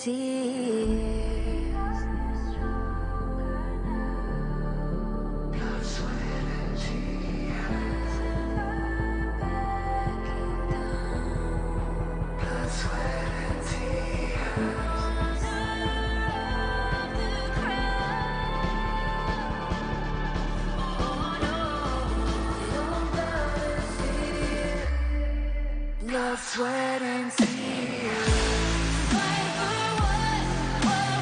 Blood, sweat, and tears. Fight for what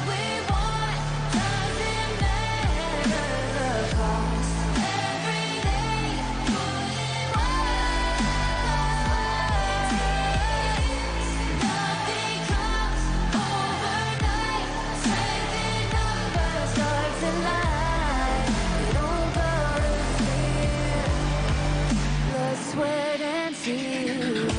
we want. Doesn't matter the cost. Every day, putting work. Nothing comes overnight. Strength in numbers, stars in light. We don't gotta fear. Blood, sweat, and tears.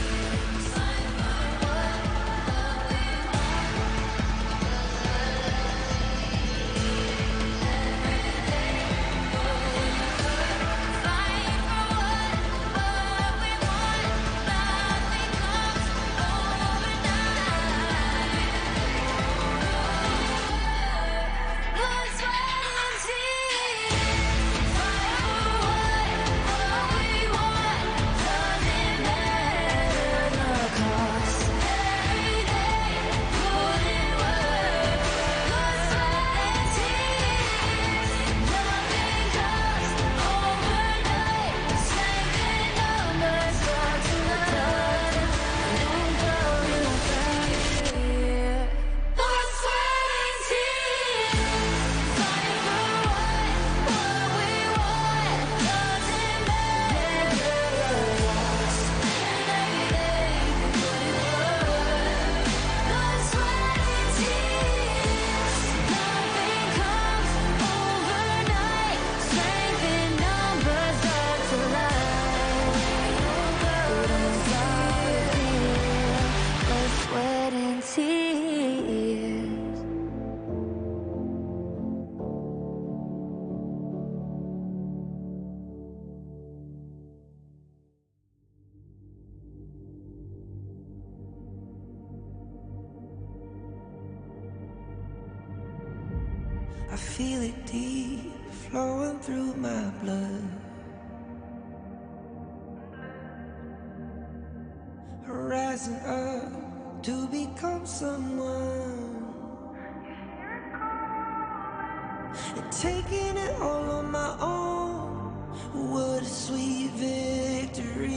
I feel it deep flowing through my blood. Rising up to become someone, and taking it all on my own. What a sweet victory.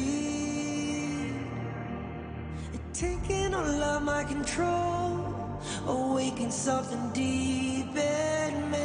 And taking all of my control, awaken something deep in me.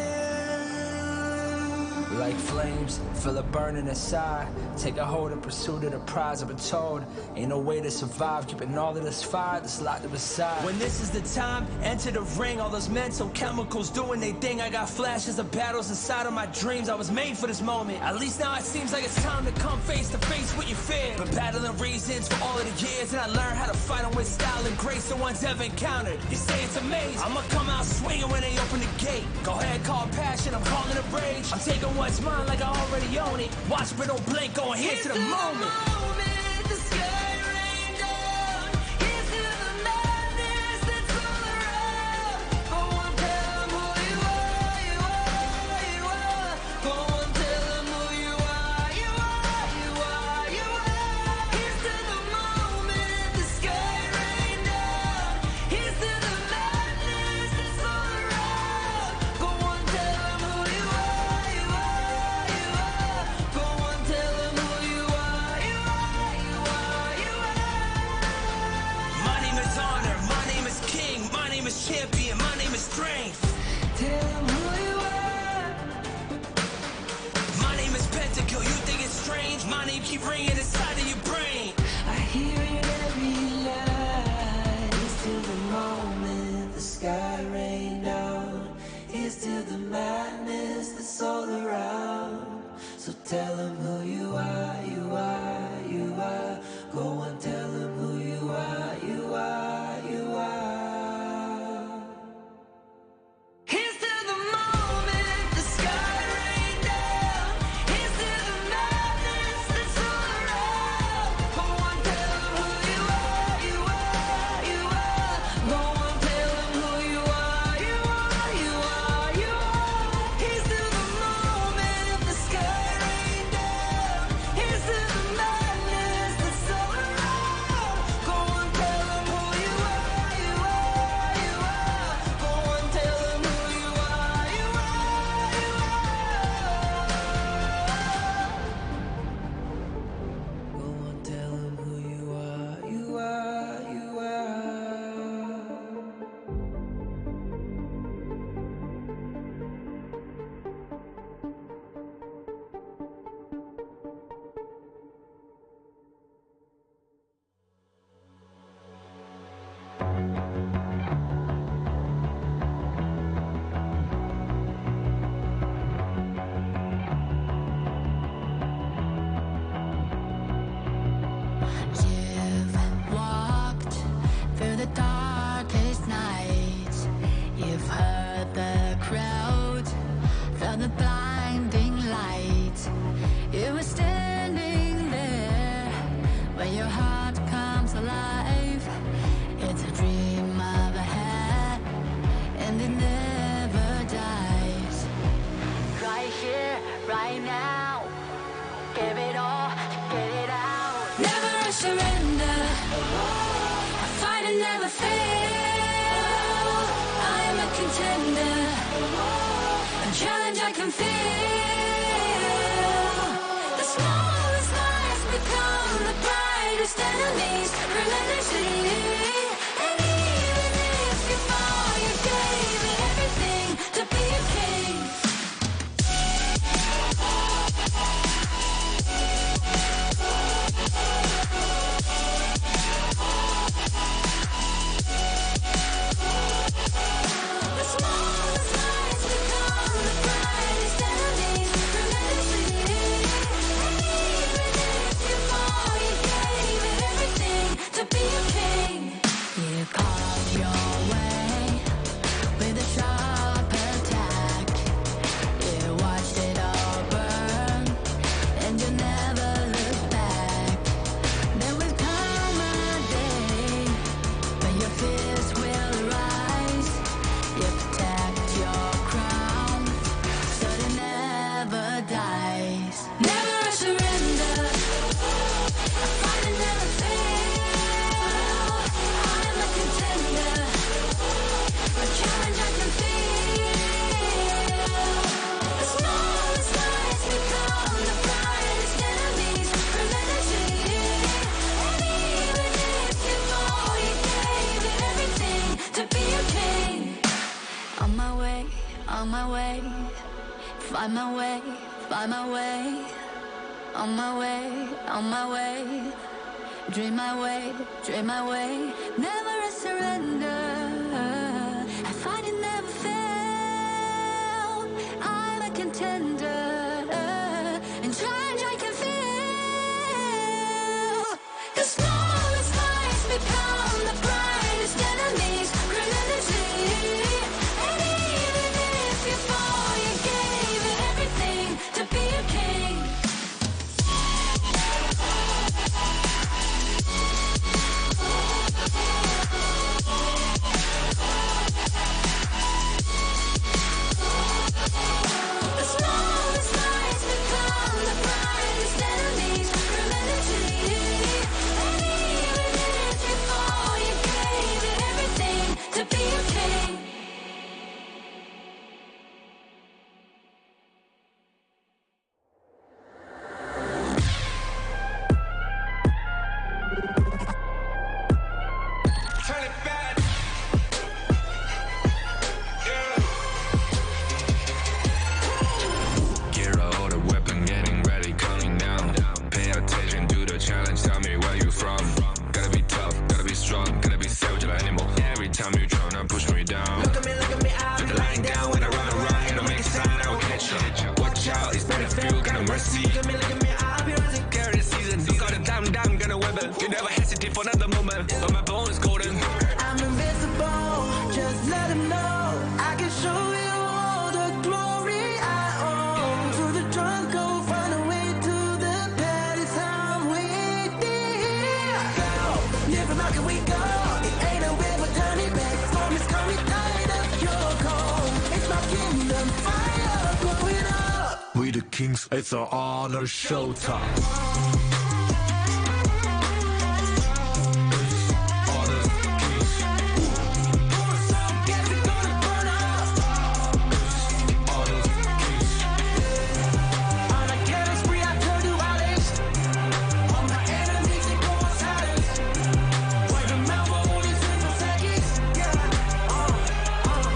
Like flames, feel it burning inside. Take a hold in pursuit of the prize. I've been told, ain't no way to survive, keeping all of this fire that's locked to the side. When this is the time, enter the ring. All those mental chemicals doing their thing. I got flashes of battles inside of my dreams. I was made for this moment. At least now it seems like it's time to come face to face with your fear. Been battling reasons for all of the years, and I learned how to fight them with style and grace. The ones ever encountered. You say it's amazing. I'ma come out swinging when they open the gate. Go ahead, call passion, I'm calling it rage. I'm taking what's mine like I already own it. Watch but don't blink, going here to the moment. The sky rain down. Here's to the madness that's all around. Go on, tell them who you are, you are, you are. Go on, tell them who you are, you are, you are, you are. Here's to the moment. The sky rain down. Here's to the madness that's all around. Go on, tell them who you are, you are, you are. Go on, tell them who you are, you are, you are, you are. My name is honor, my name is king, my name is champion, my name is strength. Tell them who you are. My name is Pentakill, you think it's strange? My name keep ringing inside of your brain. I hear it every night. It's till the moment the sky rain down. It's till the madness that's all around. So tell them who you are, you are, you are. Go and tell them who you are, you are, you are. Here's to the moment the sky rain down. Here's to the madness that's all around. the blinding light. You were standing there when your heart comes alive. It's a dream I've had, and it never dies. Right here, right now, give it all, get it out. Never surrender, I fight and never fail. I am a contender, a challenge I can feel. The smallest lies become the brightest enemies, relentlessly. And even if you fall, you gave it everything to be a king. The smallest lies become the brightest enemies, relentlessly. And even if you fall, you gave it everything to be a king. You carved your way with a sharp attack. You watched it all burn, and you never looked back. There will come a day when your fears will rise. You protect your crown, so it never dies. Never surrender, I fight and never fail. I am a contender, a challenge I can feel. The smallest lies become the brightest enemies, relentlessly. And even if you fall, you gave it everything to be a king. On my way, on my way, find my way, find my way. On my way, on my way, dream my way, dream my way. Never a surrender, I fight and never fail. I'm a contender, and challenge I can feel. The smallest lies become the brightest enemies, relentlessly. And even if you fall, you gave it everything to be a king. The smallest lies become the brightest enemies, relentlessly. And even if you fall, you gave it everything to be a king. Turn it back. Gear out the weapon, getting ready, counting down. Pay attention to the challenge, tell me where you from. Gotta be tough, gotta be strong, gotta be savage like animal. Every time you tryna push me down. Look at me, I'll be lying down. When I run around, you don't make a sign, I will catch you. Watch out, it's better feel, got no mercy. Look at me, I'll be rising. Carry the season, you got a damn, got a weapon. You never hesitate for another moment, but my bone is golden. I'm invincible, just let him know. I can show you all the glory I own. To the drunk, go find a way to the palace. I'm waiting. Never mind, can we go? It ain't a way but turning back. Storm is coming, tired of your cold. It's my kingdom, fire going up. We the kings, it's our honor showtime. Guess it's gonna burn up. On a killing spree, I turn to violence. All my enemies, they go on silence. Wipe them out for only simple seconds. Yeah,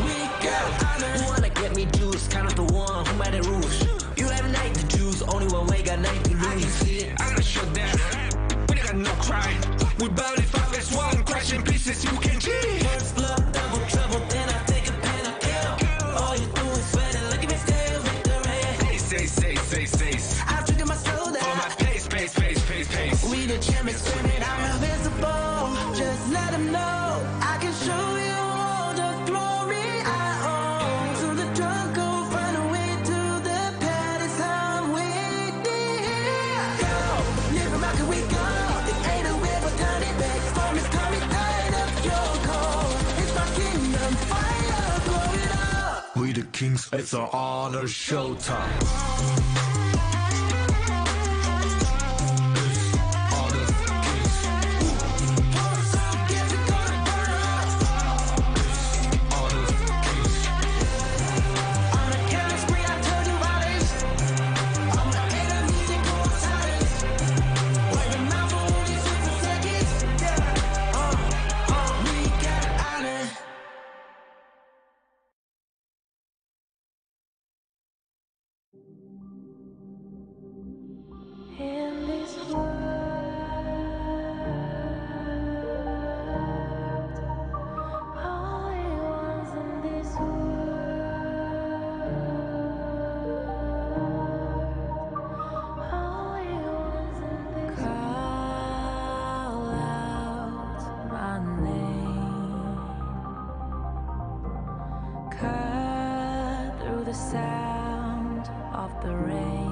we got honor. You wanna get me juice, kind of the one who made the rules. You have night to choose, only one way, got night to lose. I'm gonna show them. We got no cry. We barely fight as one, crash in pieces, you can cheat. First blood, double trouble, then I take a pen, I kill. All you do is sweat and look at me still victory. Say. I've taken my soul On down. my pace. We the champions screaming, I'm invincible. Just let him know. I can show you all the glory I own. To the drunk, go find a way to the kings, it's our honor showtime. In this world, all it was in this world, all it was in this call out my name, cut through the sound of the rain.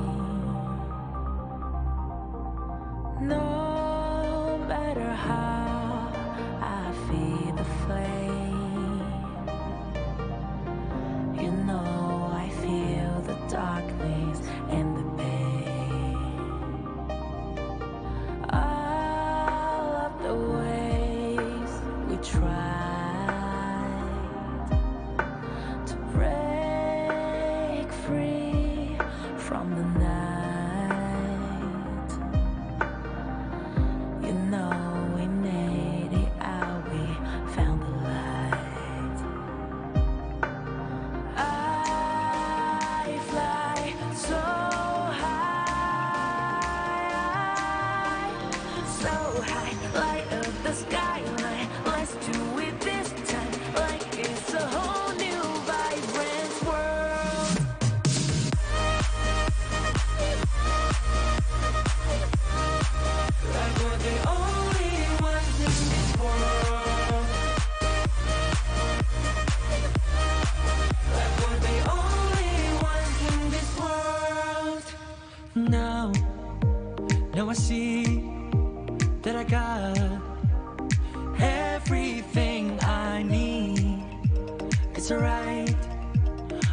No matter how I feed the flame, you know I feel the darkness and the pain. All of the ways we tried to break free from the night. You know we made it out, we found the light. I fly so high, light up the skyline. Let's do it this time, like it's a whole new vibrant world. Like we're the only ones in this world. Like we're the only ones in this world. Now I see that I got everything I need. It's alright,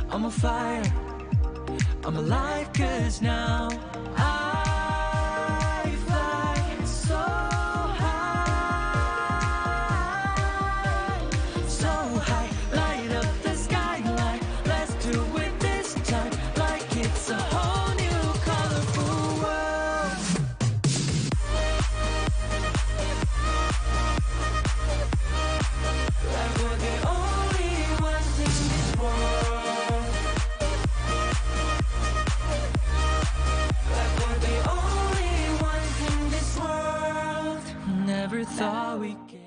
I'm on fire, I'm alive, 'cause now I fly so high, light up the skyline. Let's do it this time, like it's a whole new colorful world. Like we're the only ones in this world. Like we're the only ones in this world. Never thought we'd get.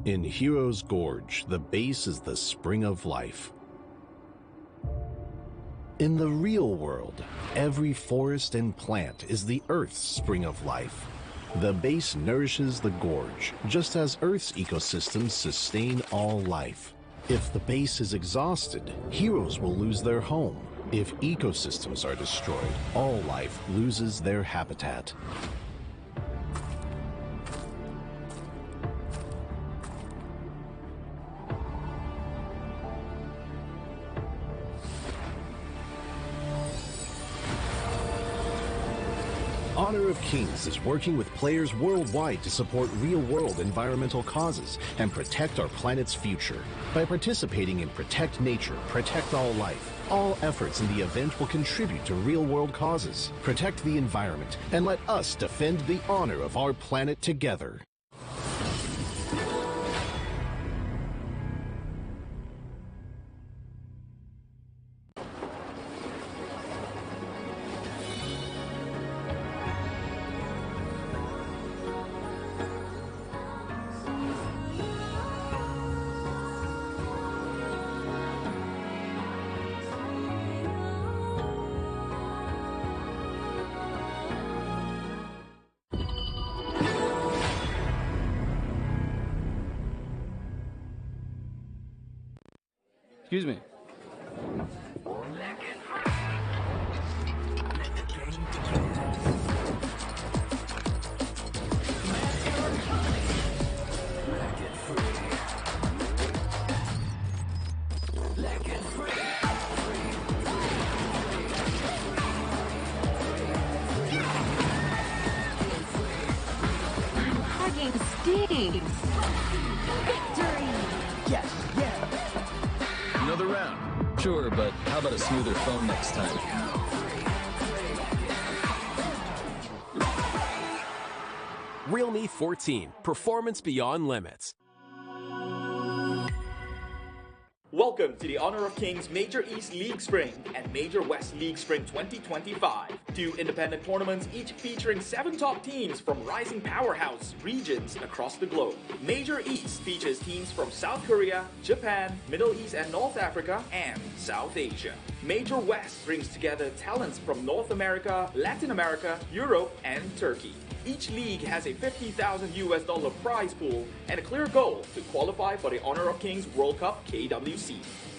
In Hero's Gorge, the base is the spring of life. In the real world, every forest and plant is the Earth's spring of life. The base nourishes the gorge, just as Earth's ecosystems sustain all life. If the base is exhausted, heroes will lose their home. If ecosystems are destroyed, all life loses their habitat. Honor of Kings is working with players worldwide to support real-world environmental causes and protect our planet's future. By participating in Protect Nature, Protect All Life, all efforts in the event will contribute to real-world causes, protect the environment, and let us defend the honor of our planet together. Excuse me. Hugging stings. Victory! Yes, yeah. Another round. Sure, but how about a smoother phone next time? Realme 14, performance beyond limits. Welcome to the Honor of Kings Major East League Spring and Major West League Spring 2025. Two independent tournaments, each featuring 7 top teams from rising powerhouse regions across the globe. Major East features teams from South Korea, Japan, Middle East and North Africa, and South Asia. Major West brings together talents from North America, Latin America, Europe, and Turkey. Each league has a $50,000 prize pool and a clear goal to qualify for the Honor of Kings World Cup KWC.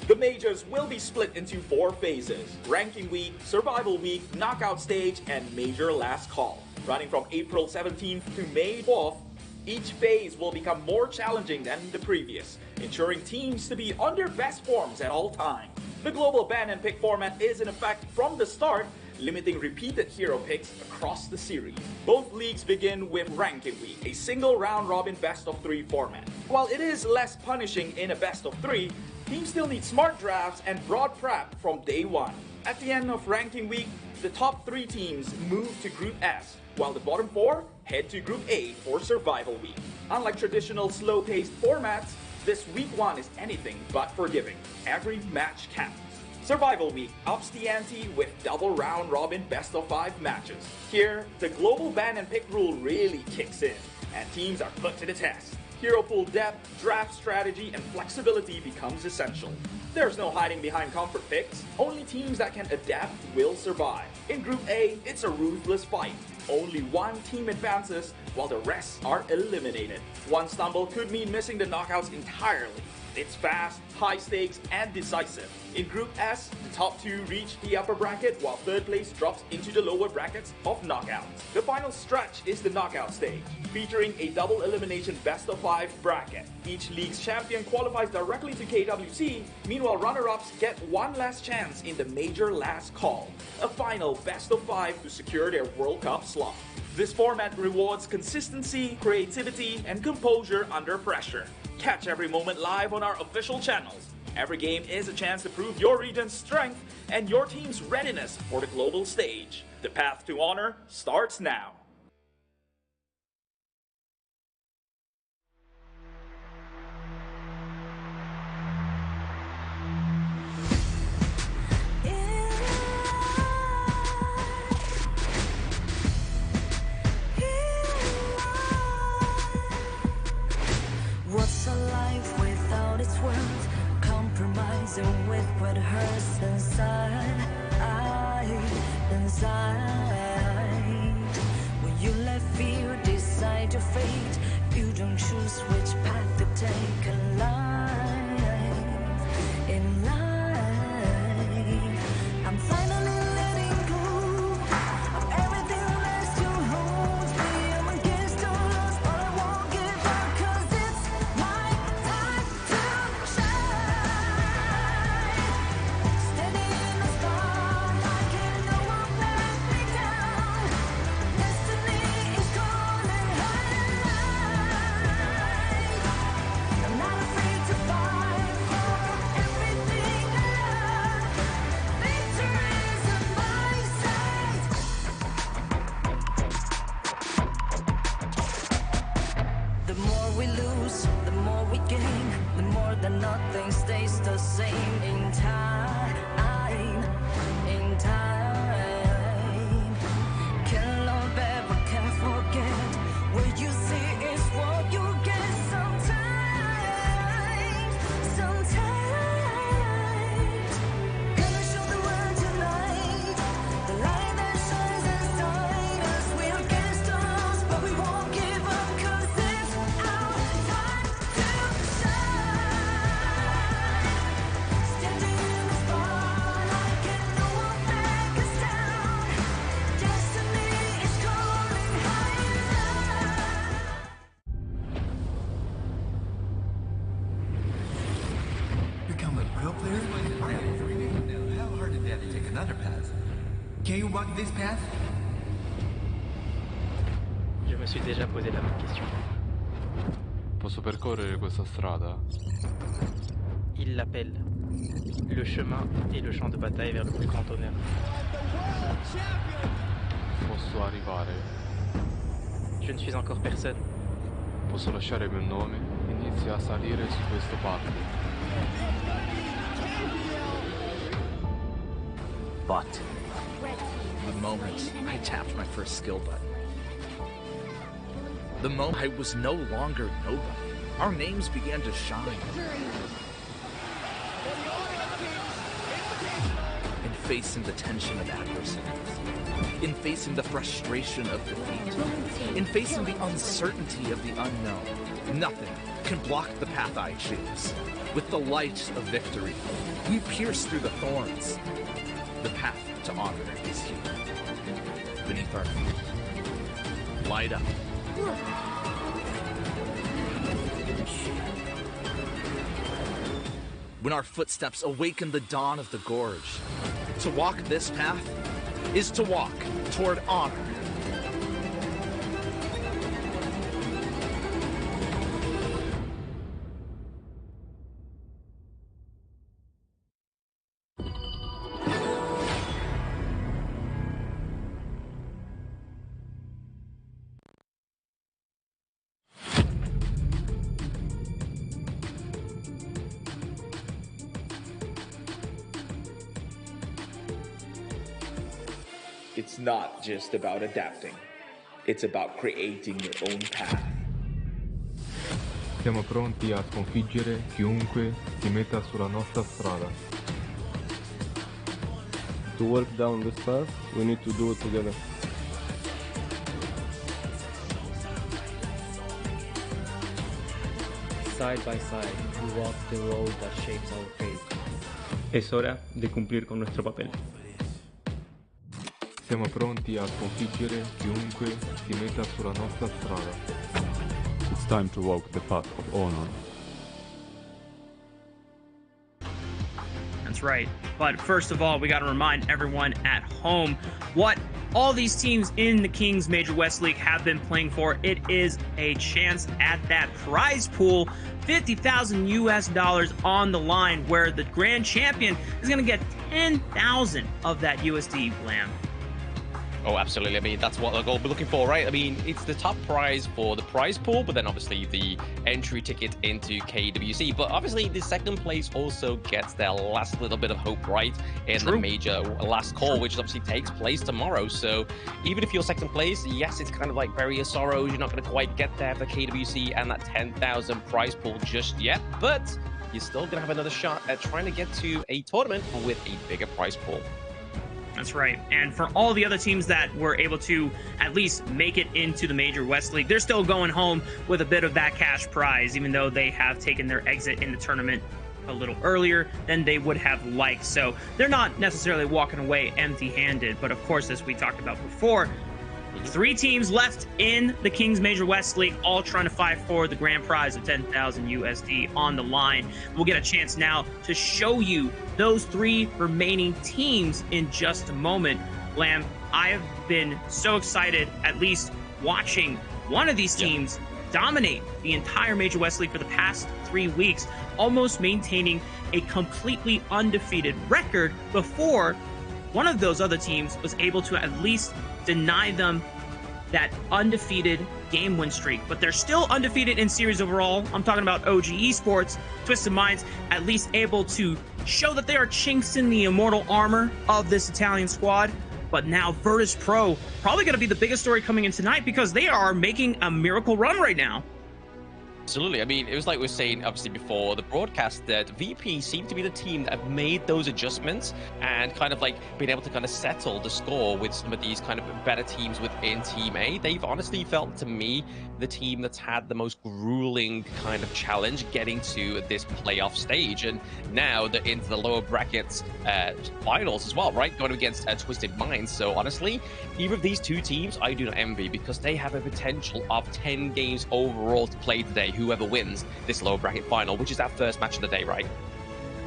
The majors will be split into 4 phases: Ranking Week, Survival Week, Knockout Stage, and Major Last Call. Running from April 17th to May 4th, each phase will become more challenging than the previous, ensuring teams to be on their best forms at all times. The global ban and pick format is in effect from the start, limiting repeated hero picks across the series. Both leagues begin with Ranking Week, a single round-robin best-of-3 format. While it is less punishing in a best-of-3, teams still need smart drafts and broad prep from day one. At the end of Ranking Week, the top 3 teams move to Group S, while the bottom 4 head to Group A for Survival Week. Unlike traditional slow-paced formats, this Week 1 is anything but forgiving. Every match counts. Survival Week ups the ante with double round-robin best-of-5 matches. Here, the global ban and pick rule really kicks in, and teams are put to the test. Hero pool depth, draft strategy, and flexibility becomes essential. There's no hiding behind comfort picks. Only teams that can adapt will survive. In Group A, it's a ruthless fight. Only one team advances, while the rest are eliminated. One stumble could mean missing the knockouts entirely. It's fast, high stakes, and decisive. In Group S, the top 2 reach the upper bracket, while 3rd place drops into the lower brackets of knockouts. The final stretch is the knockout stage, featuring a double elimination best-of-5 bracket. Each league's champion qualifies directly to KWC, meanwhile runner-ups get one last chance in the major last call, a final best-of-5 to secure their World Cup slot. This format rewards consistency, creativity, and composure under pressure. Catch every moment live on our official channels. Every game is a chance to prove your region's strength and your team's readiness for the global stage. The path to honor starts now. What's a what hurts inside. When you let fear decide your fate, you don't choose which path to take in life. In life, I'm finally letting go of everything that still holds me. I'm against the odds, but I won't give up, 'cause it's my time to shine. Standing in the spotlight, and no one let me down. Destiny is calling high. I'm not afraid to fight for everything I love. Victory's in my sight. The more we lose, the more we gain. The more that nothing stays the same. In time, can't love ever, can't forget. What you see is what you get. Sometimes, gonna show the world tonight the light that shines inside us. We're against the odds, but we won't give up, 'cause it's our time to shine. Standing in the spotlight, can no one back us down. Destiny is calling higher. Become a pro player? I am 3D. How hard did that to take another path? Can you walk this path? Je me suis déjà posé la même question. Posso percorrere questa strada? Il l'appelle. Le chemin et le champ de bataille vers le plus grand honneur. Posso arrivare? Je ne suis encore personne. Posso lasciare il mio nome? Inizia a salire su questo palco. But the moment I tapped my first skill button, the moment I was no longer nobody, our names began to shine. In facing the tension of adversity, in facing the frustration of defeat, in facing the uncertainty of the unknown, nothing can block the path I choose. With the light of victory, we pierce through the thorns. The path to honor is here, beneath our feet. Light up. When our footsteps awaken the dawn of the gorge, to walk this path is to walk toward honor. It's not just about adapting. It's about creating your own path. Siamo pronti a sconfiggere chiunque si metta sulla nostra strada. To work down this path, we need to do it together. Side by side, we walk the road that shapes our fate. Es hora de cumplir con nuestro papel. Siamo pronti a sconfiggere chiunque si metta sulla nostra strada. It's time to walk the path of honor. That's right. But first of all, we got to remind everyone at home what all these teams in the Kings Major West League have been playing for. It is a chance at that prize pool, $50,000 US on the line, where the grand champion is going to get 10,000 of that USD Blam. Oh, absolutely. I mean, that's what we're looking for, right? I mean, it's the top prize for the prize pool, but then obviously the entry ticket into KWC. But obviously, the second place also gets their last little bit of hope, right? In the major last call, which obviously takes place tomorrow. So even if you're second place, yes, it's kind of like various sorrows. You're not going to quite get there for KWC and that 10,000 prize pool just yet. But you're still going to have another shot at trying to get to a tournament with a bigger prize pool. That's right. And for all the other teams that were able to at least make it into the Major West League, they're still going home with a bit of that cash prize, even though they have taken their exit in the tournament a little earlier than they would have liked. So they're not necessarily walking away empty-handed. But of course, as we talked about before, 3 teams left in the Kings Major West League, all trying to fight for the grand prize of 10,000 USD on the line. We'll get a chance now to show you those 3 remaining teams in just a moment. Lamb, I have been so excited, at least watching one of these teams dominate the entire Major West League for the past 3 weeks, almost maintaining a completely undefeated record before one of those other teams was able to at least deny them that undefeated game win streak. But they're still undefeated in series overall. I'm talking about OG Esports. Twisted Minds at least able to show that they are chinks in the immortal armor of this Italian squad. But now Virtus.pro, probably going to be the biggest story coming in tonight, because they are making a miracle run right now. Absolutely. I mean, it was like we were saying, obviously, before the broadcast, that VP seemed to be the team that have made those adjustments and kind of like been able to kind of settle the score with some of these kind of better teams within Team A. They've honestly felt, to me, the team that's had the most grueling kind of challenge getting to this playoff stage. And now they're into the lower brackets finals as well, right? Going against Twisted Minds. So honestly, either of these 2 teams, I do not envy, because they have a potential of 10 games overall to play today, whoever wins this lower bracket final, which is our first match of the day, right?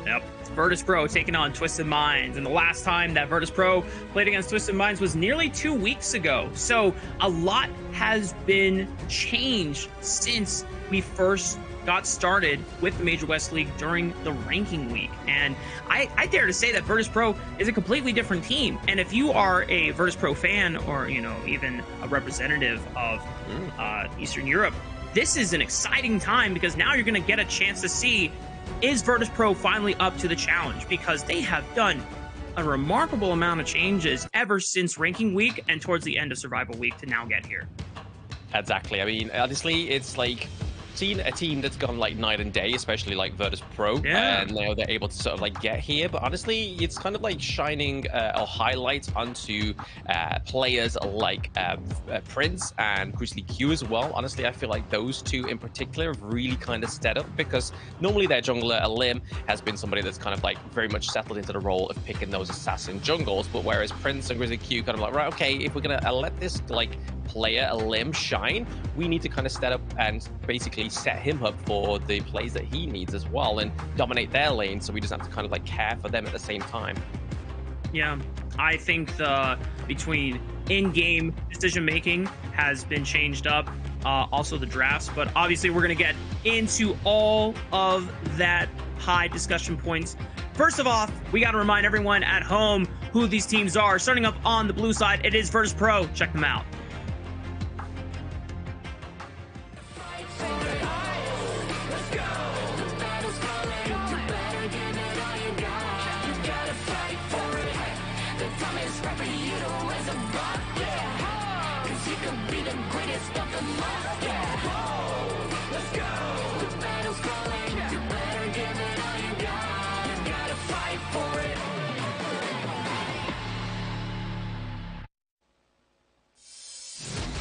Yep. Virtus.pro taking on Twisted Minds. And the last time that Virtus.pro played against Twisted Minds was nearly 2 weeks ago. So a lot has been changed since we first got started with the Major West League during the ranking week. And I dare to say that Virtus.pro is a completely different team. And if you are a Virtus.pro fan, or, you know, even a representative of Eastern Europe, this is an exciting time, because now you're going to get a chance to see, is Virtus.pro finally up to the challenge? Because they have done a remarkable amount of changes ever since ranking week and towards the end of survival week to now get here. Exactly. I mean, honestly, it's like seen a team that's gone like night and day, especially like Virtus.pro, and now they're able to sort of like get here. But honestly, it's kind of like shining a highlight onto players like Prince and Grizzly Q as well. Honestly, I feel like those 2 in particular have really kind of stepped up, because normally their jungler, Eleme, has been somebody that's kind of like very much settled into the role of picking those assassin jungles. But whereas Prince and Grizzly Q kind of like, right, okay, if we're gonna let this like player Eleme shine, we need to kind of step up and basically set him up for the plays that he needs as well, and dominate their lane, so we just have to kind of like care for them at the same time. Yeah, I think the between in-game decision making has been changed up, also the drafts, but obviously we're going to get into all of that high discussion points. First of all, we got to remind everyone at home who these teams are. Starting up on the blue side, it is Virtus.pro. Check them out.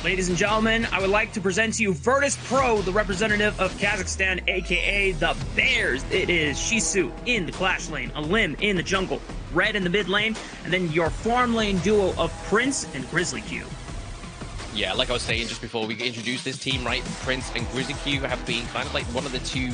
Ladies and gentlemen, I would like to present to you Virtus.pro, the representative of Kazakhstan, aka the Bears. It is Shisu in the Clash lane, Eleme in the jungle, Red in the mid lane, and then your farm lane duo of Prince and Grizzly Q. Yeah, like I was saying just before we introduced this team, right, Prince and Grizzly Q have been kind of like one of the 2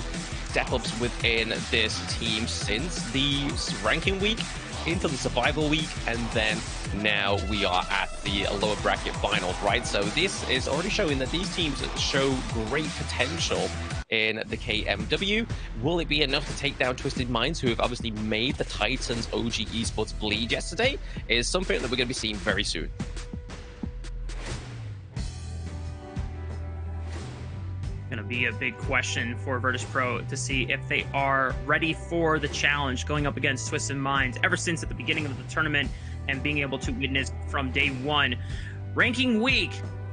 step-ups within this team since the ranking week into the survival week, and then now we are at the lower bracket finals, right? So this is already showing that these teams show great potential in the KMW. Will it be enough to take down Twisted Minds, who have obviously made the Titans OG Esports bleed yesterday? Is something that we're going to be seeing very soon. Going to be a big question for Virtus.pro to see if they are ready for the challenge going up against Twisted Minds ever since at the beginning of the tournament, and being able to witness from day 1. Ranking week,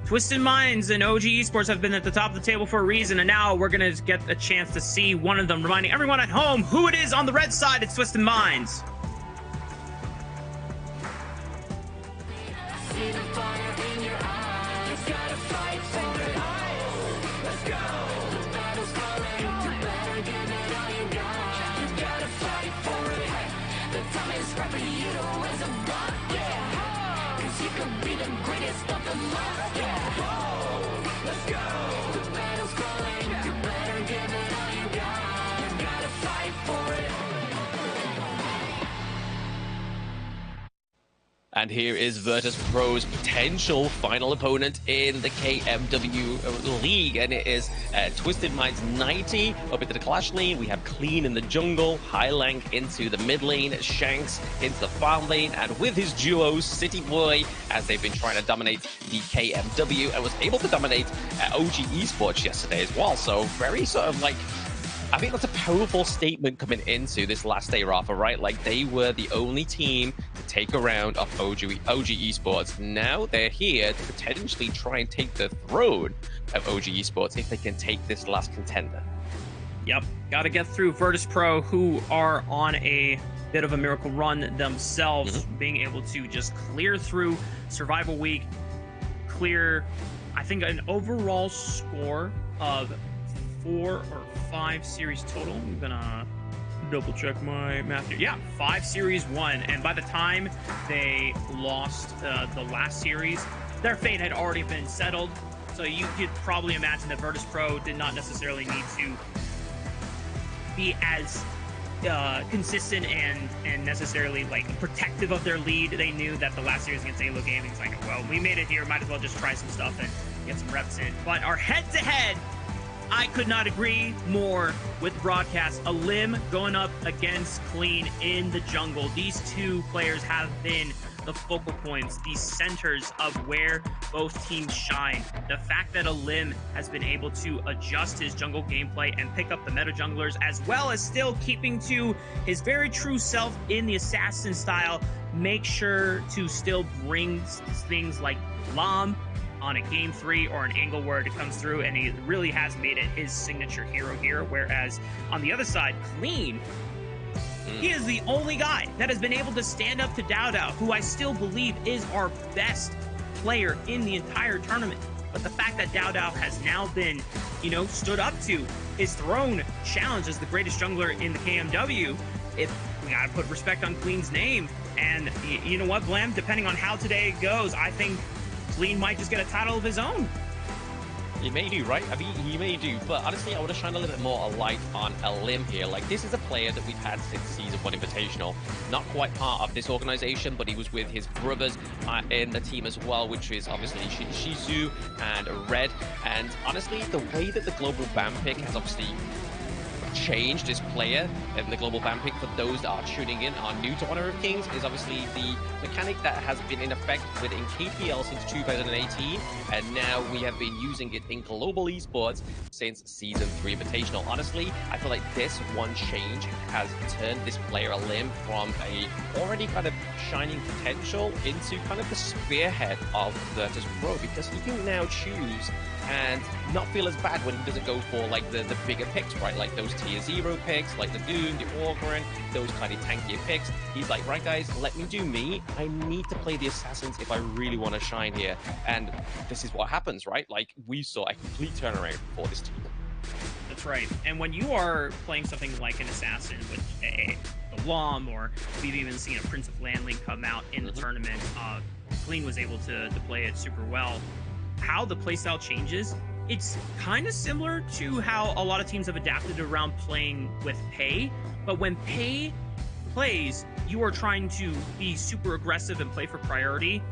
Twisted Minds and OG Esports have been at the top of the table for a reason, and now we're going to get a chance to see one of them, reminding everyone at home who it is on the red side. It's Twisted Minds. See the fire in your eyes. Gotta fight for it. Let's go. The battle's calling. You better give it all you got. You gotta fight for it. The time is right for you to raise a bar. Yeah. 'Cause you could be the greatest of them all. Yeah. Let's go. The battle's calling. You better give it all you got. You gotta fight for it. And here is Virtus.pro's potential final opponent in the KMW League, and it is Twisted Minds 90 up into the Clash lane. We have Clean in the jungle, High Lang into the mid lane, Shanks into the farm lane, and with his duo, City Boy, as they've been trying to dominate the KMW, and was able to dominate OG Esports yesterday as well. So very sort of like, I think that's a powerful statement coming into this last day, Rafa, right? Like, they were the only team to take a round of OG Esports. Now they're here to potentially try and take the throne of OG Esports if they can take this last contender. Yep, got to get through Virtus.pro, who are on a bit of a miracle run themselves, being able to just clear through Survival Week, clear, I think, an overall score of 4 or 5 series total. I'm gonna double check my math here. Yeah, 5 series won, and by the time they lost the last series, their fate had already been settled. So you could probably imagine that Virtus.pro did not necessarily need to be as consistent and necessarily like protective of their lead. They knew that the last series against Halo Gaming is like, well, we made it here, might as well just try some stuff and get some reps in. But our head-to-head, I could not agree more with broadcast. Eleme going up against Clean in the jungle. These two players have been the focal points, the centers of where both teams shine. The fact that Eleme has been able to adjust his jungle gameplay and pick up the meta junglers, as well as still keeping to his very true self in the assassin style, make sure to still bring things like LAM on a game 3 or an angle where it comes through, and he really has made it his signature hero here. Whereas on the other side, Clean, he is the only guy that has been able to stand up to Dowdow, who I still believe is our best player in the entire tournament. But the fact that Dowdow has now been, you know, stood up to his throne challenge as the greatest jungler in the KMW, we gotta put respect on Clean's name. And you know what, Blam, depending on how today goes, I think Clean might just get a title of his own. He may do, right? I mean, he may do. But honestly, I want to shine a little bit more a light on Eleme here. Like, this is a player that we've had since Season 1 Invitational. Not quite part of this organization, but he was with his brothers in the team as well, which is obviously Shizu and Red. And honestly, the way that the global ban pick has obviously changed this player, and the global ban pick, for those that are tuning in, are new to Honor of Kings, is obviously the mechanic that has been in effect within KPL since 2018, and now we have been using it in global esports since Season 3 Invitational. Honestly, I feel like this one change has turned this player Eleme from a already kind of shining potential into kind of the spearhead of Virtus.pro, because he can now choose and not feel as bad when he doesn't go for like the bigger picks, right? Like those tier 0 picks, like the Doom, the Orgren, those kind of tankier picks. He's like, right guys, let me do me. I need to play the assassins if I really want to shine here. And this is what happens, right? Like, we saw a complete turnaround for this team. That's right. And when you are playing something like an assassin with a LAM, or we've even seen a Prince of Landling come out in the tournament, Clean was able to play it super well. How the playstyle changes, it's kind of similar to how a lot of teams have adapted around playing with Pei, but when Pei plays, you are trying to be super aggressive and play for priority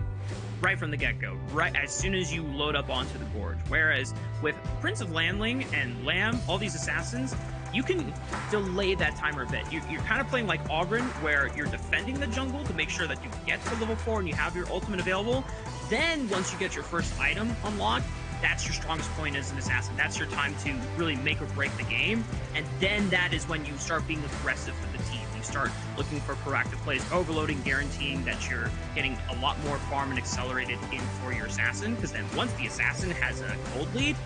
right from the get-go, right as soon as you load up onto the board. Whereas with Prince of Landling and Lamb, all these assassins, you can delay that timer a bit. You're kind of playing like Orgren, where you're defending the jungle to make sure that you get to level 4 and you have your ultimate available. Then once you get your first item unlocked, that's your strongest point as an assassin. That's your time to really make or break the game. And then that is when you start being aggressive for the team. You start looking for proactive plays, overloading, guaranteeing that you're getting a lot more farm and accelerated in for your assassin, because then once the assassin has a gold lead,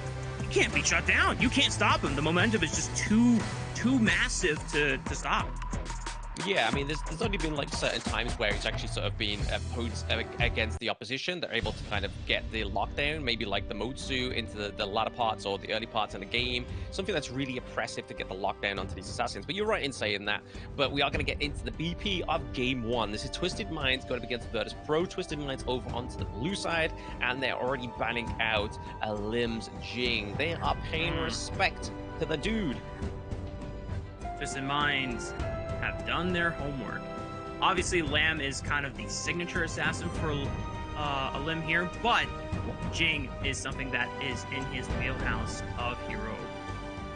you can't be shut down. You can't stop him. The momentum is just too massive to stop. Yeah, I mean, there's only been like certain times where it's actually sort of been opposed against the opposition. They're able to kind of get the lockdown, maybe like the Motsu into the latter parts or the early parts in the game. Something that's really oppressive to get the lockdown onto these assassins. But you're right in saying that. But we are going to get into the BP of Game 1. This is Twisted Minds going up against Virtus.pro. Twisted Minds over onto the blue side, and they're already banning out Eleme's Jing. They are paying respect to the dude. Twisted Minds have done their homework. Obviously, Lamb is kind of the signature assassin for Eleme here, but Jing is something that is in his wheelhouse of hero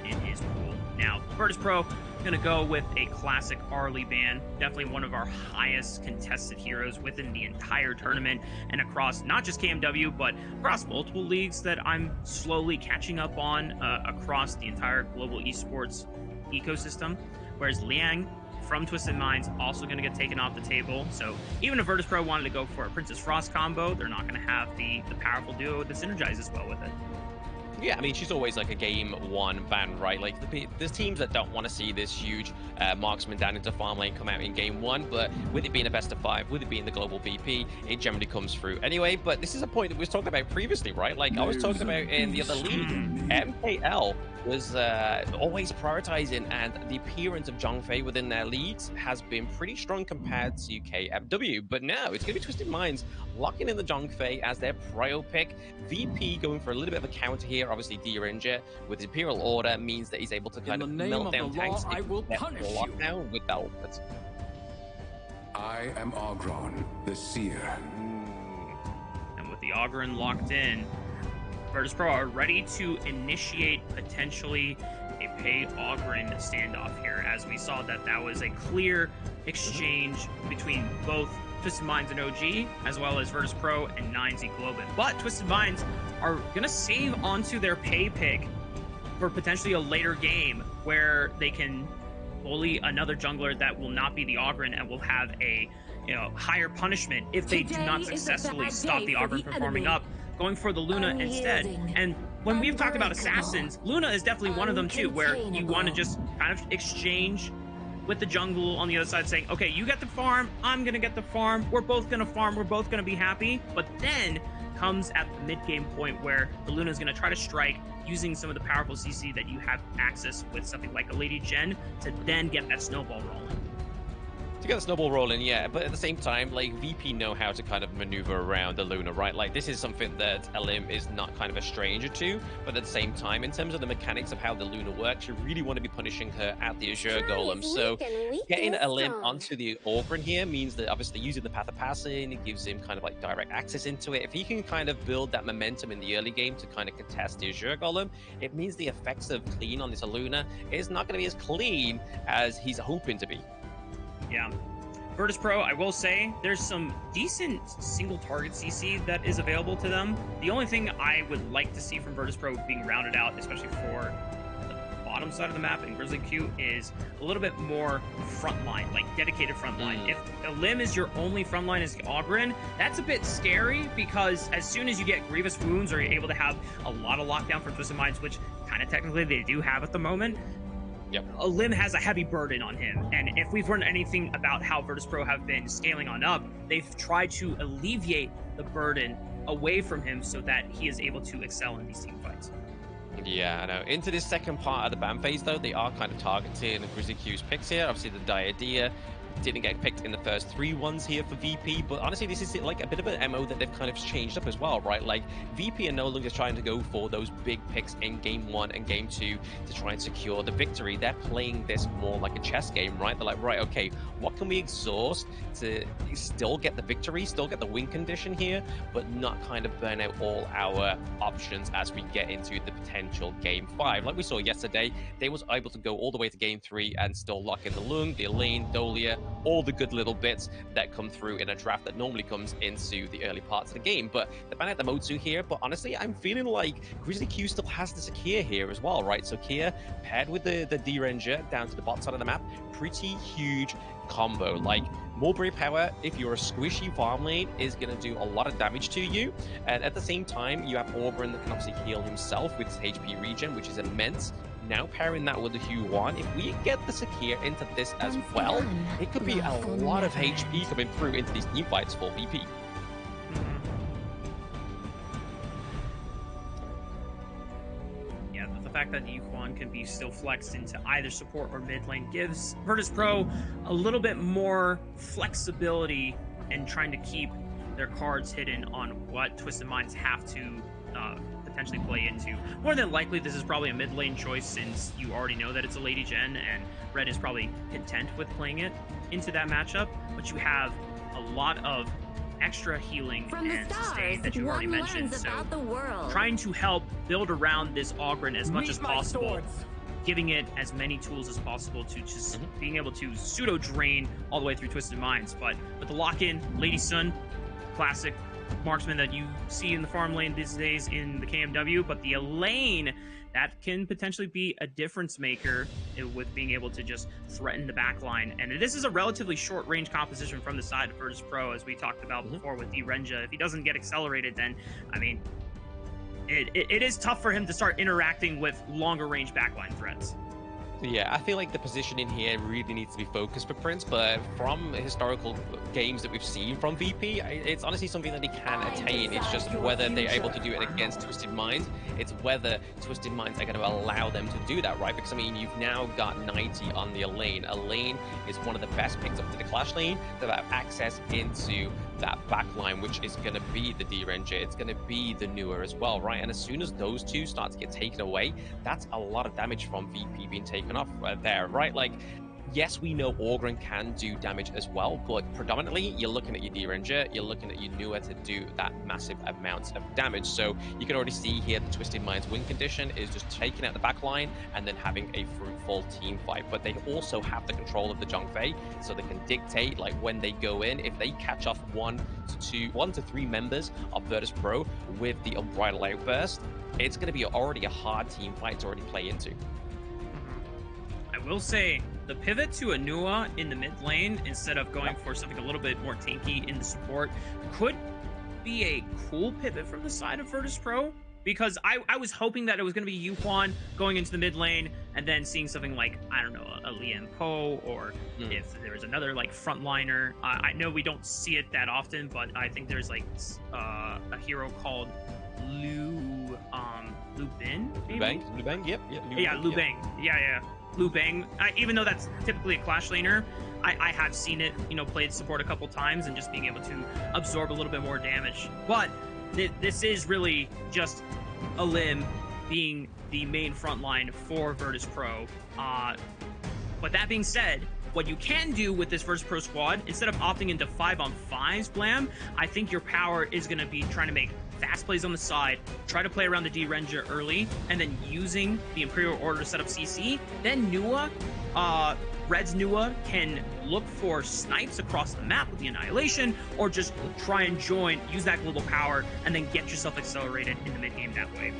in his pool. Now, Virtus.pro gonna go with a classic Arlie ban, definitely one of our highest contested heroes within the entire tournament and across not just KMW, but across multiple leagues that I'm slowly catching up on across the entire global esports ecosystem. Whereas Liang from Twisted Minds also going to get taken off the table. So even if Virtus.pro wanted to go for a Princess Frost combo, they're not going to have the powerful duo that synergizes well with it. Yeah, I mean, she's always like a Game 1 ban, right? Like, there's teams that don't want to see this huge marksman down into farm lane come out in Game 1, but with it being a best of 5, with it being the global BP, it generally comes through anyway. But this is a point that we was talking about previously, right? Like, I was talking about in the other league, MKL was always prioritizing, and the appearance of Zhongfei within their leads has been pretty strong compared to KMW. But now it's going to be Twisted Minds locking in the Zhongfei as their prio pick. VP going for a little bit of a counter here. Obviously, Diranger with his Imperial Order means that he's able to kind of melt down tanks. I will punish you. Lockdown with that ultimate. I am Ogron, the Seer. And with the Ogren locked in, Virtus.pro are ready to initiate potentially a pay Ogren standoff here, as we saw that was a clear exchange between both Twisted Minds and OG, as well as Virtus.pro and 9Z Globin. But Twisted Minds are gonna save onto their pay pick for potentially a later game where they can bully another jungler that will not be the Ogren and will have a higher punishment if they do not successfully stop the Ogren from forming up, going for the Luna instead. And when we've talked about assassins, Luna is definitely one of them too, where you want to just kind of exchange with the jungle on the other side, saying, okay, you get the farm, I'm gonna get the farm, we're both gonna farm, we're both gonna be happy. But then comes at the mid-game point where the Luna is gonna try to strike using some of the powerful CC that you have access with something like a Lady Jen to then get that snowball rolling. To get the snowball rolling, yeah, but at the same time, like, VP know how to kind of maneuver around the Luna, right? Like, this is something that Eleme is not kind of a stranger to, but at the same time, in terms of the mechanics of how the Luna works, you really want to be punishing her at the Azure Golem. So getting Eleme onto the Ogren here means that obviously using the Path of Passing, it gives him kind of like direct access into it. If he can kind of build that momentum in the early game to kind of contest the Azure Golem, it means the effects of clean on this Luna is not going to be as clean as he's hoping to be. Yeah. Virtus.pro, I will say, there's some decent single target CC that is available to them. The only thing I would like to see from Virtus.pro being rounded out, especially for the bottom side of the map in Grizzly Q, is a little bit more frontline, like dedicated frontline. If Eleme is your only frontline as Ogren, that's a bit scary, because as soon as you get grievous wounds or you're able to have a lot of lockdown for Twisted Minds, which kind of technically they do have at the moment, Eleme has a heavy burden on him, and if we've learned anything about how Virtus.pro have been scaling on up, they've tried to alleviate the burden away from him so that he is able to excel in these team fights. Yeah, I know. Into this second part of the ban phase, though, they are kind of targeting Grizzly Q's picks here. Obviously, the Diadea didn't get picked in the first 3 ones here for VP, but honestly, this is like a bit of an MO that they've kind of changed up as well, right? Like, VP are no longer trying to go for those big picks in Game 1 and Game 2 to try and secure the victory. They're playing this more like a chess game, right? They're like, right, okay, what can we exhaust to still get the victory, still get the win condition here, but not kind of burn out all our options as we get into the potential Game 5. Like we saw yesterday, they was able to go all the way to Game 3 and still lock in the Lung, the Elaine, Dolia, all the good little bits that come through in a draft that normally comes into the early parts of the game. But they ban out the Motsu here, but honestly, I'm feeling like Grizzly Q still has the Sakir here as well, right? So Kia paired with the D-Ranger down to the bot side of the map, pretty huge combo. Like, more Brave Power, if you're a squishy farm lane, is going to do a lot of damage to you. And at the same time, you have Auburn that can obviously heal himself with his HP regen, which is immense. Now pairing that with the Huan, if we get the Sakir into this as well, it could be a lot of HP coming through into these team fights for VP. Yeah, the fact that the Huan can be still flexed into either support or mid lane gives Virtus.pro a little bit more flexibility in trying to keep their cards hidden on what Twisted Minds have to potentially play into. More than likely, this is probably a mid lane choice since you already know that it's a Lady Gen, and Red is probably content with playing it into that matchup. But you have a lot of extra healing and sustain that you already mentioned, so trying to help build around this Ogren as much as possible, giving it as many tools as possible to just being able to pseudo drain all the way through Twisted Minds. But with the lock-in, Lady Sun, classic marksman that you see in the farm lane these days in the KMW, but the Eleme, that can potentially be a difference maker with being able to just threaten the back line. And this is a relatively short range composition from the side of Virtus.pro, as we talked about before with D-Renja. If he doesn't get accelerated, then, I mean, it is tough for him to start interacting with longer range backline threats. Yeah, I feel like the positioning here really needs to be focused for Prince, but from historical games that we've seen from VP, it's honestly something that he can attain. It's just whether they're able to do it against Twisted Minds. It's whether Twisted Minds are going to allow them to do that, right? Because, I mean, you've now got 90 on the Eleme. Eleme is one of the best picks up to the Clash lane that have access into that backline, which is going to be the D-Ranger. It's going to be the Newer as well, right? And as soon as those two start to get taken away, that's a lot of damage from VP being taken off there, right? Like, yes, we know Ogren can do damage as well, but predominantly you're looking at your D-Ranger, you're looking at your Newer to do that massive amount of damage. So you can already see here the Twisted Minds win condition is just taking out the back line and then having a fruitful team fight. But they also have the control of the Zhongfei, so they can dictate like when they go in. If they catch off 1 to 3 members of Virtus.pro with the Unbridled Outburst, it's going to be already a hard team fight to already play into. I will say, the pivot to a Nua in the mid lane instead of going for something a little bit more tanky in the support could be a cool pivot from the side of Virtus.pro, because I was hoping that it was going to be Yuhuan going into the mid lane and then seeing something like, I don't know, a Lian Po, or if there was another like frontliner. I know we don't see it that often, but I think there's like a hero called Lu Bin? Lu Bang, yep. Lu Bang. Yeah. Lu Bang, even though that's typically a Clash laner, I have seen it, played support a couple times and just being able to absorb a little bit more damage. But this is really just Eleme being the main front line for Virtus.pro. But that being said, what you can do with this Virtus.pro squad, instead of opting into 5-on-5s, Blam, I think your power is going to be trying to make fast plays on the side, try to play around the D-Ranger early, and then using the Imperial Order to set up CC. Then Nua, Red's Nua can look for snipes across the map with the Annihilation, or just try and use that global power, and then get yourself accelerated in the mid-game that way.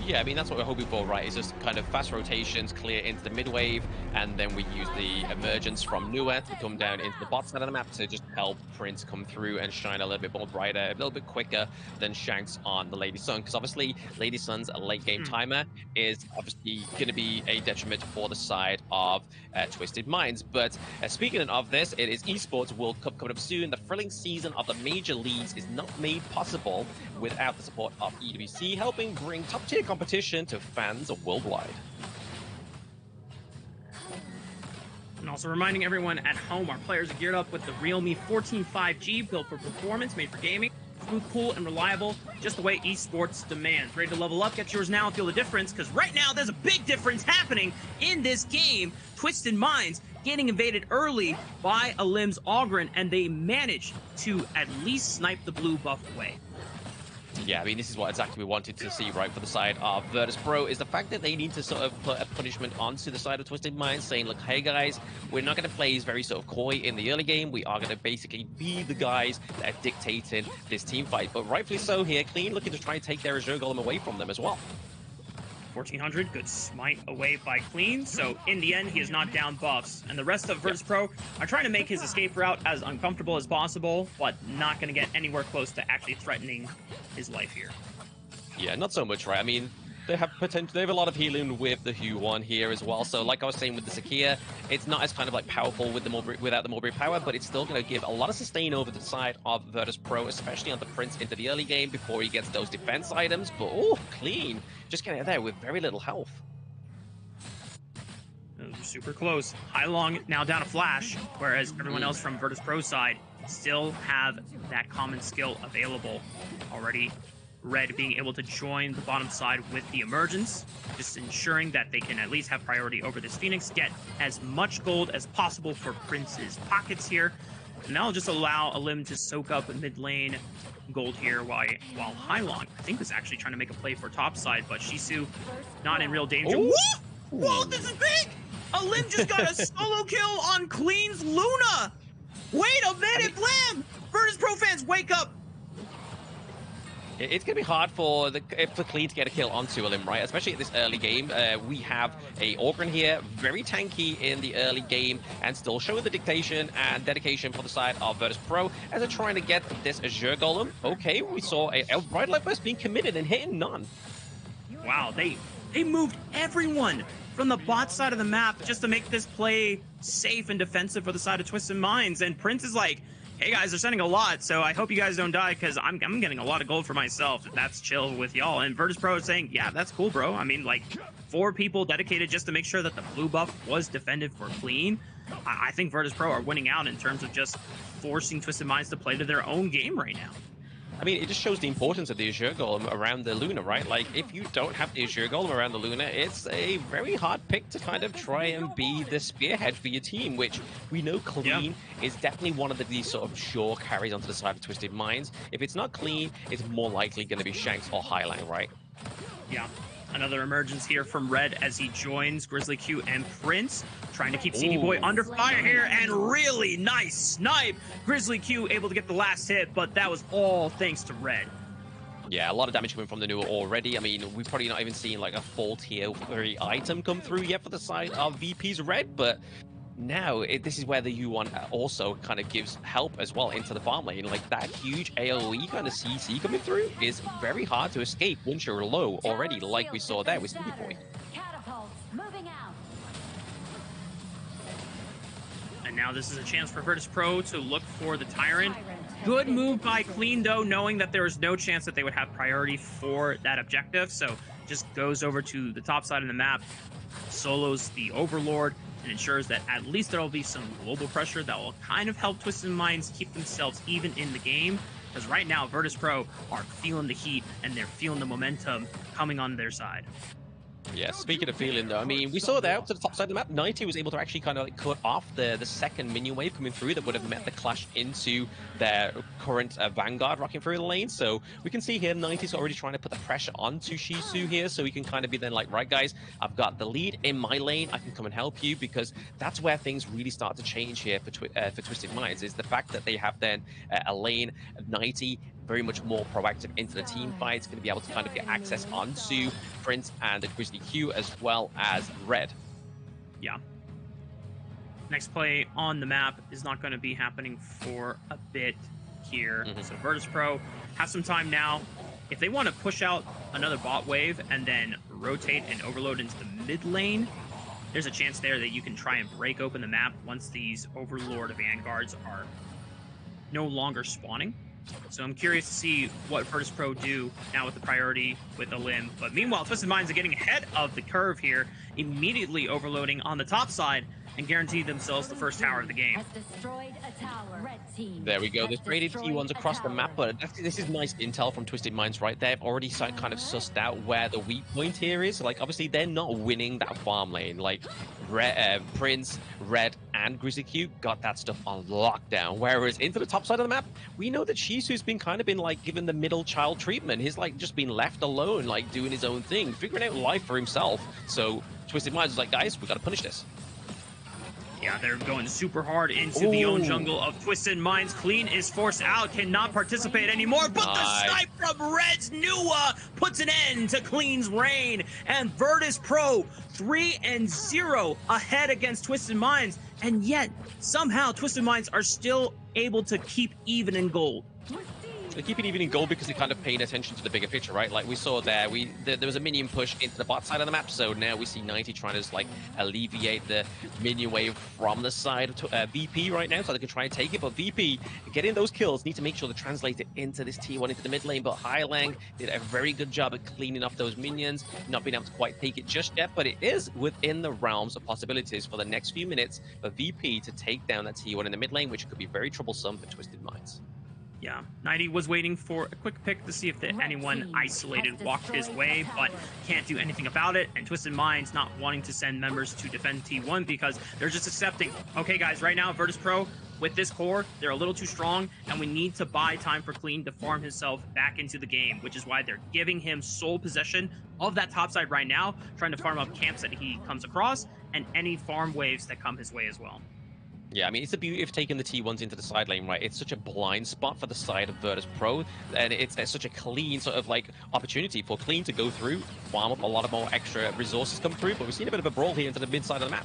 Yeah, I mean, that's what we're hoping for, right? Is just kind of fast rotations, clear into the mid wave, and then we use the emergence from Nua to come down into the bot side of the map to just help Prince come through and shine a little bit more brighter, a little bit quicker than Shanks on the Lady Sun. Because obviously, Lady Sun's late game timer is obviously going to be a detriment for the side of Twisted Minds. But speaking of this, it is Esports World Cup coming up soon. The thrilling season of the major leagues is not made possible without the support of EWC, helping bring top-tier competition to fans worldwide. And also reminding everyone at home, our players are geared up with the Realme 14 5G, built for performance, made for gaming. Smooth, cool, and reliable, just the way esports demands. Ready to level up? Get yours now and feel the difference, because right now there's a big difference happening in this game. Twisted Minds getting invaded early by Eleme's Ogren, and they managed to at least snipe the blue buff away. Yeah, I mean, this is what exactly we wanted to see, right, for the side of Virtus.pro, is the fact that they need to sort of put a punishment onto the side of Twisted Minds, saying, look, hey guys, we're not going to play very sort of coy in the early game. We are going to basically be the guys that are dictating this team fight. But rightfully so here, Clean looking to try and take their Azure Golem away from them as well. 1400, good smite away by Clean. So in the end, he is not down buffs. And the rest of Virtus.pro are trying to make his escape route as uncomfortable as possible, but not going to get anywhere close to actually threatening his life here. Yeah, not so much, right? I mean, they have potential. They have a lot of healing with the Hue one here as well. So, like I was saying with the Sakia, it's not as kind of like powerful with the without the Mulberry power, but it's still going to give a lot of sustain over the side of Virtus.pro, especially on the Prince into the early game before he gets those defense items. But oh, Clean, just getting out there with very little health. Super close. Hai Long now down a flash, whereas everyone else from Virtus.pro side still have that common skill available already. Red being able to join the bottom side with the emergence, just ensuring that they can at least have priority over this Phoenix, get as much gold as possible for Prince's pockets here, and that'll just allow Eleme to soak up mid lane gold here while Hai Long, I think, was actually trying to make a play for top side, but Shisu not in real danger. Whoa, this is big! Eleme just got a solo kill on Clean's Luna! Wait a minute, Blam! Virtus.pro fans, wake up! It's going to be hard for Clean to get a kill onto Eleme, right? Especially at this early game. We have a Orgrin here, very tanky in the early game, and still showing the dictation and dedication for the side of Virtus.pro as they're trying to get this Azure Golem. Okay, we saw a Bright Light Burst being committed and hitting none. Wow, they moved everyone from the bot side of the map just to make this play safe and defensive for the side of Twisted Minds, and Prince is like, hey guys, they're sending a lot, so I hope you guys don't die, because I'm getting a lot of gold for myself. That's chill with y'all. And Virtus.pro is saying, yeah, that's cool, bro. I mean, like, 4 people dedicated just to make sure that the blue buff was defended for Clean. I think Virtus.pro are winning out in terms of just forcing Twisted Minds to play to their own game right now. I mean, it just shows the importance of the Azure Golem around the Luna, right? Like, if you don't have the Azure Golem around the Luna, it's a very hard pick to kind of try and be the spearhead for your team, which we know Clean is definitely one of these sort of sure carries onto the side of Twisted Minds. If it's not Clean, it's more likely going to be Shanks or Highline, right? Yeah. Another emergence here from Red as he joins Grizzly Q and Prince, trying to keep CD Boy under fire here, and really nice snipe. Grizzly Q able to get the last hit, but that was all thanks to Red. Yeah, a lot of damage coming from the Nua already. I mean, we've probably not even seen like a full tier 3 item come through yet for the side of VP's Red, but now this is where the U1 also kind of gives help as well into the farm lane. Like, that huge AoE kind of CC coming through is very hard to escape once you're low already, like we saw there with CD Boy. And now this is a chance for Virtus.pro to look for the Tyrant. Good move by Clean, though, knowing that there was no chance that they would have priority for that objective. So just goes over to the top side of the map, solos the Overlord, and ensures that at least there will be some global pressure that will kind of help Twisted Minds keep themselves even in the game. Because right now, Virtus.pro are feeling the heat, and they're feeling the momentum coming on their side. Yeah, speaking of feeling though, I mean, we saw there up to the top side of the map, 90 was able to actually kind of like cut off the second minion wave coming through that would have met the clash into their current Vanguard rocking through the lane. So we can see here 90's already trying to put the pressure onto Shisu here, so he can kind of be then like, right guys, I've got the lead in my lane, I can come and help you, because that's where things really start to change here for Twisted Minds, is the fact that they have then a lane of 90 very much more proactive into the team fight. It's going to be able to kind of get access onto Prince and Grizzly Q as well as Red. Yeah. Next play on the map is not going to be happening for a bit here. So Virtus.pro has some time now. If they want to push out another bot wave and then rotate and overload into the mid lane, there's a chance there that you can try and break open the map once these Overlord Vanguards are no longer spawning. So I'm curious to see what Virtus.pro do now with the priority with Eleme. But meanwhile, Twisted Minds are getting ahead of the curve here, immediately overloading on the top side. and guarantee themselves the first tower of the game. There we go. There's traded T1s across the map, but this is nice intel from Twisted Minds right there. They've already kind of sussed out where the weak point here is. Like, obviously, they're not winning that farm lane. Like, Prince, Red, and Grizzly Q got that stuff on lockdown. Whereas into the top side of the map, we know that Shisu's been kind of like given the middle child treatment. He's like just been left alone, like doing his own thing, figuring out life for himself. So Twisted Minds was like, guys, we got to punish this. Yeah, they're going super hard into the own jungle of Twisted Minds. Clean is forced out, cannot participate anymore, but the snipe from Red's Nuwa puts an end to Clean's reign. And Virtus.pro 3-0 ahead against Twisted Minds, and yet somehow Twisted Minds are still able to keep even in gold. They keep it even in gold because they're kind of paying attention to the bigger picture, right? Like we saw there, there was a minion push into the bot side of the map, so now we see 90 trying to like alleviate the minion wave from the side of VP right now, so they can try and take it. But VP, getting those kills, need to make sure to translate it into this T1 into the mid lane. But Highlang did a very good job at cleaning up those minions, not being able to quite take it just yet, but it is within the realms of possibilities for the next few minutes for VP to take down that T1 in the mid lane, which could be very troublesome for Twisted Minds. Yeah, 90 was waiting for a quick pick to see if anyone isolated walked his way, but can't do anything about it. And Twisted Minds not wanting to send members to defend T1 because they're just accepting, okay guys, right now Virtus.pro, with this core, they're a little too strong, and we need to buy time for Clean to farm himself back into the game, which is why they're giving him sole possession of that top side right now, trying to farm up camps that he comes across, and any farm waves that come his way as well. Yeah, I mean, it's the beauty of taking the T1s into the side lane, right? It's such a blind spot for the side of Virtus.pro, and it's such a clean sort of like opportunity for Clean to go through, farm up a lot of more extra resources come through, but we've seen a bit of a brawl here into the mid side of the map.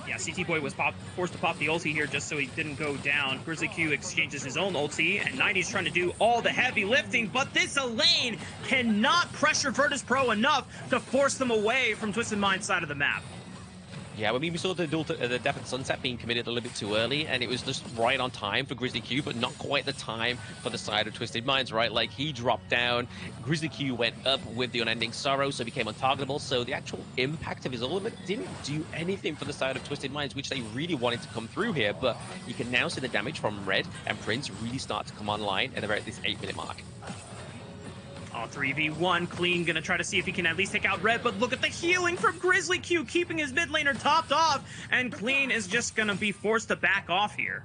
Yeah, CT Boy was forced to pop the ulti here just so he didn't go down. Grizzly Q exchanges his own ulti, and 90's trying to do all the heavy lifting, but this Eleme cannot pressure Virtus.pro enough to force them away from Twisted Mind's side of the map. Yeah, I mean, we saw the Death and Sunset being committed a little bit too early, and it was just right on time for Grizzly Q, but not quite the time for the side of Twisted Minds, right? Like, he dropped down, Grizzly Q went up with the Unending Sorrow, so became untargetable, so the actual impact of his ultimate didn't do anything for the side of Twisted Minds, which they really wanted to come through here, but you can now see the damage from Red and Prince really start to come online at about this 8-minute mark. 3v1, Clean gonna try to see if he can at least take out Red, but look at the healing from Grizzly Q, keeping his mid laner topped off, and Clean is just gonna be forced to back off here.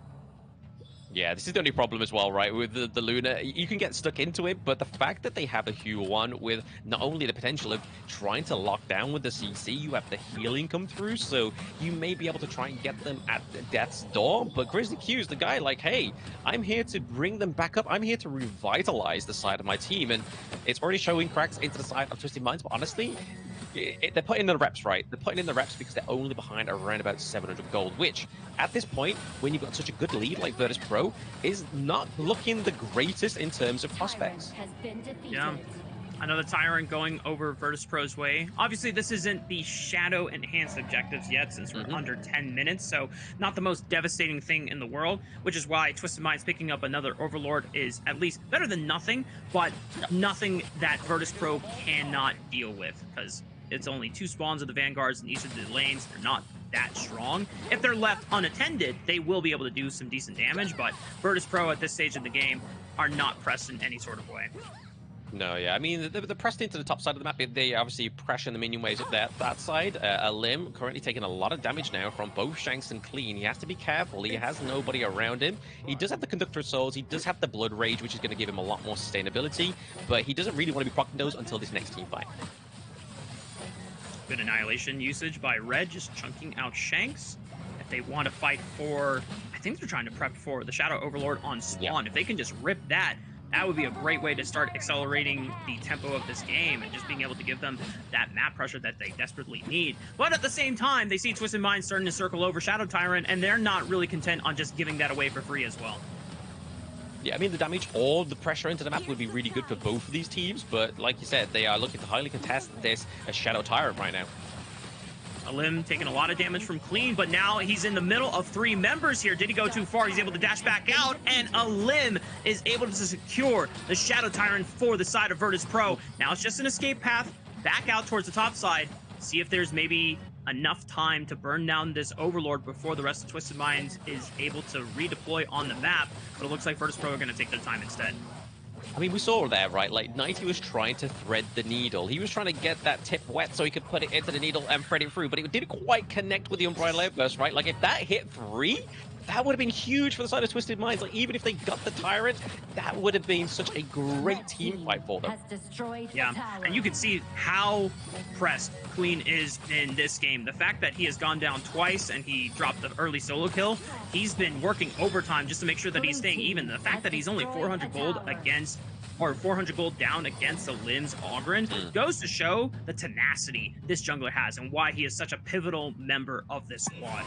Yeah, this is the only problem as well, right? With the Luna, you can get stuck into it, but the fact that they have a Q1 with not only the potential of trying to lock down with the CC, you have the healing come through, so you may be able to try and get them at death's door, but Grizzly Q is the guy like, hey, I'm here to bring them back up, I'm here to revitalize the side of my team, and it's already showing cracks into the side of Twisted Minds, but honestly, they're putting in the reps, right? They're putting in the reps because they're only behind around about 700 gold, which, at this point, when you've got such a good lead like Virtus.pro, is not looking the greatest in terms of prospects. Yeah. Another Tyrant going over Virtus.pro's way. Obviously, this isn't the Shadow Enhanced objectives yet, since we're under 10 minutes, so not the most devastating thing in the world, which is why Twisted Minds picking up another Overlord is at least better than nothing, but nothing that Virtus.pro cannot deal with, because it's only 2 spawns of the Vanguards in each of the lanes. They're not that strong. If they're left unattended, they will be able to do some decent damage, but Virtus.pro at this stage of the game are not pressed in any sort of way. No, yeah, I mean, they're pressed into the top side of the map. They obviously pressure the minion waves up there. That side, Eleme currently taking a lot of damage now from both Shanks and Clean. He has to be careful. He has nobody around him. He does have the Conductor of Souls. He does have the Blood Rage, which is going to give him a lot more sustainability, but he doesn't really want to be proccing those until this next team fight. Good Annihilation usage by Red, just chunking out Shanks. If they want to fight for, I think they're trying to prep for the Shadow Overlord on spawn. If they can just rip that, that would be a great way to start accelerating the tempo of this game and just being able to give them that map pressure that they desperately need. But at the same time, they see Twisted Minds starting to circle over Shadow Tyrant, and they're not really content on just giving that away for free as well. Yeah, I mean, the damage or the pressure into the map would be really good for both of these teams, but like you said, they are looking to highly contest this as Shadow Tyrant right now. Eleme taking a lot of damage from Clean, but now he's in the middle of 3 members here. Did he go too far? He's able to dash back out, and Eleme is able to secure the Shadow Tyrant for the side of Virtus.pro. Now it's just an escape path back out towards the top side. see if there's maybe enough time to burn down this Overlord before the rest of Twisted Minds is able to redeploy on the map, but it looks like Virtus.pro are going to take their time instead. I mean, we saw there, right? Like, 90 was trying to thread the needle. He was trying to get that tip wet so he could put it into the needle and thread it through, but it didn't quite connect with the Unbridled Outburst, right? Like, if that hit 3, that would have been huge for the side of Twisted Minds. Like, even if they got the Tyrant, that would have been such a great team fight for them. Yeah, and you can see how pressed Queen is in this game. The fact that he has gone down twice and he dropped the early solo kill, he's been working overtime just to make sure that he's staying even. The fact that he's only 400 gold against, or 400 gold down against the Limbs Ogren goes to show the tenacity this jungler has and why he is such a pivotal member of this squad.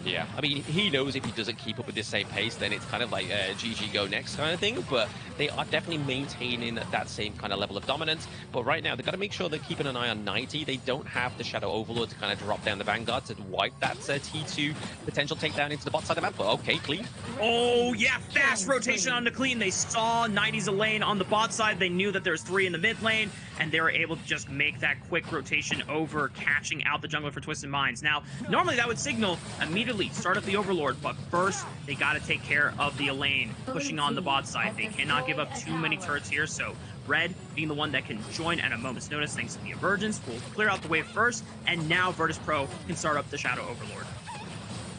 Yeah, I mean, he knows if he doesn't keep up with this same pace, then it's kind of like GG go next kind of thing, but they are definitely maintaining that same kind of level of dominance. But right now, they've got to make sure they're keeping an eye on 90. They don't have the Shadow Overlord to kind of drop down the Vanguard to wipe that T2 potential takedown into the bot side of the map, but okay, Clean. Oh, yeah, fast rotation onto Clean. They saw 90's a lane on the bot side. They knew that there's 3 in the mid lane, and they were able to just make that quick rotation over, catching out the jungler for Twisted Minds. Now, normally that would signal immediately start up the Overlord, but first they got to take care of the Eleme pushing on the bot side. They cannot give up too many turrets here, so Red being the one that can join at a moment's notice thanks to the Emergence will clear out the wave first, and now Virtus.pro can start up the Shadow Overlord.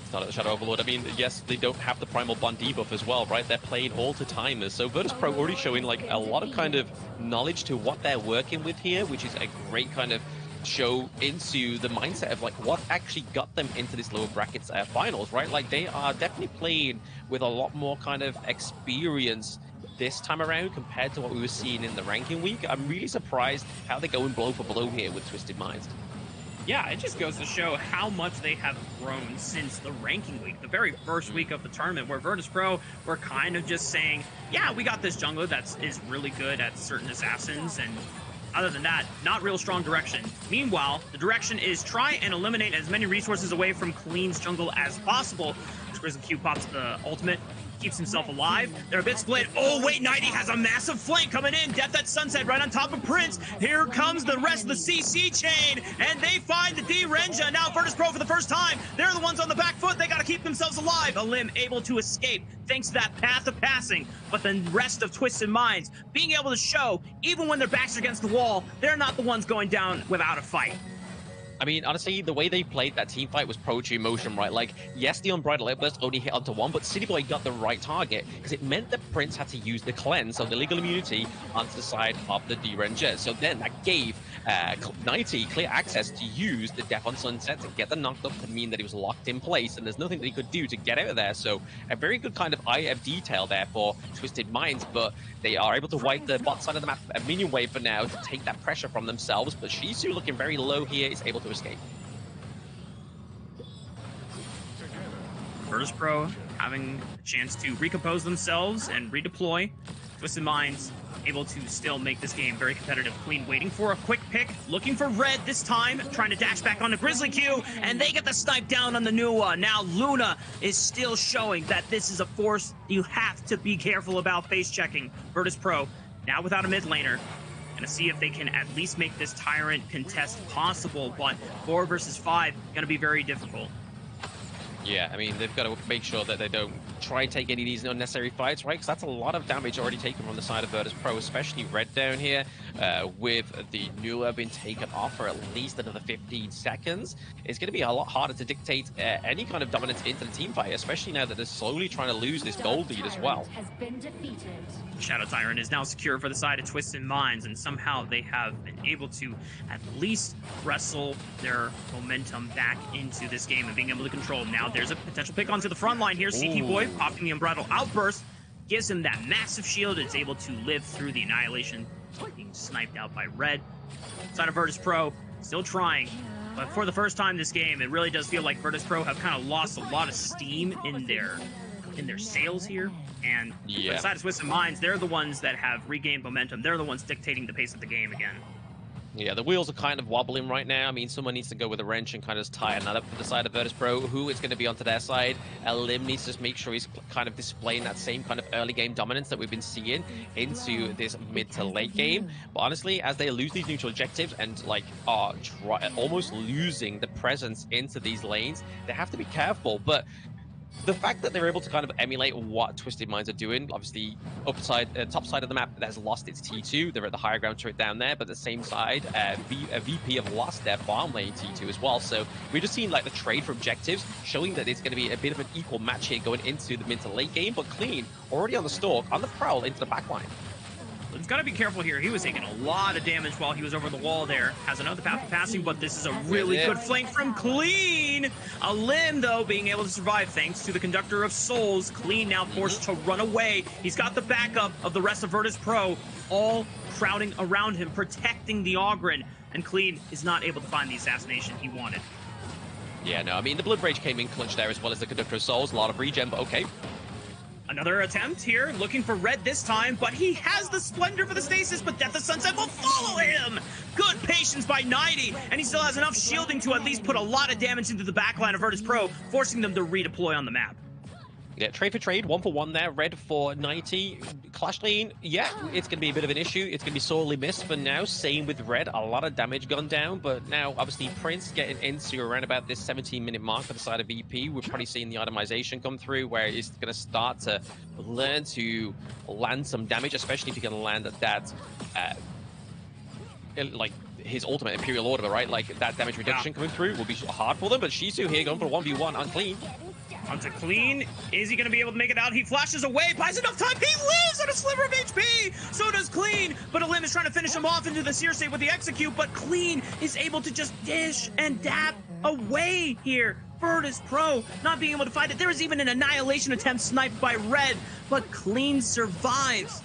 Start at the Shadow Overlord. I mean, yes, they don't have the Primal Bond debuff as well, right? They're playing all to timers, so Virtus.pro already showing like a lot of kind of knowledge to what they're working with here, which is a great kind of show into the mindset of like what actually got them into this lower brackets finals, right? Like they are definitely playing with a lot more kind of experience this time around compared to what we were seeing in the ranking week. I'm really surprised how they're going blow for blow here with Twisted Minds. Yeah, it just goes to show how much they have grown since the ranking week, the very first week of the tournament, where Virtus.pro were kind of just saying, yeah, we got this jungler that is really good at certain assassins, and other than that, not real strong direction. Meanwhile, the direction is try and eliminate as many resources away from Clean's jungle as possible. Grizzly Q pops the ultimate, keeps himself alive. They're a bit split. Oh, wait, 90 has a massive flank coming in. Death at Sunset right on top of Prince. Here comes the rest of the CC chain, and they find the D-Renja. Now Virtus.pro for the first time. They're the ones on the back foot. They got to keep themselves alive. Eleme able to escape thanks to that path of passing. But the rest of Twisted Minds being able to show, even when their backs are against the wall, they're not the ones going down without a fight. I mean, honestly, the way they played that team fight was poetry in motion, right? Like, yes, the Unbridled Outburst only hit onto 1, but City Boy got the right target because it meant that Prince had to use the cleanse, so the legal immunity, onto the side of the D-Ranger. So then that gave 90 clear access to use the Death on Sunset to get the knocked up to mean that he was locked in place, and there's nothing that he could do to get out of there. So a very good kind of eye of detail there for Twisted Minds, but they are able to wipe the bot side of the map, a minion wave for now, to take that pressure from themselves. But Shizu looking very low here, is able to escape. Virtus.pro having a chance to recompose themselves and redeploy. Twisted Minds able to still make this game very competitive. Clean waiting for a quick pick, looking for Red this time, trying to dash back onto Grizzly Q, and they get the snipe down on the Nua. Now Luna is still showing that this is a force you have to be careful about face checking. Virtus.pro now without a mid laner. Gonna see if they can at least make this Tyrant contest possible, but 4 versus 5 gonna be very difficult. Yeah, I mean, they've got to make sure that they don't try and take any of these unnecessary fights, right? Because that's a lot of damage already taken from the side of Virtus.pro, especially Red down here, with the Nua being taken off for at least another 15 seconds. It's going to be a lot harder to dictate any kind of dominance into the team fight, especially now that they're slowly trying to lose this gold lead as well. Shadow Tyrant is now secure for the side of Twisted Minds, and somehow they have been able to at least wrestle their momentum back into this game and being able to control. Now there's a potential pick onto the front line here. CT Boy popping the Unbridled Outburst, gives him that massive shield. It's able to live through the annihilation, being sniped out by Red. Side of Virtus.pro still trying, but for the first time this game, it really does feel like Virtus.pro have kind of lost a lot of steam in their sails here. And for the side of Twisted Minds, they're the ones that have regained momentum. They're the ones dictating the pace of the game again. Yeah, the wheels are kind of wobbling right now. I mean, someone needs to go with a wrench and kind of tighten that up for the side of Virtus.pro. Who is going to be onto their side? Eleme needs to just make sure he's kind of displaying that same kind of early game dominance that we've been seeing into this mid to late game. But honestly, as they lose these neutral objectives and like are almost losing the presence into these lanes, they have to be careful. But the fact that they're able to kind of emulate what Twisted Minds are doing, obviously, top side of the map has lost its T2. They're at the higher ground turret down there, but the same side, VP have lost their farm lane T2 as well. So we're just seeing like the trade for objectives, showing that it's going to be a bit of an equal match here going into the mid to late game. But Clean already on the stalk, on the prowl into the backline. He's got to be careful here. He was taking a lot of damage while he was over the wall there. Has another path of passing, but this is a really good flank from Clean. Eleme, though, being able to survive thanks to the Conductor of Souls. Clean now forced to run away. He's got the backup of the rest of Virtus.pro all crowding around him, protecting the Ogren. And Clean is not able to find the assassination he wanted. Yeah, no, I mean, the Blood Rage came in clutch there as well as the Conductor of Souls. A lot of regen, but okay. Another attempt here, looking for Red this time, but he has the Splendor for the stasis, but Death of Sunset will follow him! Good patience by 90, and he still has enough shielding to at least put a lot of damage into the backline of Virtus.pro, forcing them to redeploy on the map. Yeah, trade for trade, 1 for 1 there. Red for 90. Clash lane, yeah, it's going to be a bit of an issue. It's going to be sorely missed for now. Same with Red, a lot of damage gone down. But now, obviously, Prince getting into around about this 17-minute mark for the side of VP. We're probably seeing the itemization come through where he's going to start to learn to land some damage, especially if he can land at that, like, his ultimate Imperial Order, right? Like, that damage reduction coming through will be hard for them. But Shizu here going for a 1v1 on Clean. Onto Clean. Is he going to be able to make it out? He flashes away, buys enough time. He lives on a sliver of HP. So does Clean. But Eleme is trying to finish him off into the Seer State with the execute. But Clean is able to just dish and dab away here. Virtus.pro not being able to fight it. There is even an annihilation attempt sniped by Red. But Clean survives.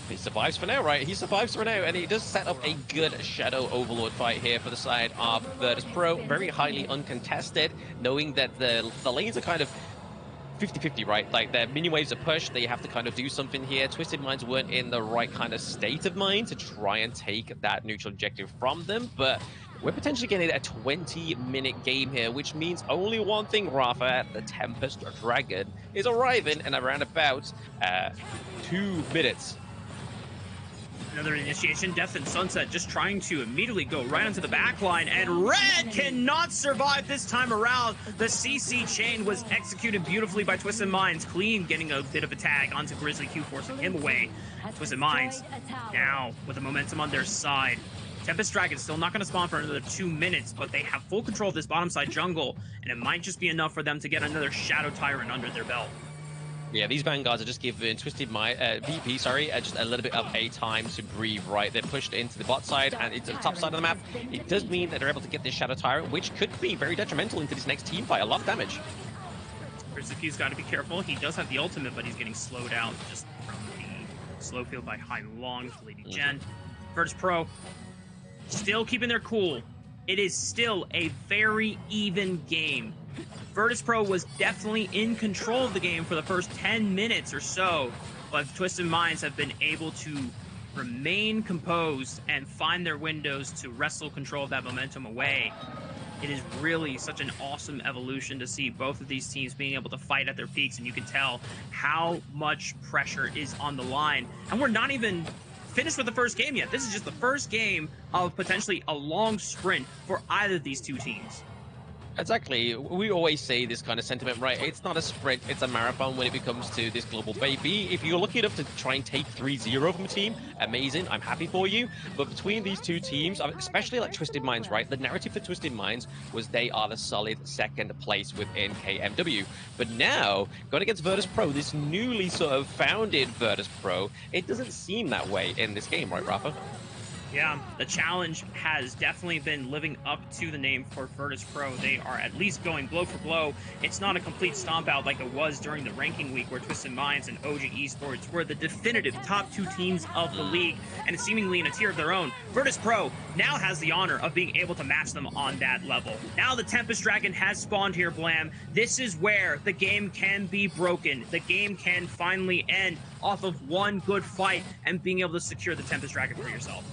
He survives for now, right? He survives for now, and he does set up a good Shadow Overlord fight here for the side of Virtus.pro. Very highly uncontested, knowing that the lanes are kind of 50-50, right? Like, their mini waves are pushed, they have to kind of do something here. Twisted Minds weren't in the right kind of state of mind to try and take that neutral objective from them, but we're potentially getting a 20-minute game here, which means only one thing, Rafa. The Tempest Dragon is arriving in around about 2 minutes. Another initiation, Death and Sunset just trying to immediately go right onto the backline, and Red cannot survive this time around. The CC chain was executed beautifully by Twisted Minds. Clean getting a bit of a tag onto Grizzly Q, forcing him away. Twisted Minds now with the momentum on their side. Tempest Dragon still not going to spawn for another 2 minutes, but they have full control of this bottom side jungle, and it might just be enough for them to get another Shadow Tyrant under their belt. Yeah, these Vanguards are just giving VP, just a little bit of a time to breathe, right? They're pushed into the bot side and into the top side of the map. It does mean that they're able to get this Shadow Tyrant, which could be very detrimental into this next team fight. A lot of damage. Rizzuki's got to be careful. He does have the ultimate, but he's getting slowed out just from the slow field by Hai Long to Lady Jen. Virtus.pro still keeping their cool. It is still a very even game. Virtus.pro was definitely in control of the game for the first 10 minutes or so, but Twisted Minds have been able to remain composed and find their windows to wrestle control of that momentum away. It is really such an awesome evolution to see both of these teams being able to fight at their peaks, and you can tell how much pressure is on the line. And we're not even finished with the first game yet. This is just the first game of potentially a long sprint for either of these two teams. Exactly. We always say this kind of sentiment, right? It's not a sprint, it's a marathon when it comes to this global baby. If you're lucky enough to try and take 3-0 from a team, amazing, I'm happy for you. But between these two teams, especially like Twisted Minds, right? The narrative for Twisted Minds was they are the solid second place within KMW. But now, going against Virtus.pro, this newly sort of founded Virtus.pro, it doesn't seem that way in this game, right, Rafa? Yeah, the challenge has definitely been living up to the name for Virtus.pro. They are at least going blow for blow. It's not a complete stomp out like it was during the ranking week where Twisted Minds and OG Esports were the definitive top 2 teams of the league and seemingly in a tier of their own. Virtus.pro now has the honor of being able to match them on that level. Now the Tempest Dragon has spawned here, Blam. This is where the game can be broken. The game can finally end off of one good fight and being able to secure the Tempest Dragon for yourself.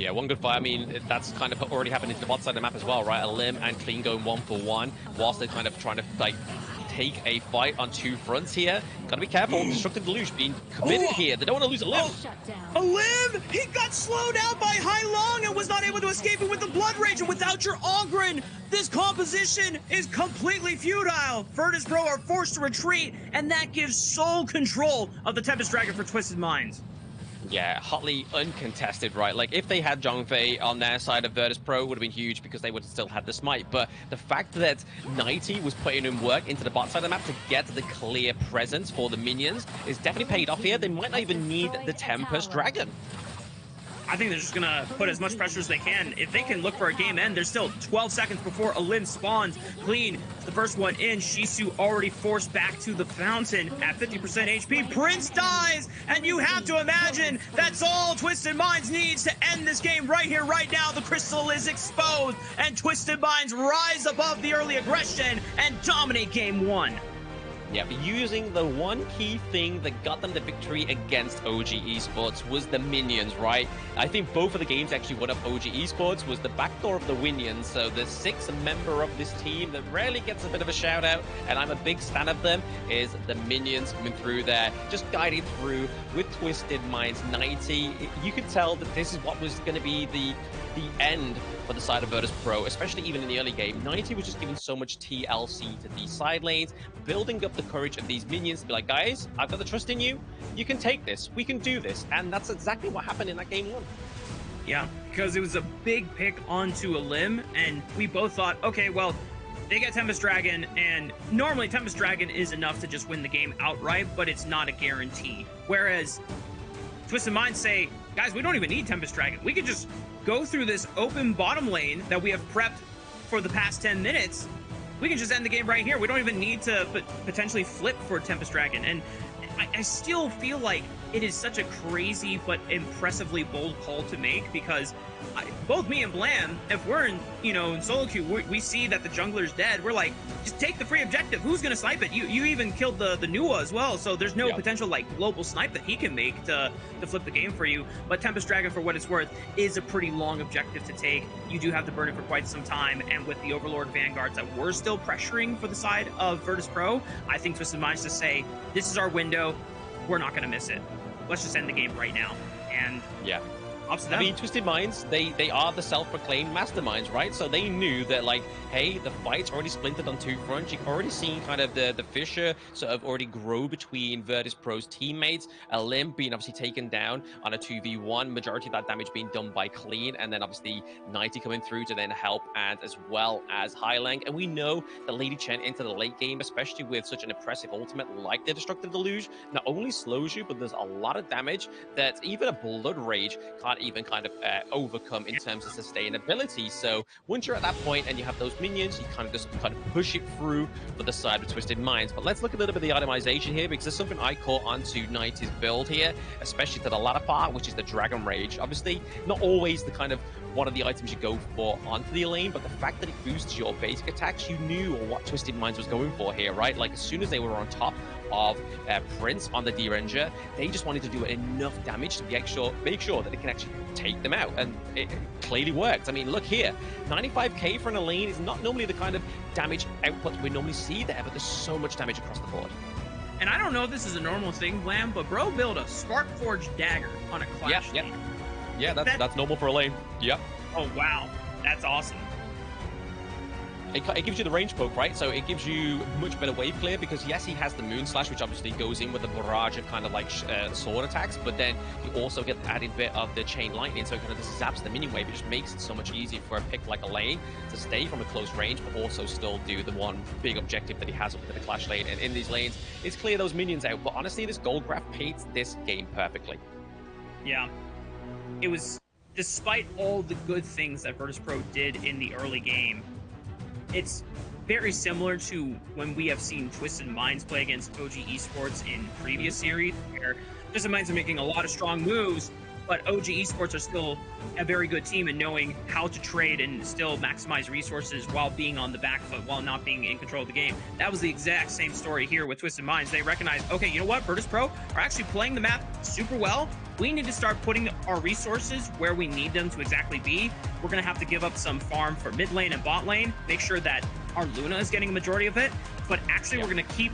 Yeah, one good fight. I mean, that's kind of already happened into the bot side of the map as well, right? Eleme and Clean going 1-for-1, whilst they're kind of trying to, like, take a fight on two fronts here. Gotta be careful. Destructive Deluge being committed here. They don't want to lose Eleme. Eleme! He got slowed out by Hai Long and was not able to escape it with the Blood Rage. And without your Ogren, this composition is completely futile. Virtus.pro are forced to retreat, and that gives sole control of the Tempest Dragon for Twisted Minds. Yeah, hotly uncontested, right? Like, if they had Zhongfei on their side of Virtus.pro, would have been huge because they would have still had the smite. But the fact that 90 was putting in work into the bot side of the map to get the clear presence for the minions is definitely paid off here. They might not even need the Tempest Dragon. I think they're just going to put as much pressure as they can. If they can look for a game end, there's still 12 seconds before Eleme spawns. Clean, the first one in. Shisu already forced back to the fountain at 50% HP. Prince dies, and you have to imagine that's all Twisted Minds needs to end this game right here, right now. The crystal is exposed, and Twisted Minds rise above the early aggression and dominate game one. Yeah, but using the one key thing that got them the victory against OG Esports was the minions, right? I think both of the games actually won up OG Esports was the backdoor of the Winions. So the sixth member of this team that rarely gets a bit of a shout out, and I'm a big fan of them, is the minions coming through there, just guiding through with Twisted Minds 90. You could tell that this is what was going to be the end for the side of Virtus.pro, especially even in the early game. 90 was just giving so much TLC to these side lanes, building up the courage of these minions to be like, guys, I've got the trust in you. You can take this. We can do this. And that's exactly what happened in that game one. Yeah, because it was a big pick onto Eleme, and we both thought, okay, well, they get Tempest Dragon, and normally Tempest Dragon is enough to just win the game outright, but it's not a guarantee. Whereas Twisted Minds say, guys, we don't even need Tempest Dragon. We could just go through this open bottom lane that we have prepped for the past 10 minutes. We can just end the game right here. We don't even need to potentially flip for Tempest Dragon. And I still feel like it is such a crazy but impressively bold call to make, because both me and Blam, if we're in solo queue, we see that the jungler's dead, we're like, just take the free objective. Who's gonna snipe it? You even killed the Nuwa as well, so there's no potential like global snipe that he can make to flip the game for you. But Tempest Dragon, for what it's worth, is a pretty long objective to take. You do have to burn it for quite some time, and with the Overlord Vanguards that we're still pressuring for the side of Virtus.pro, I think Twisted Minds to say, this is our window, we're not gonna miss it. Let's just end the game right now. And yeah, I mean, Twisted Minds, they are the self-proclaimed masterminds, right? So they knew that, like, hey, the fight's already splintered on two fronts. You've already seen kind of the fissure sort of already grow between Virtus.pro's teammates. Eleme being obviously taken down on a 2v1, majority of that damage being done by Clean, and then obviously 90 coming through to then help, and as well as Highlang. And we know that Lady Chen into the late game, especially with such an impressive ultimate like the Destructive Deluge, not only slows you, but there's a lot of damage that even a Blood Rage can't even kind of overcome in terms of sustainability. So once you're at that point and you have those minions, you kind of push it through for the side of Twisted Minds. But let's look a little bit of the itemization here, because there's something I caught onto 90's build here, especially to the latter part, which is the Dragon Rage. Obviously, not always the kind of one of the items you go for onto the lane, but the fact that it boosts your basic attacks, you knew what Twisted Minds was going for here, right? Like, as soon as they were on top of Prince on the D-Ranger, they just wanted to do enough damage to make sure that it can actually take them out, and it clearly worked. I mean, look here, 95k for an lane is not normally the kind of damage output we normally see there, but there's so much damage across the board. And I don't know if this is a normal thing, Blam, but bro built a Sparkforged dagger on a Clash lane. Yeah, that's normal for a lane. Yep. Oh, wow. That's awesome. It gives you the range poke, right? So it gives you much better wave clear, because yes, he has the Moon Slash, which obviously goes in with a barrage of kind of like sword attacks, but then you also get the added bit of the Chain Lightning, so it kind of just zaps the minion wave. It just makes it so much easier for a pick like Eleme to stay from a close range, but also still do the one big objective that he has with the Clash lane. And in these lanes, it's clear those minions out. But honestly, this gold graph paints this game perfectly. Yeah. It was, despite all the good things that Virtus.pro did in the early game, it's very similar to when we have seen Twisted Minds play against OG Esports in previous series, where Twisted Minds are making a lot of strong moves, but OG Esports are still a very good team in knowing how to trade and still maximize resources while being on the back foot, while not being in control of the game. That was the exact same story here with Twisted Minds. They recognized, okay, you know what? Virtus.pro are actually playing the map super well. we need to start putting our resources where we need them to exactly be. We're going to have to give up some farm for mid lane and bot lane, make sure that our Luna is getting a majority of it, but actually we're going to keep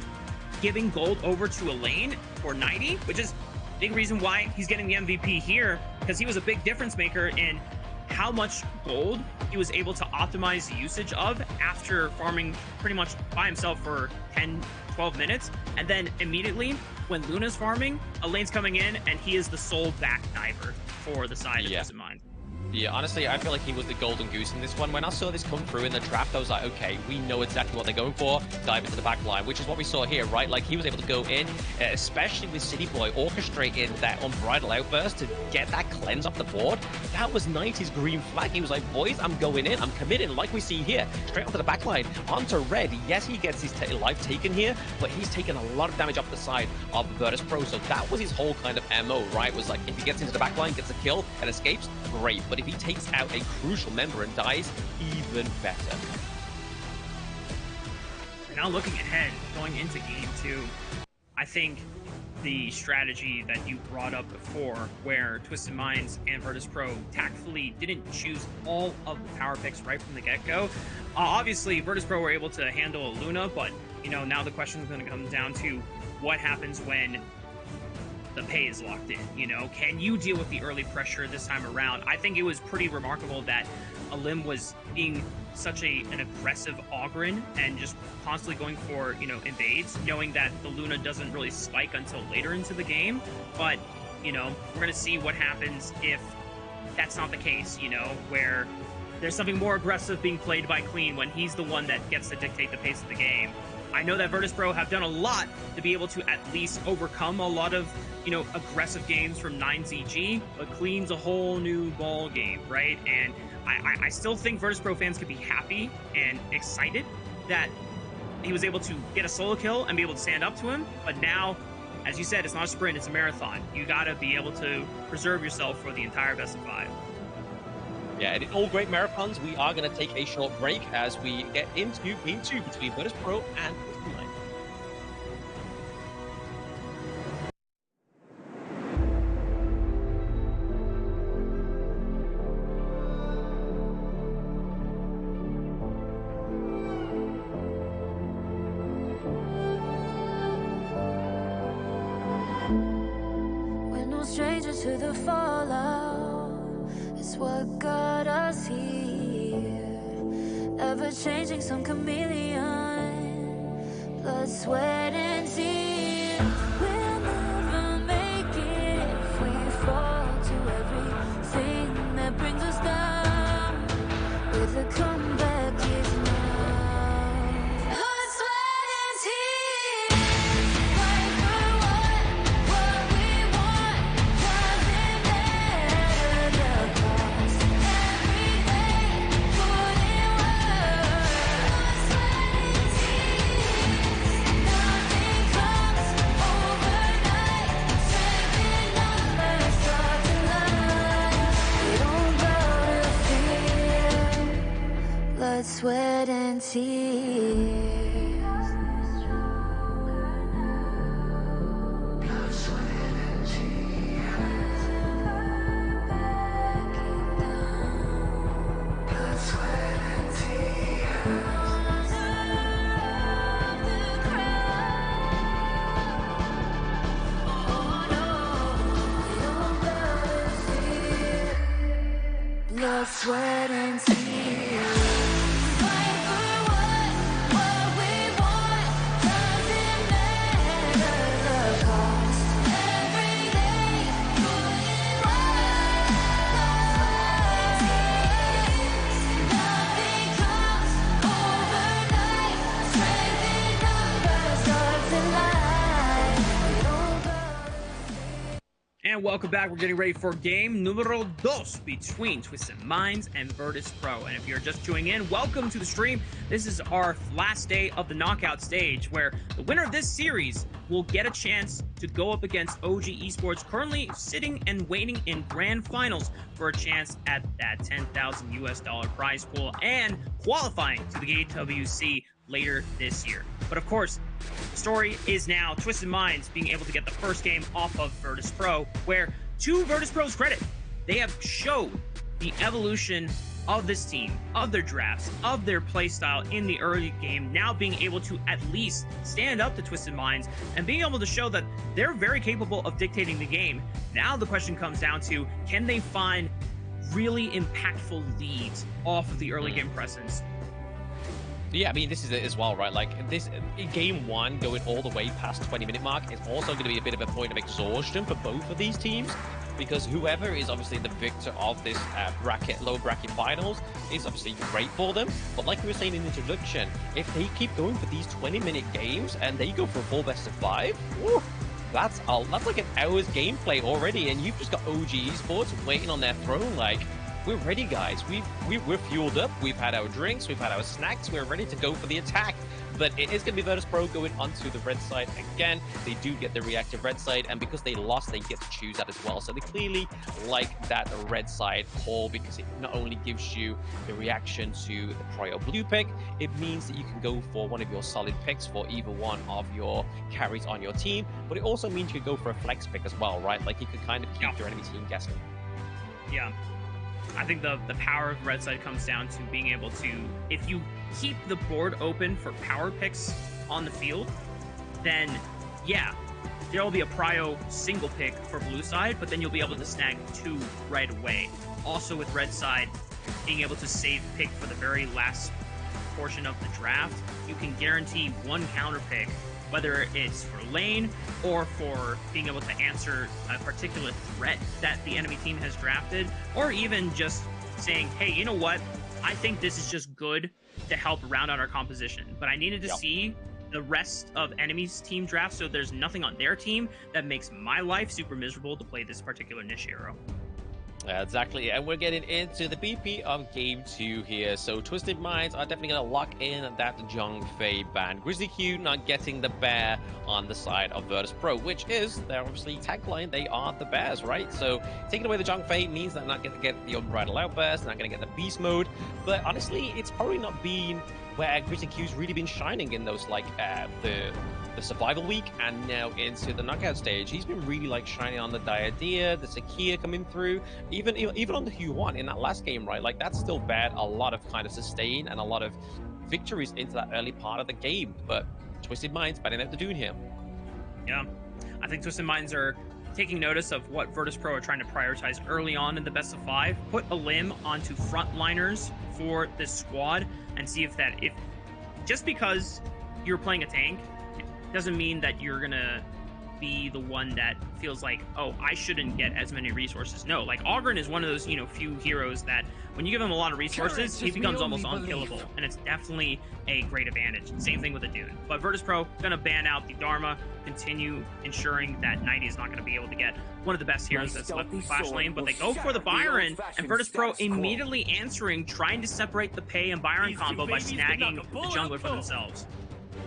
giving gold over to a lane for 90, which is a big reason why he's getting the MVP here, because he was a big difference maker in how much gold he was able to optimize the usage of after farming pretty much by himself for 10-12 minutes, and then immediately when Luna's farming, a lane's coming in and he is the sole back diver for the side of Twisted Minds. Yeah, honestly, I feel like he was the golden goose in this one. When I saw this come through in the draft, I was like, okay, we know exactly what they're going for. Dive into the back line, which is what we saw here, right? Like, he was able to go in, especially with City Boy, orchestrating that unbridled outburst to get that cleanse off the board. That was 90's green flag. He was like, boys, I'm going in. I'm committing, like we see here. Straight onto the back line, onto red. Yes, he gets his life taken here, but he's taken a lot of damage off the side of Virtus.pro. So that was his whole kind of MO, right? Was like, if he gets into the back line, gets a kill, and escapes, great. But if he takes out a crucial member and dies, even better. Now looking ahead, going into game 2, I think the strategy that you brought up before, where Twisted Minds and Virtus.pro tactfully didn't choose all of the power picks right from the get-go. Obviously, Virtus.pro were able to handle Luna, but you know, now the question is going to come down to what happens when the pay is locked in. You know, can you deal with the early pressure this time around? I think it was pretty remarkable that Eleme was being such an aggressive Ogren and just constantly going for, you know, invades, knowing that the Luna doesn't really spike until later into the game. But, you know, we're going to see what happens if that's not the case, you know, where there's something more aggressive being played by Clean when he's the one that gets to dictate the pace of the game. I know that Virtus.pro have done a lot to be able to at least overcome a lot of, you know, aggressive games from 9ZG, but Clean's a whole new ball game, right? And I still think Virtus.pro fans could be happy and excited that he was able to get a solo kill and be able to stand up to him. But now, as you said, it's not a sprint, it's a marathon. You got to be able to preserve yourself for the entire best of 5. Yeah, and in all great marathons, we are going to take a short break as we get into game 2 between Virtus.pro and Twisted Minds. We're no stranger to the fallout. It's what got us here. Ever changing, some chameleon. Blood, sweat, and tears. We'll never make it if we fall to everything that brings us down. With a comeback is now. Blood, sweat, and tears. Fight for what we want. Doesn't matter the cost. Every day, put in work. Blood, sweat, and tears. Nothing comes overnight. Strength in numbers, start to line. We don't bow to fear. Blood, sweat, and tears. Blood, sweat, and tears. Blood, sweat, and tears. Blood, sweat, and tears. Fight for what we want. Doesn't matter the cost. Every day, put in work. Blood, sweat, and tears. Nothing comes overnight. Strength in numbers, stars align. We don't And welcome back. We're getting ready for game numero dos between Twisted Minds and Virtus.pro. And if you're just tuning in, welcome to the stream. This is our last day of the knockout stage, where the winner of this series will get a chance to go up against OG Esports, currently sitting and waiting in grand finals for a chance at that $10,000 US prize pool and qualifying to the KWC later this year. But of course, the story is now Twisted Minds being able to get the first game off of Virtus.pro, where to Virtus.pro's credit, they have showed the evolution of this team, of their drafts, of their playstyle in the early game, now being able to at least stand up to Twisted Minds and being able to show that they're very capable of dictating the game. Now the question comes down to, can they find really impactful leads off of the early game presence? Yeah, I mean, this is it as well, right? Like, this in game one, going all the way past 20-minute mark is also going to be a bit of a point of exhaustion for both of these teams, because whoever is obviously the victor of this low bracket finals is obviously great for them. But like we were saying in the introduction, if they keep going for these 20-minute games and they go for a full best of 5, woo, that's like an hour's gameplay already, and you've just got OG Esports waiting on their throne. Like, we're ready, guys. We're fueled up. We've had our drinks. We've had our snacks. We're ready to go for the attack. But it is going to be Virtus.pro going onto the red side again. They do get the reactive red side, and because they lost, they get to choose that as well. So they clearly like that red side call, because it not only gives you the reaction to the Cryo blue pick, it means that you can go for one of your solid picks for either one of your carries on your team, but it also means you can go for a flex pick as well, right? Like, you can kind of keep your enemy team guessing. Yeah. I think the power of red side comes down to being able to, if you keep the board open for power picks on the field, then yeah, there will be a prio single pick for blue side, but then you'll be able to snag 2 right away. Also with red side, being able to save pick for the very last portion of the draft, you can guarantee 1 counter pick, whether it's for lane or for being able to answer a particular threat that the enemy team has drafted, or even just saying, hey, you know what? I think this is just good to help round out our composition, but I needed to see the rest of enemy's team draft, so there's nothing on their team that makes my life super miserable to play this particular niche hero. Exactly, and we're getting into the BP of Game 2 here. So Twisted Minds are definitely going to lock in that Zhong Fei ban. Grizzly Q not getting the bear on the side of Virtus.pro, which is their obviously tagline. They are the bears, right? So taking away the Zhong Fei means they're not going to get the Unbridled Outburst, not going to get the Beast Mode. But honestly, it's probably not been where Grizzly Q's really been shining in those, like, the survival week and now into the knockout stage. He's been really like shining on the Diadea, the Sakia coming through, even on the Hue 1 in that last game, right? Like, that's still bad a lot of kind of sustain and a lot of victories into that early part of the game. But Twisted Minds batting out the Dune here. Yeah, I think Twisted Minds are taking notice of what Virtus.pro are trying to prioritize early on in the best of 5. Put Eleme onto frontliners for this squad and see if just because you're playing a tank doesn't mean that you're gonna be the one that feels like, oh, I shouldn't get as many resources. No, like, Ogren is one of those, few heroes that when you give him a lot of resources, he becomes almost unkillable, and it's definitely a great advantage. Same thing with the Dune. But Virtus.pro gonna ban out the Dharma, continue ensuring that 90 is not gonna be able to get one of the best heroes that's left in the Flash lane, but they go for the Byron, and Virtus.pro immediately answering, trying to separate the Pei and Byron combo by snagging the jungler for themselves.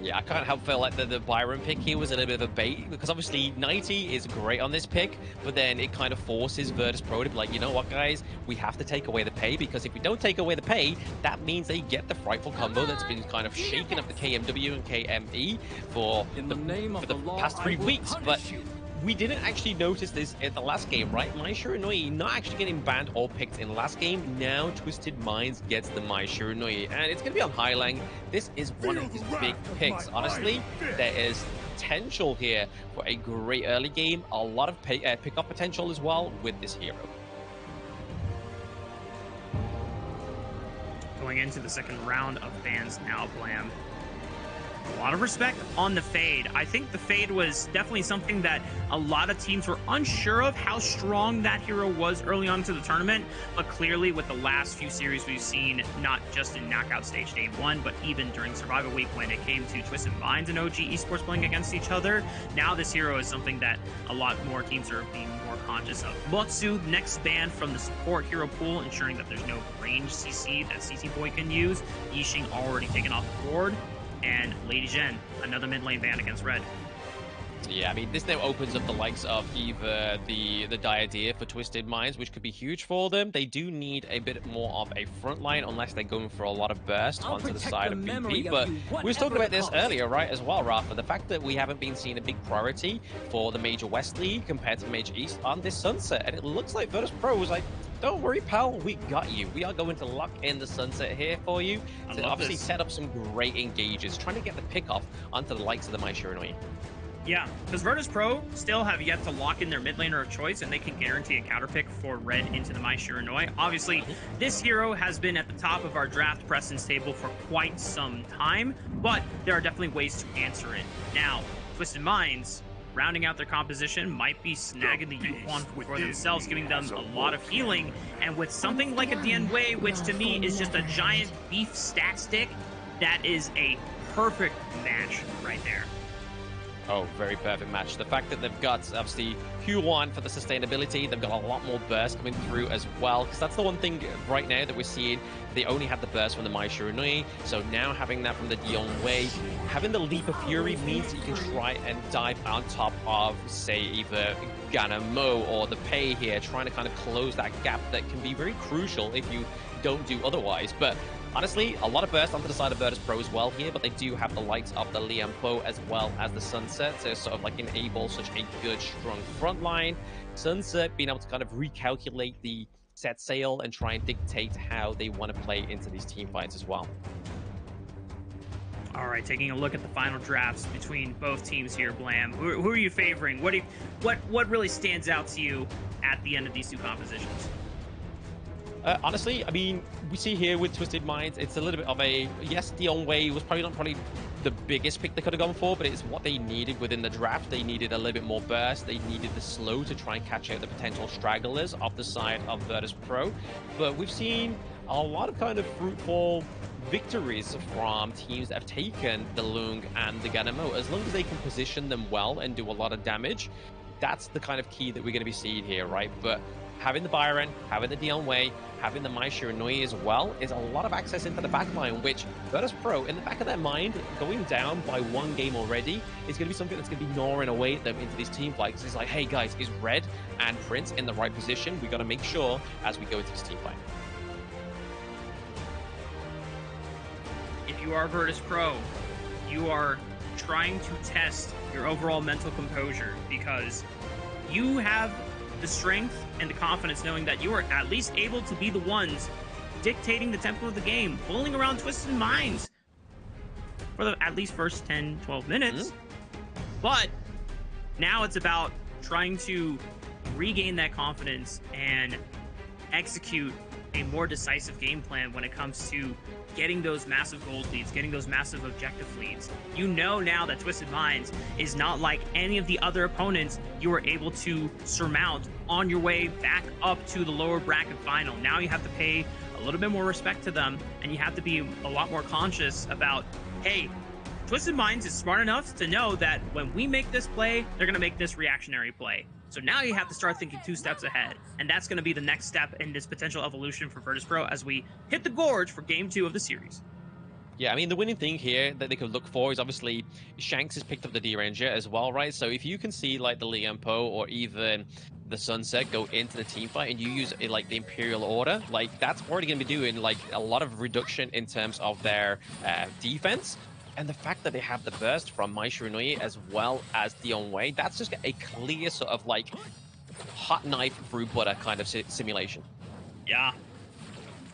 Yeah, I can't help feel like the Byron pick here was a little bit of a bait, because obviously 90 is great on this pick, but then it kind of forces Virtus.pro to be like, you know what, guys, we have to take away the Pei, because if we don't take away the Pei, that means they get the frightful combo that's been kind of shaking up the KMW and KME for the past 3 weeks. But we didn't actually notice this in the last game, right? Mai Shiranui not actually getting banned or picked in the last game. Now Twisted Minds gets the Mai Shiranui, and it's going to be on Highlang. This is one of his big picks. Honestly, there is potential here for a great early game. A lot of pick-up potential as well with this hero. Going into the second round of bans now, Blam. A lot of respect on the Fade. I think the Fade was definitely something that a lot of teams were unsure of how strong that hero was early on to the tournament, but clearly with the last few series we've seen, not just in knockout stage day 1, but even during survival week when it came to Twisted Minds and OG Esports playing against each other, now this hero is something that a lot more teams are being more conscious of. Motsu, next ban from the support hero pool, ensuring that there's no range CC that CC Boy can use. Yixing already taken off the board. And Lady Zhen, another mid lane ban against Red. Yeah, I mean, this now opens up the likes of either the idea for Twisted Minds, which could be huge for them. They do need a bit more of a front line, unless they're going for a lot of burst onto the side of VP. But we were talking about this earlier, right, as well, Rafa. The fact that we haven't been seeing a big priority for the Major West League compared to the Major East on this Sunset. And it looks like Virtus.pro was like, don't worry, pal, we got you. We are going to lock in the Sunset here for you to obviously set up some great engages, trying to get the pick off onto the likes of the Maishiranui. Yeah, because Virtus.pro still have yet to lock in their mid laner of choice, and they can guarantee a counter pick for red into the Maishiranui. Obviously, this hero has been at the top of our draft precedence table for quite some time, but there are definitely ways to answer it. Now, Twisted Minds, rounding out their composition, might be snagging the Yukon for themselves, giving them a lot of healing, and with something like a Dian Wei, which to me is just a giant beef stat stick, that is a perfect match right there. Oh, very perfect match. The fact that they've got, obviously, Q1 for the sustainability, they've got a lot more burst coming through as well, because that's the one thing right now that we're seeing. They only had the burst from the Maishiranui, so now having that from the Dian Wei, having the Leap of Fury means that you can try and dive on top of, say, either Ganamo or the Pei here, trying to kind of close that gap that can be very crucial if you don't do otherwise. But honestly, a lot of burst onto the side of Virtus.pro as well here, but they do have the likes of the Lianpo as well as the Sunset to sort of like enable such a good, strong front line. Sunset being able to kind of recalculate the set sail and try and dictate how they want to play into these team fights as well. All right, taking a look at the final drafts between both teams here, Blam. Who are you favoring? What really stands out to you at the end of these two compositions? Honestly, I mean, we see here with Twisted Minds, it's a little bit of a, yes, Dian Wei was probably the biggest pick they could have gone for, but it's what they needed within the draft. They needed a little bit more burst. They needed the slow to try and catch out the potential stragglers off the side of Virtus.pro. But we've seen a lot of kind of fruitful victories from teams that have taken the Lung and the Ganamo. As long as they can position them well and do a lot of damage, that's the kind of key that we're going to be seeing here, right? But having the Byron, having the Dian Wei, having the Maishiranui as well is a lot of access into the backline, which Virtus.pro, in the back of their mind, going down by one game already is going to be something that's going to be gnawing away at them into these team fights. It's like, hey guys, is Red and Prince in the right position? We got to make sure as we go into this team fight. If you are Virtus.pro, you are trying to test your overall mental composure, because you have the strength and the confidence knowing that you are at least able to be the ones dictating the tempo of the game, fooling around Twisted Minds for the at least first 10-12 minutes. But now it's about trying to regain that confidence and execute a more decisive game plan when it comes to getting those massive gold leads, getting those massive objective leads. You know now that Twisted Minds is not like any of the other opponents you were able to surmount on your way back up to the lower bracket final. Now you have to pay a little bit more respect to them, and you have to be a lot more conscious about, hey, Twisted Minds is smart enough to know that when we make this play, they're going to make this reactionary play. So now you have to start thinking 2 steps ahead. And that's going to be the next step in this potential evolution for Virtus.pro as we hit the gorge for Game 2 of the series. Yeah, I mean, the winning thing here that they could look for is obviously Shanks has picked up the D-Ranger as well, right? So if you can see like the Lianpo or even the Sunset go into the team fight and you use like the Imperial Order, like that's already going to be doing like a lot of reduction in terms of their defense. And the fact that they have the burst from Maishiranui as well as Dian Wei, that's just a clear sort of like hot knife through butter kind of simulation. Yeah.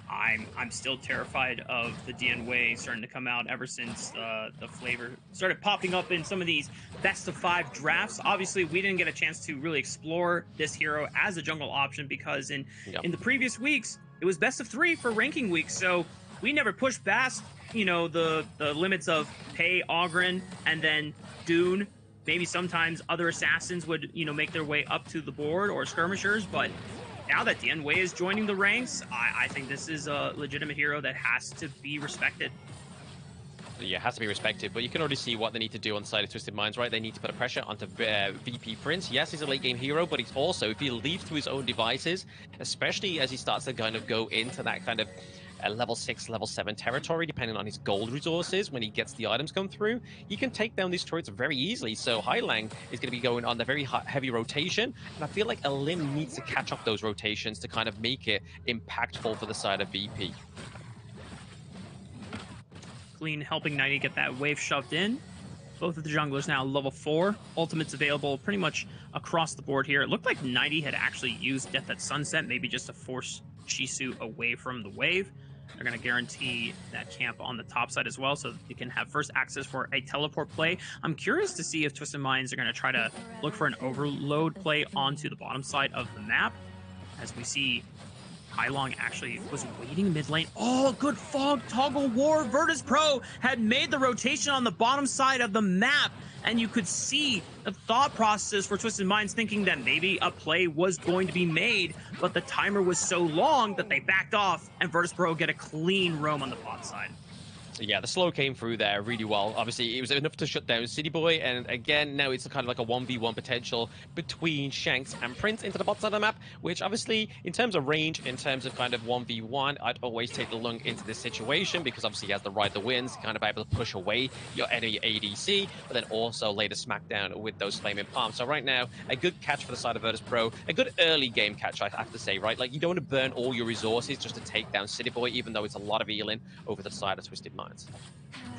I'm still terrified of the Dian Wei starting to come out ever since the flavor started popping up in some of these best of 5 drafts. Obviously, we didn't get a chance to really explore this hero as a jungle option because in the previous weeks, it was best of 3 for ranking weeks. So we never pushed past, you know, the limits of Pei, Ogren, and then Dune. Maybe sometimes other assassins would, you know, make their way up to the board, or skirmishers, but now that Dian Wei is joining the ranks, I think this is a legitimate hero that has to be respected. Yeah, it has to be respected, but you can already see what they need to do on the side of Twisted Minds, right? They need to put a pressure onto VP Prince. Yes, he's a late-game hero, but he's also, if he leaves to his own devices, especially as he starts to kind of go into that kind of level 6, level 7 territory, depending on his gold resources when he gets the items come through, he can take down these turrets very easily. So Hailang is going to be going on the very heavy rotation, and I feel like Eleme needs to catch up those rotations to kind of make it impactful for the side of VP. Clean helping 90 get that wave shoved in. Both of the junglers now level 4. Ultimates available pretty much across the board here. It looked like 90 had actually used Death at Sunset, maybe just to force Shisu away from the wave. They're going to guarantee that camp on the top side as well, so that they can have first access for a teleport play. I'm curious to see if Twisted Minds are going to try to look for an overload play onto the bottom side of the map, as we see Hailong actually was waiting mid lane. Oh, good fog toggle war. Virtus.pro had made the rotation on the bottom side of the map, and you could see the thought process for Twisted Minds thinking that maybe a play was going to be made, but the timer was so long that they backed off, and Virtus.pro get a clean roam on the bot side. Yeah, the slow came through there really well. Obviously, it was enough to shut down City Boy, and again, now it's kind of like a 1v1 potential between Shanks and Prince into the bot side of the map, which obviously, in terms of range, in terms of kind of 1v1, I'd always take the Lung into this situation, because obviously he has the ride the winds, kind of able to push away your enemy ADC, but then also lay the smackdown with those Flaming Palms. So right now, a good catch for the side of Virtus.pro, a good early game catch, I have to say, right? Like, you don't want to burn all your resources just to take down City Boy, even though it's a lot of healing over the side of Twisted Minds.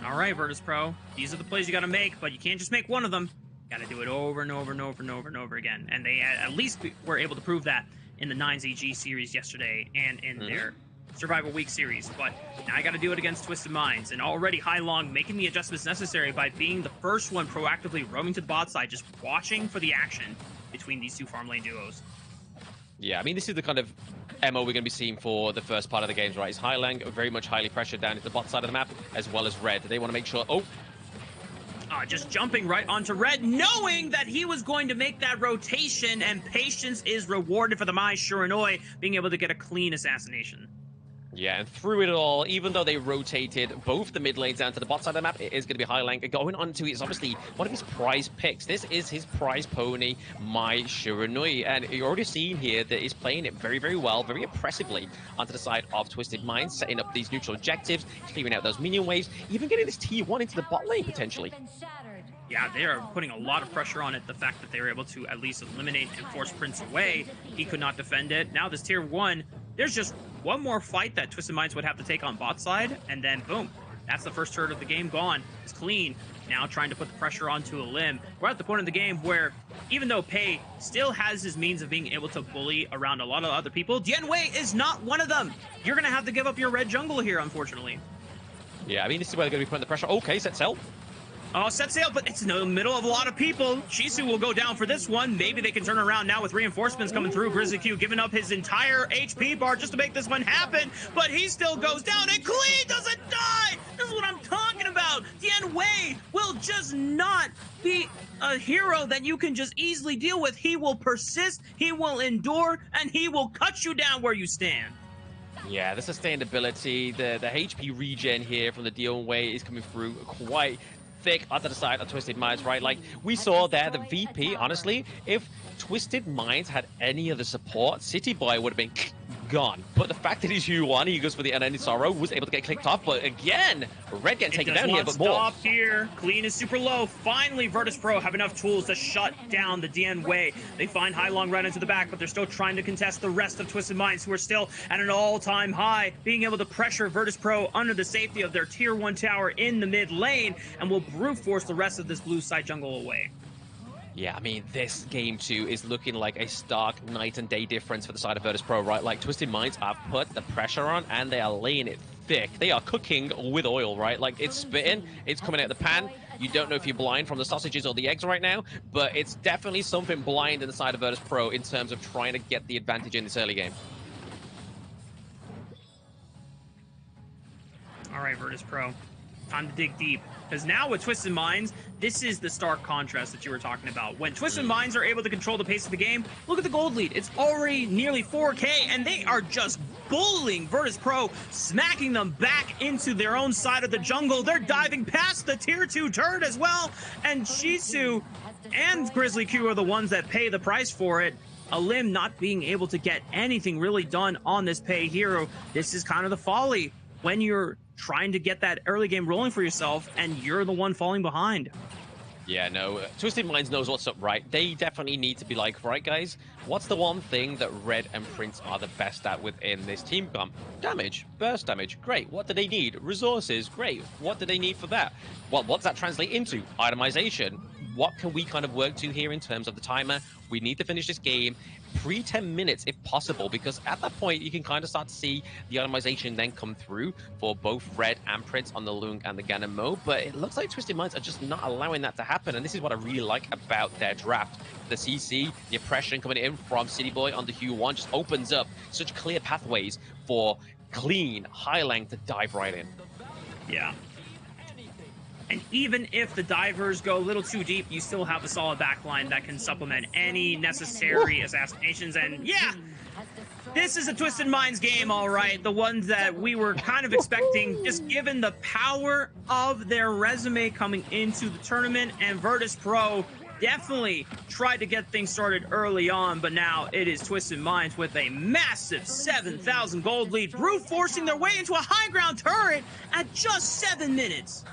All right, Virtus.pro. These are the plays you got to make, but you can't just make one of them. Got to do it over and over and over and over and over again. And they at least were able to prove that in the 9ZG series yesterday and in their Survival Week series. But now I got to do it against Twisted Minds. And already Hailong making the adjustments necessary by being the first one proactively roaming to the bot side, just watching for the action between these two farm lane duos. Yeah, I mean, this is the kind of MO we're going to be seeing for the first part of the games, right? Is Hailang very much highly pressured down into the bot side of the map, as well as Red. They want to make sure... Oh! Just jumping right onto Red, knowing that he was going to make that rotation, and patience is rewarded for the Mai Shiranui being able to get a clean assassination. Yeah, and through it all, even though they rotated both the mid lanes down to the bot side of the map, it is going to be Hailang going on to his, obviously, one of his prize picks. This is his prize pony, Mai Shiranui, and you're already seeing here that he's playing it very, very well, very impressively onto the side of Twisted Minds, setting up these neutral objectives, clearing out those minion waves, even getting this T1 into the bot lane, potentially. Yeah, they are putting a lot of pressure on it. The fact that they were able to at least eliminate and force Prince away, he could not defend it. Now this tier 1, there's just one more fight that Twisted Minds would have to take on bot side, and then boom, that's the first turret of the game gone. It's clean. Now trying to put the pressure onto Eleme. We're at the point of the game where, even though Pei still has his means of being able to bully around a lot of other people, Dianwei is not one of them. You're going to have to give up your red jungle here, unfortunately. Yeah, I mean, this is where they're going to be putting the pressure. Okay, set sail. Oh, set sail, but it's in the middle of a lot of people. Shisu will go down for this one. Maybe they can turn around now with reinforcements coming through. Grizzly Q giving up his entire HP bar just to make this one happen, but he still goes down, and Klee doesn't die! This is what I'm talking about! Dianwei will just not be a hero that you can just easily deal with. He will persist, he will endure, and he will cut you down where you stand. Yeah, the sustainability, the HP regen here from the Dianwei is coming through quite thick onto the side of Twisted Minds, right? Like, we saw there the VP, honestly, if Twisted Minds had any other support, City Boy would have been gone. But the fact that he's U1, he goes for the Unending Sorrow, was able to get clicked off, but again, Red getting taken down here, but more. Stop here. Clean is super low. Finally, Virtus.pro have enough tools to shut down the Dianwei. They find Hailong right into the back, but they're still trying to contest the rest of Twisted Minds, who are still at an all-time high, being able to pressure Virtus.pro under the safety of their tier 1 tower in the mid lane, and will brute force the rest of this blue side jungle away. Yeah, I mean, this game, too, is looking like a stark night and day difference for the side of Virtus.pro, right? Like, Twisted Minds have put the pressure on, and they are laying it thick. They are cooking with oil, right? Like, it's spitting, it's coming out the pan. You don't know if you're blind from the sausages or the eggs right now, but it's definitely something blind in the side of Virtus.pro in terms of trying to get the advantage in this early game. All right, Virtus.pro. Time to dig deep. Because now with Twisted Minds, this is the stark contrast that you were talking about. When Twisted Minds are able to control the pace of the game, look at the gold lead. It's already nearly 4K, and they are just bullying Virtus.pro, smacking them back into their own side of the jungle. They're diving past the tier 2 turret as well, and Shisu and Grizzly Q are the ones that pay the price for it. Eleme not being able to get anything really done on this pay hero. This is kind of the folly when you're trying to get that early game rolling for yourself and you're the one falling behind. Yeah, no, Twisted Minds knows what's up, right? They definitely need to be like, right, guys, what's the one thing that Red and Prince are the best at within this team comp? Damage, burst damage, great. What do they need? Resources, great. What do they need for that? Well, what's that translate into? Itemization. What can we kind of work to here in terms of the timer? We need to finish this game pre-10 minutes if possible, because at that point you can kind of start to see the itemization then come through for both Red and Prince on the Lung and the Ganon mode, but it looks like Twisted Minds are just not allowing that to happen, and this is what I really like about their draft. The CC, the oppression coming in from City Boy on the Hue 1 just opens up such clear pathways for clean, high length to dive right in. Yeah. And even if the divers go a little too deep, you still have a solid backline that can supplement any necessary assassinations. And yeah, this is a Twisted Minds game, all right. The ones that we were kind of expecting, just given the power of their resume coming into the tournament. And Virtus.pro definitely tried to get things started early on, but now it is Twisted Minds with a massive 7,000 gold lead, brute forcing their way into a high ground turret at just 7 minutes.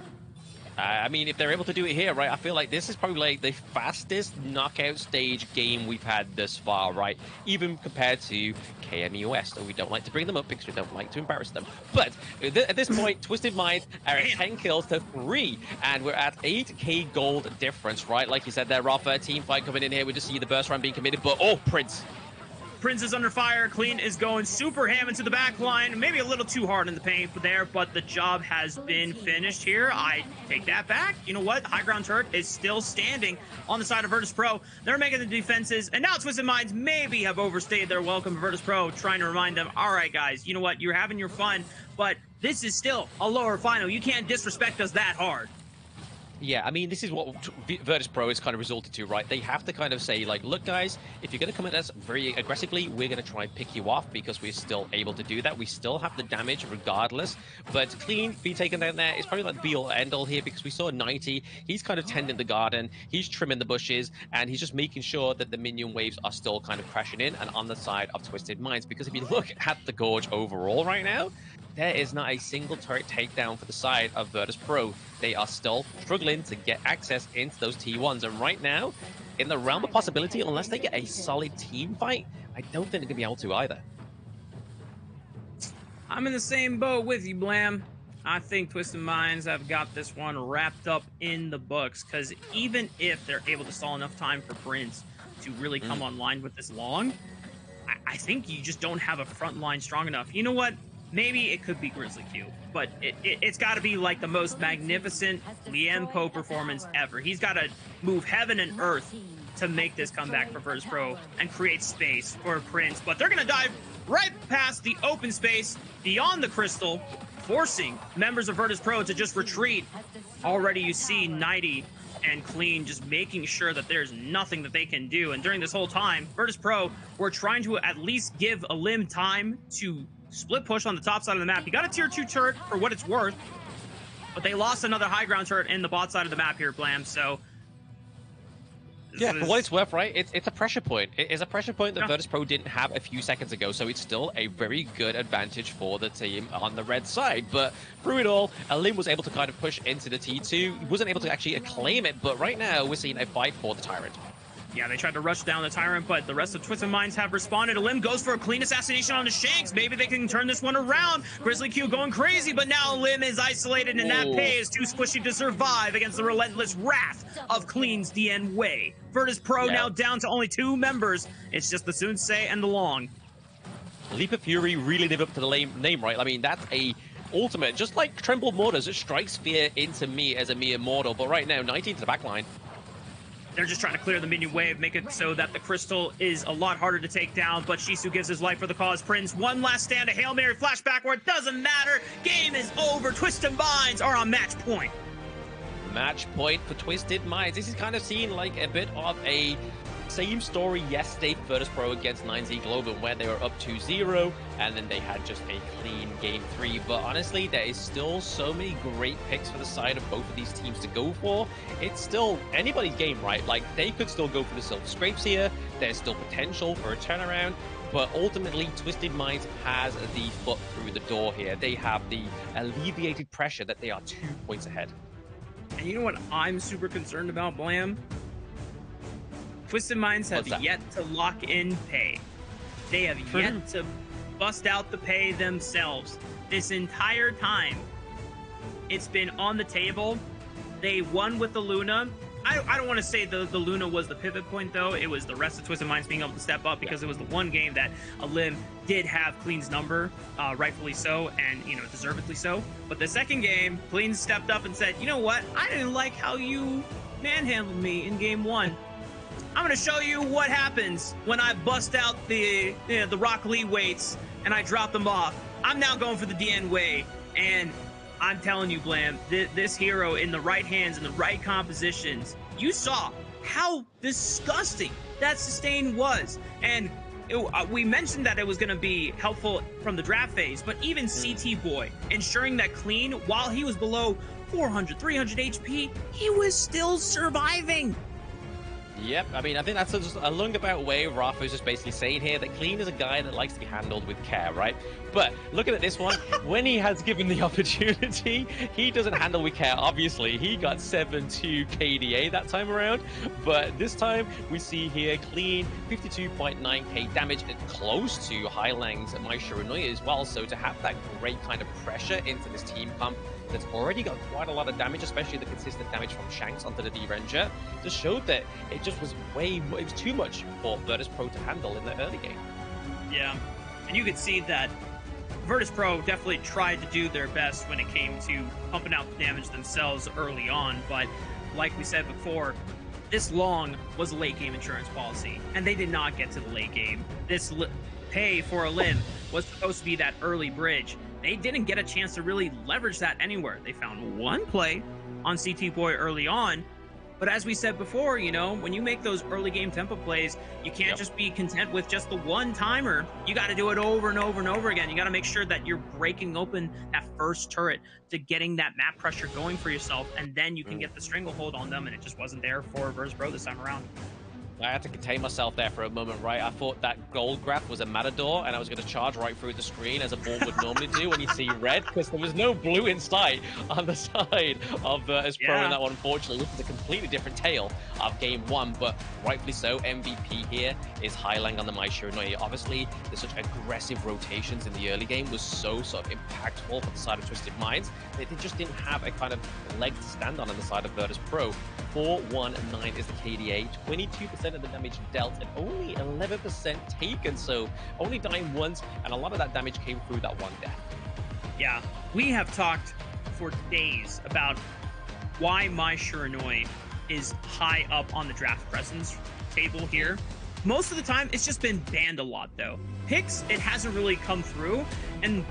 I mean, if they're able to do it here, right, I feel like this is probably like the fastest knockout stage game we've had thus far, right? Even compared to KMW, so we don't like to bring them up because we don't like to embarrass them. But at this point, Twisted Minds are at 10 kills to 3, and we're at 8k gold difference, right? Like you said there, Rafa, team fight coming in here. We just see the burst run being committed, but oh, Prince is under fire. Clean is going super ham into the back line. Maybe a little too hard in the paint there, but the job has been finished here. I take that back. You know what? High ground turret is still standing on the side of Virtus.pro. They're making the defenses, and now Twisted Minds maybe have overstayed their welcome. Virtus.pro trying to remind them, all right, guys, you know what? You're having your fun, but this is still a lower final. You can't disrespect us that hard. Yeah, I mean, this is what Virtus.pro is kind of resulted to, right? They have to kind of say, like, look, guys, if you're going to come at us very aggressively, we're going to try and pick you off because we're still able to do that. We still have the damage regardless. But Clean being taken down there is probably like the be-all, end-all here because we saw 90. He's kind of tending the garden. He's trimming the bushes. And he's just making sure that the minion waves are still kind of crashing in and on the side of Twisted Minds. Because if you look at the Gorge overall right now, there is not a single turret takedown for the side of Virtus.pro. They are still struggling to get access into those T1s. And right now, in the realm of possibility, unless they get a solid team fight, I don't think they're going to be able to either. I'm in the same boat with you, Blam. I think Twisted Minds have got this one wrapped up in the books, because even if they're able to stall enough time for Prince to really come online with this long, I think you just don't have a front line strong enough. You know what? Maybe it could be Grizzly Q, but it's got to be like the most magnificent Liempo performance ever. He's got to move heaven and earth to make this comeback for Virtus.pro and create space for Prince. But they're going to dive right past the open space beyond the crystal, forcing members of Virtus.pro to just retreat. Already you see 90 and Clean just making sure that there's nothing that they can do. And during this whole time, Virtus.pro were trying to at least give Eleme time to split push on the top side of the map. He got a tier 2 turret for what it's worth, but they lost another high ground turret in the bot side of the map here, Blam. So yeah, for what it's worth, right? It's a pressure point. It's a pressure point that Virtus.pro didn't have a few seconds ago, so it's still a very good advantage for the team on the red side. But through it all, Eleme was able to kind of push into the T2. He wasn't able to actually acclaim it, but right now we're seeing a fight for the Tyrant. Yeah, they tried to rush down the Tyrant, but the rest of Twisted Minds have responded. Eleme goes for a clean assassination on the Shanks. Maybe they can turn this one around. Grizzly Q going crazy, but now Eleme is isolated, and that pay is too squishy to survive against the relentless wrath of Clean's DN Way. Virtus.pro now down to only 2 members. It's just the Sunsei and the Long. Leap of Fury really live up to the name, right? I mean, that's a ultimate, just like Trembled Mortars. It strikes fear into me as a mere mortal, but right now, 19 to the backline. They're just trying to clear the minion wave, make it so that the crystal is a lot harder to take down, but Shisu gives his life for the cause. Prince, one last stand, a Hail Mary flashback where it doesn't matter. Game is over. Twisted Minds are on match point. Match point for Twisted Minds. This is kind of seen like a bit of a same story yesterday, Virtus.pro against 9Z Global, where they were up 2-0, and then they had just a clean game 3. But honestly, there is still so many great picks for the side of both of these teams to go for. It's still anybody's game, right? Like, they could still go for the Silver Scrapes here. There's still potential for a turnaround. But ultimately, Twisted Minds has the foot through the door here. They have the alleviated pressure that they are 2 points ahead. And you know what I'm super concerned about, Blam? Twisted Minds have yet to lock in pay. They have yet to bust out the pay themselves. This entire time, it's been on the table. They won with the Luna. I don't want to say the Luna was the pivot point, though. It was the rest of Twisted Minds being able to step up, because it was the one game that Eleme did have Clean's number, rightfully so, and, you know, deservedly so. But the second game, Clean stepped up and said, you know what? I didn't like how you manhandled me in game 1. I'm going to show you what happens when I bust out the Rock Lee weights and I drop them off. I'm now going for the DN way, and I'm telling you, Blam, this hero in the right hands, in the right compositions, you saw how disgusting that sustain was. And we mentioned that it was going to be helpful from the draft phase, but even CT Boy ensuring that Clean, while he was below 400, 300 HP, he was still surviving. Yep, I mean, I think that's just a roundabout way Rafa's just basically saying here that Clean is a guy that likes to be handled with care, right? But looking at this one, when he has given the opportunity, he doesn't handle with care, obviously. He got 7-2 KDA that time around, but this time we see here Clean 52.9k damage, close to Highland's My Shiranui as well, so to have that great kind of pressure into this team comp that's already got quite a lot of damage, especially the consistent damage from Shanks onto the D-Ranger, just showed that it just was it was too much for Virtus.pro to handle in the early game. Yeah, and you could see that Virtus.pro definitely tried to do their best when it came to pumping out the damage themselves early on, but like we said before, this long was a late game insurance policy, and they did not get to the late game. This pay for Eleme was supposed to be that early bridge. They didn't get a chance to really leverage that anywhere. They found one play on CT Boy early on, but as we said before, you know, when you make those early game tempo plays, you can't just be content with just the one timer. You got to do it over and over and over again. You got to make sure that you're breaking open that first turret to getting that map pressure going for yourself, and then you can get the stranglehold on them, and it just wasn't there for Virtus.pro this time around. I had to contain myself there for a moment, right? I thought that gold grab was a Matador, and I was going to charge right through the screen as a ball would normally do when you see red, because there was no blue in sight on the side of Virtus.pro in that one, unfortunately. This is a completely different tale of game 1, but rightfully so. MVP here is Highlang on the My Shiranui. Obviously, there's such aggressive rotations in the early game was so sort of impactful for the side of Twisted Minds. They just didn't have a kind of leg to stand on the side of Virtus.pro. 419 is the KDA, 22% of the damage dealt, and only 11% taken, so only dying once, and a lot of that damage came through that one death. Yeah, we have talked for days about why My Shiranui is high up on the draft presence table here. Most of the time, it's just been banned a lot, though. Picks, it hasn't really come through, and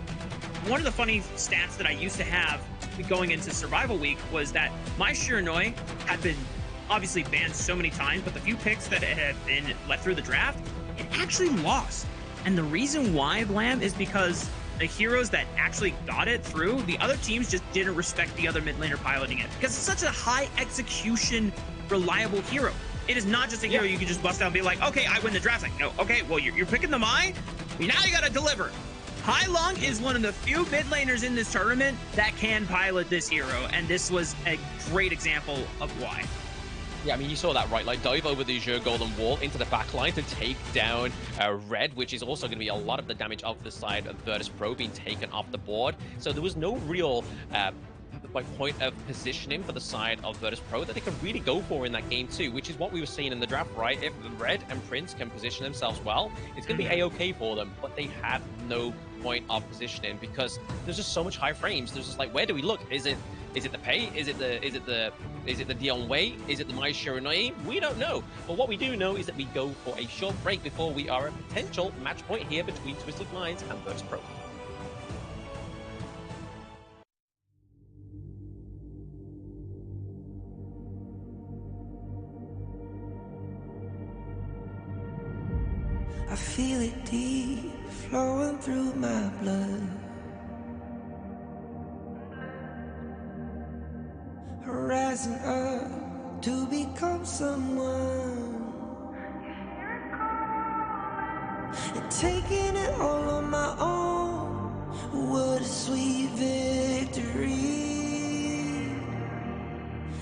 one of the funny stats that I used to have going into Survival Week was that My Shiranui had been obviously banned so many times, but the few picks that had been let through the draft, it actually lost. And the reason why, Blam, is because the heroes that actually got it through, the other teams just didn't respect the other mid laner piloting it, because it's such a high execution, reliable hero. It is not just a hero you can just bust out and be like, okay, I win the draft. Like, no, okay, well, you're picking the Mai, now you gotta deliver. Hailong is one of the few mid laners in this tournament that can pilot this hero, and this was a great example of why. Yeah, I mean, you saw that, right? Like, dive over the Azure Golden Wall into the backline to take down Red, which is also going to be a lot of the damage of the side of Virtus.pro being taken off the board. So there was no real point of positioning for the side of Virtus.pro that they could really go for in that game too, which is what we were seeing in the draft, right? If Red and Prince can position themselves well, it's going to be a-okay for them, but they had no point of positioning because there's just so much high frames. There's just like, where do we look? Is it the pay? Is it the Dion Way? Is it the My Shiranui? We don't know. But what we do know is that we go for a short break before we are a potential match point here between Twisted Minds and Virtus.pro. I feel it deep flowing through my blood. Rising up to become someone, and taking it all on my own. What a sweet victory.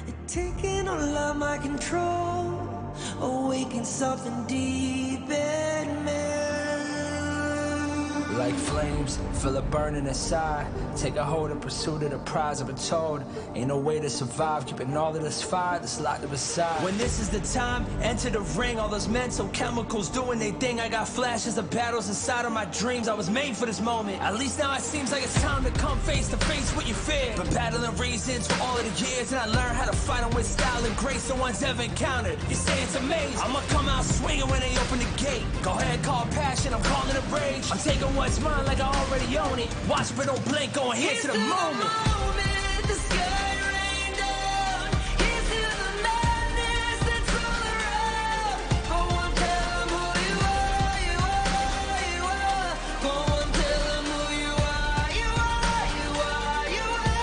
And taking all of my control, awaken something deep in me. Like flames, feel it burning inside. Take a hold and pursuit of the prize. I've been told, ain't no way to survive. Keeping all of this fire that's locked up aside. When this is the time, enter the ring. All those mental chemicals doing their thing. I got flashes of battles inside of my dreams. I was made for this moment. At least now it seems like it's time to come face to face with your fear. Been battling reasons for all of the years, and I learned how to fight them with style and grace no one's ever encountered. You say it's amazing, I'ma come out swinging when they open the gate. Go ahead, call passion, I'm calling it rage. I'm taking what's mine like I already own it. Watch but don't blink, going here to the moment. The sky rained down. Here's to the madness that's all around. Go on, tell them who you are, you are, you are. Go on, tell them who you are, you are, you are, you are.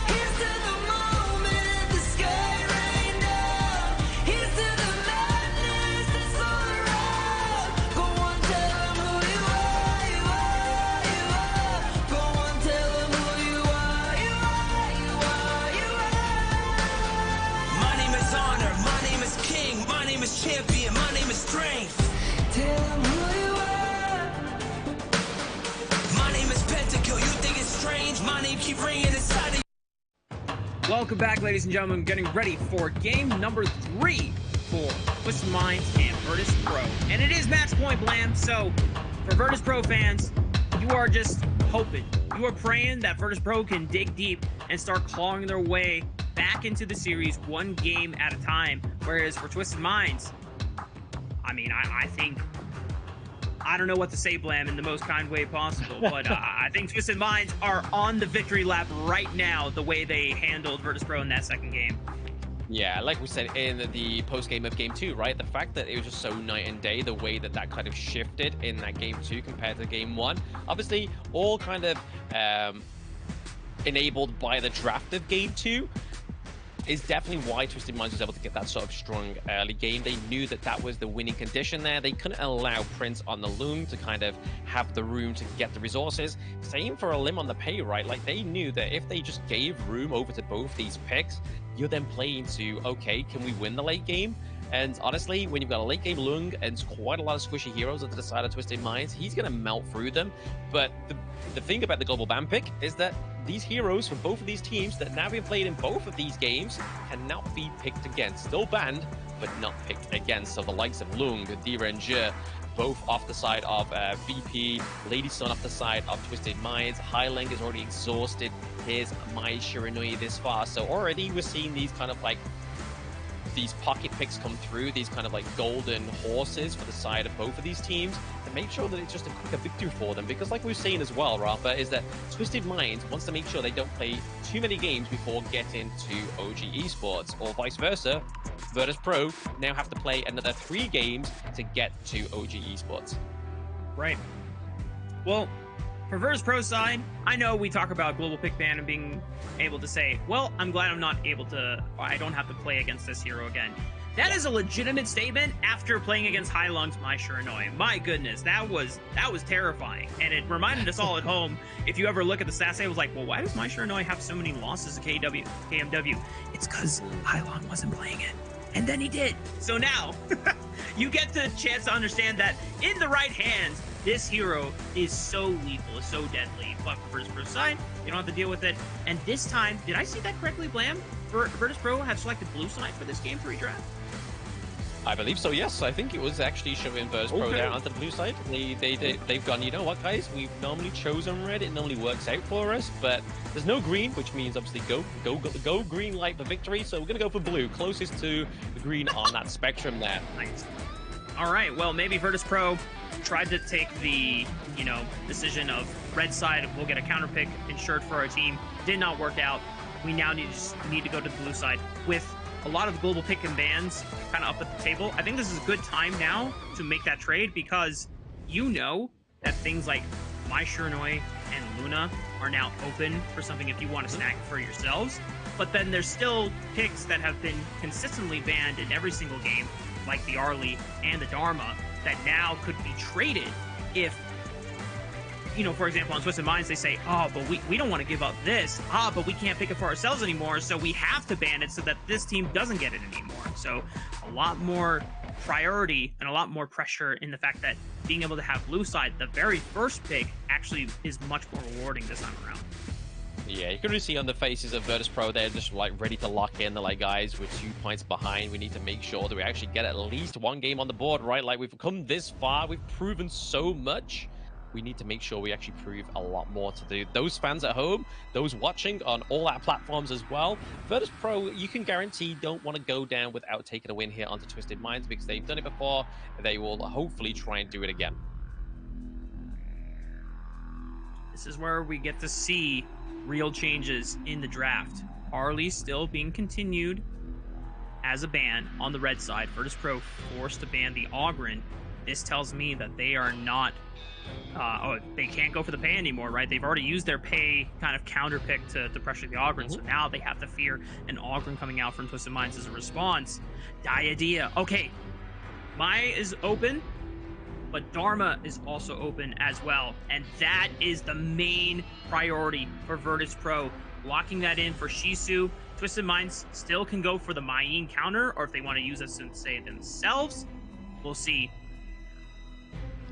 Here's to the moment. The sky rained down. Here's to the madness that's all around. Go on, tell them who you are, you are, you are. Go on, tell them who you are, you are, you are, you are. My name is Honor, my name is King, my name is Champion, my name is Strength. Tell them who you are. My name is Pentakill, you think it's strange? My name keep ringing inside of you. Welcome back, ladies and gentlemen. Getting ready for game number 3 for Twisted Minds and Virtus.pro. And it is match point, Blam. So, for Virtus.pro fans, you are just hoping. You are praying that Virtus.pro can dig deep and start clawing their way back into the series one game at a time. Whereas for Twisted Minds, I mean, I think... I don't know what to say, Blam, in the most kind way possible, but I think Twisted Minds are on the victory lap right now, the way they handled Virtus.pro in that second game. Yeah, like we said in the post-game of Game 2, right? The fact that it was just so night and day, the way that that kind of shifted in that Game 2 compared to Game 1. Obviously, all kind of enabled by the draft of Game 2. Is definitely why Twisted Minds was able to get that sort of strong early game. They knew that that was the winning condition there. They couldn't allow Prince on the loom to kind of have the room to get the resources. Same for Eleme on the pay, right? Like, they knew that if they just gave room over to both these picks, you're then playing to, okay, can we win the late game? And honestly, when you've got a late game Lung and quite a lot of squishy heroes at the side of Twisted Minds, he's going to melt through them. But the thing about the global ban pick is that these heroes from both of these teams that now been played in both of these games cannot be picked against. Still banned, but not picked against. So the likes of Lung, Dira, and Zhe, both off the side of VP, Lady Sun off the side of Twisted Minds. Highlang is already exhausted his Mai Shiranui this far. So already we're seeing these kind of like these pocket picks come through, these kind of like golden horses for the side of both of these teams to make sure that it's just a quicker victory for them. Because like we've seen as well, Rafa, is that Twisted Minds wants to make sure they don't play too many games before getting to OG Esports, or vice versa. Virtus.pro now have to play another 3 games to get to OG Esports. Right. Well, for Virtus.pro side, I know we talk about global pick ban and being able to say, well, I'm glad I'm not able to, I don't have to play against this hero again. That is a legitimate statement after playing against Hailung's Mai Shiranui. My goodness, that was terrifying. And it reminded us all at home, if you ever look at the stats, it was like, well, why does Mai Shiranui have so many losses to KMW? It's because Hailung wasn't playing it. And then he did. So now, you get the chance to understand that in the right hands, this hero is so lethal, is so deadly. But for Virtus.pro side, you don't have to deal with it. And this time, did I see that correctly, Blam? Virtus.pro have selected blue side for this game 3 draft? I believe so, yes. I think it was actually showing Virtus.pro there onto the blue side. They've gone, you know what, guys? We've normally chosen red. It normally works out for us, but there's no green, which means obviously go green light for victory. So we're going to go for blue, closest to the green on that spectrum there. Nice. All right, well, maybe Virtus.pro tried to take the, decision of red side, we'll get a counter pick ensured for our team. Did not work out. We now need to go to the blue side with a lot of global pick and bans kind of up at the table. I think this is a good time now to make that trade because you know that things like My Shiranui and Luna are now open for something if you want to snag for yourselves. But then there's still picks that have been consistently banned in every single game, like the Arlie and the Dharma, that now could be traded if, you know, for example, on Twisted Minds, they say, oh, but we don't want to give up this. But we can't pick it for ourselves anymore, so we have to ban it so that this team doesn't get it anymore. So a lot more priority and a lot more pressure in the fact that being able to have blue side, the very first pick, actually is much more rewarding this time around. Yeah, you can really see on the faces of Virtus.pro, they're just like ready to lock in. They're like, guys, we're 2 points behind. We need to make sure that we actually get at least one game on the board, right? Like, we've come this far. We've proven so much. We need to make sure we actually prove a lot more to those fans at home, those watching on all our platforms as well. Virtus.pro, you can guarantee, don't want to go down without taking a win here onto Twisted Minds because they've done it before. They will hopefully try and do it again. This is where we get to see real changes in the draft. Arlie still being continued as a ban on the red side. Virtus.pro forced to ban the Ogren. This tells me that they are not they can't go for the pay anymore, right? They've already used their pay kind of counter pick to pressure the Ogren, so now they have to fear an Ogren coming out from Twisted Minds as a response. Diadea. Okay, Maya is open, but Dharma is also open as well, and that is the main priority for Virtus.pro. Locking that in for Shisu. Twisted Minds still can go for the Mayin counter, or if they want to use it and say themselves, we'll see.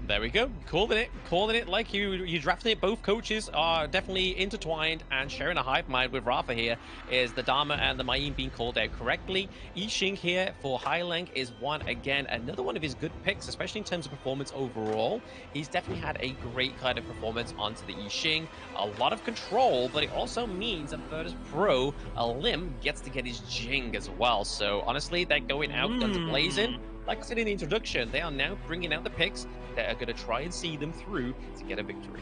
There we go. Calling it like you drafted it. Both coaches are definitely intertwined and sharing a hive mind with Rafa here. Is the Dharma and the Mayin being called out correctly? Yixing here for Highleng is another one of his good picks, especially in terms of performance overall. He's definitely had a great kind of performance onto the Yixing. A lot of control, but it also means that Virtus.pro, Eleme, gets to get his Jing as well. So honestly, they're going out guns blazing. Like I said in the introduction, they are now bringing out the picks that are going to try and see them through to get a victory.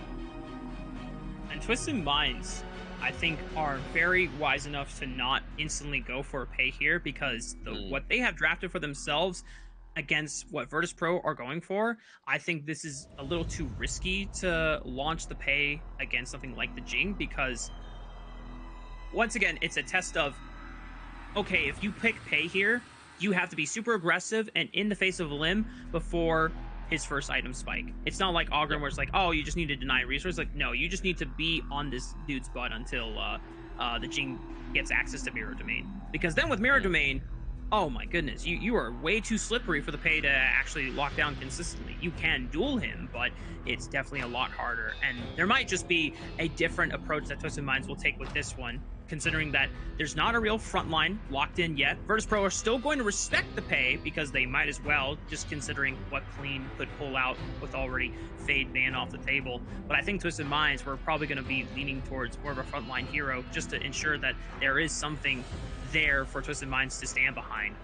And Twisted Minds, I think, are very wise enough to not instantly go for a pay here because what they have drafted for themselves against what Virtus.pro are going for, I think this is a little too risky to launch the pay against something like the Jing because, once again, it's a test of, okay, if you pick pay here, you have to be super aggressive and in the face of Eleme before his first item spike. It's not like Ogren where it's like, oh, you just need to deny resource. Like, no, you just need to be on this dude's butt until the Jing gets access to Mirror Domain. Because then with Mirror Domain, oh my goodness, you are way too slippery for the pay to actually lock down consistently. You can duel him, but it's definitely a lot harder. And there might just be a different approach that Twisted Minds will take with this one, considering that there's not a real front line locked in yet. Virtus.pro are still going to respect the pay because they might as well, just considering what Clean could pull out with already Fade ban off the table. But I think Twisted Minds, we're probably going to be leaning towards more of a frontline hero just to ensure that there is something there for Twisted Minds to stand behind.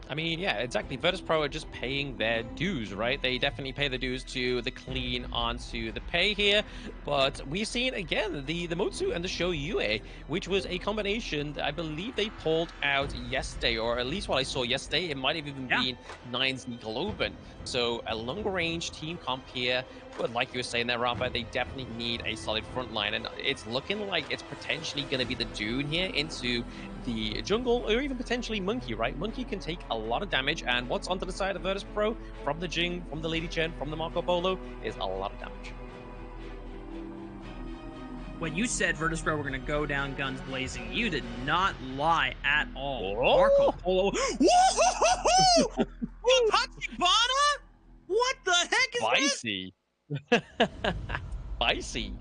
I mean, yeah, exactly. Virtus.pro are just paying their dues, right? They definitely pay the dues to the Clean onto the pay here. But we've seen, again, the Motsu and the Show Yue, which was a combination that I believe they pulled out yesterday, or at least what I saw yesterday. It might have even been Nine's Nickeloben. So a long-range team comp here. But like you were saying there, Rafa, they definitely need a solid front line. And it's looking like it's potentially going to be the Dune here into the jungle, or even potentially Monkey, right? Monkey can take a lot of damage, and what's onto the side of Virtus.pro from the Jing, from the Lady Chen, from the Marco Polo is a lot of damage. When you said Virtus.pro were going to go down guns blazing, you did not lie at all. Oh. Marco Polo. Tachibana? What the heck is Spicy. Spicy.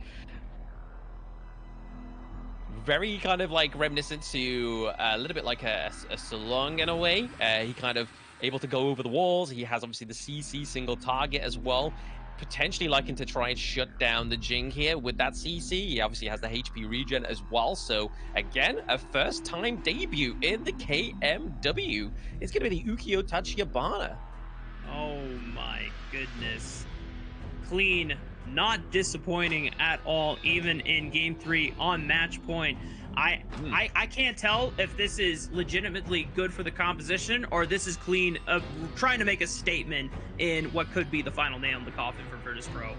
Very kind of like reminiscent to a little bit like a Salong in a way. He kind of able to go over the walls. He has obviously the CC single target as well. Potentially liking to try and shut down the Jing here with that CC. He obviously has the HP regen as well. So again, a first time debut in the KMW. It's going to be the Ukiyo Tachibana. Oh my goodness. Clean not disappointing at all, even in game 3 on match point. I can't tell if this is legitimately good for the composition or this is clean trying to make a statement in what could be the final nail in the coffin for Virtus.pro.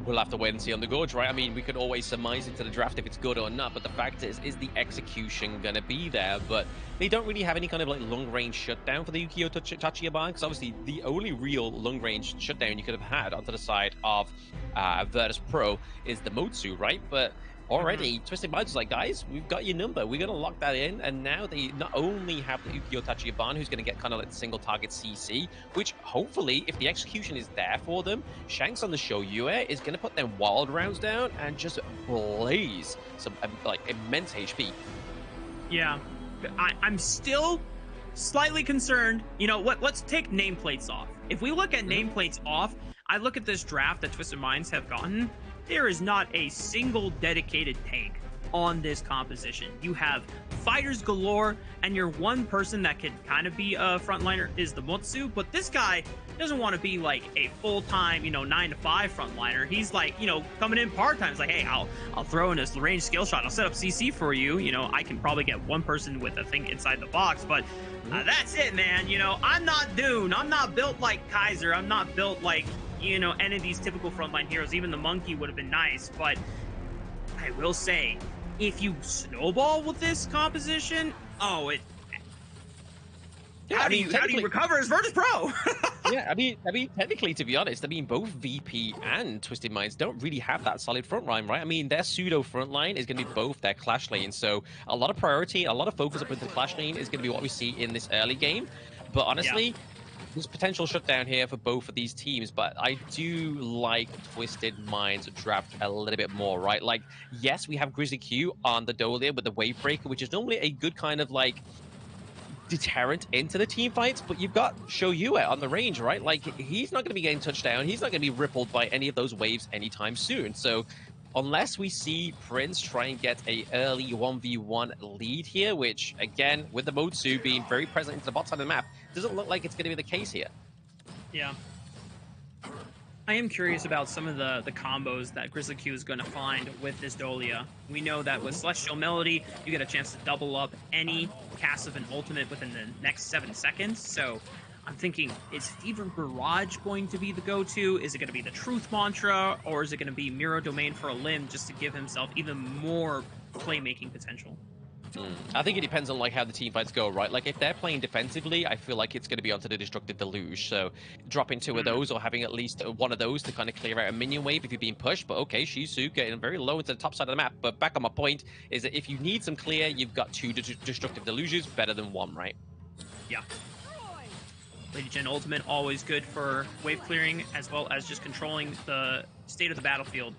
We'll have to wait and see on the Gorge, right? I mean, we could always surmise into the draft if it's good or not, but the fact is the execution going to be there? But they don't really have any kind of like long-range shutdown for the Ukyo Tachiyabana, because obviously the only real long-range shutdown you could have had onto the side of Virtus.pro is the Motsu, right? But already, Twisted Minds was like, guys, we've got your number. We're going to lock that in. And now they not only have the Ukyo Tachiyabana, who's going to get kind of like single target CC, which hopefully, if the execution is there for them, Shanks on the Shoyue is going to put them wild rounds down and just blaze some like immense HP. Yeah, I'm still slightly concerned. You know what? Let's take nameplates off. If we look at nameplates off, I look at this draft that Twisted Minds have gotten. There is not a single dedicated tank on this composition. You have fighters galore, and your one person that can kind of be a frontliner is the Motsu, but this guy doesn't want to be like a full-time, 9 to 5 frontliner. He's like, coming in part-time. It's like, hey, I'll throw in this range skill shot. I'll set up CC for you. I can probably get one person with a thing inside the box, but that's it, man. I'm not Dune. I'm not built like Kaiser. I'm not built like any of these typical frontline heroes. Even the Monkey would have been nice, but I will say, if you snowball with this composition, how do you recover as Virtus.pro? Yeah, I mean, technically, to be honest, both VP and Twisted Minds don't really have that solid front line, right? I mean, their pseudo front line is going to be both their clash lane, so a lot of priority, a lot of focus up into the clash lane is going to be what we see in this early game. But honestly, there's potential shutdown here for both of these teams, but I do like Twisted Minds draft a little bit more, right? Like, yes, we have Grizzly Q on the Dolia with the Wave Breaker, which is normally a good kind of like deterrent into the team fights, but you've got Shoyue on the range, right? Like, he's not going to be getting touched down. He's not going to be rippled by any of those waves anytime soon. So unless we see Prince try and get a early 1v1 lead here, which, again, with the Motsu being very present into the bot side of the map, doesn't look like it's going to be the case here. Yeah. I am curious about some of the combos that Grizzly Q is going to find with this Dolia. We know that with Celestial Melody, you get a chance to double up any cast of an ultimate within the next 7 seconds. So I'm thinking, is Fever Barrage going to be the go-to? Is it going to be the Truth Mantra? Or is it going to be Mirror Domain for a limb just to give himself even more playmaking potential? I think it depends on like how the team fights go, right? Like if they're playing defensively, I feel like it's going to be onto the Destructive Deluge. So dropping 2 of those or having at least one of those to kind of clear out a minion wave if you're being pushed. But okay, Shizu getting very low into the top side of the map. But back on my point is that if you need some clear, you've got 2 Destructive Deluges, better than 1, right? Yeah. Lady Gen Ultimate, always good for wave clearing as well as just controlling the state of the battlefield.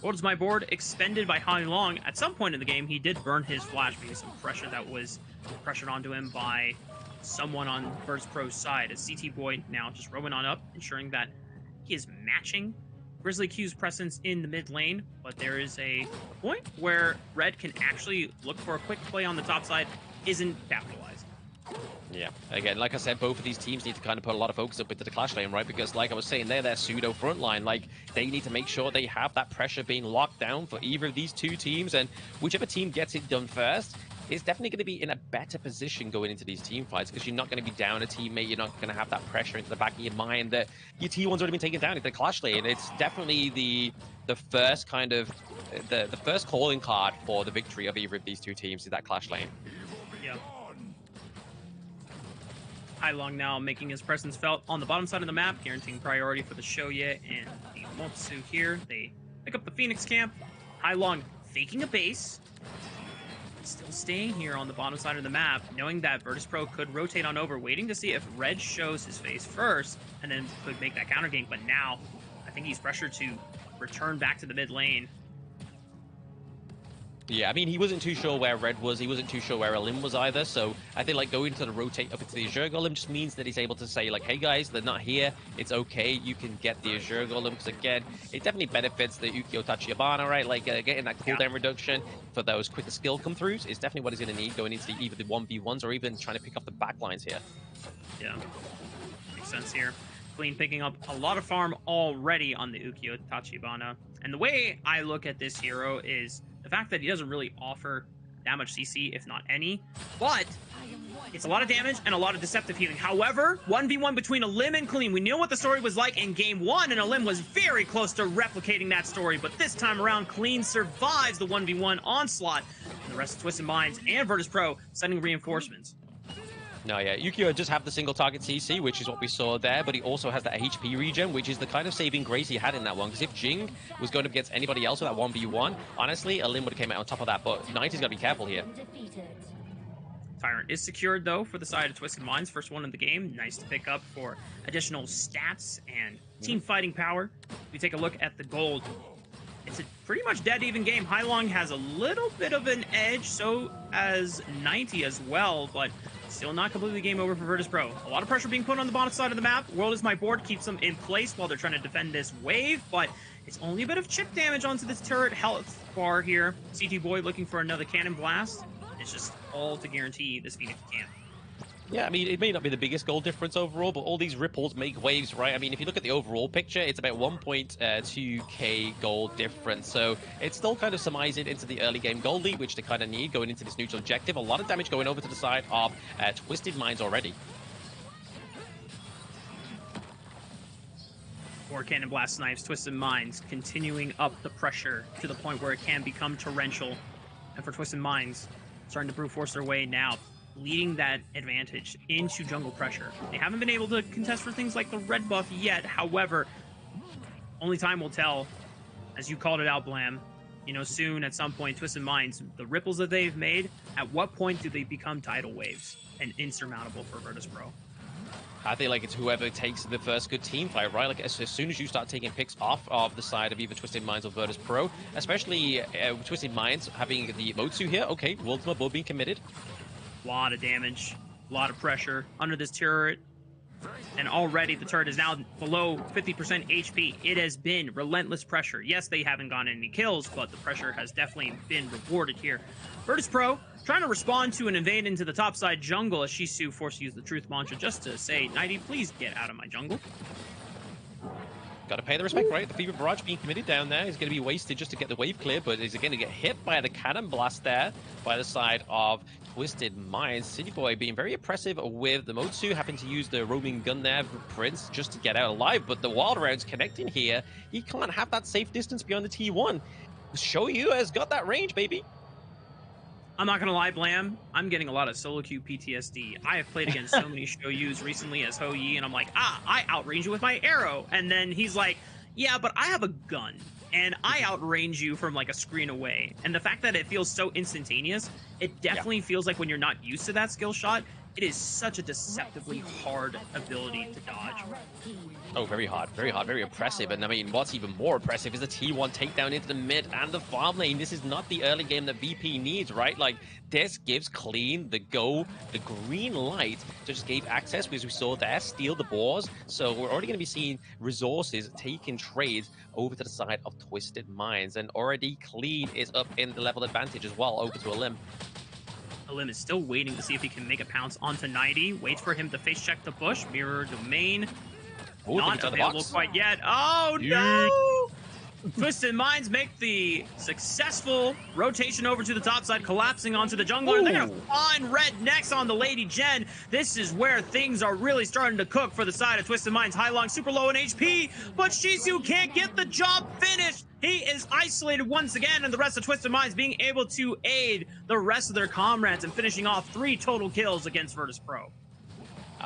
What is my board? Expended by Han Long. At some point in the game, he did burn his flash because of pressure that was pressured onto him by someone on Virtus.pro's side. As CT Boy now just roaming on up, ensuring that he is matching Grizzly Q's presence in the mid lane. But there is a point where Red can actually look for a quick play on the top side, isn't capitalized. Yeah, again, like I said, both of these teams need to kind of put a lot of focus up into the clash lane, right? Because like I was saying, they're their pseudo front line. Like, they need to make sure they have that pressure being locked down for either of these 2 teams, and whichever team gets it done first is definitely going to be in a better position going into these team fights, because you're not going to be down a teammate. You're not going to have that pressure into the back of your mind that your T1's already been taken down into the clash lane. It's definitely the first kind of the first calling card for the victory of either of these 2 teams is that clash lane. Yeah. Hailong now making his presence felt on the bottom side of the map, guaranteeing priority for the Shoye and the Motsu here. They pick up the Phoenix camp. Hailong faking a base, still staying here on the bottom side of the map, knowing that Virtus.pro could rotate on over, waiting to see if Red shows his face first, and then could make that counter gank. But now, I think he's pressured to return back to the mid lane. Yeah, I mean, he wasn't too sure where Red was. He wasn't too sure where Eleme was either. So I think, like, going to the rotate up into the Azure Golem just means that he's able to say, like, hey, guys, they're not here. It's okay. You can get the Azure Golem. Because, again, it definitely benefits the Ukyo Tachiyabana, right? Like, getting that cooldown reduction for those quicker skill come-throughs is definitely what he's going to need going into either the 1v1s or even trying to pick off the backlines here. Yeah, makes sense here. Clean picking up a lot of farm already on the Ukiyo Tachibana. And the way I look at this hero is the fact that he doesn't really offer that much CC, if not any, but it's a lot of damage and a lot of deceptive healing. However, 1v1 between Eleme and Clean. We knew what the story was like in game 1, and Eleme was very close to replicating that story, but this time around, Clean survives the 1v1 onslaught, and the rest of Twisted Minds and Virtus.pro sending reinforcements. No, yeah, Ukiyo just have the single target CC, which is what we saw there, but he also has the HP regen, which is the kind of saving grace he had in that one, because if Jing was going up against anybody else with that 1v1, honestly, Eleme would have came out on top of that, but 90's got to be careful here. Tyrant is secured, though, for the side of Twisted Minds. First one of the game. Nice to pick up for additional stats and team fighting power. If we take a look at the gold, it's a pretty much dead even game. Hailong has a little bit of an edge, so as 90 as well, but still not completely game over for Virtus.pro. A lot of pressure being put on the bottom side of the map. World is my board keeps them in place while they're trying to defend this wave, but it's only a bit of chip damage onto this turret health bar here. CT Boy looking for another cannon blast. It's just all to guarantee this feat if you can. Yeah, I mean, it may not be the biggest goal difference overall, but all these ripples make waves, right? I mean, if you look at the overall picture, it's about 1.2k gold difference. So it's still kind of surmising into the early game gold lead, which they kind of need going into this neutral objective. A lot of damage going over to the side of Twisted Minds already. 4 Cannon Blast Snipes, Twisted Minds continuing up the pressure to the point where it can become torrential. And for Twisted Minds, starting to brute force their way now, leading that advantage into jungle pressure. They haven't been able to contest for things like the red buff yet. However, only time will tell. As you called it out, Blam, you know, soon at some point, Twisted Minds, the ripples that they've made, at what point do they become tidal waves and insurmountable for Virtus.pro? I think like it's whoever takes the first good team fight, right? Like as soon as you start taking picks off of the side of either Twisted Minds or Virtus.pro, especially Twisted Minds having the Motsu here, okay, World's my board being committed. A lot of damage, a lot of pressure under this turret, and already the turret is now below 50% HP. It has been relentless pressure. Yes, they haven't gotten any kills, but the pressure has definitely been rewarded here. Virtus.pro trying to respond to an invade into the topside jungle as Shisu forced to use the truth mantra just to say, 90, please get out of my jungle. Got to pay the respect, right? The Fever Barrage being committed down there is going to be wasted just to get the wave clear, but is going to get hit by the cannon blast there by the side of Twisted Minds. City Boy being very oppressive with the Motsu, having to use the roaming gun there for Prince just to get out alive, but the wild rounds connecting here. He can't have that safe distance beyond the T1. Shoyu has got that range, baby. I'm not gonna lie, Blam, I'm getting a lot of solo queue PTSD. I have played against so many Shoyus recently as Ho Yi, and I'm like, I outrange you with my arrow. And then he's like, yeah, but I have a gun, and I outrange you from like a screen away. And the fact that it feels so instantaneous, it definitely feels like when you're not used to that skill shot, it is such a deceptively hard ability to dodge. Oh, very hard, very oppressive. And I mean, what's even more oppressive is the T1 takedown into the mid and the farm lane. This is not the early game that VP needs, right? Like, this gives Clean the go, the green light to just give access, because we saw there, steal the boars. So we're already going to be seeing resources taking trades over to the side of Twisted Minds. And already Clean is up in the level advantage as well, over to Eleme. Eleme is still waiting to see if he can make a pounce onto 90. Waits for him to face check the bush. Mirror domain. Ooh, not available quite yet. Oh, no! Twisted Minds make the successful rotation over to the top side, collapsing onto the jungler. And they're going to find red next on the Lady Jen. This is where things are really starting to cook for the side of Twisted Minds. Hailong super low in HP, but Shisu can't get the job finished. He is isolated once again, and the rest of Twisted Minds being able to aid the rest of their comrades and finishing off 3 total kills against Virtus.pro.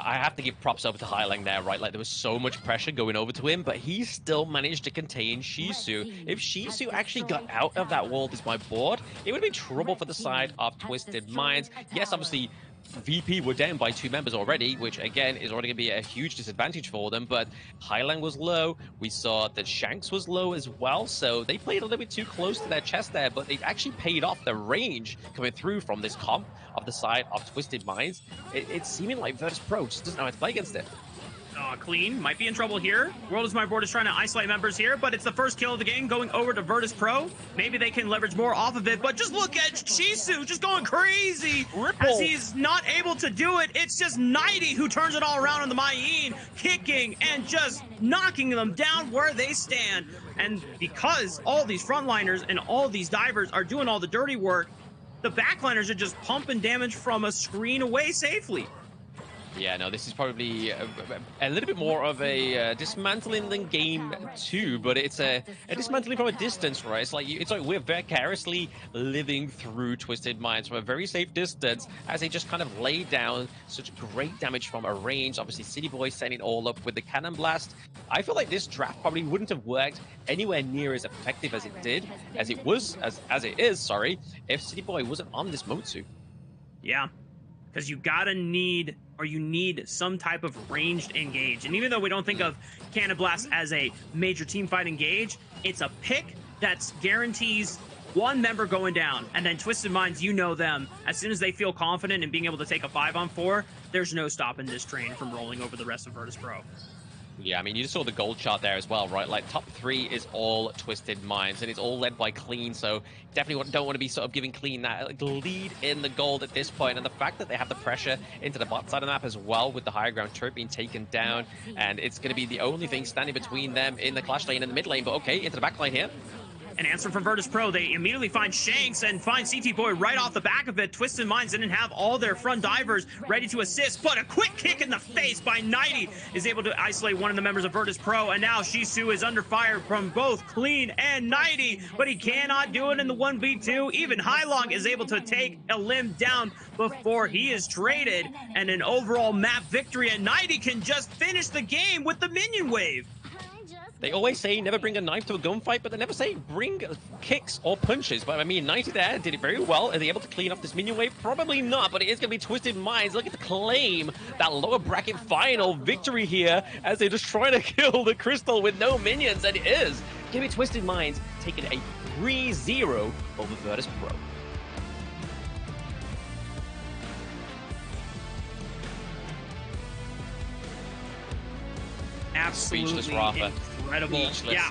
I have to give props over to Hailong there, right? Like, there was so much pressure going over to him, but he still managed to contain Shisu. If Shisu actually got out of that World is my board, it would be trouble for the side of Twisted Minds. Yes, obviously, VP were down by 2 members already, which again is already going to be a huge disadvantage for them, but Hailong was low. We saw that Shanks was low as well, so they played a little bit too close to their chest there, but it actually paid off the range coming through from this comp of the side of Twisted Minds. It's seeming like Virtus.pro just doesn't know how to play against it. Clean might be in trouble here. World is My Board is trying to isolate members here, but it's the first kill of the game going over to Virtus.pro. Maybe they can leverage more off of it, but just look at Chisu just going crazy as he's not able to do it. It's just 90 who turns it all around on the Mayin, kicking and just knocking them down where they stand. And because all these frontliners and all these divers are doing all the dirty work, the backliners are just pumping damage from a screen away safely. Yeah, no, this is probably a little bit more of a dismantling than game 2, but it's a dismantling from a distance, right? It's like we're vicariously living through Twisted Minds from a very safe distance as they just kind of lay down such great damage from a range. Obviously, City Boy setting it all up with the Cannon Blast. I feel like this draft probably wouldn't have worked anywhere near as effective as it did, as it is, sorry, if City Boy wasn't on this Motsu. Yeah, because you need some type of ranged engage. And even though we don't think of Cannon Blast as a major team fight engage, it's a pick that guarantees one member going down. And then Twisted Minds, you know them. As soon as they feel confident in being able to take a 5-on-4, there's no stopping this train from rolling over the rest of Virtus.pro. Yeah, I mean, you just saw the gold chart there as well, right? Like, top 3 is all Twisted Minds, and it's all led by Clean, so definitely don't want to be sort of giving Clean that lead in the gold at this point. And the fact that they have the pressure into the bot side of the map as well, with the higher ground turret being taken down, and it's going to be the only thing standing between them in the clash lane and the mid lane. But okay, into the back line here. An answer from Virtus.pro. They immediately find Shanks and find CT Boy right off the back of it. Twisted Minds didn't have all their front divers ready to assist, but a quick kick in the face by 90 is able to isolate one of the members of Virtus.pro, and now Shisu is under fire from both Clean and 90, but he cannot do it in the 1v2. Even Hylong is able to take Eleme down before he is traded, and an overall map victory, and 90 can just finish the game with the minion wave. They always say never bring a knife to a gunfight, but they never say bring kicks or punches. But I mean, 90 there did it very well. Are they able to clean up this minion wave? Probably not, but it is going to be Twisted Minds looking to claim that lower bracket final victory here as they're just trying to kill the Crystal with no minions, and it is. Give me Twisted Minds taking a 3-0 over Virtus.pro. Absolutely Speechless, Rafa. Incredible. Speechless. Yeah,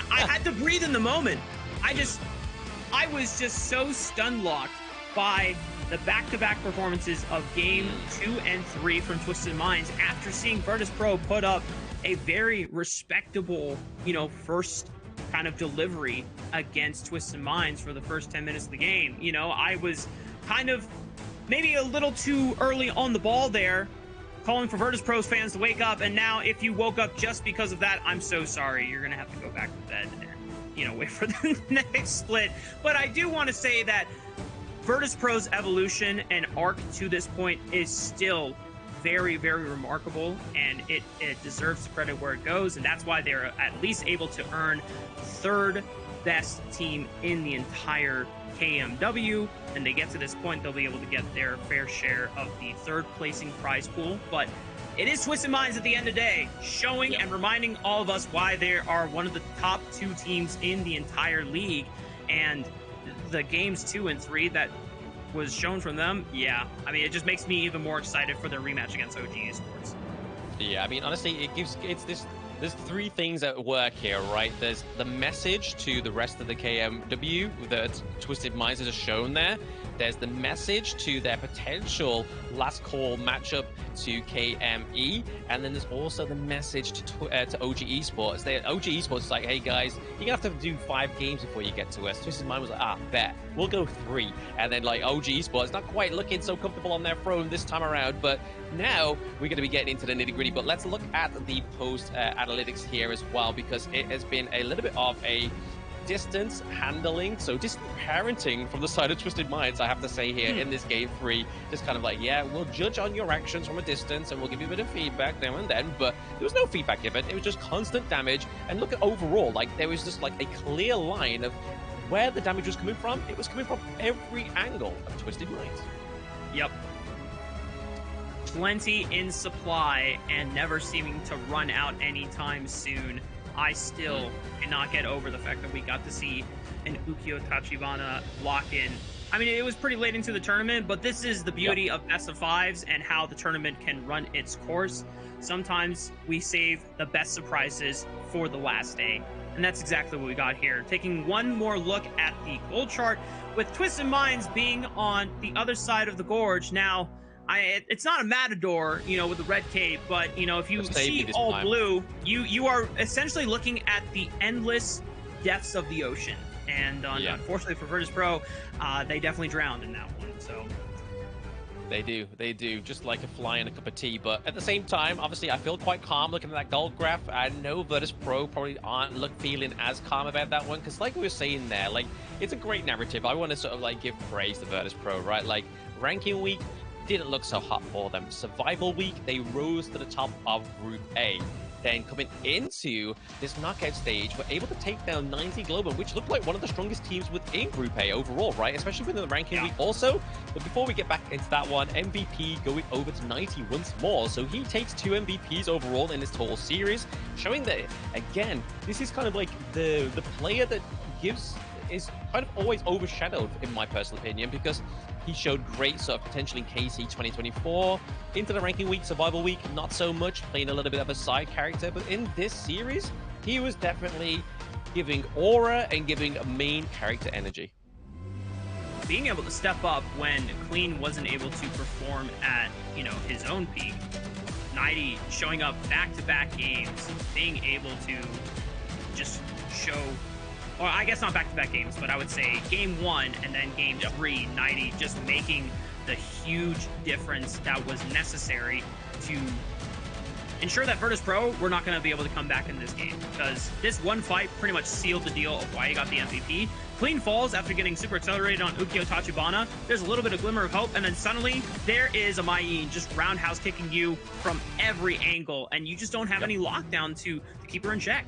I had to breathe in the moment. I was just so stun locked by the back-to-back performances of game 2 and 3 from Twisted Minds after seeing Virtus.pro put up a very respectable, first kind of delivery against Twisted Minds for the first 10 minutes of the game. I was kind of maybe a little too early on the ball there, calling for Virtus.pro's fans to wake up, and now if you woke up just because of that, I'm so sorry. You're going to have to go back to bed and, wait for the next split. But I do want to say that Virtus.pro's evolution and arc to this point is still very, very remarkable, and it deserves credit where it goes, and that's why they're at least able to earn third best team in the entire KMW, and they get to this point, they'll be able to get their fair share of the third placing prize pool. But it is Twisted Minds at the end of the day, showing and reminding all of us why they are one of the top 2 teams in the entire league. And the games 2 and 3 that was shown from them, it just makes me even more excited for their rematch against OG Esports. Yeah, I mean, honestly, there's 3 things at work here, right? There's the message to the rest of the KMW that Twisted Minds has shown there. There's the message to their potential last call matchup to KME, and then there's also the message to OG Esports. OG Esports is like, hey guys, you're gonna have to do 5 games before you get to us. Twisted Mind was like, bet, we'll go 3. And then like OG Esports, not quite looking so comfortable on their throne this time around, but now we're gonna be getting into the nitty gritty. But let's look at the post analytics here as well, because it has been a little bit of a distance handling, so distant parenting from the side of Twisted Minds, I have to say here in this game 3. Just kind of like, yeah, we'll judge on your actions from a distance and we'll give you a bit of feedback now and then, but there was no feedback given. It was just constant damage. And look at overall, like there was just like a clear line of where the damage was coming from. It was coming from every angle of Twisted Minds. Yep. Plenty in supply and never seeming to run out anytime soon. I still cannot get over the fact that we got to see an Ukiyo Tachibana lock in I mean, it was pretty late into the tournament, but this is the beauty of best of fives and how the tournament can run its course. Sometimes we save the best surprises for the last day, and that's exactly what we got here. Taking one more look at the gold chart, with Twisted Minds being on the other side of the gorge. Now, it's not a matador, you know, with the red cape, but, you know, if you see all blue, you are essentially looking at the endless depths of the ocean. And unfortunately for Virtus.pro, they definitely drowned in that one. So they do, just like a fly in a cup of tea. But at the same time, obviously, I feel quite calm looking at that gold graph. I know Virtus.pro probably aren't feeling as calm about that one, because like we were saying there, like, it's a great narrative. I want to sort of like give praise to Virtus.pro, right? Like, ranking week didn't look so hot for them. Survival week, they rose to the top of Group A. Then coming into this knockout stage, we're able to take down 90 Global, which looked like one of the strongest teams within Group A overall, right? Especially within the ranking week also. But before we get back into that one, MVP going over to 90 once more. So he takes 2 MVPs overall in this total series, showing that, again, this is kind of like the player that is kind of always overshadowed, in my personal opinion, because he showed great sort of potential in KC 2024. Into the ranking week, survival week, not so much, playing a little bit of a side character. But in this series, he was definitely giving aura and giving main character energy. Being able to step up when Clean wasn't able to perform at, you know, his own peak. 90 showing up back-to-back games, being able to just show, or I guess not back-to-back games, but I would say game 1 and then game 3, 90 just making the huge difference that was necessary to ensure that Virtus.pro were not going to be able to come back in this game, because this one fight pretty much sealed the deal of why he got the MVP. Clean falls after getting super accelerated on Ukyo Tachibana. There's a little bit of glimmer of hope, and then suddenly there is a Mayin just roundhouse kicking you from every angle, and you just don't have any lockdown to keep her in check.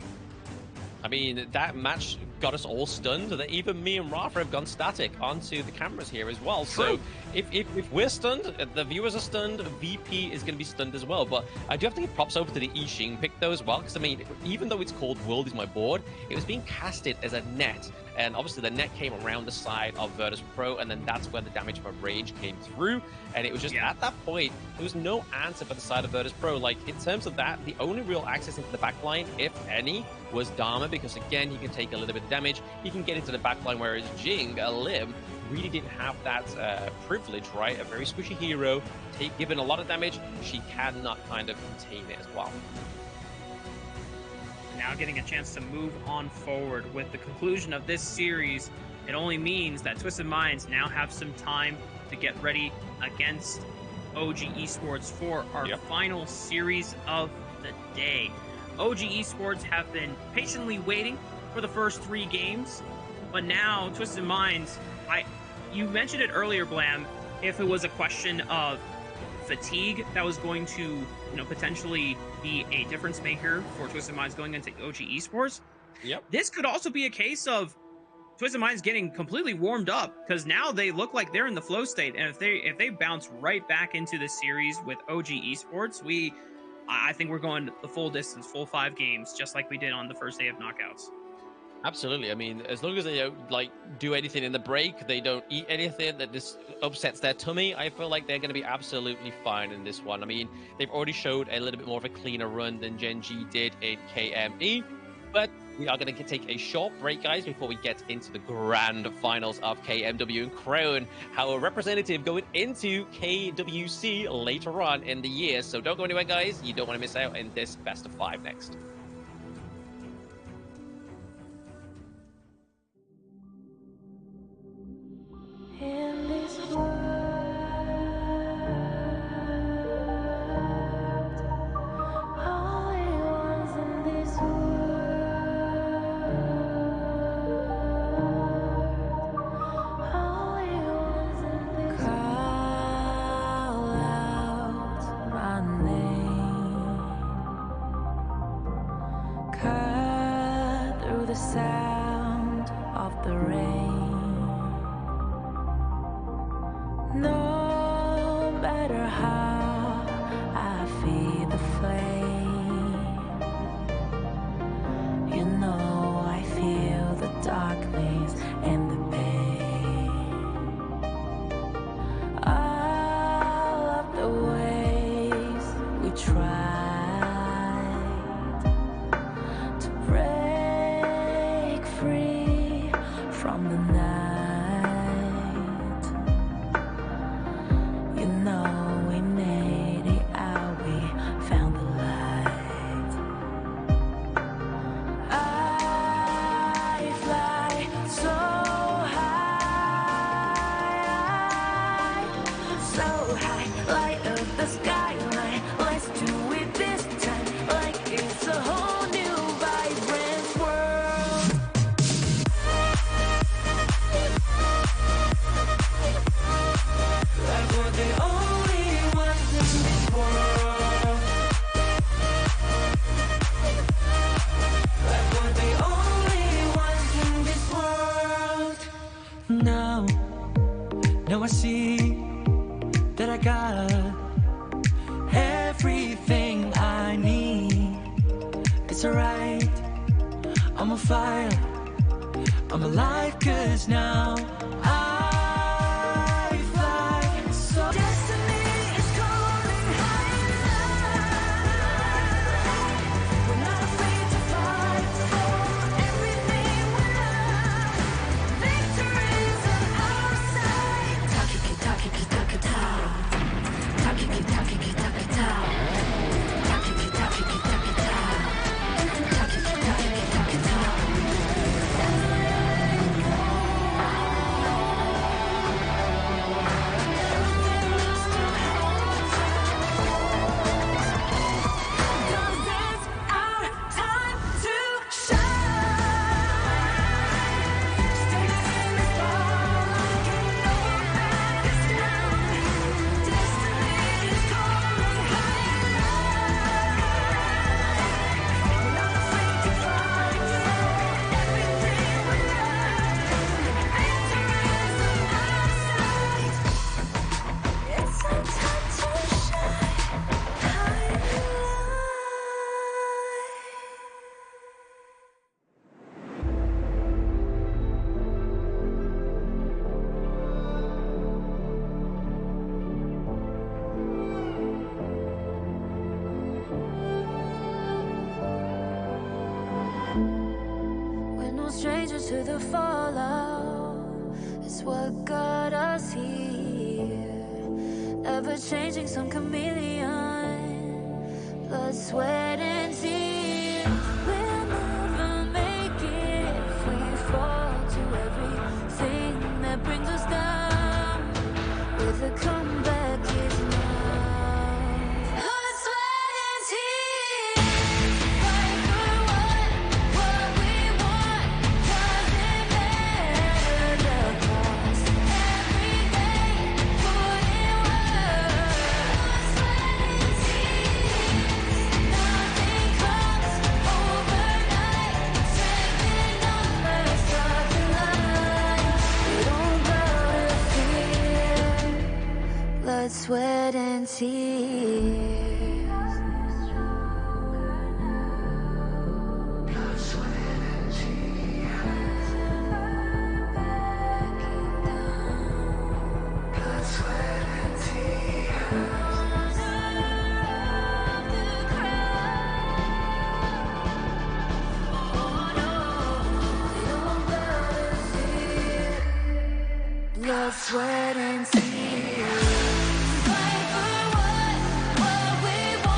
I mean, that match got us all stunned, that even me and Rafa have gone static onto the cameras here as well. So if we're stunned, the viewers are stunned, VP is going to be stunned as well. But I do have to give props over to the I Ching pick though as well, because I mean, even though it's called World is my board, it was being casted as a net. And obviously the net came around the side of Virtus.pro, and then that's where the damage from range came through. And it was just at that point, there was no answer for the side of Virtus.pro. Like, in terms of that, the only real access into the backline, if any, was Dharma, because again, he can take a little bit of damage. He can get into the backline, whereas Jing, Lim, really didn't have that privilege, right? A very squishy hero, given a lot of damage, she cannot kind of contain it as well. Now getting a chance to move on forward with the conclusion of this series, it only means that Twisted Minds now have some time to get ready against OG Esports for our final series of the day. OG Esports have been patiently waiting for the first 3 games, but now Twisted Minds, you mentioned it earlier, Blam, if it was a question of fatigue that was going to, you know, potentially be a difference maker for Twisted Minds going into OG Esports. This could also be a case of Twisted Minds getting completely warmed up, because now they look like they're in the flow state, and if they bounce right back into the series with OG Esports, I think we're going the full distance, full 5 games, just like we did on the first day of knockouts. Absolutely. I mean, as long as they don't like do anything in the break, they don't eat anything that just upsets their tummy, I feel like they're going to be absolutely fine in this one. I mean, they've already showed a little bit more of a cleaner run than Gen G did in KME, but we are going to take a short break, guys, before we get into the grand finals of KMW and crown our representative going into KWC later on in the year. So don't go anywhere, guys. You don't want to miss out in this best of 5 next. In this world, only ones in this world, only ones in this call out my name, cut through the sound of the rain. No matter how I feed the flame, you know I feel the darkness and the pain. high, light up the skyline. Let's do it this time, like it's a whole new vibrant world. Like we're the only ones in this world. Like we're the only ones in this world. Now I see that I got everything I need. It's alright, I'm on fire, I'm alive, 'cause now I fly. So Destiny is calling higher. We're not afraid to fight for everything we love. Victories on our side. Takiki takiki takita. Takiki takiki takita. Takiki takiki takita. Takiki takiki takita. We're no strangers to the fallout. It's what got us here. Ever changing, some chameleon. Blood, sweat, and tears. We'll never make it if we fall to everything that brings us down. With a comeback is now. Blood, sweat, and tears. Fight for what we want. Doesn't matter the cost. Every day, put in work. Blood, sweat, and tears. Nothing comes overnight. Strengthen numbers, start the line. We don't bow to fear. Blood, sweat, and tears. Blood, sweat, and tears. Blood, sweat, and tears. Blood, sweat, and tears. Fight for what we want.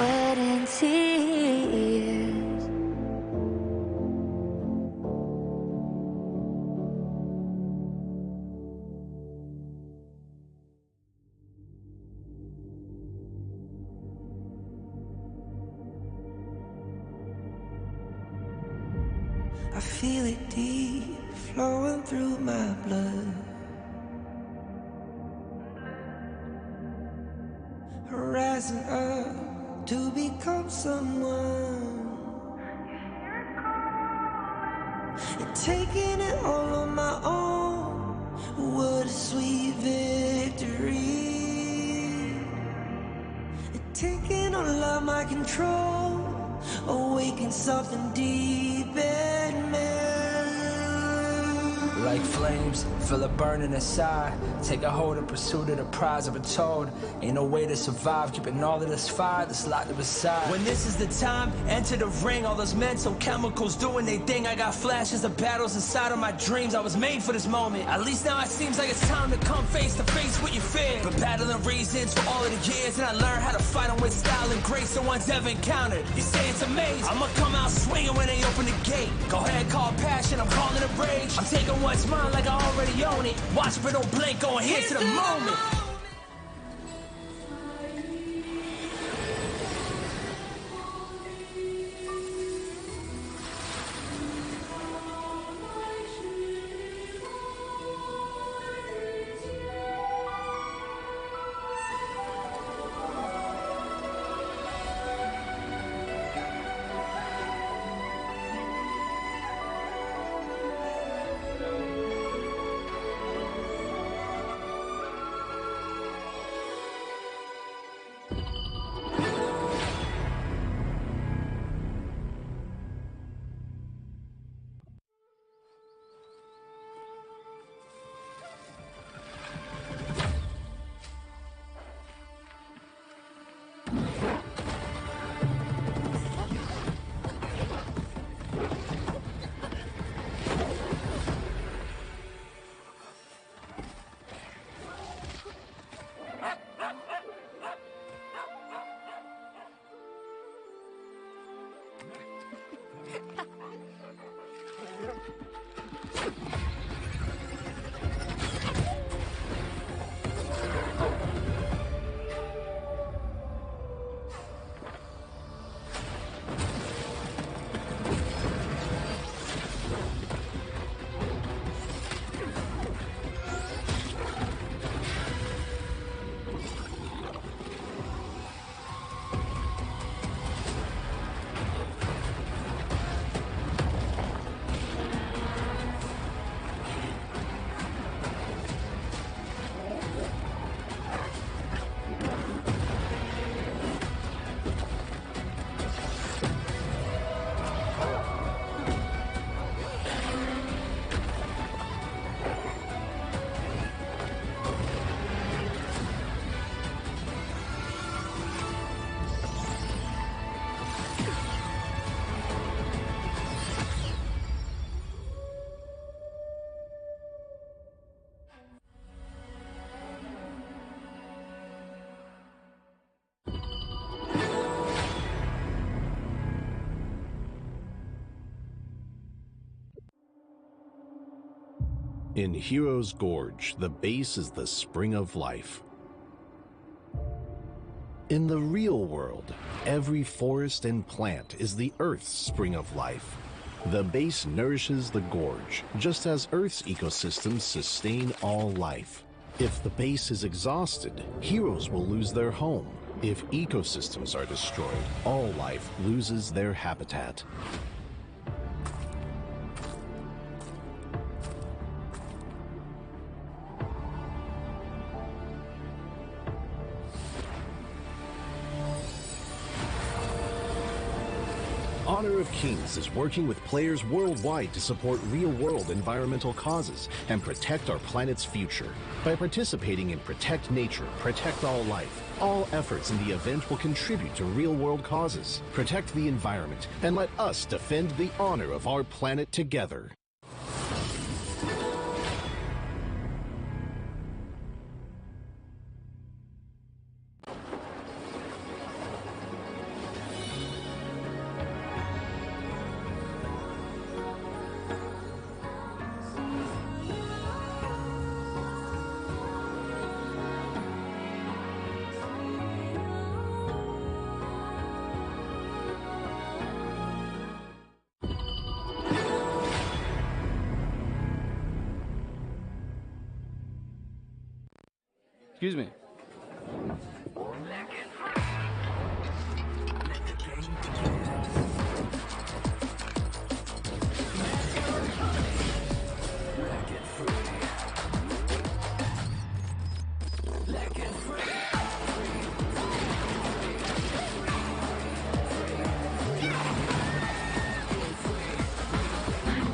sweat and tears. I feel it deep flowing through my blood. Rising up to become someone, and taking it all on my own. What a sweet victory. And taking all of my control, awaken something deep in me. Like flames, feel it burning inside. Take a hold of pursuit of the prize. I've been told ain't no way to survive, keeping all of this fire that's locked up inside. When this is the time, enter the ring. All those mental chemicals doing their thing. I got flashes of battles inside of my dreams. I was made for this moment. At least now it seems like it's time to come face to face with your fear. But battling reasons for all of the years, and I learned how to fight them with style and grace no one's ever encountered. You say it's amazing, I'ma come out swinging when they open the gate. Go ahead, call passion, I'm calling it rage. I'm taking what's mine like I already own it. Watch but don't blink, going here to the moment. In Hero's Gorge, the base is the spring of life. In the real world, every forest and plant is the Earth's spring of life. The base nourishes the gorge, just as Earth's ecosystems sustain all life. If the base is exhausted, heroes will lose their home. If ecosystems are destroyed, all life loses their habitat. Honor of Kings is working with players worldwide to support real-world environmental causes and protect our planet's future. By participating in Protect Nature, Protect All Life, all efforts in the event will contribute to real-world causes, protect the environment, and let us defend the honor of our planet together. Excuse me.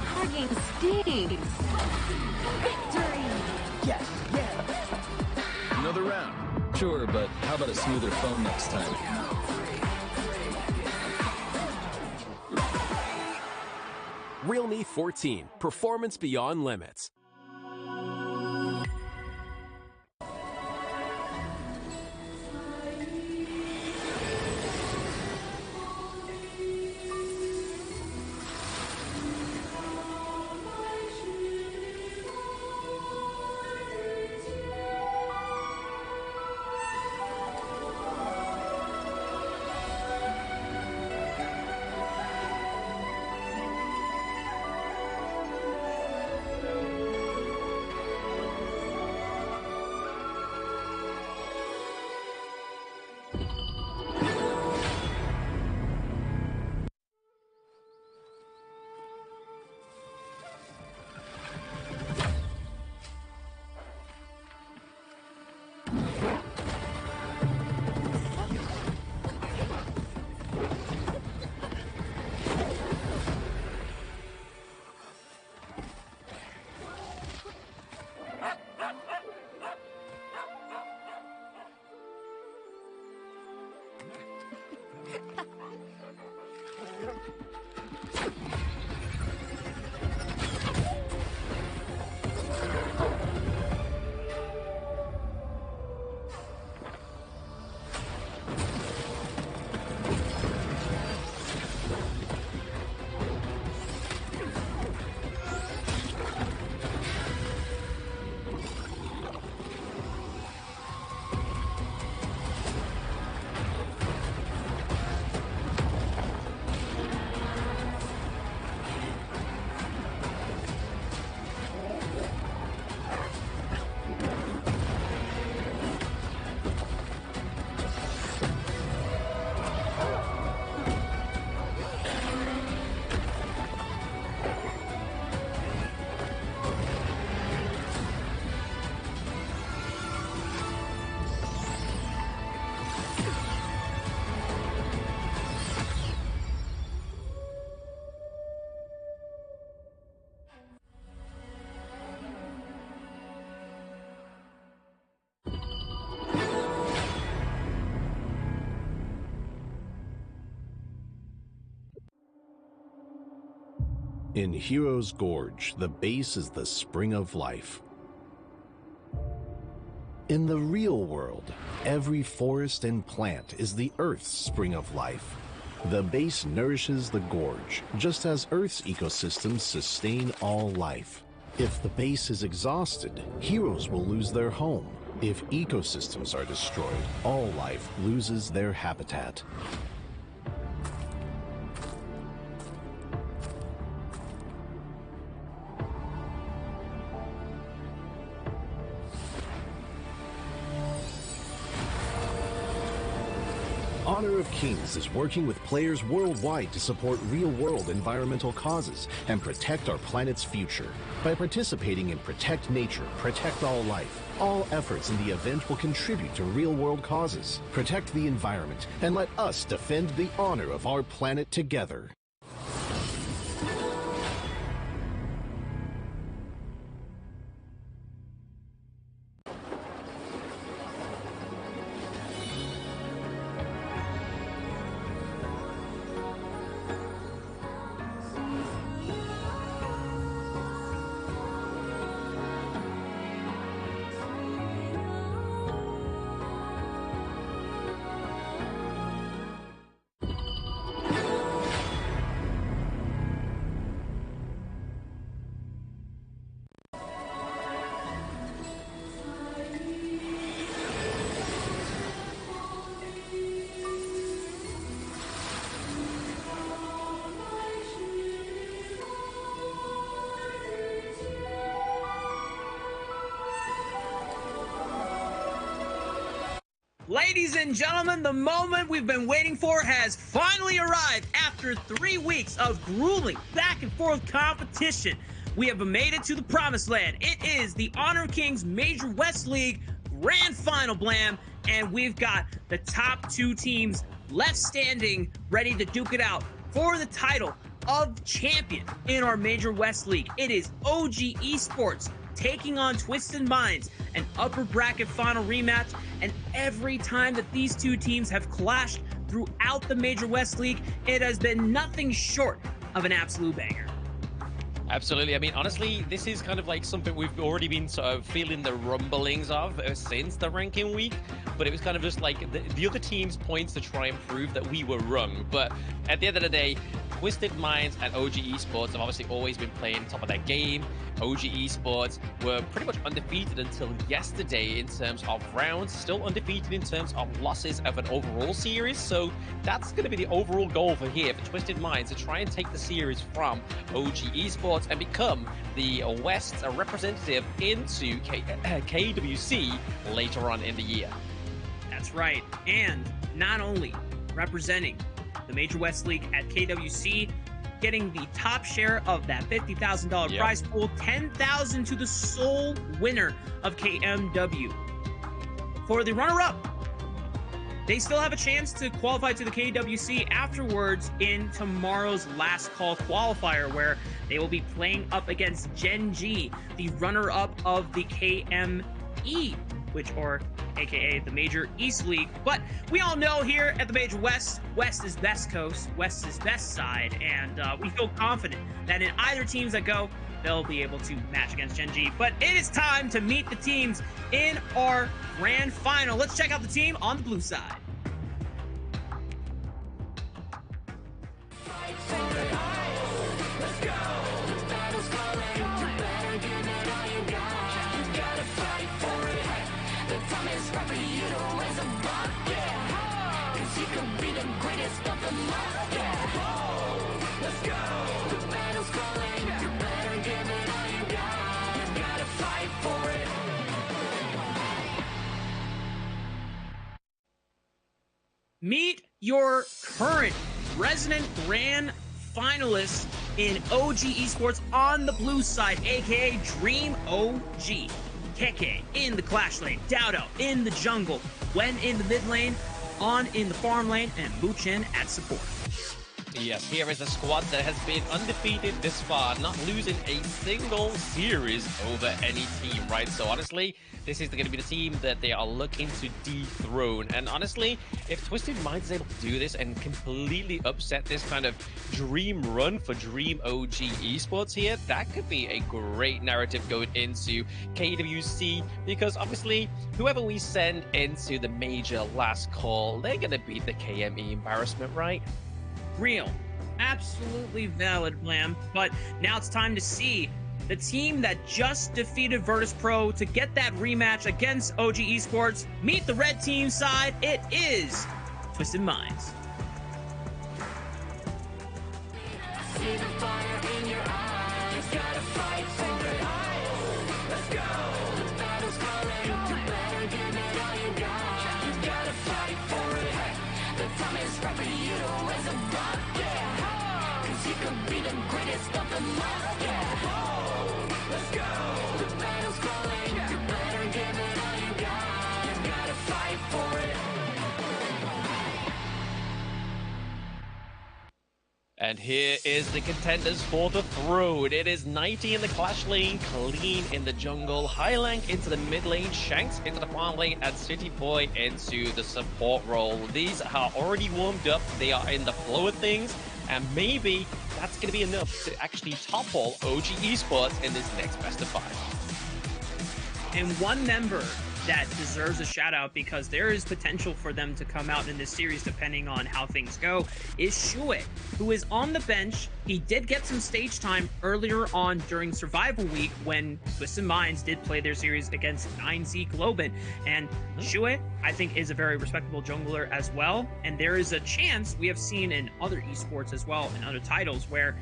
Hugging stings. Victory. Yes, Another round. Sure, but how about a smoother phone next time? Realme 14, performance beyond limits. In Hero's Gorge, the base is the spring of life. In the real world, every forest and plant is the Earth's spring of life. The base nourishes the gorge, just as Earth's ecosystems sustain all life. If the base is exhausted, heroes will lose their home. If ecosystems are destroyed, all life loses their habitat. Honor of Kings is working with players worldwide to support real-world environmental causes and protect our planet's future. By participating in Protect Nature, Protect All Life, all efforts in the event will contribute to real-world causes. Protect the environment and let us defend the honor of our planet together. Ladies and gentlemen, the moment we've been waiting for has finally arrived. After 3 weeks of grueling back and forth competition, we have made it to the promised land. It is the Honor of Kings Major West League Grand Final, Blam, and we've got the top 2 teams left standing, ready to duke it out for the title of champion in our Major West League. It is OG Esports taking on Twisted Minds, an upper bracket final rematch, and every time that these 2 teams have clashed throughout the Major West League, it has been nothing short of an absolute banger. Absolutely. I mean, honestly, this is kind of like something we've already been sort of feeling the rumblings of since the ranking week, but it was kind of just like the other team's points to try and prove that we were wrong. But at the end of the day, Twisted Minds and OG Esports have obviously always been playing top of their game. OG Esports were pretty much undefeated until yesterday in terms of rounds, still undefeated in terms of losses of an overall series. So that's going to be the overall goal for here for Twisted Minds, to try and take the series from OG Esports and become the West's representative into KWC later on in the year. That's right. And not only representing the Major West League at KWC, getting the top share of that $50,000 prize pool, $10,000 to the sole winner of KMW. For the runner-up, they still have a chance to qualify to the KWC afterwards in tomorrow's last call qualifier, where they will be playing up against Gen G, the runner-up of the KME, or aka the Major East League. But we all know here at the Major West, West is best coast, West is best side, and we feel confident that in either teams that go, they'll be able to match against Gen G. But it is time to meet the teams in our grand final. Let's check out the team on the blue side. Meet your current resident grand finalists in OG Esports on the blue side, aka Dream OG. Keke in the Clash lane, Dowdo in the jungle, Wen in the mid lane, On in the farm lane, and Muchen at support. Yes, here is a squad that has been undefeated this far, not losing a single series over any team, right? So honestly, this is going to be the team that they are looking to dethrone. And honestly, if Twisted Minds is able to do this and completely upset this kind of dream run for Dream OG Esports here, that could be a great narrative going into KWC, because obviously, whoever we send into the major last call, they're going to beat the KME embarrassment, right? Real. Absolutely valid, Blam. But now it's time to see the team that just defeated Virtus.pro to get that rematch against OG Esports. Meet the red team side. It is Twisted Minds. See the fire in your eyes. Gotta fight for it all. Let's go. The battle's calling. You better give it all you got. You gotta fight for it. The time is right for you to raise a rock. Yeah. 'Cause you could be the greatest of them all. Yeah. Let's go. The battle's calling. You better give it all you got. You gotta fight for it. And here is the contenders for the throne. It is 90 in the Clash lane, Clean in the jungle, Highlank into the mid lane, Shanks into the farm lane, and City Boy into the support role. These are already warmed up, they are in the flow of things, and maybe that's going to be enough to actually topple OG Esports in this next best of 5. And one member that deserves a shout out, because there is potential for them to come out in this series depending on how things go, is Shuei, who is on the bench. He did get some stage time earlier on during Survival Week when Twisted Minds did play their series against 9Z Globen. And Shuei, I think, is a very respectable jungler as well. And there is a chance, we have seen in other esports as well, in other titles, where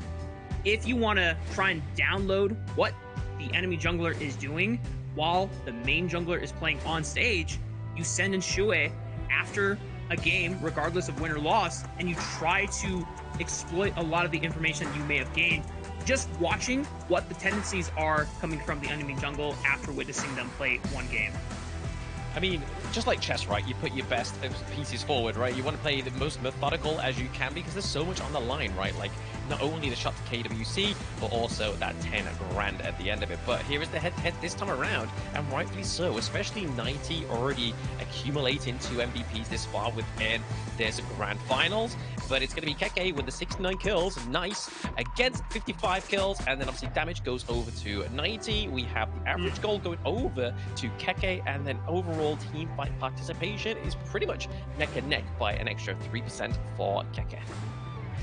if you want to try and download what the enemy jungler is doing while the main jungler is playing on stage, you send in Shuei after a game, regardless of win or loss, and you try to exploit a lot of the information you may have gained just watching what the tendencies are coming from the enemy jungle after witnessing them play one game. I mean, just like chess, right? You put your best pieces forward, right? You want to play the most methodical as you can because there's so much on the line, right? Like, not only the shot to KWC, but also that 10 grand at the end of it. But here is the head-to-head this time around, and rightfully so, especially 90 already accumulating 2 MVPs this far within this grand finals. But it's going to be Keke with the 69 kills, nice, against 55 kills, and then obviously damage goes over to 90. We have the average goal going over to Keke, and then overall team fight participation is pretty much neck and neck by an extra 3% for Keke.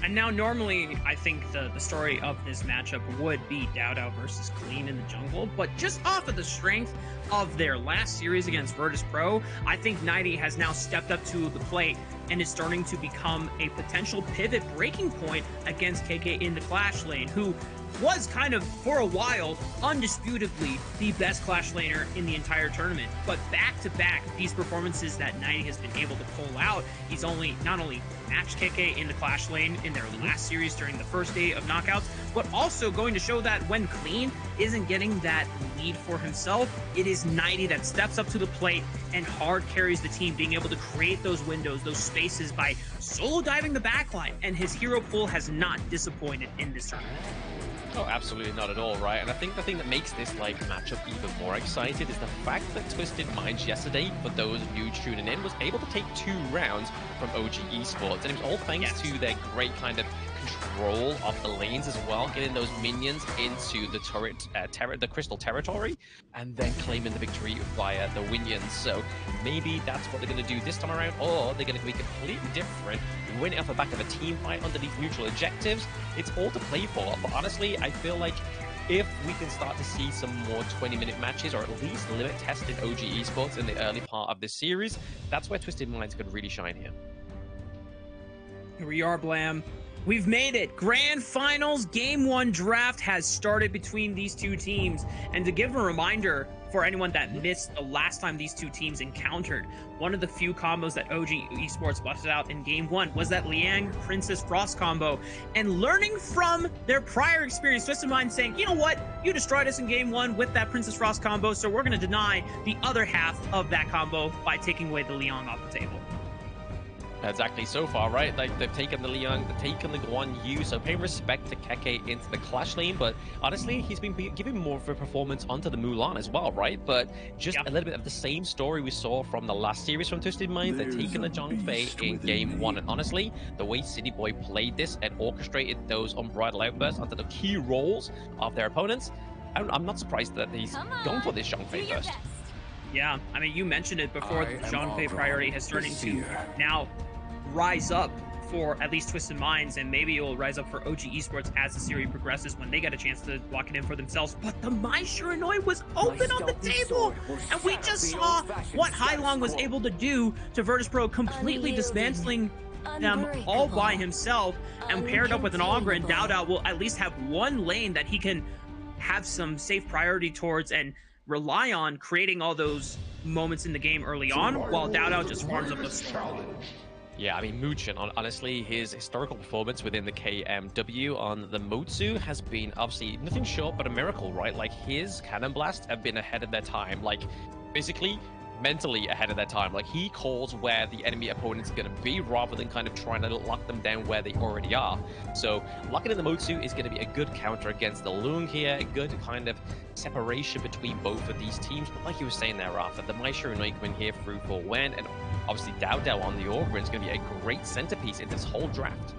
And now, normally, I think the story of this matchup would be DAO versus Clean in the jungle, but just off of the strength of their last series against Virtus.pro, I think 90 has now stepped up to the plate and is starting to become a potential pivot breaking point against KK in the Clash lane, who was kind of, for a while, undisputably the best Clash laner in the entire tournament. But back-to-back, these performances that 90 has been able to pull out, he's not only matched KK in the Clash lane in their last series during the first day of knockouts, but also going to show that when Clean isn't getting that lead for himself, it is 90 that steps up to the plate and hard carries the team, being able to create those windows, those spaces by solo diving the backline, and his hero pool has not disappointed in this tournament. Oh, absolutely not at all, right? And I think the thing that makes this like matchup even more excited is the fact that Twisted Minds yesterday, for those new tuning in, was able to take 2 rounds from OG Esports, and it was all thanks to their great kind of control of the lanes as well, getting those minions into the turret, the crystal territory, and then claiming the victory via the minions. So maybe that's what they're going to do this time around, or they're going to be completely different, win it off the back of a team fight under these neutral objectives. It's all to play for, but honestly, I feel like if we can start to see some more 20-minute matches, or at least limit tested OG Esports in the early part of this series, that's where Twisted Minds could really shine here. Here we are, Blam. We've made it. Grand Finals Game 1 draft has started between these two teams. And to give a reminder for anyone that missed the last time these two teams encountered, one of the few combos that OG Esports busted out in Game 1 was that Liang Princess Frost combo. And learning from their prior experience, Twisted Mind saying, you know what? You destroyed us in Game 1 with that Princess Frost combo, so we're going to deny the other half of that combo by taking away the Liang off the table. Exactly, so far, right? Like, they've taken the Liang, they've taken the Guan Yu, so paying respect to Keke into the Clash lane, but honestly, he's been giving more of a performance onto the Mulan as well, right? But just a little bit of the same story we saw from the last series from Twisted Minds. They're taking the Zhangfei in Game 1, and honestly, the way City Boy played this and orchestrated those unbridled outbursts onto the key roles of their opponents, I'm not surprised that he's gone for this Zhangfei first. Yeah, I mean, you mentioned it before, the Zhangfei priority has starting to now rise up for at least Twisted Minds, and maybe it will rise up for OG Esports as the series progresses when they get a chance to lock it in for themselves. But the Mai Shiranui was open on the table, and we just saw what Hailong was able to do to Virtus.pro, completely dismantling them all by himself, and paired up with an Augur, and DAO will at least have one lane that he can have some safe priority towards and rely on, creating all those moments in the game early on, while DAO just farms up the storm. Yeah, I mean, Muchin, honestly, his historical performance within the KMW on the Motsu has been obviously nothing short but a miracle, right? Like, his Cannon Blast have been ahead of their time, like, basically mentally ahead of their time. Like, he calls where the enemy opponent's going to be rather than kind of trying to lock them down where they already are. So locking in the Motsu is going to be a good counter against the Lung here, a good kind of separation between both of these teams. But like you were saying there, Rafa, the Mai Shiranui coming here through for Wen, and obviously DAO on the Augur is going to be a great centerpiece in this whole draft.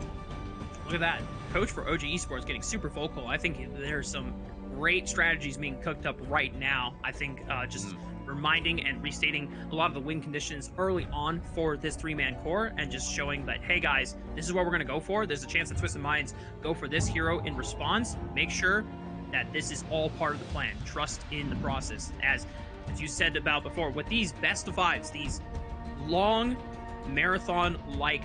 Look at that. Coach for OG Esports getting super vocal. I think there's some great strategies being cooked up right now. I think just reminding and restating a lot of the win conditions early on for this 3-man core, and just showing that, hey guys, this is what we're going to go for. There's a chance that Twisted Minds go for this hero in response. Make sure that this is all part of the plan. Trust in the process. As you said about before, with these best of 5s, these long marathon-like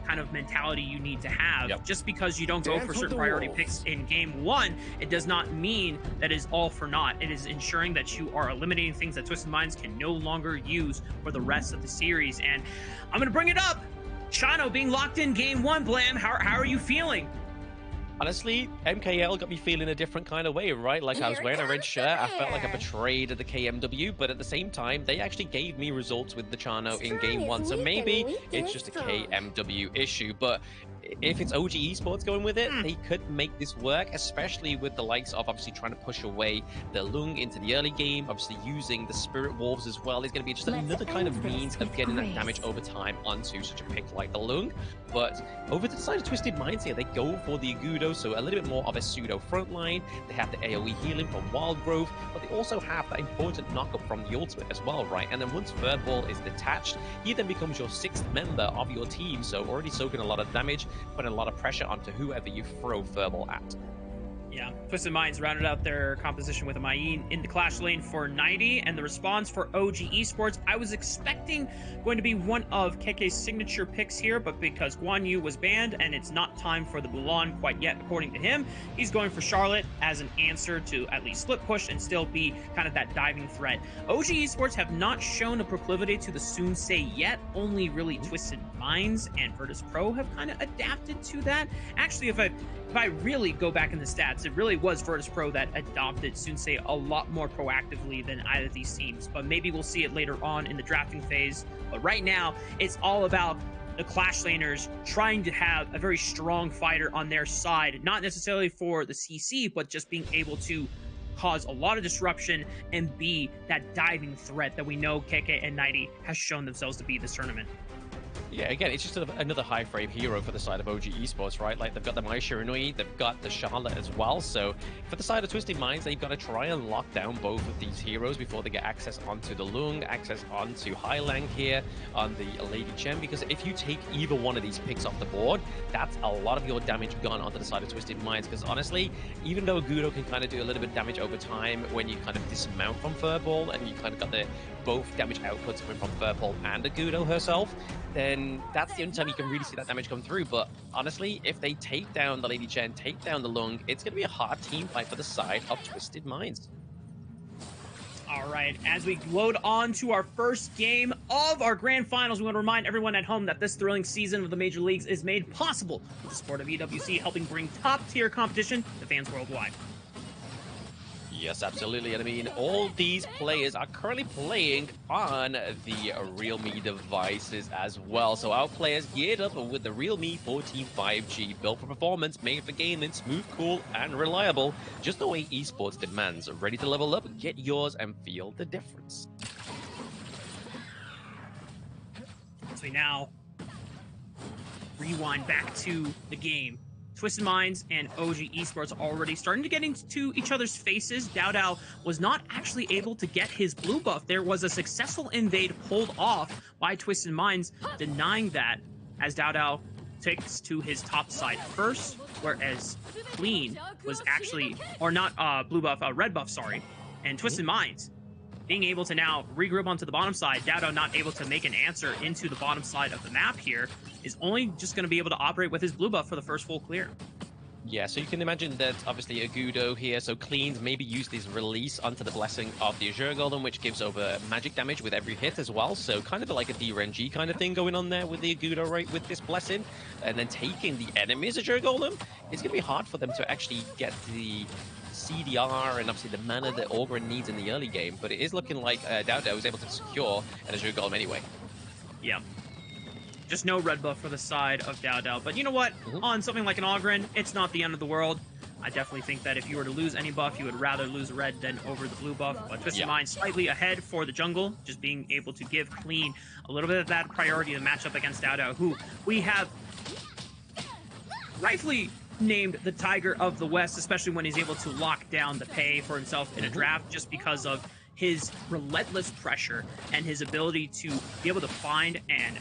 kind of mentality you need to have. Yep. Just because you don't go Dance for with certain the priority wolves. picks in game one, it does not mean that is all for naught. It is ensuring that you are eliminating things that Twisted Minds can no longer use for the rest of the series. And I'm going to bring it up. Shano being locked in game one, Blam, how are you feeling? Honestly, MKL got me feeling a different kind of way, right? Like I was wearing a red shirt, I felt like I betrayed the KMW, but at the same time, they actually gave me results with the Chano in game one, so maybe it's just a KMW issue, but if it's OG Esports going with it, they could make this work, especially with the likes of obviously trying to push away the Lung into the early game, obviously using the Spirit Wolves as well. It's going to be just another kind of means of getting that damage over time onto such a pick like the Lung. But over to the side of Twisted Minds here, they go for the Agudo, so a little bit more of a pseudo frontline. They have the AoE healing from Wild Growth, but they also have that important knockup from the ultimate as well, right? And then once Furball is detached, he then becomes your 6th member of your team, so already soaking a lot of damage, putting a lot of pressure onto whoever you throw Furball at. Yeah, Twisted Minds rounded out their composition with a Mayin in the Clash lane for 90, and the response for OG Esports, I was expecting going to be one of KK's signature picks here, but because Guan Yu was banned and it's not time for the Mulan quite yet, according to him, he's going for Charlotte as an answer to at least split push and still be kind of that diving threat. OG Esports have not shown a proclivity to the Soon Say yet, only really Twisted Minds and Virtus.pro have kind of adapted to that. Actually, if I really go back in the stats, it really was Virtus.pro that adopted Sunsei a lot more proactively than either of these teams. But maybe we'll see it later on in the drafting phase. But right now, it's all about the Clash laners trying to have a very strong fighter on their side, not necessarily for the CC, but just being able to cause a lot of disruption and be that diving threat that we know KK and 90 has shown themselves to be this tournament. Yeah, again, it's just another high frame hero for the side of OG Esports, right? Like, they've got the Mai Shiranui, they've got the Charlotte as well. So, for the side of Twisted Minds, they've got to try and lock down both of these heroes before they get access onto the Lung, access onto Highlang here on the Lady Chen. Because if you take either one of these picks off the board, that's a lot of your damage gone onto the side of Twisted Minds. Because honestly, even though Gudo can kind of do a little bit of damage over time when you kind of dismount from Furball and you kind of got the both damage outputs coming from Furball and Agudo herself, then that's the only time you can really see that damage come through. But honestly, if they take down the Lady Chen, take down the Lung, it's going to be a hard team fight for the side of Twisted Minds. All right, as we load on to our first game of our grand finals, we want to remind everyone at home that this thrilling season of the Major Leagues is made possible with the support of EWC, helping bring top-tier competition to fans worldwide. Yes, absolutely. And I mean, all these players are currently playing on the Realme devices as well. So our players geared up with the Realme 14 5G, built for performance, made for gaming, smooth, cool, and reliable, just the way esports demands. Ready to level up? Get yours and feel the difference. So we now rewind back to the game. Twisted Minds and OG Esports are already starting to get into each other's faces. Dao was not actually able to get his blue buff. There was a successful invade pulled off by Twisted Minds, denying that as Dao takes to his top side first, whereas Clean was actually, or not blue buff, red buff, sorry, and Twisted Minds being able to now regroup onto the bottom side. Dao not able to make an answer into the bottom side of the map here, is only just going to be able to operate with his blue buff for the first full clear. Yeah, so you can imagine that obviously Agudo here, so Cleans maybe used his release onto the Blessing of the Azure Golem, which gives over magic damage with every hit as well, so kind of like a DRNG kind of thing going on there with the Agudo, right, with this Blessing, and then taking the enemy's Azure Golem. It's going to be hard for them to actually get the CDR and obviously the mana that Orgren needs in the early game, but it is looking like Dao was able to secure an Azure Golem anyway. Yeah. Just no red buff for the side of Dao. But you know what? On something like an Ogren, it's not the end of the world. I definitely think that if you were to lose any buff, you would rather lose red than over the blue buff. But Twisted Mind slightly ahead for the jungle, just being able to give Clean a little bit of that priority to match up against Dao, who we have rightfully named the Tiger of the West, especially when he's able to lock down the pay for himself in a draft, just because of his relentless pressure and his ability to be able to find and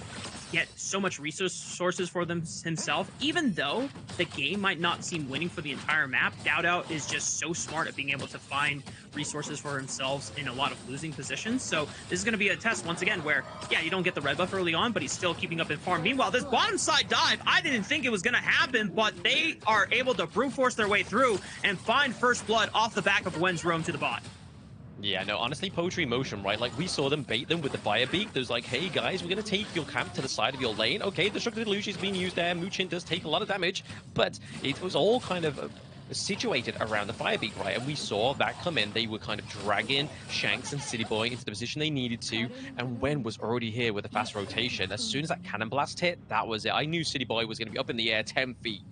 get so much resources for them himself. Even though the game might not seem winning for the entire map, Dow is just so smart at being able to find resources for himself in a lot of losing positions. So this is going to be a test once again where, yeah, you don't get the red buff early on, but he's still keeping up in farm. Meanwhile, this bottom side dive, I didn't think it was going to happen, but they are able to brute force their way through and find first blood off the back of Wen's roam to the bot. Yeah, no, honestly, Poetry Motion, right? Like, we saw them bait them with the Fire Beak. There's like, hey, guys, we're going to take your camp to the side of your lane. Okay, the Destructive Delusion is being used there. Muchin does take a lot of damage, but it was all kind of situated around the Fire Beak, right? And we saw that come in. They were kind of dragging Shanks and City Boy into the position they needed to, and Wen was already here with a fast rotation. As soon as that Cannon Blast hit, that was it. I knew City Boy was going to be up in the air 10 feet.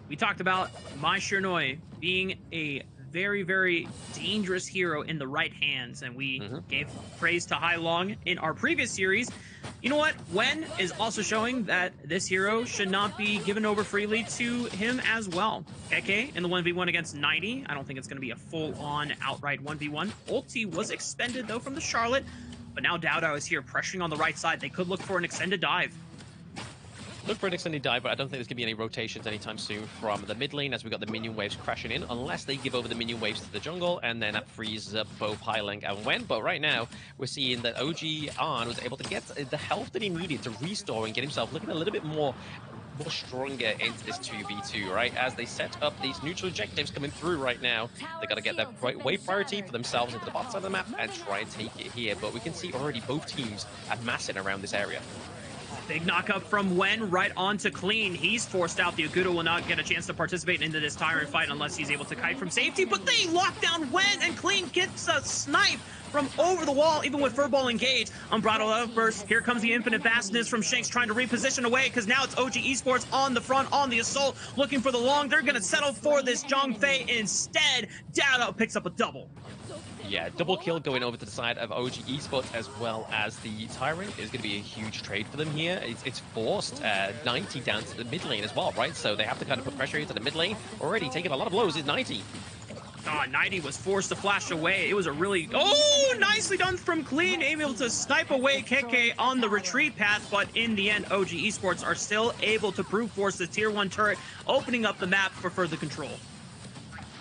We talked about Mai Shernoi being a very, very dangerous hero in the right hands, and we gave praise to Hai Long in our previous series. You know what? Wen is also showing that this hero should not be given over freely to him as well. KK in the 1v1 against 90. I don't think it's going to be a full-on outright 1v1. Ulti was expended, though, from the Charlotte, but now Dow is here pressuring on the right side. They could look for an extended dive. Look for an extended dive, but I don't think there's going to be any rotations anytime soon from the mid lane as we got the minion waves crashing in, unless they give over the minion waves to the jungle, and then that frees up both Hyling and Wen. But right now, we're seeing that OG Arn was able to get the health that he needed to restore and get himself looking a little bit more stronger into this 2v2, right? As they set up these neutral objectives coming through right now, they got to get that right wave priority for themselves into the bot side of the map and try and take it here. But we can see already both teams are massing around this area. Big knockup from Wen right onto Clean. He's forced out. The Agudo will not get a chance to participate into this Tyrant fight unless he's able to kite from safety, but they lock down Wen, and Clean gets a snipe from over the wall, even with Furball engaged. Unbridled Outburst. Here comes the infinite vastness from Shanks trying to reposition away, because now it's OG Esports on the front, on the assault, looking for the long. They're going to settle for this Zhongfei instead. Dada picks up a double. Yeah, double kill going over to the side of OG Esports as well as the Tyrant is going to be a huge trade for them here. It's forced 90 down to the mid lane as well, right? So they have to kind of put pressure into the mid lane. Already taking a lot of blows is 90. 90 was forced to flash away. It was a really... Oh, nicely done from Clean. Able to snipe away KK on the retreat path, but in the end, OG Esports are still able to brute force the tier 1 turret, opening up the map for further control.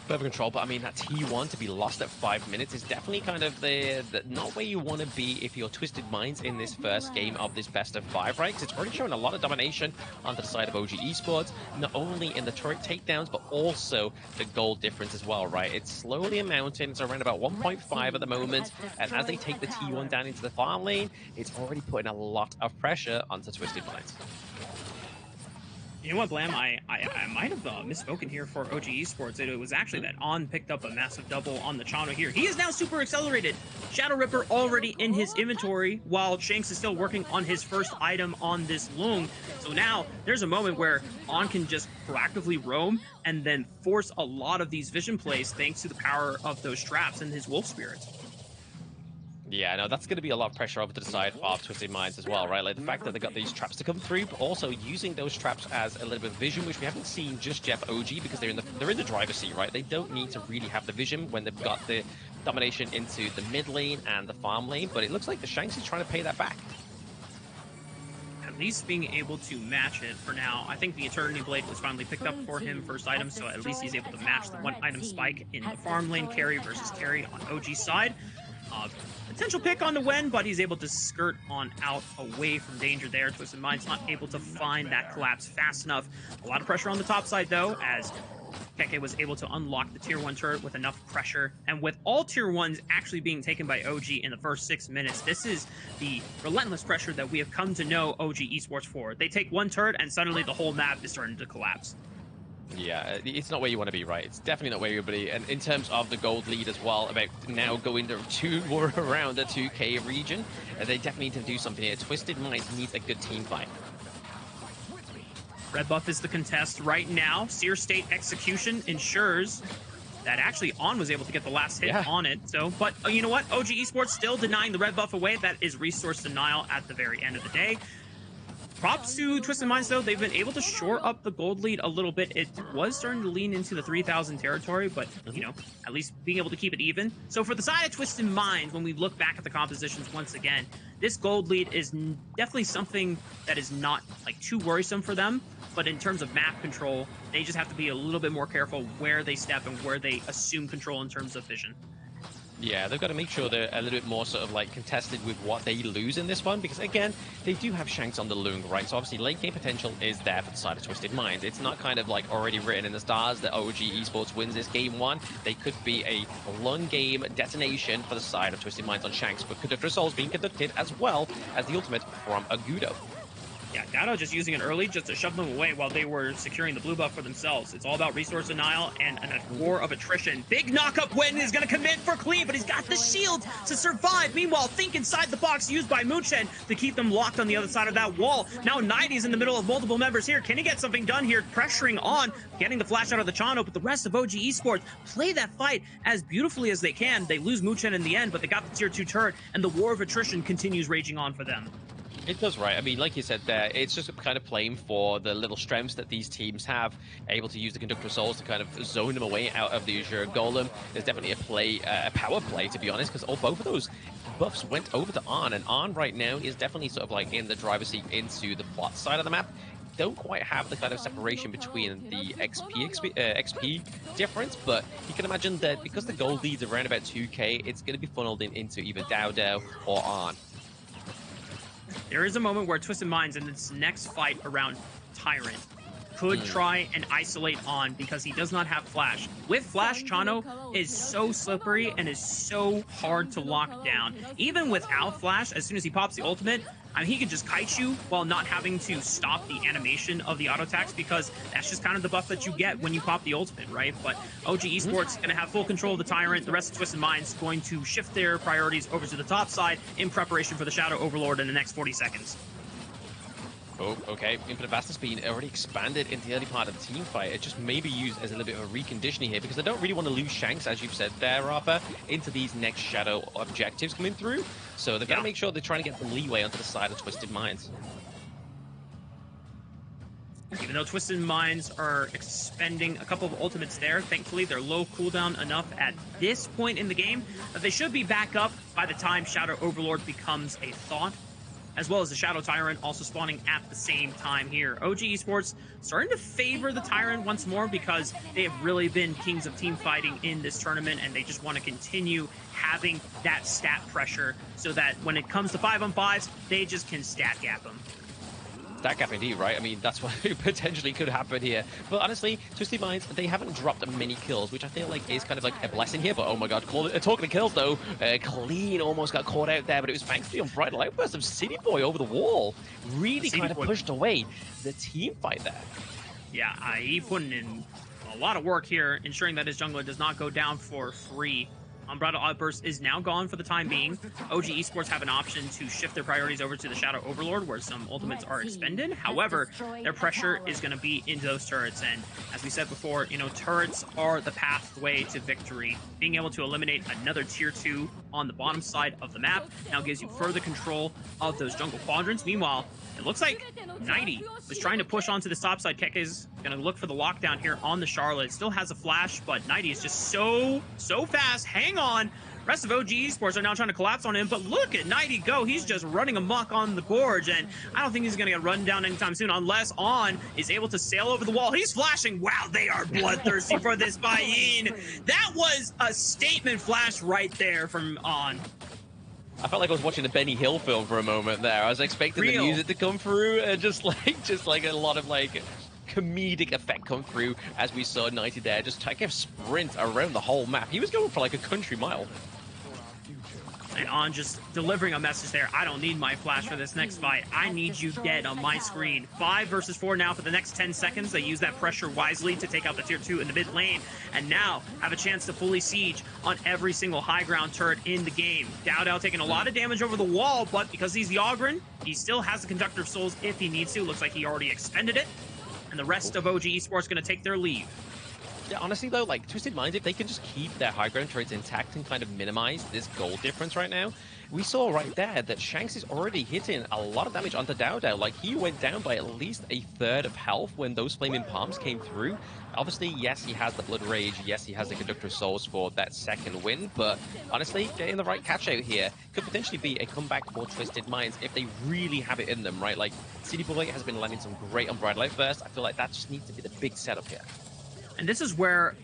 Further control, but I mean, that T1 to be lost at 5 minutes is definitely kind of the not where you want to be if you're Twisted Minds in this first game of this best of 5, right? Because it's already showing a lot of domination onto the side of OG Esports, not only in the turret takedowns, but also the gold difference as well, right? It's slowly amounting. It's around about 1.5 at the moment, and as they take the T1 down into the farm lane, it's already putting a lot of pressure onto Twisted Minds. You know what, Blam? I might have misspoken here for OG Esports. It was actually that On picked up a massive double on the Chano here. He is now super accelerated. Shadow Ripper already in his inventory, while Shanks is still working on his first item on this Lung. So now there's a moment where On can just proactively roam and then force a lot of these vision plays thanks to the power of those traps and his Wolf Spirit. Yeah, no, that's going to be a lot of pressure over to the side of Twisted Minds as well, right? Like the fact that they got these traps to come through, but also using those traps as a little bit of vision, which we haven't seen just yet for OG because they're in the driver's seat, right? They don't need to really have the vision when they've got the domination into the mid lane and the farm lane, but it looks like the Shanks is trying to pay that back. At least being able to match it for now. I think the Eternity Blade was finally picked up for him first item, so at least he's able to match the one item spike in the farm lane carry versus carry on OG's side. Potential pick on the Wen, but he's able to skirt on out away from danger there. Twisted Mind's not able to find that collapse fast enough. A lot of pressure on the top side, though, as Keke was able to unlock the tier 1 turret with enough pressure. And with all tier 1s actually being taken by OG in the first 6 minutes, this is the relentless pressure that we have come to know OG Esports for. They take one turret and suddenly the whole map is starting to collapse. Yeah, it's not where you want to be, right? It's definitely not where you want to be. And in terms of the gold lead as well, about now going to around the 2K region, they definitely need to do something here. Twisted Minds needs a good team fight. Red buff is the contest right now. Seer State Execution ensures that actually On was able to get the last hit on it. So, but you know what? OG Esports still denying the red buff away. That is resource denial at the very end of the day. Props to Twisted Minds, though. They've been able to shore up the gold lead a little bit. It was starting to lean into the 3,000 territory, but, you know, at least being able to keep it even. So for the side of Twisted Minds, when we look back at the compositions once again, this gold lead is definitely something that is not, like, too worrisome for them. But in terms of map control, they just have to be a little bit more careful where they step and where they assume control in terms of vision. Yeah, they've got to make sure they're a little bit more sort of like contested with what they lose in this one, because again, they do have Shanks on the Lung, right? So obviously late game potential is there for the side of Twisted Minds. It's not kind of like already written in the stars that OG Esports wins this game one. They could be a long game detonation for the side of Twisted Minds on Shanks, but Conductor of Souls being conducted as well as the ultimate from Agudo. Yeah, Dado just using it early just to shove them away while they were securing the blue buff for themselves. It's all about resource denial and a war of attrition. Big knockup win is going to commit for Clean, but he's got the shield to survive. Meanwhile, Think inside the box used by Moochen to keep them locked on the other side of that wall. Now 90's in the middle of multiple members here. Can he get something done here? Pressuring on, getting the flash out of the Chano, but the rest of OG Esports play that fight as beautifully as they can. They lose Moochen in the end, but they got the tier 2 turret, and the war of attrition continues raging on for them. It does, right? I mean, like you said there, it's just kind of playing for the little strengths that these teams have, able to use the Conductor of Souls to kind of zone them away out of the Azure Golem. There's definitely a power play, to be honest, because both of those buffs went over to Arn, and Arn right now is definitely sort of like in the driver's seat into the plot side of the map. Don't quite have the kind of separation between the XP difference, but you can imagine that because the gold leads around about 2k, it's going to be funneled into either Dao or Arn. There is a moment where Twisted Minds in this next fight around Tyrant could try and isolate On because he does not have Flash. With Flash, Chano is so slippery and is so hard to lock down. Even without Flash, as soon as he pops the ultimate, I mean, he can just kite you while not having to stop the animation of the auto attacks, because that's just kind of the buff that you get when you pop the ultimate, right? But OG Esports is going to have full control of the Tyrant. The rest of Twisted Minds going to shift their priorities over to the top side in preparation for the Shadow Overlord in the next 40 seconds. Oh, okay. Infinite Vastness being already expanded in the early part of the team fight. It just may be used as a little bit of a reconditioning here, because I don't really want to lose Shanks, as you've said there, Rafa, into these next Shadow objectives coming through. So they've got to make sure they're trying to get some leeway onto the side of Twisted Minds. Even though Twisted Minds are expending a couple of ultimates there, thankfully they're low cooldown enough at this point in the game that they should be back up by the time Shadow Overlord becomes a thought, as well as the Shadow Tyrant also spawning at the same time here. OG Esports starting to favor the Tyrant once more because they have really been kings of team fighting in this tournament, and they just want to continue having that stat pressure so that when it comes to 5-on-5s, they just can stat gap them. Stat gap indeed, right? I mean, that's what potentially could happen here. But honestly, Twisted Minds, they haven't dropped many kills, which I feel like is kind of like a blessing here. But oh my god, talking to kills though, Clean almost got caught out there, but it was thanks to the unbridled outburst of City Boy over the wall. Really kind of pushed away the team fight there. Yeah, he putting in a lot of work here, ensuring that his jungler does not go down for free. Unbridled Outburst is now gone for the time being. OG Esports have an option to shift their priorities over to the Shadow Overlord, where some ultimates are expended. However, their pressure is going to be into those turrets. And as we said before, you know, turrets are the pathway to victory. Being able to eliminate another tier 2 on the bottom side of the map now gives you further control of those jungle quadrants. Meanwhile, it looks like 90 was trying to push onto this top side. Keke is going to look for the lockdown here on the Charlotte. Still has a flash, but 90 is just so fast. Hang on. Rest of OG Esports are now trying to collapse on him, but look at 90 go. He's just running amok on the gorge, and I don't think he's going to get run down anytime soon unless On is able to sail over the wall. He's flashing. Wow, they are bloodthirsty for this buy-in. That was a statement flash right there from On. I felt like I was watching a Benny Hill film for a moment there. I was expecting the music to come through, and just like a lot of like comedic effect come through as we saw 90 there just take a sprint around the whole map. He was going for like a country mile. And On just delivering a message there. I don't need my flash for this next fight. I need you dead on my screen. 5 versus 4 now for the next 10 seconds. They use that pressure wisely to take out the tier 2 in the mid lane, and now have a chance to fully siege on every single high ground turret in the game. Dao taking a lot of damage over the wall, but because he's the Ogren, he still has the Conductor of Souls if he needs to. Looks like he already expended it. And the rest of OG Esports going to take their leave. Yeah, honestly though, like Twisted Minds, if they can just keep their high ground turrets intact and kind of minimize this gold difference right now, we saw right there that Shanks is already hitting a lot of damage onto Dowdow. Like he went down by at least a third of health when those flaming palms came through. Obviously, yes, he has the Blood Rage, yes, he has the Conductor of Souls for that second win, but honestly, getting the right catch out here could potentially be a comeback for Twisted Minds if they really have it in them, right? Like City Boy has been landing some great Unbridled Outburst. I feel like that just needs to be the big setup here. And this is where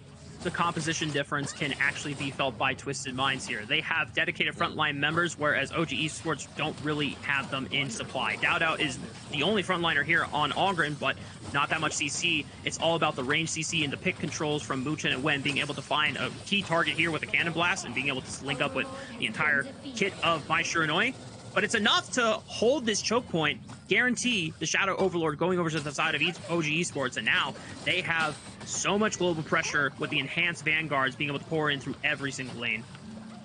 the composition difference can actually be felt by Twisted Minds here. They have dedicated frontline members, whereas OG Esports don't really have them in supply. Dowdow is the only frontliner here on Ogren, but not that much CC. It's all about the range CC and the pick controls from Muchen and Wen being able to find a key target here with a Cannon Blast and being able to link up with the entire kit of My Shiranui. But it's enough to hold this choke point, guarantee the Shadow Overlord going over to the side of OG Esports, and now they have so much global pressure with the enhanced Vanguards being able to pour in through every single lane.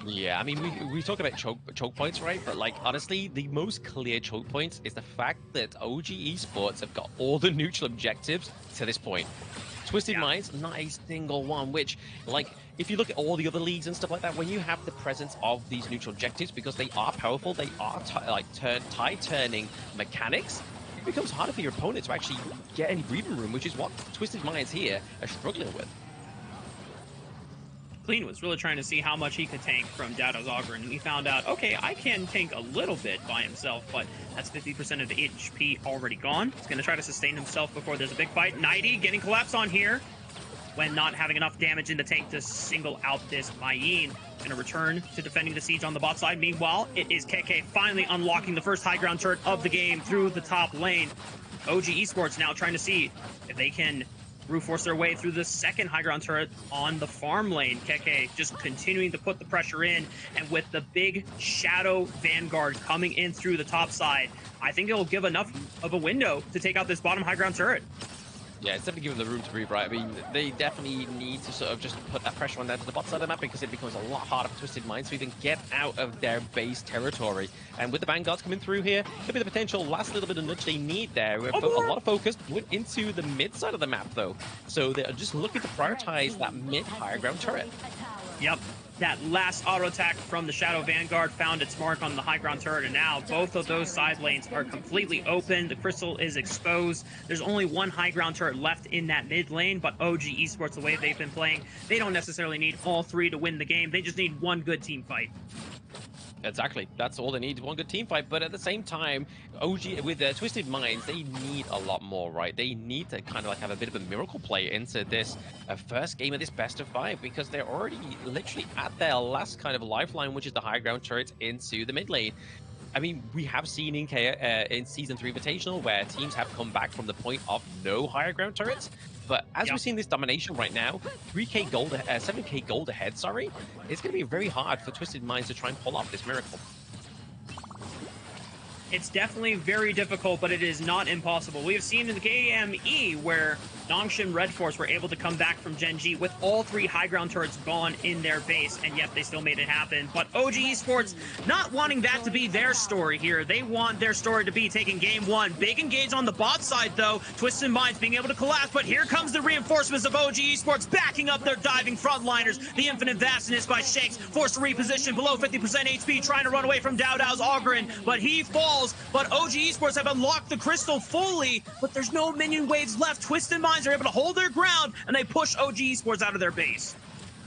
Yeah, I mean, we talk about choke points, right? But, like, honestly, the most clear choke points is the fact that OG Esports have got all the neutral objectives to this point. Twisted Minds, not a single one, which, like, if you look at all the other leagues and stuff like that, when you have the presence of these neutral objectives, because they are powerful, they are, tide-turning mechanics, it becomes harder for your opponent to actually get any breathing room, which is what Twisted Minds here are struggling with. Clean was really trying to see how much he could tank from Dowdow's Ogren, and he found out, okay, I can tank a little bit by himself, but that's 50% of the HP already gone. He's going to try to sustain himself before there's a big fight. 90 getting collapsed on here when not having enough damage in the tank to single out this Mayin. Going to return to defending the siege on the bot side. Meanwhile, it is KK finally unlocking the first high ground turret of the game through the top lane. OG Esports now trying to see if they can brute force their way through the second high ground turret on the farm lane. KK just continuing to put the pressure in, and with the big Shadow Vanguard coming in through the top side, I think it'll give enough of a window to take out this bottom high ground turret. Yeah, it's definitely giving them the room to breathe, right? I mean, they definitely need to sort of just put that pressure on them to the bot side of the map, because it becomes a lot harder for Twisted Minds to even get out of their base territory. And with the Vanguards coming through here, could be the potential last little bit of nudge they need there. A lot of focus went into the mid side of the map, though. So they're just looking to prioritize that mid higher ground turret. Yep. That last auto attack from the Shadow Vanguard found its mark on the high ground turret, and now both of those side lanes are completely open. The crystal is exposed. There's only one high ground turret left in that mid lane, but OG Esports, the way they've been playing, they don't necessarily need all three to win the game. They just need one good team fight. Exactly. That's all they need, one good team fight. But at the same time, OG, with their Twisted Minds, they need a lot more, right? They need to kind of like have a bit of a miracle play into this first game of this best of 5, because they're already literally at their last kind of lifeline, which is the high ground turret into the mid lane. I mean, we have seen in Season 3 Invitational where teams have come back from the point of no higher ground turrets. But as we're seeing this domination right now, 7k gold ahead, sorry, it's going to be very hard for Twisted Minds to try and pull off this miracle. It's definitely very difficult, but it is not impossible. We have seen in the KME where Nongshim Red Force were able to come back from Gen G with all three high ground turrets gone in their base, and yet they still made it happen. But OG Esports not wanting that to be their story here. They want their story to be taking game one. Big engage on the bot side, though. Twisted Minds being able to collapse, but here comes the reinforcements of OG Esports backing up their diving frontliners. The Infinite Vastness by Shanks, forced to reposition below 50% HP, trying to run away from Dowdow's Ogren, but he falls. But OG Esports have unlocked the crystal fully, but there's no minion waves left. Twisted Minds are able to hold their ground, and they push OG Esports out of their base.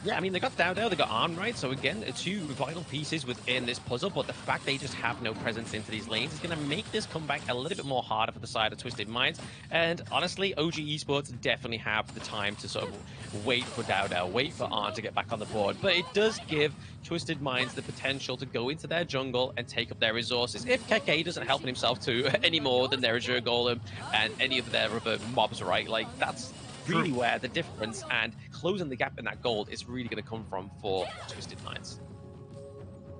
Yeah, I mean, they got Dowdow, they got Arm, right? So again, two vital pieces within this puzzle, but the fact they just have no presence into these lanes is going to make this comeback a little bit more harder for the side of Twisted Minds. And honestly, OG Esports definitely have the time to sort of wait for Dowdow, wait for Arm to get back on the board. But it does give Twisted Minds the potential to go into their jungle and take up their resources. If KK doesn't help himself to any more than their Azure Golem and any of their other mobs, right? Like, that's really where the difference and closing the gap in that gold is really going to come from for Twisted Minds.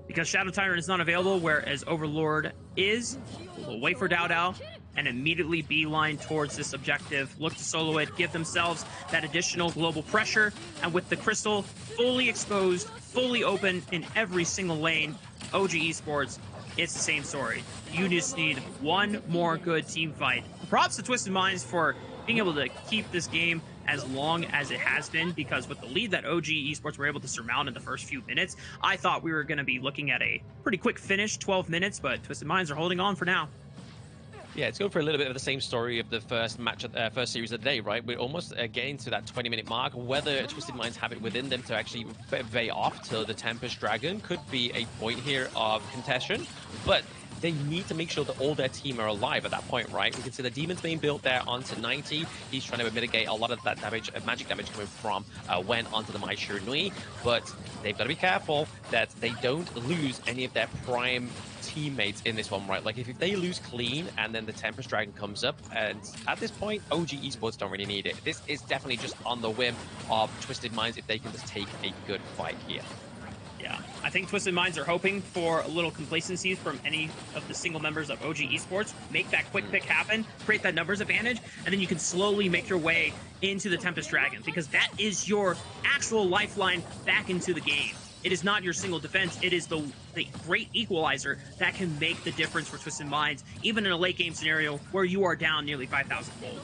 Because Shadow Tyrant is not available, whereas Overlord is, we'll wait for Dowdow and immediately beeline towards this objective. Look to solo it, give themselves that additional global pressure, and with the crystal fully exposed, fully open in every single lane, OG Esports, it's the same story. You just need one more good team fight. Props to Twisted Minds for being able to keep this game as long as it has been, because with the lead that OG Esports were able to surmount in the first few minutes, I thought we were going to be looking at a pretty quick finish, 12 minutes, but Twisted Minds are holding on for now. Yeah, it's going for a little bit of the same story of the first match, first series of the day, right? We're almost getting to that 20-minute mark. Whether Twisted Minds have it within them to actually vey off till the Tempest Dragon could be a point here of contention, but they need to make sure that all their team are alive at that point, right? We can see the Demon's being built there onto 90. He's trying to mitigate a lot of that damage, magic damage coming from Wen onto the Mai Nui, but they've got to be careful that they don't lose any of their prime teammates in this one, right? Like if they lose clean and then the Tempest Dragon comes up, and at this point OG Esports don't really need it. This is definitely just on the whim of Twisted Minds if they can just take a good fight here. Yeah, I think Twisted Minds are hoping for a little complacency from any of the single members of OG Esports. Make that quick pick happen, create that numbers advantage, and then you can slowly make your way into the Tempest Dragon, because that is your actual lifeline back into the game. It is not your single defense. It is the great equalizer that can make the difference for Twisted Minds, even in a late game scenario where you are down nearly 5,000 gold.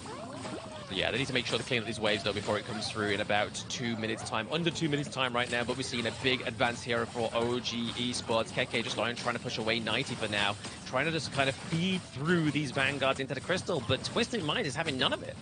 Yeah, they need to make sure to clean up these waves, though, before it comes through in about 2 minutes' time. Under 2 minutes' time right now, but we're seeing a big advance here for OG Esports. KK just trying to push away 90 for now, trying to just kind of feed through these Vanguards into the Crystal, but Twisted Minds is having none of it.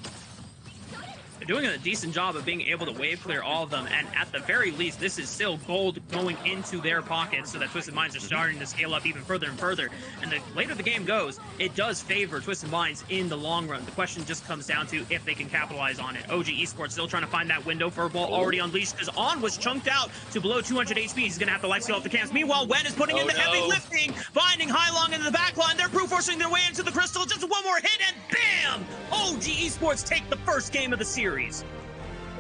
They're doing a decent job of being able to wave clear all of them, and at the very least, this is still gold going into their pockets, so that Twisted Minds are starting to scale up even further and further. And the later the game goes, it does favor Twisted Minds in the long run. The question just comes down to if they can capitalize on it. OG Esports still trying to find that window for a ball already unleashed, because On was chunked out to below 200 HP. He's going to have to life steal off the camps. Meanwhile, Wen is putting in the heavy lifting, finding Hailong into the backline. They're brute forcing their way into the Crystal. Just one more hit, and bam! OG Esports take the first game of the series.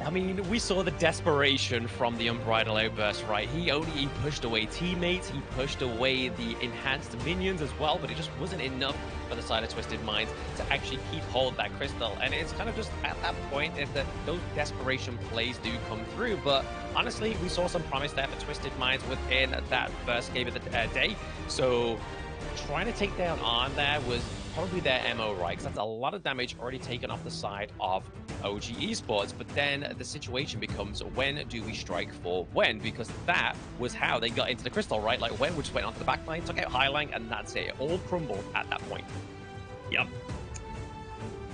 I mean, we saw the desperation from the Unbridled Outburst, right? He pushed away teammates, he pushed away the enhanced minions as well, but it just wasn't enough for the side of Twisted Minds to actually keep hold of that crystal. And it's kind of just at that point is that those desperation plays do come through. But honestly, we saw some promise there for Twisted Minds within that first game of the day. So trying to take down On there was probably their MO, right? Because that's a lot of damage already taken off the side of OG Esports. But then the situation becomes, when do we strike for Wen? Because that was how they got into the crystal, right? Like Wen just went onto the backline, took out Hailong, and that's it. It all crumbled at that point. Yep.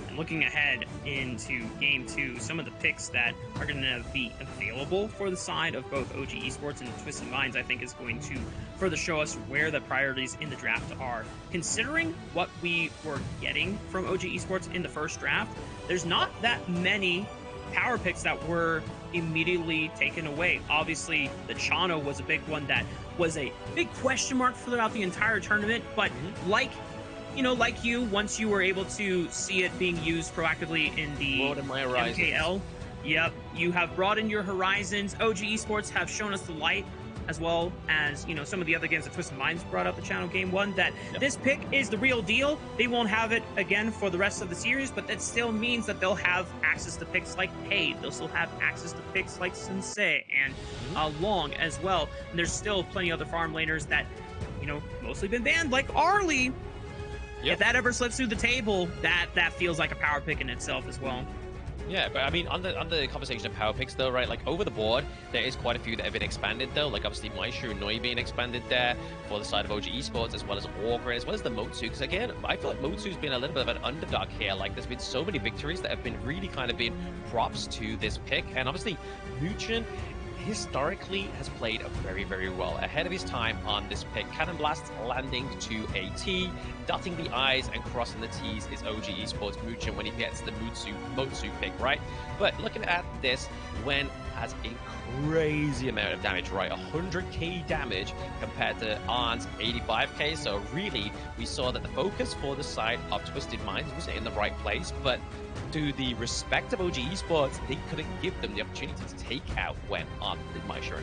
And looking ahead into Game 2, some of the picks that are going to be available for the side of both OG Esports and Twisted Minds, I think is going to further show us where the priorities in the draft are. Considering what we were getting from OG Esports in the first draft, there's not that many power picks that were immediately taken away. Obviously, the Chano was a big one that was a big question mark throughout the entire tournament, but like you, once you were able to see it being used proactively in the MKL, yep, you have broadened your horizons. OG Esports have shown us the light, as well as, some of the other games that Twisted Minds brought up the channel Game 1, that this pick is the real deal. They won't have it again for the rest of the series, but that still means that they'll have access to picks like Paid. They'll still have access to picks like Sensei and Long as well. And there's still plenty of other farm laners that, mostly been banned, like Arlie. Yep. If that ever slips through the table, that feels like a power pick in itself as well. Yeah, but I mean, on the conversation of power picks, though, right? Like, over the board, there is quite a few that have been expanded, though. Like, obviously, Maishu Nui being expanded there for the side of OG Esports, as well as Orgrin, as well as the Motsu. Because, again, I feel like Motsu's been a little bit of an underdog here. Like, there's been so many victories that have been really kind of been props to this pick. And, obviously, Muchin historically has played very, very well ahead of his time on this pick. Cannon Blast landing to a T, dotting the I's and crossing the T's is OG Esports Muchin when he gets the Motsu pick, right? But looking at this, Wen has a crazy amount of damage, right? 100k damage compared to Arn's 85k. So really, we saw that the focus for the side of Twisted Minds was in the right place, but to the respect of OG Esports, they couldn't give them the opportunity to take out Wen on the My Sure.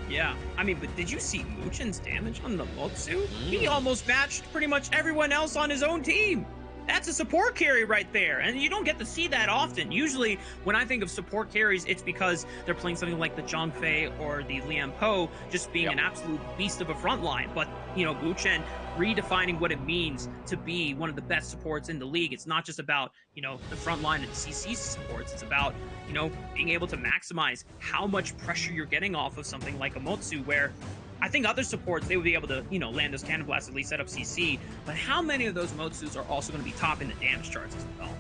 Yeah, I mean, but did you see Muchin's damage on the Motsu? He almost matched pretty much everyone else on his own team. That's a support carry right there, and you don't get to see that often. Usually, when I think of support carries, it's because they're playing something like the Zhongfei or the Liam Po, just being an absolute beast of a front line. But, you know, Wu Chen redefining what it means to be one of the best supports in the league. It's not just about, you know, the front line and CC supports. It's about, you know, being able to maximize how much pressure you're getting off of something like a Motsu, where I think other supports, they would be able to, you know, land those cannon blasts, at least set up CC. But how many of those Motsus are also going to be topping the damage charts as well?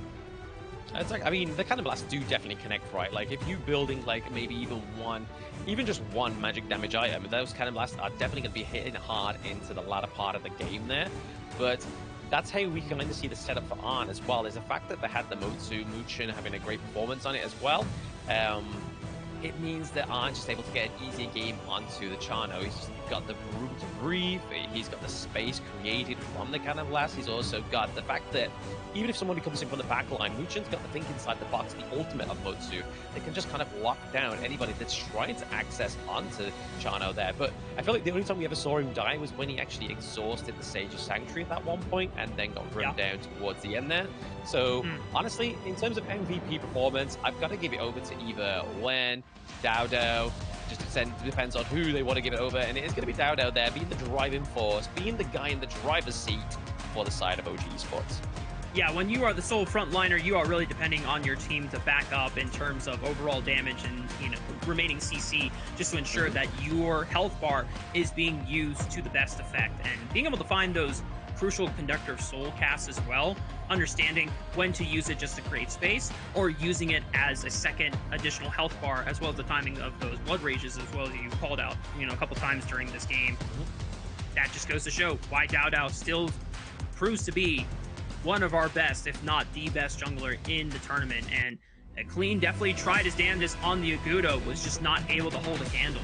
It's like, I mean, the cannon blasts do definitely connect, right? Like, if you're building, like, maybe even just one magic damage item, those cannon blasts are definitely going to be hitting hard into the latter part of the game there. But that's how we can kind of see the setup for Arn as well, is the fact that they had the Motsu, Muchin having a great performance on it as well. It means that Arn's just able to get an easier game onto the Chano. He's just got the room to breathe. He's got the space created from the cannon blast. He's also got the fact that even if somebody comes in from the back line, Muchin's got the think inside the box, the ultimate of Motsu. They can just kind of lock down anybody that's trying to access onto Chano there. But I feel like the only time we ever saw him die was when he actually exhausted the Sage of Sanctuary at that one point and then got run down towards the end there. So honestly, in terms of MVP performance, I've got to give it over to either Wen, Dowdow. Just depends on who they want to give it over, and it is going to be Dowdow there, being the driving force, being the guy in the driver's seat for the side of OG Esports. Yeah, when you are the sole frontliner, you are really depending on your team to back up in terms of overall damage and, you know, remaining CC, just to ensure that your health bar is being used to the best effect, and being able to find those crucial conductor of soul casts as well, understanding when to use it just to create space or using it as a second additional health bar, as well as the timing of those blood rages, as well as you called out, you know, a couple times during this game. That just goes to show why Dowdow still proves to be one of our best, if not the best jungler in the tournament. And Clean definitely tried his damnedest on the Agudo, was just not able to hold a candle.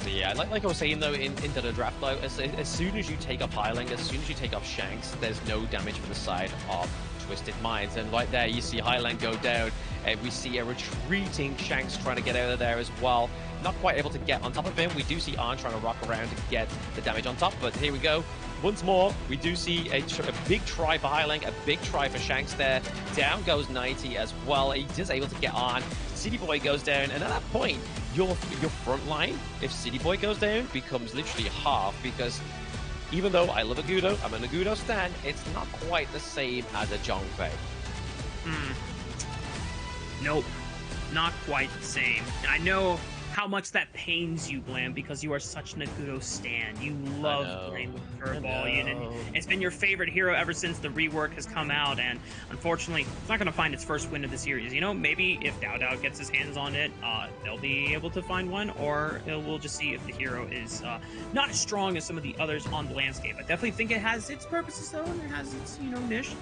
Yeah, like I was saying though, into the draft though, as soon as you take off Highling, as soon as you take off Shanks, there's no damage from the side of Twisted Minds. And right there, you see Highland go down, and we see a retreating Shanks trying to get out of there as well. Not quite able to get on top of him. We do see Arn trying to rock around to get the damage on top, but here we go. Once more, we do see a big try for Highling, a big try for Shanks there. Down goes 90 as well. He's just able to get on. City Boy goes down, and at that point, your front line, if City Boy goes down, becomes literally half, because even though I love Agudo, I'm an Agudo stan, it's not quite the same as a Zhongfei. Nope, not quite the same. And I know how much that pains you, Blam, because you are such an Agudo stan. You love playing with Furball. It's been your favorite hero ever since the rework has come out, and unfortunately, it's not going to find its first win of the series. You know, maybe if Dowdow gets his hands on it, they'll be able to find one, or we'll just see if the hero is not as strong as some of the others on the landscape. I definitely think it has its purposes, though, and it has its, you know, niche.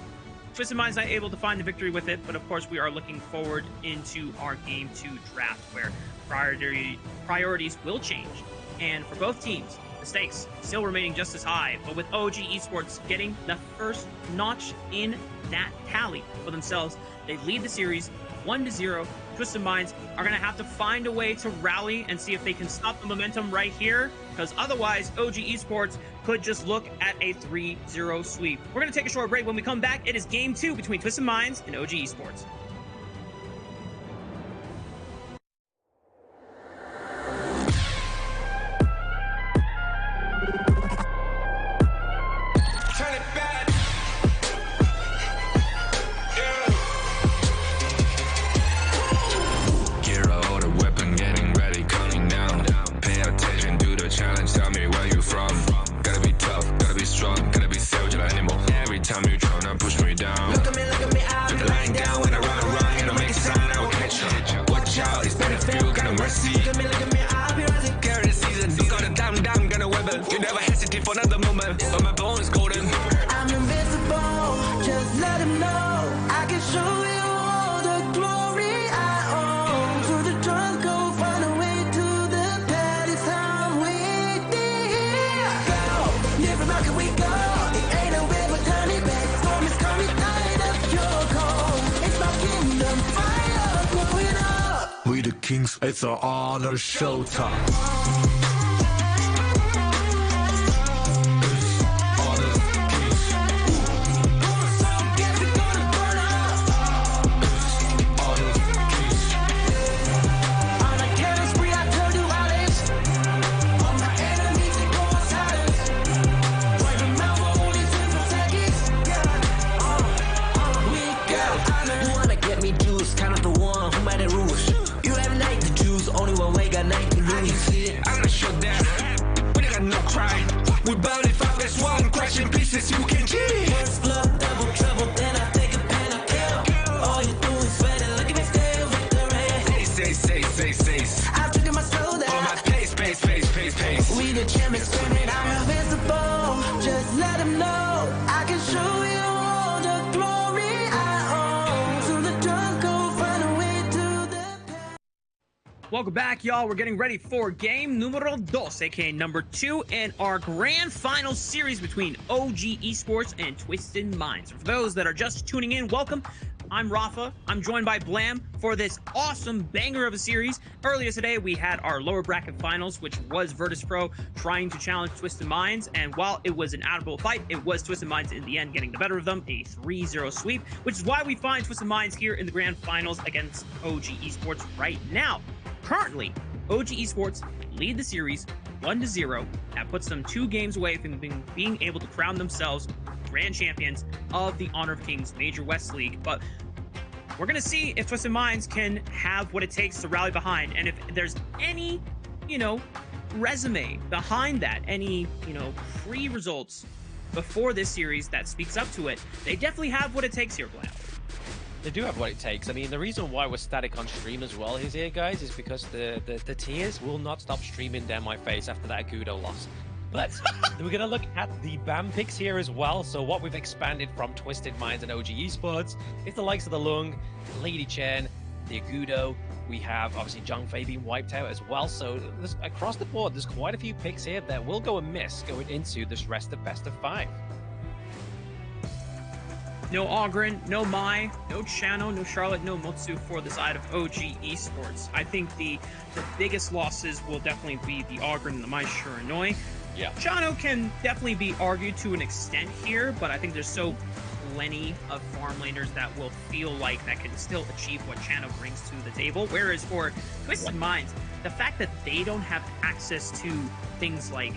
Twisted Minds not able to find the victory with it, but of course we are looking forward into our Game 2 draft, where priorities will change. And for both teams, the stakes still remaining just as high, but with OG Esports getting the first notch in that tally for themselves, they lead the series 1-0. Twisted Minds are going to have to find a way to rally and see if they can stop the momentum right here, because otherwise OG Esports could just look at a 3-0 sweep. We're going to take a short break. When we come back, it is Game 2 between Twisted Minds and OG Esports. It's an honor showtime. Welcome back, y'all. We're getting ready for game numero dos, aka number 2, in our grand final series between OG Esports and Twisted Minds. For those that are just tuning in, welcome. I'm Rafa. I'm joined by Blam for this awesome banger of a series. Earlier today, we had our lower bracket finals, which was Virtus.pro trying to challenge Twisted Minds. And while it was an admirable fight, it was Twisted Minds in the end getting the better of them, a 3-0 sweep, which is why we find Twisted Minds here in the grand finals against OG Esports right now. Currently, OG Esports lead the series 1-0. That puts them 2 games away from being able to crown themselves grand champions of the Honor of Kings Major West League. But we're going to see if Twisted Minds can have what it takes to rally behind. And if there's any, resume behind that, any, pre-results before this series that speaks up to it, they definitely have what it takes here, Blam. They do have what it takes. I mean, the reason why we're static on stream as well is here, guys, is because the tears will not stop streaming down my face after that Gudo loss. But we're going to look at the BAM picks here as well. So what we've expanded from Twisted Minds and OG Esports is the likes of the Lung, Lady Chen, the Agudo. We have, obviously, Zhang Fei being wiped out as well. So across the board, there's quite a few picks here that will go amiss going into this rest of best of 5. No Ogren, no Mai, no Chano, no Charlotte, no Mutsu for the side of OG Esports. I think the biggest losses will definitely be the Ogren and the Mai Shiranui. Yeah. Chano can definitely be argued to an extent here, but I think there's so plenty of farm laners that will feel like that can still achieve what Chano brings to the table. Whereas for Twisted Minds, the fact that they don't have access to things like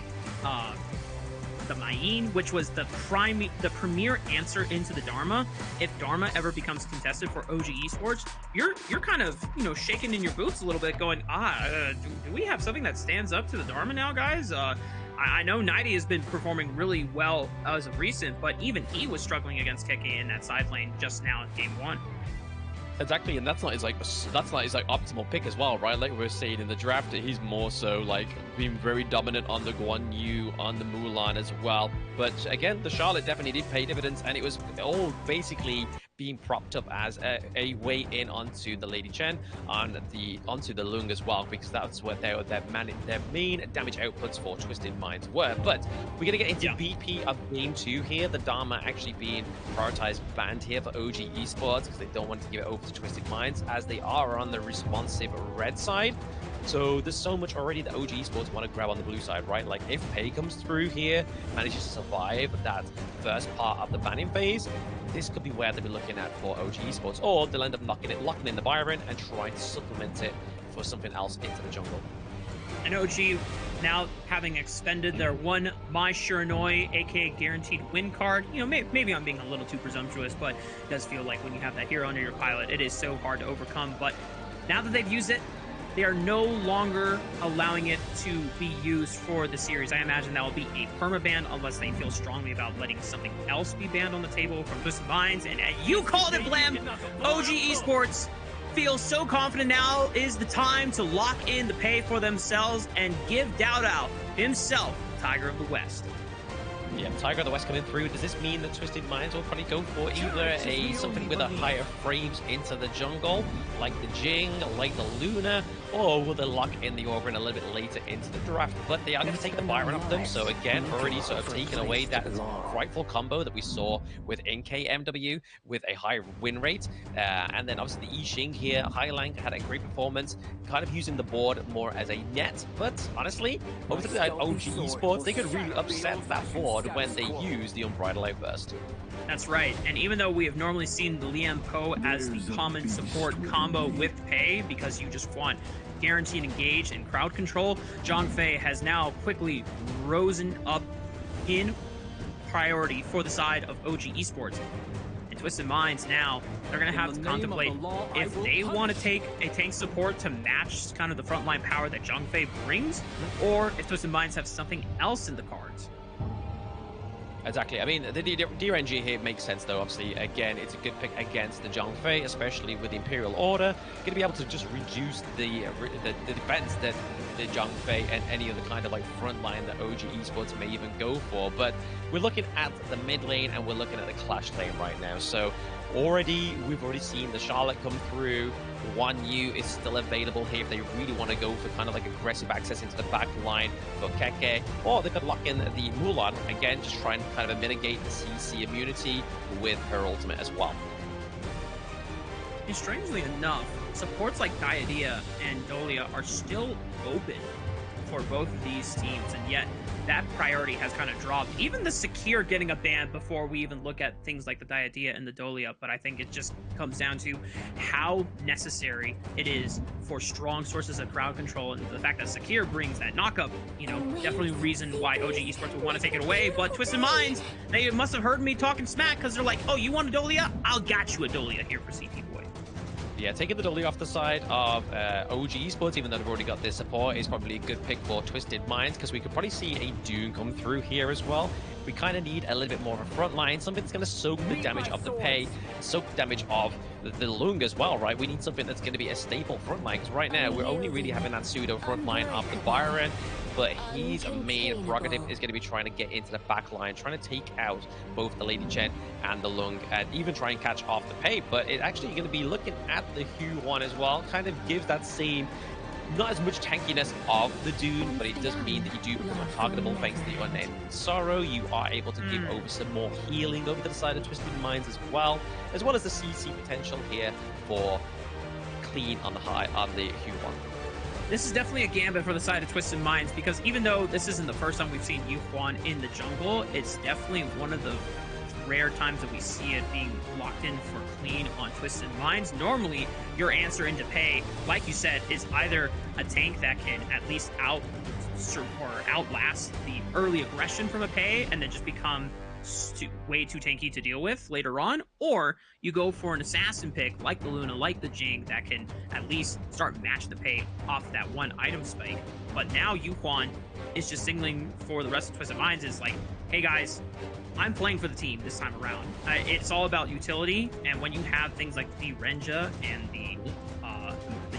the Mayin, which was the premier answer into the Dharma. If Dharma ever becomes contested for OG Esports, you're kind of, shaking in your boots a little bit going, do we have something that stands up to the Dharma now, guys? I know Nighty has been performing really well as of recent, but even he was struggling against Keke in that side lane just now in game 1. Exactly, and that's not his optimal pick as well, right? Like we were saying in the draft, he's more so being very dominant on the Guan Yu, on the Mulan as well. But again, the Charlotte definitely did pay dividends, and it was all basically being propped up as a way in onto the Lady Chen, onto the Lung as well, because that's where their main damage outputs for Twisted Minds were. But we're gonna get into BP of game 2 here. The Dharma actually being prioritized banned here for OG Esports because they don't want to give it over to Twisted Minds, as they are on the responsive red side. So there's so much already that OG Esports want to grab on the blue side, right? Like if Pei comes through here, manages to survive that first part of the banning phase, this could be where they'll be looking at for OG Esports, or they'll end up locking in the Byron and trying to supplement it for something else into the jungle. And OG now having expended their one Mai Shiranui, aka guaranteed win card. Maybe I'm being a little too presumptuous, but it does feel like when you have that hero under your pilot, it is so hard to overcome. But now that they've used it, they are no longer allowing it to be used for the series. I imagine that will be a permaban unless they feel strongly about letting something else be banned on the table from Twisted Minds. And you called it, Blam! OG Esports feels so confident now is the time to lock in the pay for themselves and give Dowdow himself Tiger of the West. Yeah, Tiger of the West coming through. Does this mean that Twisted Minds will probably go for either something with a higher frames into the jungle, like the Jing, like the Luna, or will they lock in the Orgrin a little bit later into the draft? But they are going to take the Byron off them, so again, already sort of taking away that frightful combo that we saw with KMW with a high win rate. And then obviously the Yixing here, Highlang had a great performance, kind of using the board more as a net. But honestly, over to the OG Esports, they could really upset that board when they use the Unbridled Outburst. That's right, and even though we have normally seen the Liam Poe as the common support combo with Pei, because you just want guaranteed engage and crowd control, Zhang Fei has now quickly risen up in priority for the side of OG Esports. And Twisted Minds now, they're going to have to contemplate if they want to take a tank support to match kind of the frontline power that Zhang Fei brings, or if Twisted Minds have something else in the cards. Exactly. I mean, the DRNG here makes sense, though. Obviously, again, it's a good pick against the Zhang Fei, especially with the Imperial Order. Going to be able to just reduce the defense that the Zhang Fei and any other kind of front line that OG Esports may even go for. But we're looking at the mid lane and we're looking at the clash lane right now. So we've already seen the Charlotte come through. 1U is still available here if they really want to go for kind of like aggressive access into the back line for Keke, or they could lock in the Mulan again, just trying to kind of mitigate the CC immunity with her ultimate as well. And strangely enough, supports like Diadea and Dolia are still open for both of these teams, and yet that priority has kind of dropped. Even the Secure getting a ban before we even look at things like the Diadea and the Dolia, but I think it just comes down to how necessary it is for strong sources of crowd control, and the fact that Secure brings that knockup, you know, definitely a reason why OG Esports would want to take it away. But Twisted Minds, they must have heard me talking smack, because they're like, oh, you want a Dolia? I'll got you a Dolia here for CT Boy. Yeah, taking the Dolly off the side of OG Esports, even though they've already got their support, is probably a good pick for Twisted Minds, because we could probably see a Dune come through here as well. We kind of need a little bit more of a front line, something that's going to soak the damage of the Pei, soak the damage of the Lung as well, right? We need something that's going to be a staple front line, because right now we're only really having that pseudo front line of the Byron, but his main prerogative is going to be trying to get into the back line, trying to take out both the Lady Chen and the Lung, and even try and catch off the Pei. But it's actually going to be looking at the Hue one as well, kind of gives that same, not as much tankiness of the Dune, but it does mean that you do become untargetable thanks to the Unnamed Sorrow. You are able to give over some more healing over to the side of Twisted Minds as well as the CC potential here for clean on the high on the Hue one. This is definitely a gambit for the side of Twisted Minds, because even though this isn't the first time we've seen Yu Huan in the jungle, it's definitely one of the rare times that we see it being locked in for clean on Twisted Minds. Normally, your answer into Pei, like you said, is either a tank that can at least outlast the early aggression from a Pei and then just become way too tanky to deal with later on, or you go for an assassin pick like the Luna, like the Jing, that can at least start match the Pei off that one item spike. But now Yu Huan is just signaling for the rest of Twisted Minds is like, hey guys, I'm playing for the team this time around. It's all about utility, and when you have things like the Renja and the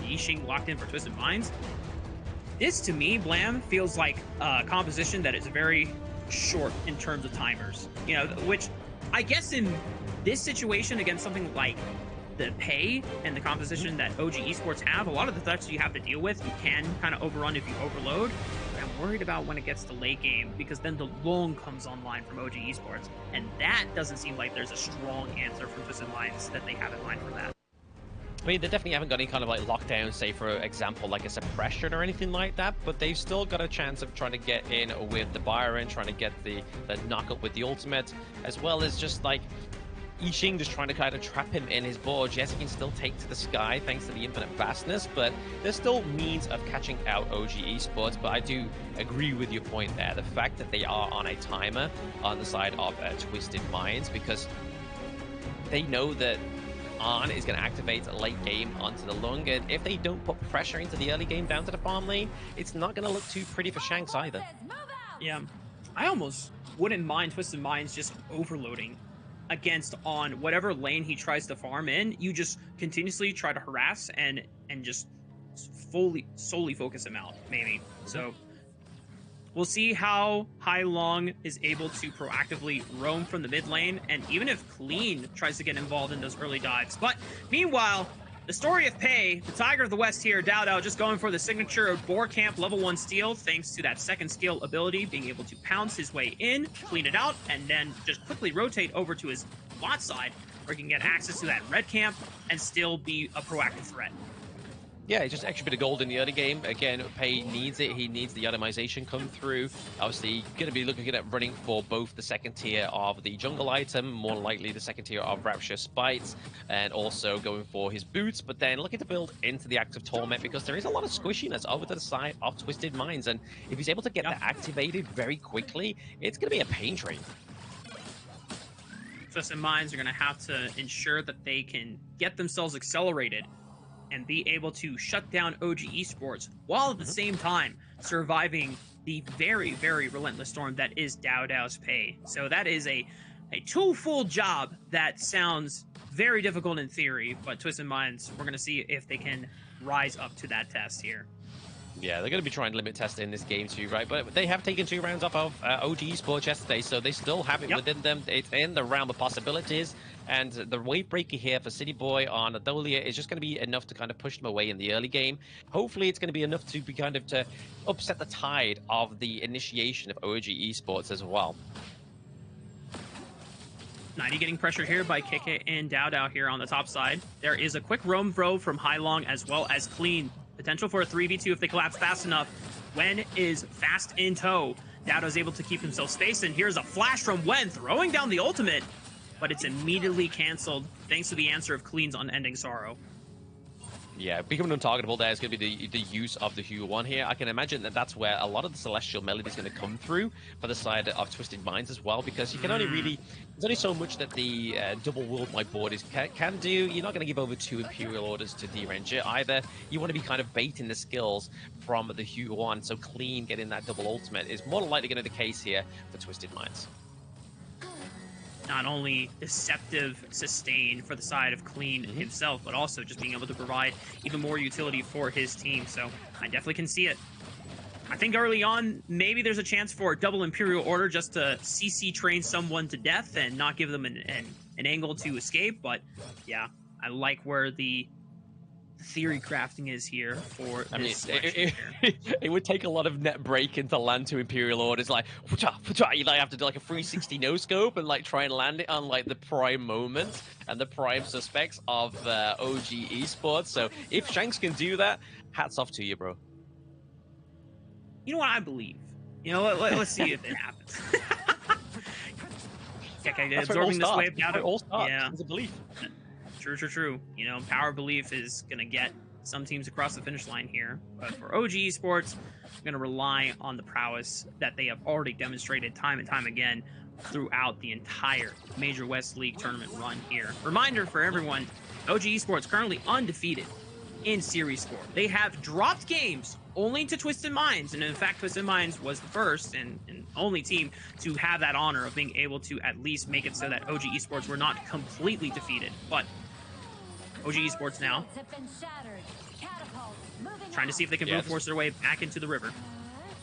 Yixing locked in for Twisted Minds, this to me, Blam, feels like a composition that is very short in terms of timers, you know, which I guess in this situation against something like the Pei and the composition that OG Esports have, a lot of the threats you have to deal with, you can kind of overrun if you overload. But I'm worried about when it gets to late game, because then the Long comes online from OG Esports, and that doesn't seem like there's a strong answer from Twisted Minds that they have in mind for that. I mean, they definitely haven't got any kind of like lockdown, say for example, like a suppression or anything like that, but they've still got a chance of trying to get in with the Byron, trying to get the knock-up with the ultimate, as well as just like Yixing just trying to kind of trap him in his board. Yes, he can still take to the sky thanks to the infinite vastness, but there's still means of catching out OG Esports. But I do agree with your point there. The fact that they are on a timer on the side of Twisted Minds, because they know that Arn is going to activate a late game onto the Lung, and if they don't put pressure into the early game down to the farm lane, it's not going to look too pretty for Shanks either. Yeah, I almost wouldn't mind Twisted Minds just overloading against on whatever lane he tries to farm in. You just continuously try to harass and just solely focus him out, maybe. So we'll see how Hai Long is able to proactively roam from the mid lane, and even if Clean tries to get involved in those early dives. But meanwhile, the story of Pei, the Tiger of the West here, Dao just going for the signature of Boar Camp level 1 steal, thanks to that second skill ability, being able to pounce his way in, clean it out, and then just quickly rotate over to his bot side, where he can get access to that red camp and still be a proactive threat. Yeah, just extra bit of gold in the early game. Again, Pei needs it. He needs the itemization come through. Obviously, going to be looking at running for both the second tier of the jungle item, more likely the second tier of Rapture Spites, and also going for his boots, but then looking to build into the Active Torment, because there is a lot of squishiness over to the side of Twisted Minds, and if he's able to get that activated very quickly, it's going to be a pain train. Twisted Minds are going to have to ensure that they can get themselves accelerated and be able to shut down OG Esports, while at the same time surviving the very, very relentless storm that is Dao's Pei. So that is a twofold job that sounds very difficult in theory, but Twisted Minds, we're going to see if they can rise up to that test here. Yeah, they're going to be trying to limit test in this game too, right? But they have taken 2 rounds off of OG Esports yesterday, so they still have it within them. It's in the realm of possibilities. And the wave breaker here for City Boy on Adolia is just going to be enough to kind of push them away in the early game. Hopefully, it's going to be enough to be kind of to upset the tide of the initiation of OG Esports as well. 90 getting pressured here by KK and Dao here on the top side. There is a quick roam throw from Hai Long as well as Clean. Potential for a 3v2 if they collapse fast enough. Wen is fast in tow. Dao is able to keep himself spaced, and here's a flash from Wen throwing down the ultimate, but it's immediately canceled thanks to the answer of Clean's Unending Sorrow. Yeah, becoming untargetable there is going to be the use of the Hue 1 here. I can imagine that that's where a lot of the Celestial Melody is going to come through for the side of Twisted Minds as well, because you can only really... There's only so much that the double world wide board can do. You're not going to give over 2 Imperial Orders to D-Ranger either. You want to be kind of baiting the skills from the Hue 1, so Clean getting that double ultimate is more than likely going to be the case here for Twisted Minds. Not only deceptive sustain for the side of Clean himself, but also just being able to provide even more utility for his team. So I definitely can see it. I think early on, maybe there's a chance for a double Imperial Order just to CC train someone to death and not give them an angle to escape. But yeah, I like where the theory crafting is here for this. It would take a lot of net breaking to land 2 Imperial Orders. Like, you have to do like a 360 no scope and like try and land it on like the prime moment and the prime suspects of OG Esports. So if Shanks can do that, hats off to you, bro. You know what? I believe. You know, let's see if it happens. Okay, absorbing this wave now. Yeah, it's a belief. True. You know, power belief is going to get some teams across the finish line here. But for OG Esports, I'm going to rely on the prowess that they have already demonstrated time and time again throughout the entire Major West League tournament run here. Reminder for everyone, OG Esports currently undefeated in Series 4. They have dropped games only to Twisted Minds, and in fact, Twisted Minds was the first and only team to have that honor of being able to at least make it so that OG Esports were not completely defeated. But OG Esports now trying to see if they can brute force their way back into the river.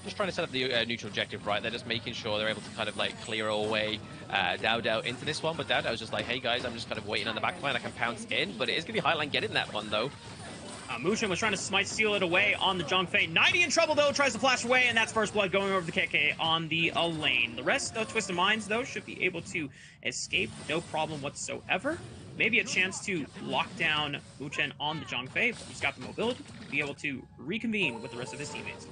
Just trying to set up the neutral objective, right? They're just making sure they're able to kind of like clear away Dao into this one, but Dao's just like, hey guys, I'm just kind of waiting on the back line. I can pounce in, but it is going to be Highline getting that one though. Mushin was trying to smite steal it away on the Zhongfei. 90 in trouble though, tries to flash away, and that's first blood going over to KK on the lane. The rest of Twisted Minds though should be able to escape, no problem whatsoever. Maybe a chance to lock down Muchen on the Zhongfei, but he's got the mobility to be able to reconvene with the rest of his teammates.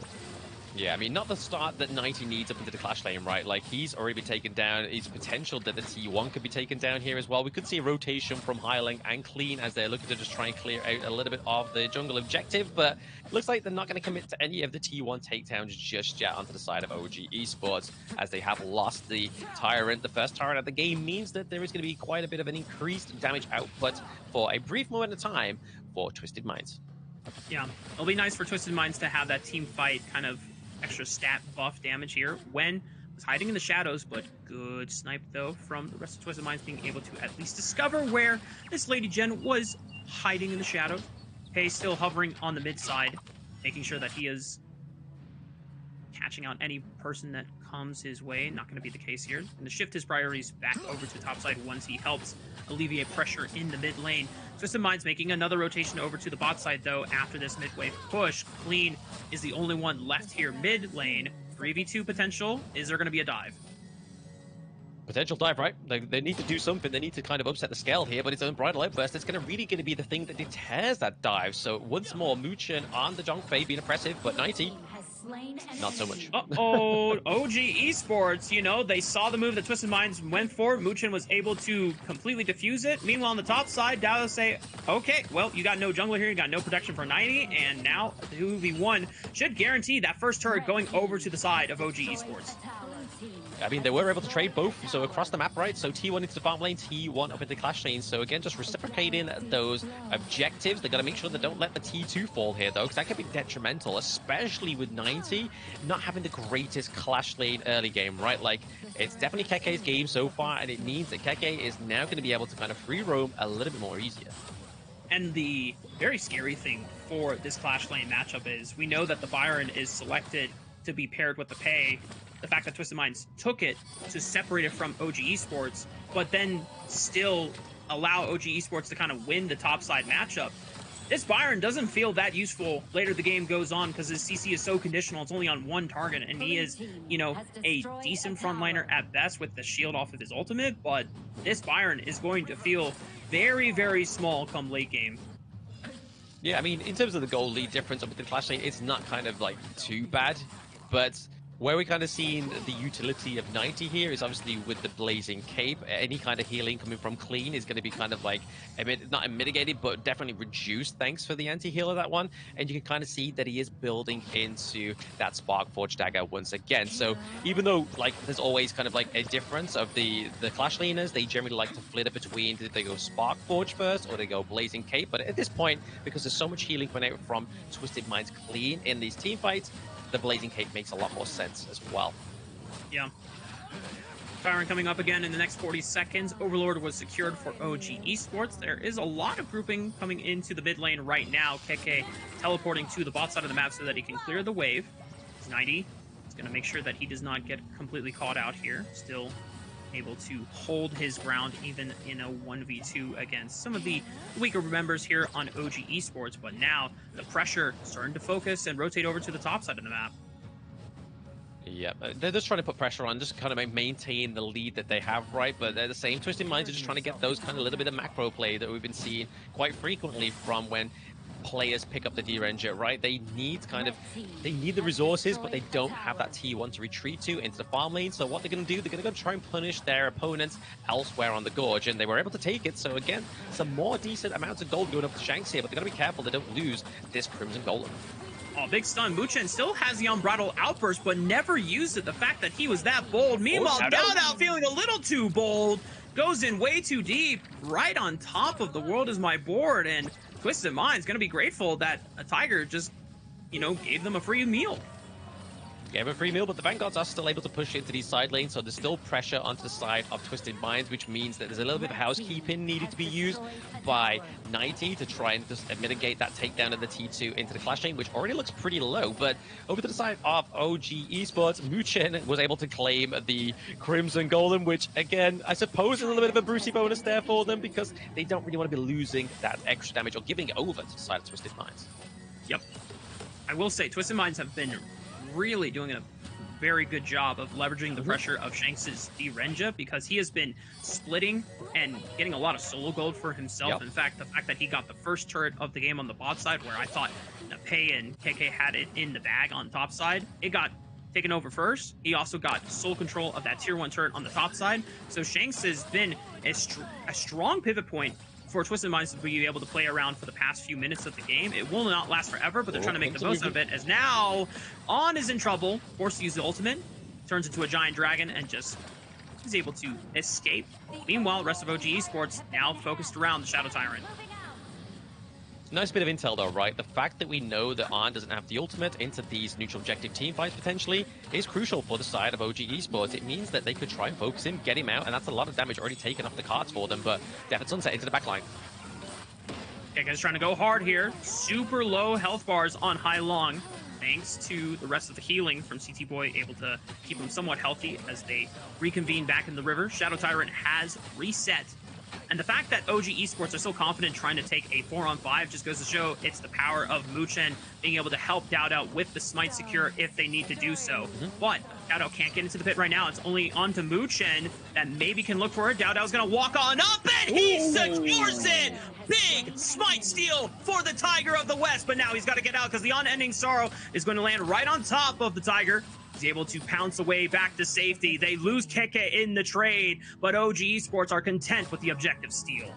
Yeah, I mean, not the start that 90 needs up into the clash lane, right? Like, he's already been taken down. It's potential that the T1 could be taken down here as well. We could see a rotation from Highling and Clean as they're looking to just try and clear out a little bit of the jungle objective, but it looks like they're not going to commit to any of the T1 takedowns just yet onto the side of OG Esports, as they have lost the Tyrant. The first Tyrant of the game means that there is going to be quite a bit of an increased damage output for a brief moment of time for Twisted Minds. Yeah, it'll be nice for Twisted Minds to have that team fight kind of extra stat buff damage here. Wen was hiding in the shadows, but good snipe though from the rest of Twisted Minds being able to at least discover where this Lady Jen was hiding in the shadows. Pei still hovering on the mid side, making sure that he is catching out any person that comes his way. Not going to be the case here. And to shift his priorities back over to top side once he helps alleviate pressure in the mid lane. Twisted Minds making another rotation over to the bot side though after this mid wave push. Clean is the only one left here mid lane. 3v2 potential. Is there going to be a dive? Potential dive, right? They need to do something. They need to kind of upset the scale here, but its own Bridal Outburst is really going to be the thing that deters that dive. So once more, Muchen on the Zhongfei being oppressive, but 90, not so much. Uh-oh, OG Esports, you know, they saw the move that Twisted Minds went for. Muchen was able to completely defuse it. Meanwhile, on the top side, Dao say, okay, well, you got no jungler here, you got no protection for 90, and now the 2v1 should guarantee that first turret going over to the side of OG Esports. I mean, they were able to trade both, so across the map, right? So T1 into the farm lane, T1 up into the clash lane. So again, just reciprocating those objectives. They got to make sure they don't let the T2 fall here, though, because that could be detrimental, especially with 90 not having the greatest clash lane early game, right? Like, it's definitely Keke's game so far, and it means that Keke is now going to be able to kind of free roam a little bit more easier. And the very scary thing for this clash lane matchup is we know that the Byron is selected to be paired with the Pei. The fact that Twisted Minds took it to separate it from OG Esports, but then still allow OG Esports to kind of win the topside matchup. This Byron doesn't feel that useful later the game goes on because his CC is so conditional. It's only on one target, and he is, you know, a decent frontliner at best with the shield off of his ultimate, but this Byron is going to feel very, very small come late game. Yeah, I mean, in terms of the goal lead difference with the Clash lane, it's not kind of like too bad, but where we kind of seen the utility of 90 here is obviously with the Blazing Cape. Any kind of healing coming from Clean is going to be kind of like, not mitigated, but definitely reduced thanks for the anti-heal of that one. And you can kind of see that he is building into that Spark Forge dagger once again. So even though like there's always kind of like a difference of the Clash laners, they generally like to flitter between, did they go Spark Forge first or they go Blazing Cape? But at this point, because there's so much healing coming out from Twisted Mind's Clean in these team fights, the Blazing Cape makes a lot more sense as well. Yeah. Byron coming up again in the next 40 seconds. Overlord was secured for OG Esports. There is a lot of grouping coming into the mid lane right now. KK teleporting to the bot side of the map so that he can clear the wave. 90 is going to make sure that he does not get completely caught out here. Still able to hold his ground even in a 1v2 against some of the weaker members here on OG Esports, but now the pressure starting to focus and rotate over to the top side of the map. Yeah, they're just trying to put pressure on, just kind of maintain the lead that they have, right? But they're the same. Twisted Minds are just trying to get those kind of little bit of macro play that we've been seeing quite frequently from when players pick up the D-Ranger, right? They need the resources, but they don't have that T1 to retreat to into the farm lane. So what they're going to do, they're going to go try and punish their opponents elsewhere on the Gorge, and they were able to take it. So again, some more decent amounts of gold going up to Shanks here, but they're going to be careful they don't lose this Crimson Golem. Oh, big stun. Muchen still has the Unbridled Outburst, but never used it. The fact that he was that bold. Meanwhile, Dowd feeling a little too bold. Goes in way too deep. Right on top of the world is my board. And Twisted Mind's going to be grateful that a Tiger just, you know, gave them a free meal. Gave him a free meal, but the Vanguards are still able to push into these side lanes, so there's still pressure onto the side of Twisted Minds, which means that there's a little bit of housekeeping needed to be used by 90 to try and just mitigate that takedown of the T2 into the Clash lane, which already looks pretty low. But over to the side of OG Esports, Muchen was able to claim the Crimson Golem, which, again, I suppose is a little bit of a Brucey bonus there for them because they don't really want to be losing that extra damage or giving it over to the side of Twisted Minds. Yep. I will say, Twisted Minds have been really doing a very good job of leveraging the pressure of Shanks' D-Renja because he has been splitting and getting a lot of solo gold for himself. Yep. In fact, the fact that he got the first turret of the game on the bot side, where I thought Pei and KK had it in the bag on top side, it got taken over first. He also got sole control of that tier 1 turret on the top side. So Shanks has been a strong pivot point for Twisted Minds to be able to play around for the past few minutes of the game. It will not last forever, but they're trying to make the most of it, as now On is in trouble, forced to use the ultimate, turns into a giant dragon, and just is able to escape. Meanwhile, the rest of OG Esports now focused around the Shadow Tyrant. Nice bit of intel though, right? The fact that we know that Arn doesn't have the ultimate into these neutral objective team fights potentially is crucial for the side of OG Esports. It means that they could try and focus him, get him out, and that's a lot of damage already taken off the cards for them, but Death at Sunset into the backline. KK's trying to go hard here. Super low health bars on Hai Long, thanks to the rest of the healing from CT Boy, able to keep him somewhat healthy as they reconvene back in the river. Shadow Tyrant has reset. And the fact that OG Esports are so confident trying to take a 4-on-5 just goes to show it's the power of Muchen being able to help Dowd with the Smite secure if they need to do so. But Dowd can't get into the pit right now. It's only onto Muchen that maybe can look for it. Dowd's going to walk on up, and he secures it! Big Smite steal for the Tiger of the West, but now he's got to get out because the Unending Sorrow is going to land right on top of the Tiger. He's able to pounce away back to safety. They lose Keke in the trade, but OG Esports are content with the objective steal.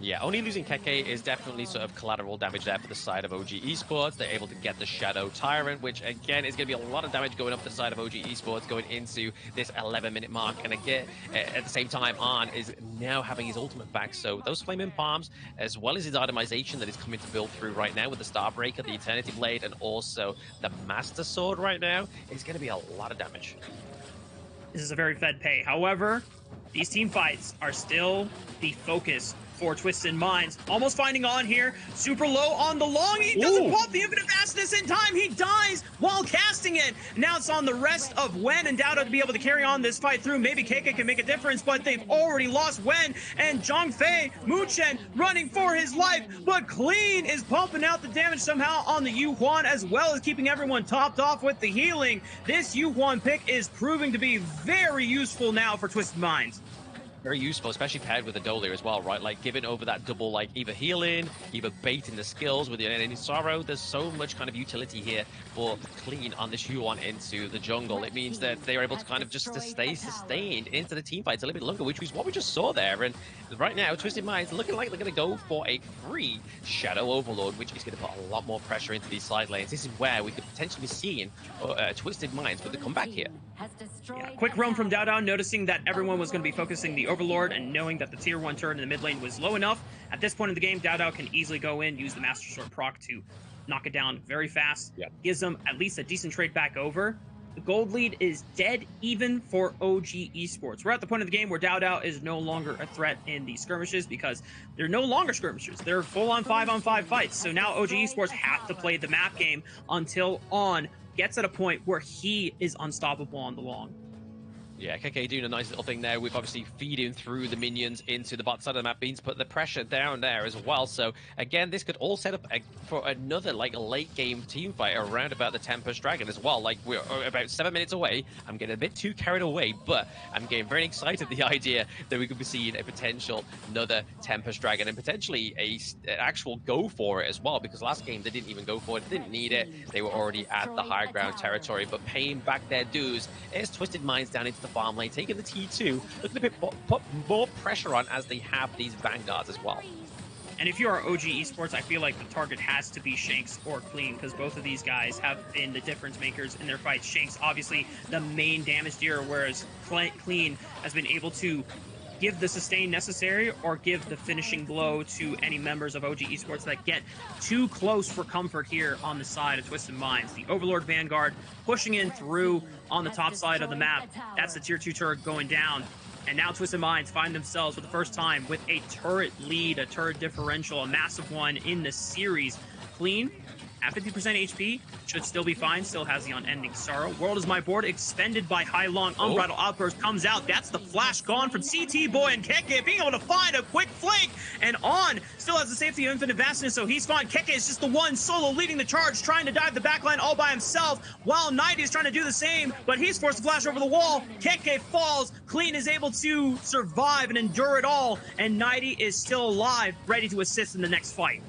Yeah, only losing Keke is definitely sort of collateral damage there for the side of OG Esports. They're able to get the Shadow Tyrant, which again is going to be a lot of damage going up the side of OG Esports going into this 11-minute mark. And again, at the same time, Arn is now having his ultimate back. So those Flaming Palms, as well as his itemization that is coming to build through right now with the Starbreaker, the Eternity Blade, and also the Master Sword right now, is going to be a lot of damage. This is a very fed pay. However, these team fights are still the focus for Twisted Minds. Almost finding On here. Super low on the long. He doesn't pop the Infinite Fastness. this in time. He dies while casting it. Now it's on the rest of Wen and Dowda to be able to carry on this fight through. Maybe KK can make a difference, but they've already lost Wen and Zhongfei. Muchen running for his life, but Clean is pumping out the damage somehow on the Yuhuan, as well as keeping everyone topped off with the healing. This Yuhuan pick is proving to be very useful now for Twisted Minds. Very useful, especially paired with the Dolia as well, right? Like giving over that double, like either healing, either baiting the skills with the any sorrow. There's so much kind of utility here for Clean on this Yuan into the jungle. It means that they are able to kind of just to stay sustained into the team fights a little bit longer, which is what we just saw there. And right now, Twisted Minds looking like they're going to go for a free Shadow Overlord, which is going to put a lot more pressure into these side lanes. This is where we could potentially be seeing Twisted Minds with the comeback here. Yeah, quick roam from Dowda, noticing that everyone was going to be focusing the Overlord and knowing that the tier 1 turret in the mid lane was low enough. At this point in the game, Dowda can easily go in, use the Master Sword proc to knock it down very fast. Yep. Gives them at least a decent trade back over. The gold lead is dead even for OG Esports. We're at the point of the game where Dowda is no longer a threat in the skirmishes because they're no longer skirmishes. They're full-on 5-on-5 fights. So now OG Esports have to play the map game until On gets at a point where he is unstoppable on the long. Yeah, KK doing a nice little thing there with obviously feeding through the minions into the bot side of the map. Beans put the pressure down there as well. So again, this could all set up for another like late game team fight around about the Tempest Dragon as well. Like we're about 7 minutes away. I'm getting a bit too carried away, but I'm getting very excited the idea that we could be seeing a potential another Tempest Dragon and potentially an actual go for it as well, because last game they didn't even go for it, didn't need it. They were already at the high ground territory, but paying back their dues is Twisted Minds down into the farm lane, taking the T2, looking to put more pressure on as they have these vanguards as well. And if you are OG Esports, I feel like the target has to be Shanks or Clean, because both of these guys have been the difference makers in their fights. Shanks, obviously, the main damage dealer, whereas Clean has been able to give the sustain necessary or give the finishing blow to any members of OG Esports that get too close for comfort here on the side of Twisted Minds. The Overlord Vanguard pushing in through on the top side of the map. That's the tier 2 turret going down. And now Twisted Minds find themselves for the first time with a turret lead, a turret differential, a massive one in the series. Clean at 50% HP, should still be fine, still has the unending sorrow. World is my board, expended by Hai Long. Unbridled Outburst comes out. That's the flash gone from CT Boy and Keke, being able to find a quick flank. And On still has the safety of Infinite Vastness, so he's fine. Keke is just the one solo leading the charge, trying to dive the backline all by himself, while Knight is trying to do the same, but he's forced to flash over the wall. Keke falls. Clean is able to survive and endure it all, and Knighty is still alive, ready to assist in the next fight.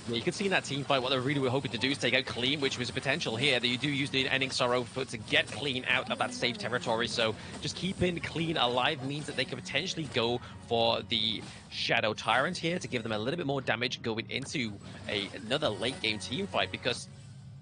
Yeah, you can see in that team fight what they really were hoping to do is take out Clean, which was a potential here. That you do use the Ending Sorrow to get Clean out of that safe territory. So just keeping Clean alive means that they could potentially go for the Shadow Tyrant here to give them a little bit more damage going into another late game team fight, because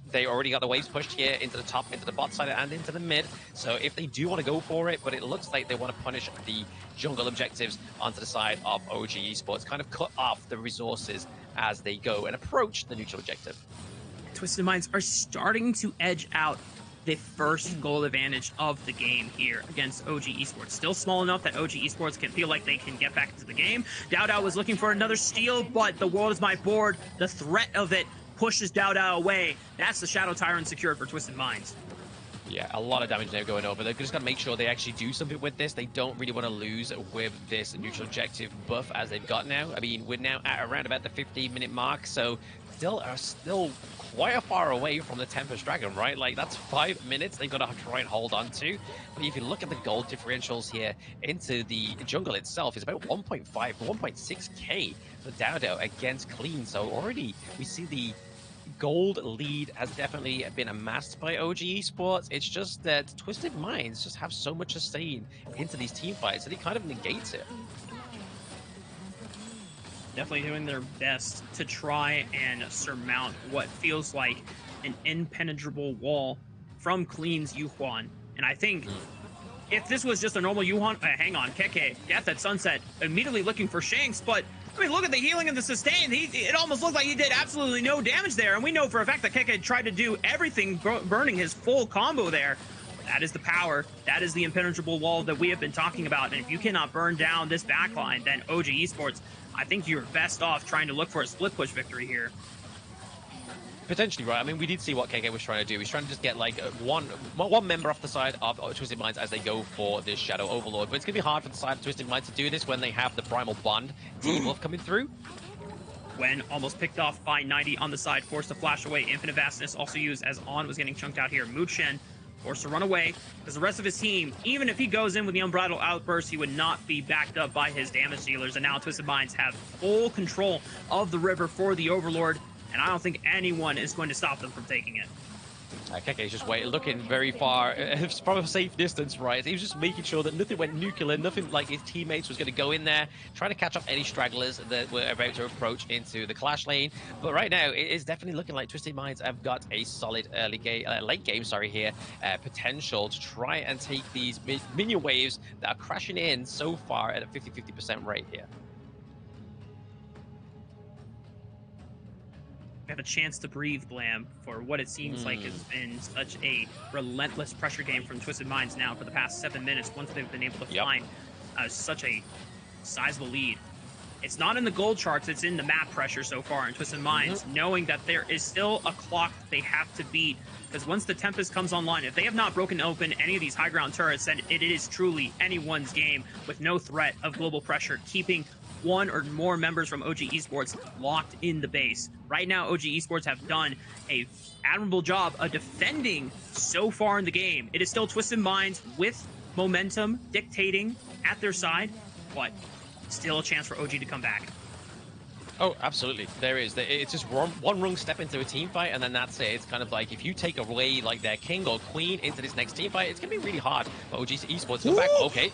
they already got the waves pushed here into the top, into the bot side, and into the mid. So if they do want to go for it, but it looks like they want to punish the jungle objectives onto the side of OG Esports, kind of cut off the resources as they go and approach the neutral objective. Twisted Minds are starting to edge out the first goal advantage of the game here against OG Esports. Still small enough that OG Esports can feel like they can get back into the game. Dowda was looking for another steal, but the world is my board. The threat of it pushes Dowda away. That's the Shadow Tyrant secured for Twisted Minds. Yeah, a lot of damage now going over. They're just going to make sure they actually do something with this. They don't really want to lose with this neutral objective buff as they've got now. I mean, we're now at around about the 15-minute mark, so still quite a far away from the Tempest Dragon, right? Like, that's 5 minutes they've got to try and hold on to. But if you look at the gold differentials here into the jungle itself, it's about 1.5, 1.6k for Dowda against Clean. So already we see the gold lead has definitely been amassed by OG Esports. It's just that Twisted Minds just have so much sustain into these team fights that it kind of negates it. Definitely doing their best to try and surmount what feels like an impenetrable wall from Clean's Yuhuan. And I think if this was just a normal Yuhuan, hang on, Keke, Death at Sunset, immediately looking for Shanks, but I mean, look at the healing and the sustain. It almost looked like he did absolutely no damage there. And we know for a fact that Keke tried to do everything, burning his full combo there. That is the power. That is the impenetrable wall that we have been talking about. And if you cannot burn down this backline, then OG Esports, I think you're best off trying to look for a split push victory here. Potentially, right. I mean, we did see what KK was trying to do. He's trying to just get like one member off the side of Twisted Minds as they go for this Shadow Overlord. But it's going to be hard for the side of Twisted Minds to do this when they have the Primal Bond debuff coming through. Gwen almost picked off by 90 on the side, forced to flash away. Infinite Vastness also used as On was getting chunked out here. Muchen forced to run away because the rest of his team, even if he goes in with the Unbridled Outburst, he would not be backed up by his damage dealers. And now Twisted Minds have full control of the river for the Overlord, and I don't think anyone is going to stop them from taking it. KK's just looking very far, from a safe distance, right? He was just making sure that nothing went nuclear, nothing like his teammates was going to go in there, trying to catch up any stragglers that were about to approach into the clash lane. But right now, it is definitely looking like Twisted Minds have got a solid late game, here, potential to try and take these minion waves that are crashing in so far at a 50% rate here. Have a chance to breathe, Blam, for what it seems like has been such a relentless pressure game from Twisted Minds now for the past 7 minutes once they've been able to find such a sizable lead. It's not in the gold charts, it's in the map pressure so far in Twisted Minds, knowing that there is still a clock that they have to beat, because once the Tempest comes online, if they have not broken open any of these high ground turrets, then it is truly anyone's game with no threat of global pressure, keeping one or more members from OG Esports locked in the base. Right now, OG Esports have done a admirable job of defending so far in the game. It is still Twisted Minds with momentum dictating at their side, but still a chance for OG to come back. Oh, absolutely. There is. It's just one wrong step into a team fight, and then that's it. It's kind of like if you take away like their king or queen into this next team fight, it's going to be really hard for OG Esports to come back. Okay.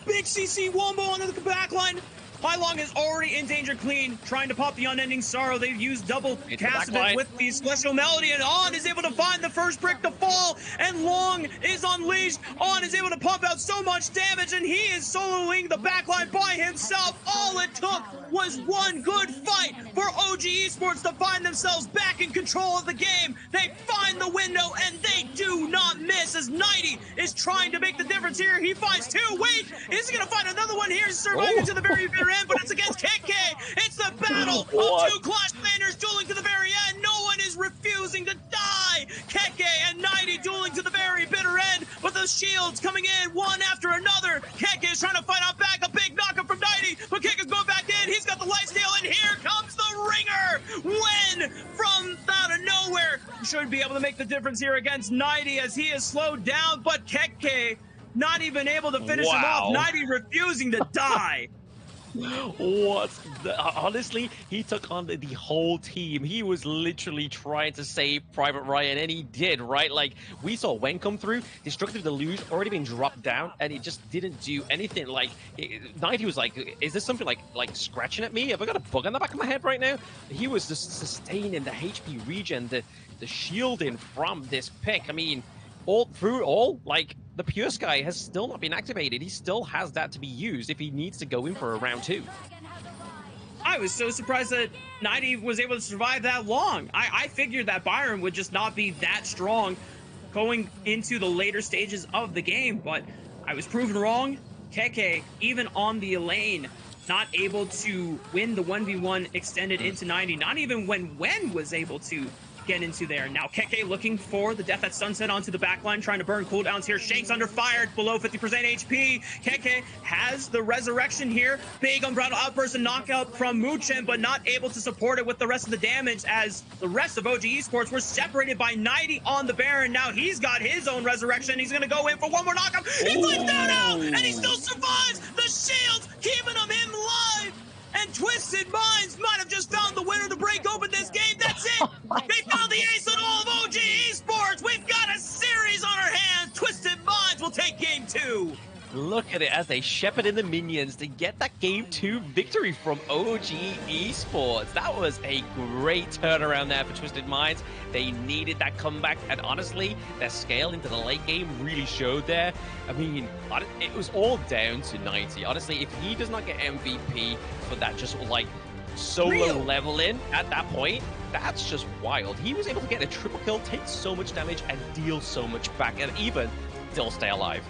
Big CC Wombo onto the back line. Pylon is already in danger clean, trying to pop the Unending Sorrow. They've used double castment with the Celestial Melody, and On is able to find the first brick to fall, and Long is unleashed. On is able to pump out so much damage, and he is soloing the backline by himself. All it took was one good fight for OG Esports to find themselves back in control of the game. They find the window, and they do not miss, as 90 is trying to make the difference here. He finds two. Wait, is he going to find another one here? Surviving to the very end, but it's against KK. It's the battle of two Clash Landers dueling to the very end. No one is refusing to die. KK and 90 dueling to the very bitter end, but the shields coming in one after another. KK is trying to fight out back. A big knockup from 90, but KK's going back in. He's got the lifesteal, and here comes the ringer. When from out of nowhere, he should be able to make the difference here against 90 as he is slowed down, but KK not even able to finish him off. 90 refusing to die. What? Honestly, he took on the whole team. He was literally trying to save Private Ryan, and he did, right? Like, we saw Wen come through, Destructive Deluge already been dropped down, and he just didn't do anything. Like, 90 was like, is this something like scratching at me? Have I got a bug on the back of my head right now? He was just sustaining the HP regen, the shielding from this pick. I mean, all through it all, like, the Pure Sky has still not been activated. He still has that to be used if he needs to go in for a round 2. I was so surprised that 90 was able to survive that long. I figured that Byron would just not be that strong going into the later stages of the game, but I was proven wrong. KK, even on the lane, not able to win the 1v1 extended into 90, not even when Wen was able to get into there. Now KK looking for the Death at Sunset onto the backline, trying to burn cooldowns here. Shanks under fire, below 50% HP. KK has the resurrection here. Big Unbridled Outburst and knockout from Muchen, but not able to support it with the rest of the damage as the rest of OG Esports were separated by 90 on the Baron. Now he's got his own resurrection. He's going to go in for one more knockup. He flips down out, and he still survives. The shields keeping him alive. And Twisted Minds might have just found the winner to break open this game. That's it. They found the ace in all of OG Esports. We've got a series on our hands. Twisted Minds will take game 2. Look at it as they shepherd in the minions to get that game 2 victory from OG Esports. That was a great turnaround there for Twisted Minds. They needed that comeback, and honestly, their scale into the late game really showed there. I mean, it was all down to 90. Honestly, if he does not get MVP for that just like solo leveling at that point, that's just wild. He was able to get a triple kill, take so much damage, and deal so much back, and even still stay alive.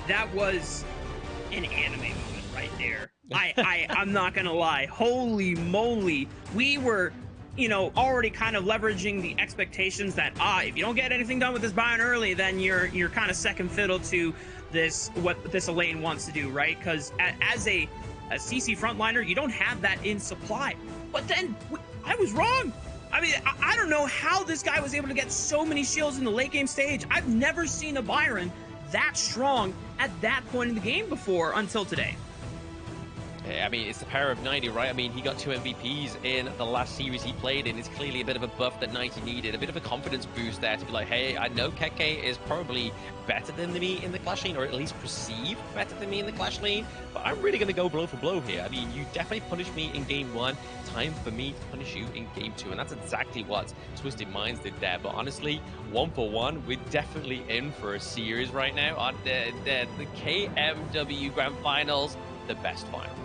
That was an anime moment right there. I'm not gonna lie. Holy moly. We were already kind of leveraging the expectations that if you don't get anything done with this Bayern early, then you're kind of second fiddle to what this Eleme wants to do, right? Because as a CC frontliner, you don't have that in supply. But then I was wrong. I mean, I don't know how this guy was able to get so many shields in the late game stage. I've never seen a Byron that strong at that point in the game before until today. I mean, it's the power of 90, right? I mean, he got 2 MVPs in the last series he played in. It's clearly a bit of a buff that 90 needed, a bit of a confidence boost there to be like, hey, I know Keke is probably better than me in the Clash lane, or at least perceived better than me in the Clash lane, but I'm really going to go blow for blow here. I mean, you definitely punished me in game 1. Time for me to punish you in game 2, and that's exactly what Twisted Minds did there. But honestly, 1 for 1, we're definitely in for a series right now on the KMW Grand Finals, the best finals.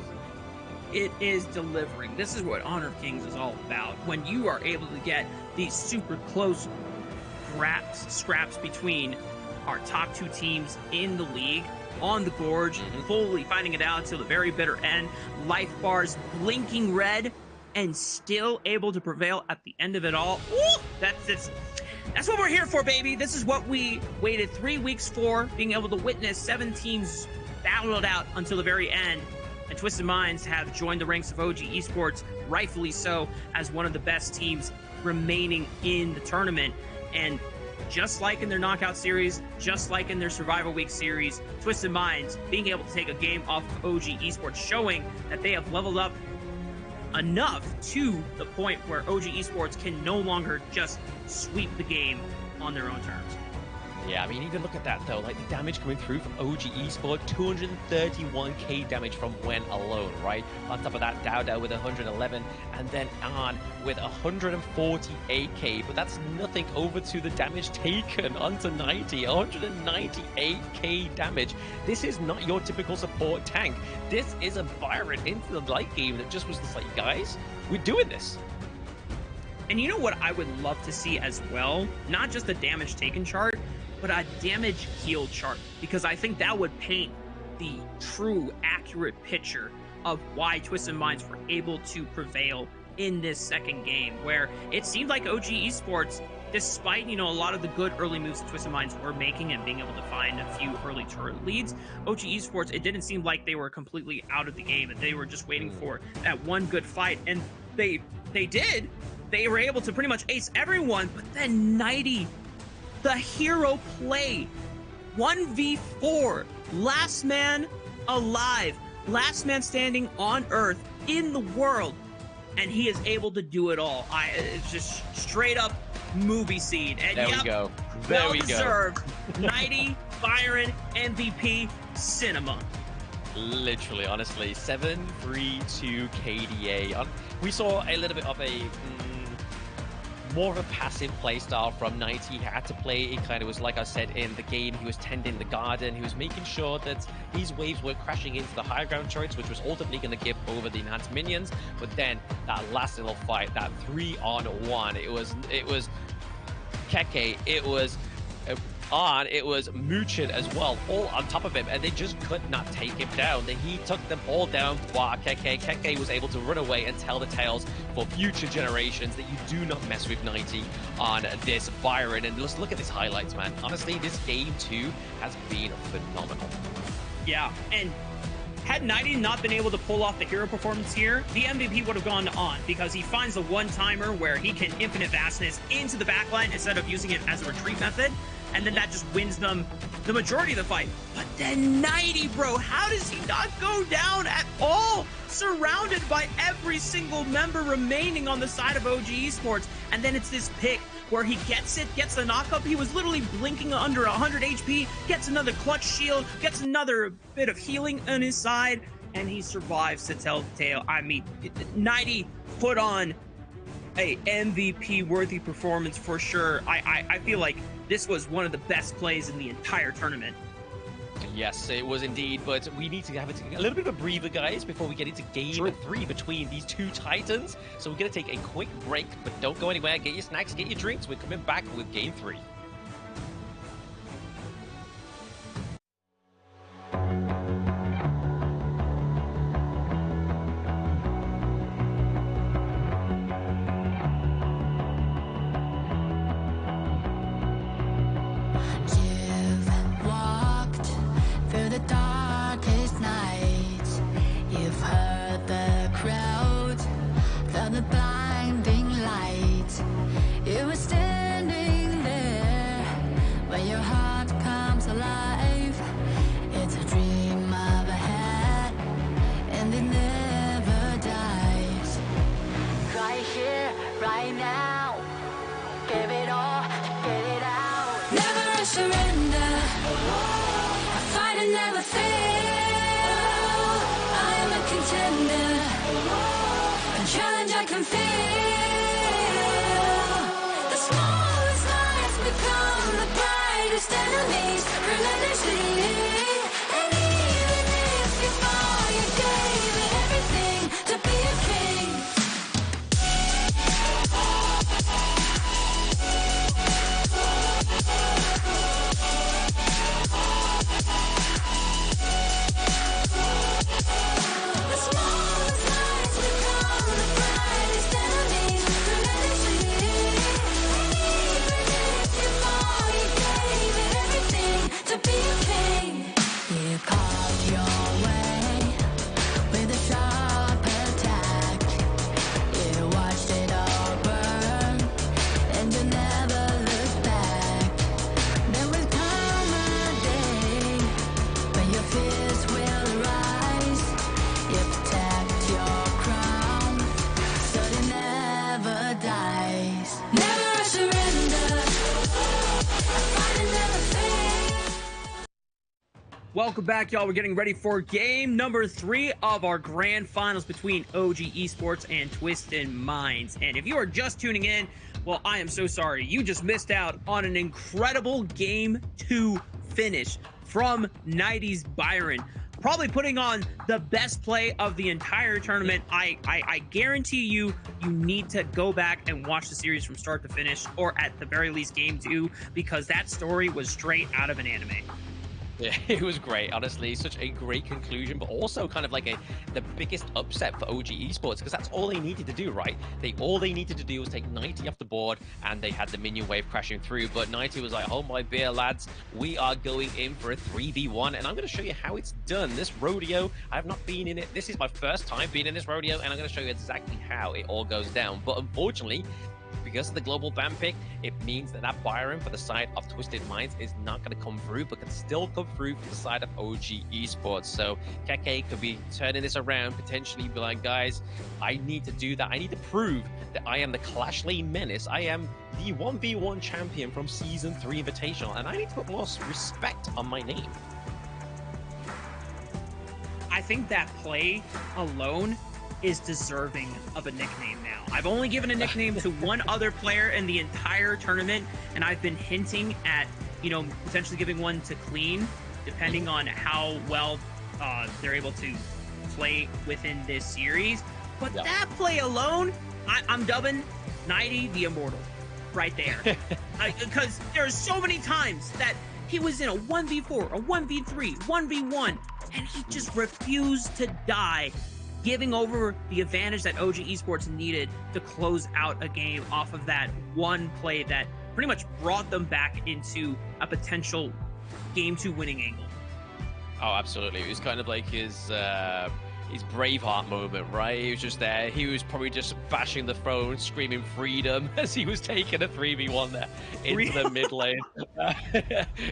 It is delivering. This is what Honor of Kings is all about. When you are able to get these super close scraps between our top 2 teams in the league, on the Gorge, fully fighting it out until the very bitter end, life bars blinking red, and still able to prevail at the end of it all. Ooh, that's what we're here for, baby. This is what we waited 3 weeks for, being able to witness 7 teams battle it out until the very end. And Twisted Minds have joined the ranks of OG Esports, rightfully so, as one of the best teams remaining in the tournament. And just like in their knockout series, just like in their survival week series, Twisted Minds being able to take a game off of OG Esports, showing that they have leveled up enough to the point where OG Esports can no longer just sweep the game on their own terms. Yeah, I mean, even look at that, though. Like, the damage coming through from OG Esports, 231k damage from Wen alone, right? On top of that, Dowdow with 111, and then On with 148k. But that's nothing over to the damage taken onto 90, 198k damage. This is not your typical support tank. This is a Byron into the late game that just was just like, guys, we're doing this. And you know what I would love to see as well? Not just a damage taken chart, but a damage heal chart, because I think that would paint the true accurate picture of why Twisted Minds were able to prevail in this second game, where it seemed like OG Esports, despite, a lot of the good early moves that Twisted Minds were making and being able to find a few early turret leads, OG Esports, it didn't seem like they were completely out of the game and they were just waiting for that one good fight, and they did. They were able to pretty much ace everyone, but then 90, the hero play, 1v4, last man alive, last man standing on Earth in the world, and he is able to do it all. It's just straight up movie scene. And there we go. There we go. Well-deserved 90 Byron MVP cinema. Literally, honestly, 7-3-2 KDA. We saw a little bit of a more of a passive playstyle from 90. He had to play, it kind of was like I said in the game, he was tending the garden, he was making sure that these waves were crashing into the high ground turrets, which was ultimately going to give over the enhanced minions. But then that last little fight, that 3-on-1, it was Keke, it was On, it was Muchin as well, all on top of him, and they just could not take him down. He took them all down while Keke was able to run away and tell the tales for future generations that you do not mess with 90 on this Byron. And let's look at these highlights, man. Honestly, this game 2 has been phenomenal. Yeah, and had 90 not been able to pull off the hero performance here, the MVP would have gone to On, because he finds the one-timer where he can infinite vastness into the backline instead of using it as a retreat method, and then that just wins them the majority of the fight. But then 90, bro, how does he not go down at all? Surrounded by every single member remaining on the side of OG Esports, and then it's this pick where he gets the knockup. He was literally blinking under 100 HP, gets another clutch shield, gets another bit of healing on his side, and he survives to tell the tale. I mean, 90 put on a MVP-worthy performance for sure. I feel like this was one of the best plays in the entire tournament. Yes, it was indeed, but we need to have a little bit of a breather, guys, before we get into game 3 between these two titans. So we're going to take a quick break, but don't go anywhere. Get your snacks, get your drinks. We're coming back with game 3. fail. I am a contender, a challenge I can feel. The smallest lies become the brightest enemies, relentlessly. And even if you fall, you gave it everything to be a king. The smallest lies become the brightest enemies, relentlessly. And even if you fall, you gave it everything to be a king. You carved your way with a sharp attack. You watched it all burn, and you never looked back. There will come a day when your fears will rise. You protect your crown, so it never dies. Never a surrender. I fight and never fail. Welcome back, y'all. We're getting ready for game number 3 of our grand finals between OG Esports and Twisted Minds. And if you are just tuning in, well, I am so sorry. You just missed out on an incredible game 2 finish from 90's Byron. Probably putting on the best play of the entire tournament. I guarantee you need to go back and watch the series from start to finish, or at the very least game 2, because that story was straight out of an anime. Yeah, it was great, honestly. Such a great conclusion, but also kind of like the biggest upset for OG Esports, because that's all they needed to do, right? All they needed to do was take 90 off the board, and they had the minion wave crashing through. But 90 was like, hold my beer, lads. We are going in for a 3v1, and I'm going to show you how it's done. This rodeo, I have not been in it. This is my first time being in this rodeo, and I'm going to show you exactly how it all goes down. But unfortunately, because of the global ban pick, it means that Byron for the side of Twisted Minds is not going to come through, but can still come through for the side of OG Esports. So Keke could be turning this around, potentially be like, guys, I need to do that. I need to prove that I am the Clash Lane Menace. I am the 1v1 champion from Season 3 Invitational, and I need to put more respect on my name. I think that play alone is deserving of a nickname now. I've only given a nickname to one other player in the entire tournament, and I've been hinting at, potentially giving one to Clean, depending on how well they're able to play within this series. But that play alone, I'm dubbing 90 the Immortal right there. Because there's so many times that he was in a 1v4, a 1v3, 1v1, and he just refused to die, giving over the advantage that OG Esports needed to close out a game off of that one play that pretty much brought them back into a potential game 2 winning angle. Oh, absolutely. It was kind of like his Braveheart moment, right? He was just there. He was probably just bashing the throne, screaming freedom as he was taking a 3v1 there into the mid lane.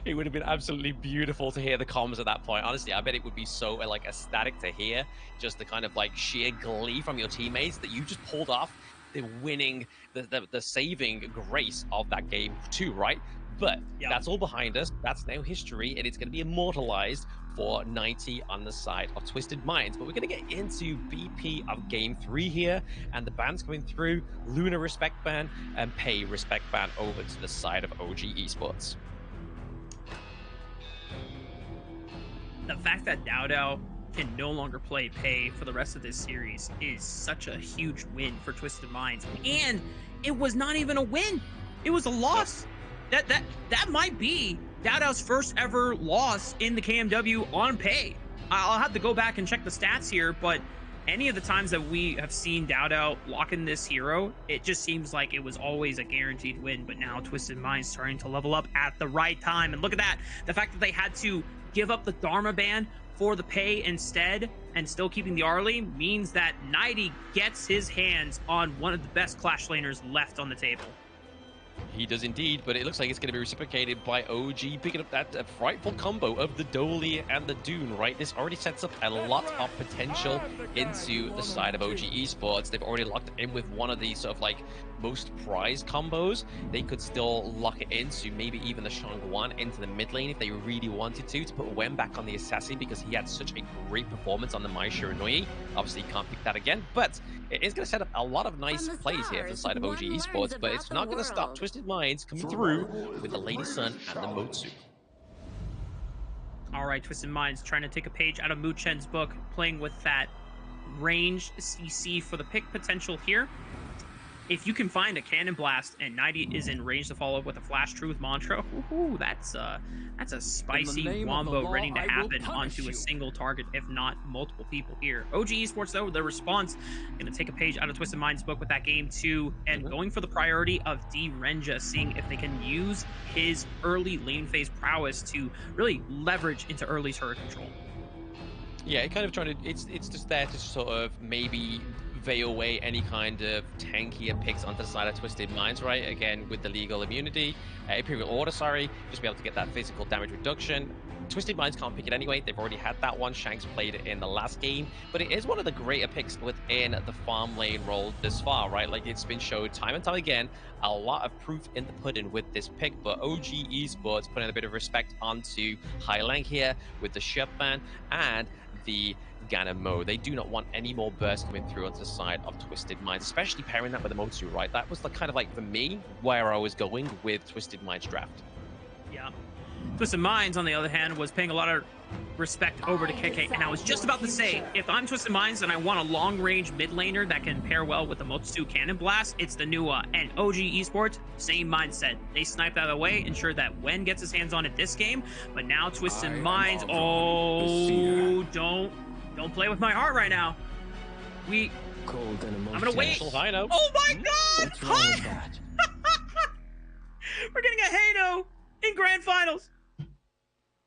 It would have been absolutely beautiful to hear the comms at that point. Honestly, I bet it would be so ecstatic to hear just the kind of sheer glee from your teammates that you just pulled off the winning, the saving grace of that game 2, right? But that's all behind us. That's now history, and it's going to be immortalized for 90 on the side of Twisted Minds. But we're going to get into BP of Game 3 here, and the bans coming through, Luna respect ban, and Pay respect ban over to the side of OG Esports. The fact that Dowdow can no longer play Pay for the rest of this series is such a huge win for Twisted Minds. And it was not even a win. It was a loss. That might be Dowdow's first ever loss in the KMW on Pay. I'll have to go back and check the stats here, but any of the times that we have seen Dowdow lock in this hero, it just seems like it was always a guaranteed win. But now Twisted Minds starting to level up at the right time. And look at that. The fact that they had to give up the Dharma ban for the Pay instead and still keeping the Arlie means that 90 gets his hands on one of the best Clash laners left on the table. He does indeed, but it looks like it's going to be reciprocated by OG, picking up that frightful combo of the Dolly and the Dune, right? This already sets up a lot of potential into the side of OG Esports. They've already locked in with one of these sort of like most prized combos. They could still lock it into maybe even the Shang-Wan into the mid lane if they really wanted to put Wen back on the Assassin because he had such a great performance on the Mai Shiranui. Obviously, you can't pick that again, but it is going to set up a lot of nice plays here for the side of OG Esports, but it's not going to stop Twisted Minds coming through with the Lady Sun and the Motsu. All right, Twisted Minds trying to take a page out of Mu Chen's book, playing with that ranged CC for the pick potential here. If you can find a Cannon Blast and 90 is in range to follow up with a Flash Truth mantra, ooh, that's a spicy wombo ready to happen onto a single target, if not multiple people here. OG Esports, though, the response, going to take a page out of Twisted Minds' book with that game, too, and going for the priority of D. Renja, seeing if they can use his early lane phase prowess to really leverage into early turret control. Yeah, kind of trying to, it's just there to sort of maybe veil away any kind of tankier picks onto the side of Twisted Minds, right? Again, with the legal immunity, Imperial Order, sorry, just be able to get that physical damage reduction. Twisted Minds can't pick it anyway. They've already had that one. Shanks played it in the last game, but it is one of the greater picks within the farm lane role this far, right? Like, it's been showed time and time again, a lot of proof in the pudding with this pick, but OG Esports putting a bit of respect onto High Lang here with the Shep ban and the Ganon Mo. They do not want any more bursts coming through onto the side of Twisted Minds, especially pairing that with the Motsu, right? That was the kind of like, for me, where I was going with Twisted Minds draft. Yeah. Twisted Minds, on the other hand, was paying a lot of respect over to KK, and I was just about to say, if I'm Twisted Minds and I want a long-range mid laner that can pair well with the Motsu Cannon Blast, it's the Nua. And OG Esports, same mindset. They sniped that away, ensure that Wen gets his hands on it this game, but now Twisted Minds, oh, don't play with my heart right now. I'm gonna wait. Oh my god! Hi! We're getting a Hano in Grand Finals.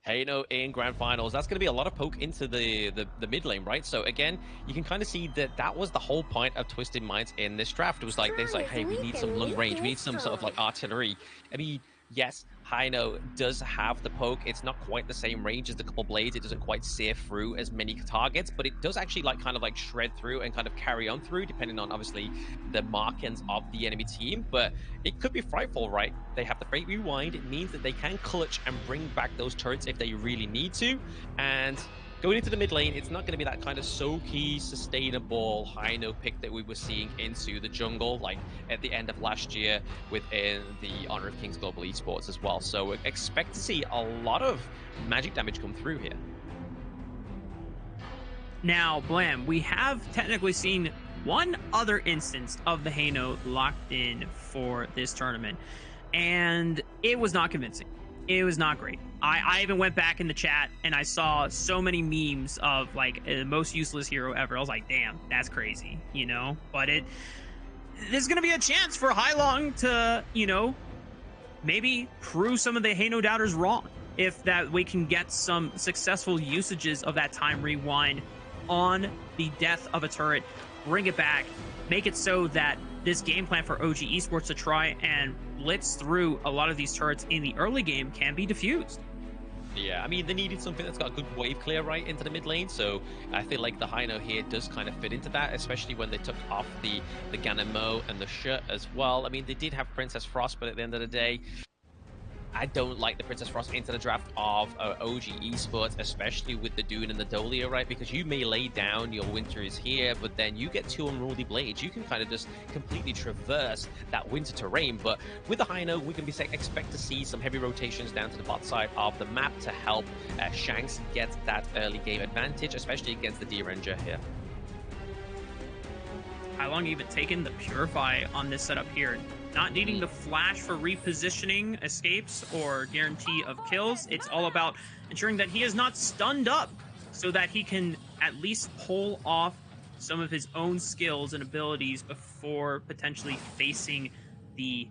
Hano in Grand Finals. That's going to be a lot of poke into the mid lane, right? So again, you can kind of see that that was the whole point of Twisted Minds in this draft. It was like, there's like, hey, we need some long range. We need some sort of like artillery. I mean, yes, Hino does have the poke. It's not quite the same range as the couple blades. It doesn't quite sear through as many targets, but it does actually like kind of like shred through and kind of carry on through, depending on obviously the markings of the enemy team. But it could be frightful, right? They have the Fate Rewind. It means that they can clutch and bring back those turrets if they really need to. And going into the mid lane, it's not going to be that kind of soaky, sustainable Hino pick that we were seeing into the jungle, like at the end of last year within the Honor of Kings Global Esports as well. So expect to see a lot of magic damage come through here. Now, Blam, we have technically seen one other instance of the Hano locked in for this tournament, and it was not convincing. It was not great. I even went back in the chat and I saw so many memes of like the most useless hero ever. I was like, damn, that's crazy, you know? But there's going to be a chance for Hailong to, you know, maybe prove some of the Hano doubters wrong. If that we can get some successful usages of that time rewind on the death of a turret, bring it back, make it so that this game plan for OG Esports to try and blitz through a lot of these turrets in the early game can be diffused. Yeah, I mean, they needed something that's got a good wave clear right into the mid lane, so I feel like the Hino here does kind of fit into that, especially when they took off the Ganon Mo and the Shut as well. I mean, they did have Princess Frost, but at the end of the day, I don't like the Princess Frost into the draft of OG Esports, especially with the Dune and the Dolia, right? Because you may lay down your Winter is here, but then you get two Unruly Blades. You can kind of just completely traverse that winter terrain. But with the Hino, we can expect to see some heavy rotations down to the bot side of the map to help Shanks get that early game advantage, especially against the D-Ranger here. Hailong even taken the Purify on this setup here. Not needing the flash for repositioning escapes or guarantee of kills. It's all about ensuring that he is not stunned up so that he can at least pull off some of his own skills and abilities before potentially facing the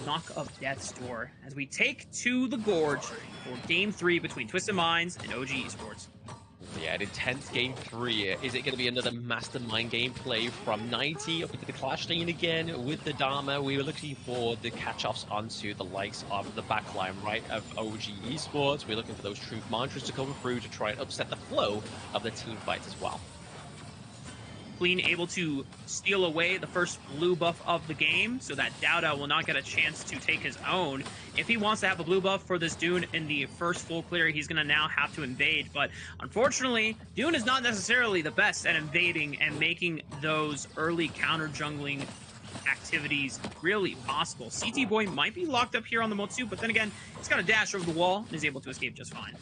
Knock of Death's door as we take to the Gorge for Game 3 between Twisted Minds and OG Esports. Yeah, an intense game 3. Is it going to be another mastermind gameplay from 90 up into the Clash lane again with the Dharma? We were looking for the catch-offs onto the likes of the backline, right, of OG Esports. We're looking for those truth mantras to come through to try and upset the flow of the team fights as well. Clean able to steal away the first blue buff of the game so that Dowda will not get a chance to take his own. If he wants to have a blue buff for this Dune in the first full clear, he's going to now have to invade. But unfortunately, Dune is not necessarily the best at invading and making those early counter jungling activities really possible. CT Boy might be locked up here on the Motsu, but then again, he's got a dash over the wall and is able to escape just fine.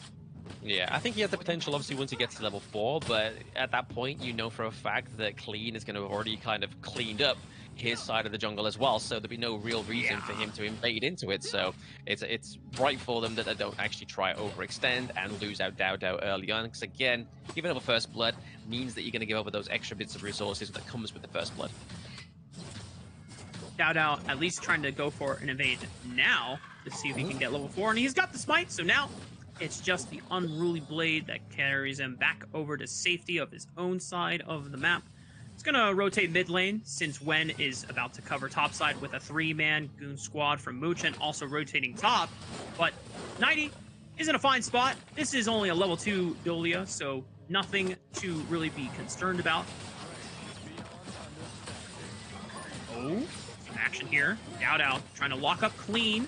Yeah, I think he has the potential, obviously, once he gets to level 4, but at that point, you know for a fact that Clean is going to have already kind of cleaned up his side of the jungle as well, so there'd be no real reason for him to invade into it. So it's right for them that they don't actually try overextend and lose out Dao early on, because again, giving up a first blood means that you're going to give over those extra bits of resources that comes with the first blood. Dao at least trying to go for an invade now to see if he can get level 4, and he's got the smite, so now it's just the Unruly Blade that carries him back over to safety of his own side of the map. It's going to rotate mid lane, since Wen is about to cover top side with a 3-man goon squad from Muchen, also rotating top. But 90 is in a fine spot. This is only a level 2 Dolia, so nothing to really be concerned about. Oh, some action here. Dao trying to lock up Clean,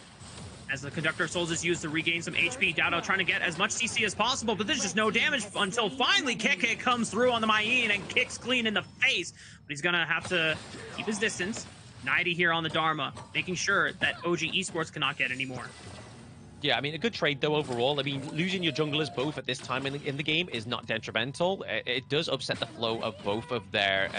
as the Conductor of Souls is used to regain some HP. Dao trying to get as much CC as possible, but there's just no damage until finally Keke comes through on the Mayin and kicks Clean in the face. But he's gonna have to keep his distance. 90 here on the Dharma, making sure that OG Esports cannot get any more. Yeah, I mean, a good trade, though, overall. I mean, losing your junglers both at this time in the game is not detrimental. It does upset the flow of both of their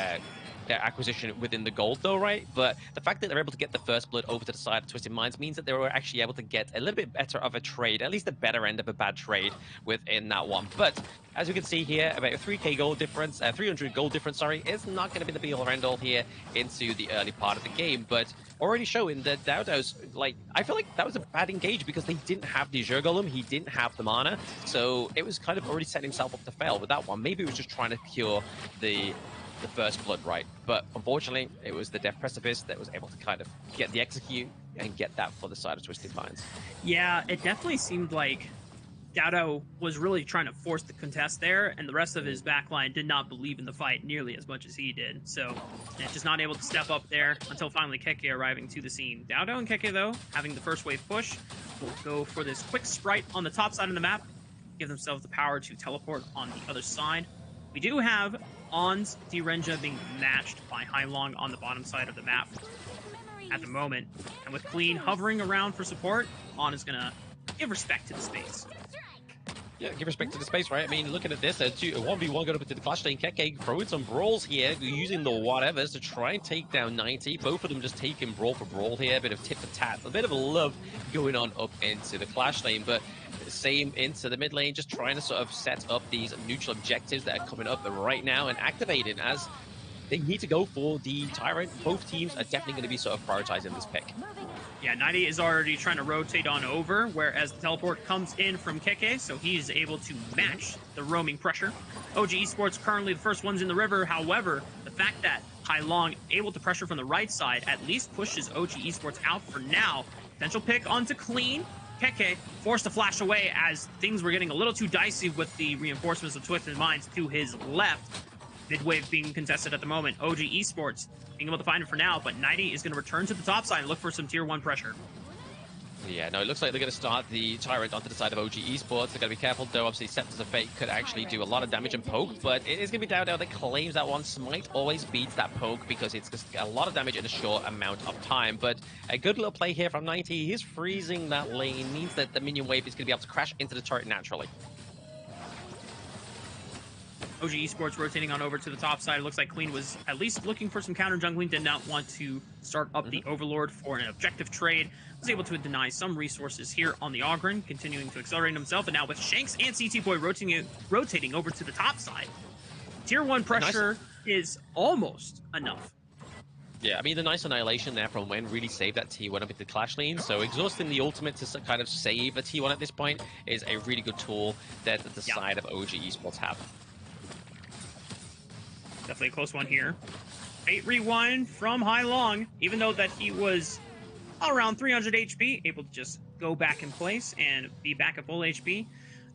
acquisition within the gold, though, right? But the fact that they're able to get the first blood over to the side of Twisted Minds means that they were actually able to get a little bit better of a trade, at least the better end of a bad trade within that one. But as you can see here, about a 3k gold difference, 300 gold difference, sorry, is not going to be the be-all or end-all here into the early part of the game, but already showing that Dao's, like, I feel like that was a bad engage because they didn't have the Azure Golem, he didn't have the mana, so it was kind of already setting himself up to fail with that one. Maybe it was just trying to cure the first blood, right? But unfortunately, it was the Death Precipice that was able to kind of get the execute and get that for the side of Twisted Minds. Yeah, it definitely seemed like Dao was really trying to force the contest there, and the rest of his backline did not believe in the fight nearly as much as he did. So, just not able to step up there until finally Keke arriving to the scene. Dao and Keke, though, having the first wave push, will go for this quick sprite on the top side of the map, give themselves the power to teleport on the other side. We do have On's D-Renja being matched by Hailong on the bottom side of the map at the moment. And with Clean hovering around for support, On is going to give respect to the space. Yeah, give respect to the space, right? I mean, looking at this, a 1v1 going up into the Clash lane. Keke throwing some brawls here, using the whatevers to try and take down 90. Both of them just taking brawl for brawl here, a bit of tit for tat, a bit of a love going on up into the Clash lane, but same into the mid lane, just trying to sort of set up these neutral objectives that are coming up right now and activating as they need to go for the Tyrant. Both teams are definitely going to be sort of prioritizing this pick. Yeah, 90 is already trying to rotate on over, whereas the teleport comes in from Keke, so he's able to match the roaming pressure. OG Esports currently the first ones in the river. However, the fact that Hailong able to pressure from the right side at least pushes OG Esports out for now. Potential pick onto Clean. Keke forced to flash away as things were getting a little too dicey with the reinforcements of Twisted Minds to his left. Mid-wave being contested at the moment. OG Esports being able to find it for now, but 90 is going to return to the top side and look for some tier 1 pressure. Yeah, no, it looks like they're going to start the Tyrant onto the side of OG Esports. They've got to be careful, though. Obviously, Scepters of Fate could actually do a lot of damage and poke, but it is going to be Dao that claims that one. Smite always beats that poke because it's just a lot of damage in a short amount of time. But a good little play here from 90. He's freezing that lane. Means that the minion wave is going to be able to crash into the turret naturally. OG Esports rotating on over to the top side. It looks like Clean was at least looking for some counter jungling, did not want to start up the Overlord for an objective trade. Was able to deny some resources here on the Ogren, continuing to accelerate himself, and now with Shanks and CT Boy rotating over to the top side, tier 1 pressure is almost enough. Yeah, I mean, the nice annihilation there from Wen really saved that T1 up into the clash lane, so exhausting the ultimate to kind of save a T1 at this point is a really good tool that the side of OG Esports have. Definitely a close one here. Great rewind from Hai Long, even though that he was around 300 HP, able to just go back in place and be back at full HP.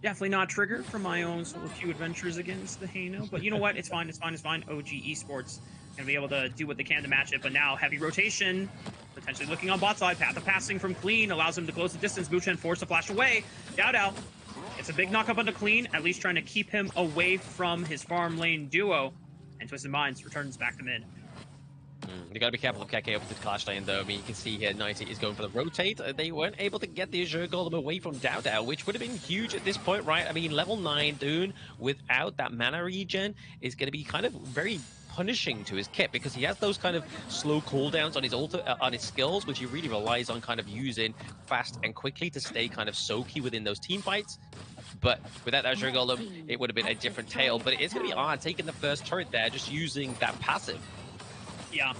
Definitely not triggered from my own solo queue adventures against the Hano, but you know what? It's fine, it's fine, it's fine. OG Esports gonna be able to do what they can to match it, but now heavy rotation, potentially looking on bot side. Path of passing from Clean allows him to close the distance. Muchen forced to flash away. Dow. It's a big knock-up onto Clean, at least trying to keep him away from his farm lane duo. And Twisted Minds returns back to mid. You gotta be careful of KK up to the clash lane, though. I mean, you can see here 90 is going for the rotate. They weren't able to get the Azure Golem away from Dow, which would have been huge at this point, right? I mean, level 9 Dune without that mana regen is going to be kind of very punishing to his kit, because he has those kind of slow cooldowns on his on his skills, which he really relies on kind of using fast and quickly to stay kind of soaky within those team fights. But without that Azure Golem, it would have been a different tale. But it is going to be on taking the first turret there, just using that passive. Yeah.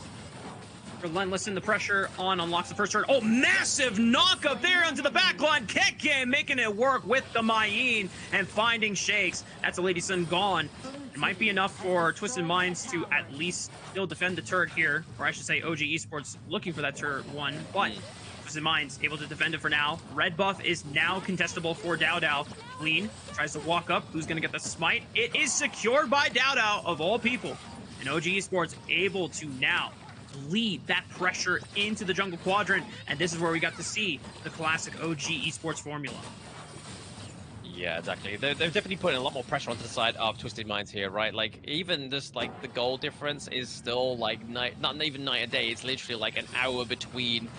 Relentless in the pressure on unlocks the first turn. Oh, massive knock up there onto the backline. Keke making it work with the Mayin and finding Shakes. That's a Lady Sun gone. It might be enough for Twisted Minds to at least still defend the turret here, or I should say OG Esports looking for that turret one, but Twisted Minds able to defend it for now. Red buff is now contestable for Dow. Clean tries to walk up. Who's going to get the smite? It is secured by Dow of all people. And OG Esports able to now lead that pressure into the jungle quadrant, and this is where we got to see the classic OG Esports formula. Yeah, exactly. They're definitely putting a lot more pressure onto the side of Twisted Minds here, right? Like, even just, like, the goal difference is still, like, not even night and day. It's literally, like, an hour between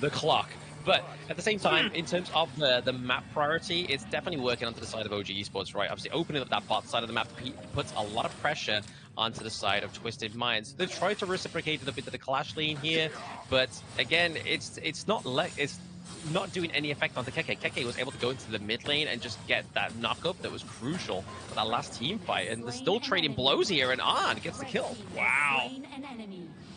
the clock. But at the same time, in terms of the map priority, it's definitely working onto the side of OG Esports, right? Obviously, opening up that bot side of the map puts a lot of pressure onto the side of Twisted Minds. They try to reciprocate it a bit to the clash lane here, but again, it's not doing any effect onto Keke. Keke was able to go into the mid lane and just get that knock-up that was crucial for that last team fight, and they're still trading blows here, and On gets the kill. Wow.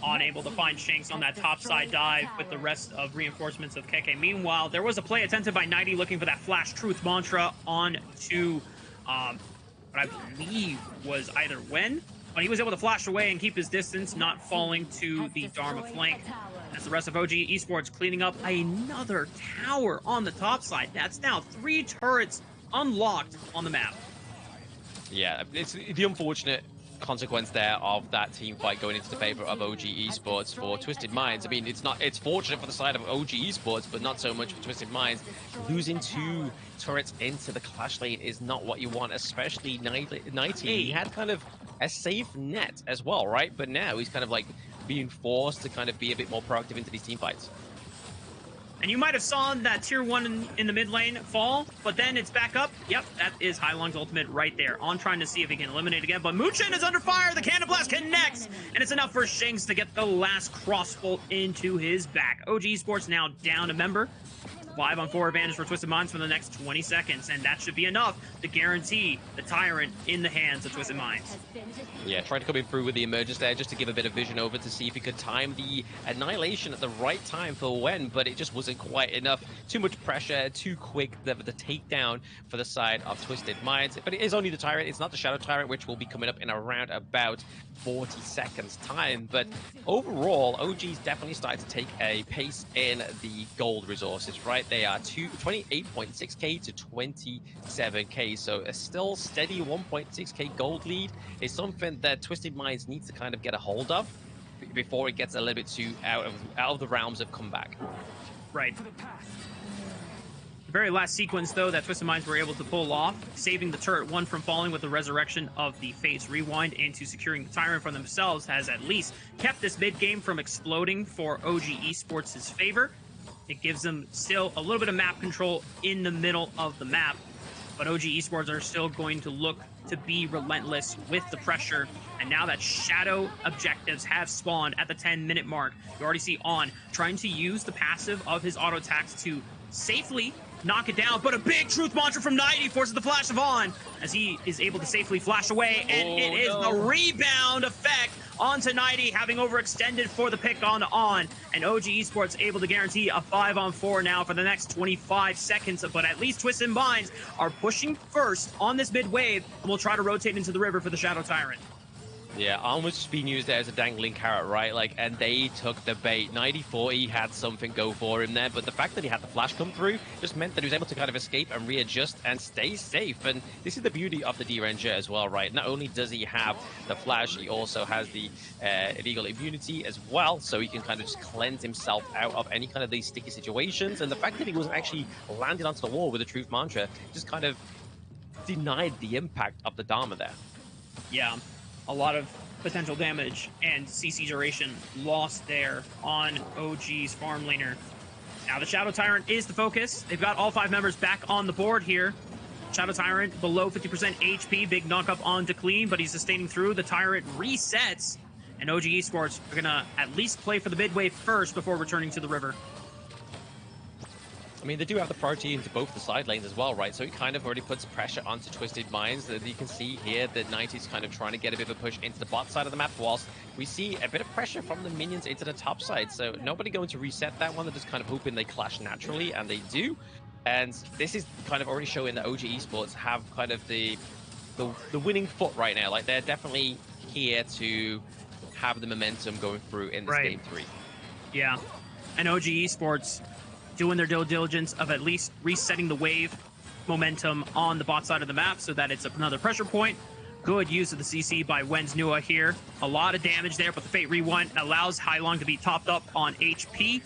Unable to find Shanks on that top side dive with the rest of reinforcements of Keke. Meanwhile, there was a play attempted by 90 looking for that flash truth mantra onto what I believe was either Wen, but he was able to flash away and keep his distance, not falling to the Dharma flank. As the rest of OG Esports cleaning up another tower on the top side. That's now 3 turrets unlocked on the map. Yeah, it's the unfortunate consequence there of that team fight going into the favor of OG Esports for Twisted Minds. I mean, it's fortunate for the side of OG Esports, but not so much for Twisted Minds. Losing 2 turrets into the clash lane is not what you want, especially 90. He had kind of a safe net as well, right? But now he's kind of like being forced to kind of be a bit more proactive into these team fights. And you might have saw that tier 1 in the mid lane fall, but then it's back up. Yep, that is Hai Long's ultimate right there. On trying to see if he can eliminate again, but Muchen is under fire. The Cannon Blast connects, and it's enough for Shanks to get the last crossbolt into his back. OG Esports now down a member. 5-on-4 advantage for Twisted Minds for the next 20 seconds, and that should be enough to guarantee the Tyrant in the hands of Twisted Minds. Yeah, trying to come in through with the emergence there just to give a bit of vision over to see if he could time the annihilation at the right time for Wen, but it just wasn't quite enough. Too much pressure, too quick, the takedown for the side of Twisted Minds. But it is only the Tyrant, it's not the Shadow Tyrant, which will be coming up in around about 40 seconds time. But overall, OG's definitely starting to take a pace in the gold resources, right? They are 28.6k to 27k, so a still steady 1.6k gold lead is something that Twisted Minds needs to kind of get a hold of before it gets a little bit too out of the realms of comeback. Right. The very last sequence, though, that Twisted Minds were able to pull off, saving the turret 1 from falling with the resurrection of the Fates Rewind into securing the Tyrant for themselves, has at least kept this mid-game from exploding for OG Esports' favor. It gives them still a little bit of map control in the middle of the map, but OG Esports are still going to look to be relentless with the pressure. And now that shadow objectives have spawned at the 10-minute mark, you already see On trying to use the passive of his auto attacks to safely knock it down, but a big truth mantra from 90 forces the flash of On as he is able to safely flash away, and it is the rebound effect onto 90, having overextended for the pick on, and OG Esports able to guarantee a 5-on-4 now for the next 25 seconds, but at least Twisted Minds are pushing first on this mid wave, and will try to rotate into the river for the Shadow Tyrant. Yeah, Arm was just being used there as a dangling carrot, right? Like, and they took the bait. 9040 had something go for him there, but the fact that he had the flash come through just meant that he was able to kind of escape and readjust and stay safe. And this is the beauty of the D-Ranger as well, right? Not only does he have the flash, he also has the illegal immunity as well, so he can kind of just cleanse himself out of any kind of these sticky situations. And the fact that he wasn't actually landed onto the wall with a Truth Mantra just kind of denied the impact of the Dharma there. Yeah. A lot of potential damage and CC duration lost there on OG's farm laner. Now the Shadow Tyrant is the focus. They've got all 5 members back on the board here. Shadow Tyrant below 50% HP, big knock up onto Clean, but he's sustaining through. The Tyrant resets, and OG Esports are gonna at least play for the mid wave first before returning to the river. I mean, they do have the priority into both the side lanes as well, right? So it kind of already puts pressure onto Twisted Minds. You can see here that 90's kind of trying to get a bit of a push into the bot side of the map, whilst we see a bit of pressure from the minions into the top side. So nobody going to reset that one. They're just kind of hoping they clash naturally, and they do. And this is kind of already showing that OG Esports have kind of the winning foot right now. Like, they're definitely here to have the momentum going through in this game 3. Yeah, and OG Esports doing their due diligence of at least resetting the wave momentum on the bot side of the map so that it's another pressure point. Good use of the CC by Wen's Nua here. A lot of damage there, but the Fate Rewind allows Hailong to be topped up on HP.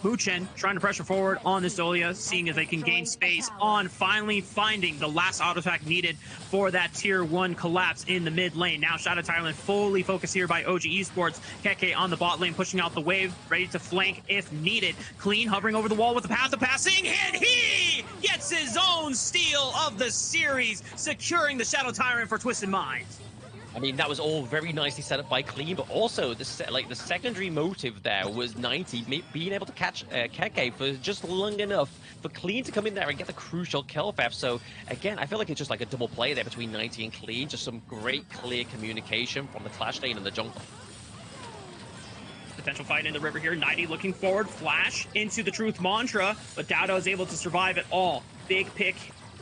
Muchen trying to pressure forward on this Zolia, seeing if they can gain space on finally finding the last auto attack needed for that tier 1 collapse in the mid lane. Now Shadow Tyrant fully focused here by OG Esports. Keke on the bot lane pushing out the wave, ready to flank if needed. Clean hovering over the wall with the path of passing, and he gets his own steal of the series, securing the Shadow Tyrant for Twisted Minds. I mean, that was all very nicely set up by Clean, but also the secondary motive there was 90 being able to catch Keke for just long enough for Clean to come in there and get the crucial kill theft. So again, I feel like it's just like a double play there between 90 and Clean. Just some great clear communication from the Clash lane and the jungle. Potential fight in the river here. 90 looking forward, flash into the Truth Mantra, but Dowdo is able to survive it all. Big pick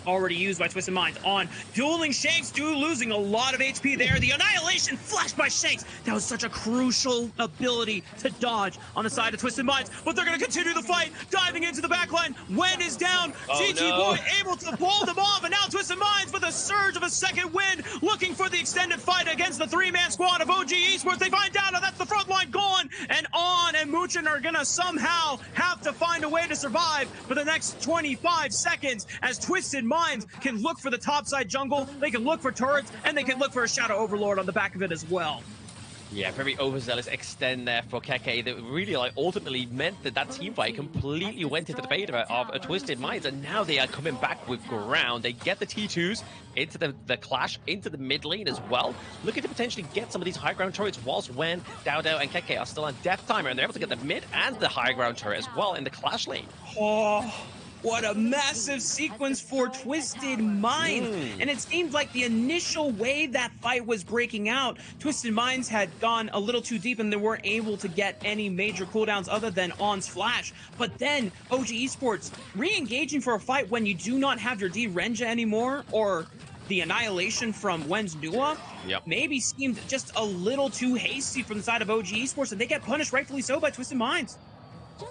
already used by Twisted Minds on dueling Shanks, losing a lot of HP there. The Annihilation flashed by Shanks. That was such a crucial ability to dodge on the side of Twisted Minds, but they're going to continue the fight, diving into the backline. Wen is down. GG Boy able to pull them off, and now Twisted Minds with a surge of a second win, looking for the extended fight against the 3-man squad of OG Esports. They find out that's the front line gone, and On and Muchen are going to somehow have to find a way to survive for the next 25 seconds as Twisted Minds can look for the topside jungle, they can look for turrets, and they can look for a Shadow Overlord on the back of it as well. Yeah, very overzealous extend there for Keke that really ultimately meant that that team fight completely went into the favor of a Twisted Minds, and now they are coming back with ground. They get the T2s into the clash, into the mid lane as well, looking to potentially get some of these high ground turrets whilst Wen, Dowdo, and Keke are still on death timer, and they're able to get the mid and the high ground turret as well in the clash lane. Oh, what a massive sequence for Twisted Minds. And it seemed like the initial way that fight was breaking out, Twisted Minds had gone a little too deep and they weren't able to get any major cooldowns other than On's flash. But then OG Esports re-engaging for a fight when you do not have your D-Renja anymore, or the Annihilation from Wen's Nua, maybe seemed just a little too hasty from the side of OG Esports, and they get punished rightfully so by Twisted Minds.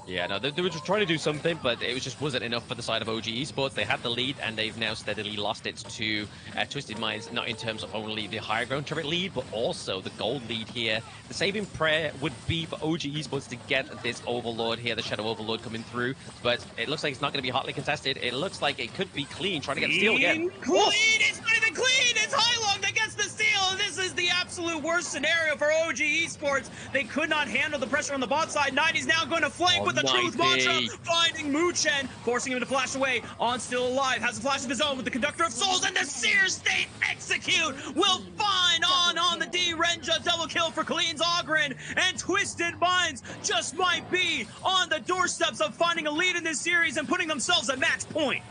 Yeah, no, they were just trying to do something, but it just wasn't enough for the side of OG Esports. They had the lead, and they've now steadily lost it to Twisted Minds, not in terms of only the higher ground turret lead, but also the gold lead here. The saving prayer would be for OG Esports to get this Overlord here, the Shadow Overlord coming through, but it looks like it's not going to be hotly contested. It looks like it could be Clean trying to get the steal again. Clean! It's not even Clean! It's Hailong that gets the steal! This is the absolute worst scenario for OG Esports. They could not handle the pressure on the bot side. 90's now going to flank with the Truth Mantra, finding Muchen, forcing him to flash away. On still alive, has a flash of his own with the Conductor of Souls, and the Seer State execute will find on the D-Renja. Double kill for Clean's Ogren, and Twisted Minds just might be on the doorsteps of finding a lead in this series and putting themselves at match point.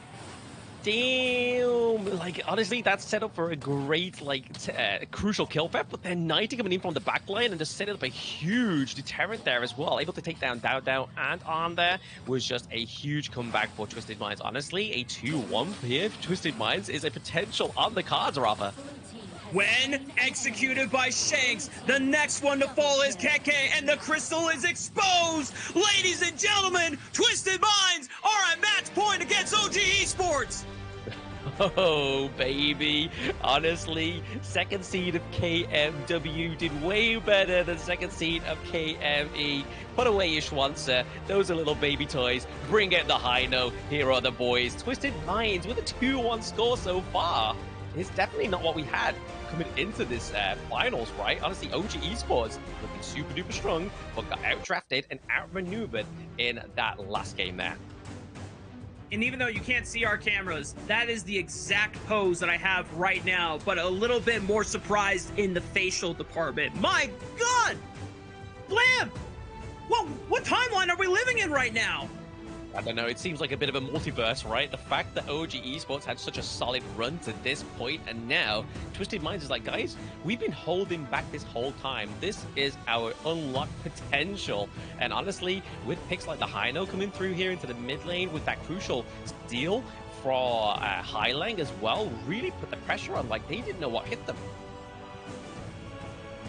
Damn! Like, honestly, that's set up for a great, like, crucial kill threat, but then 90 coming in from the back line and just setting up a huge deterrent there as well. Able to take down Dow and On there was just a huge comeback for Twisted Minds. Honestly, a 2-1 here for Twisted Minds is a potential on the cards, rather. When executed by Shanks, the next one to fall is Keke, and the crystal is exposed! Ladies and gentlemen, Twisted Minds are at match point against OG Esports! Oh, baby. Honestly, second seed of KMW did way better than second seed of KME. Put away your Schwanzer. Those are little baby toys. Bring out the high note. Here are the boys. Twisted Minds with a 2-1 score so far. It's definitely not what we had coming into this finals, right? Honestly, OG Esports looking super duper strong, but got outdrafted and outmaneuvered in that last game there. And even though you can't see our cameras, that is the exact pose that I have right now, but a little bit more surprised in the facial department. My God! Blam! What timeline are we living in right now? I don't know, it seems like a bit of a multiverse, right? The fact that OG Esports had such a solid run to this point, and now Twisted Minds is like, guys, we've been holding back this whole time. This is our unlocked potential. And honestly, with picks like the Hino coming through here into the mid lane with that crucial steal for Highlang as well, really put the pressure on. Like, they didn't know what hit them.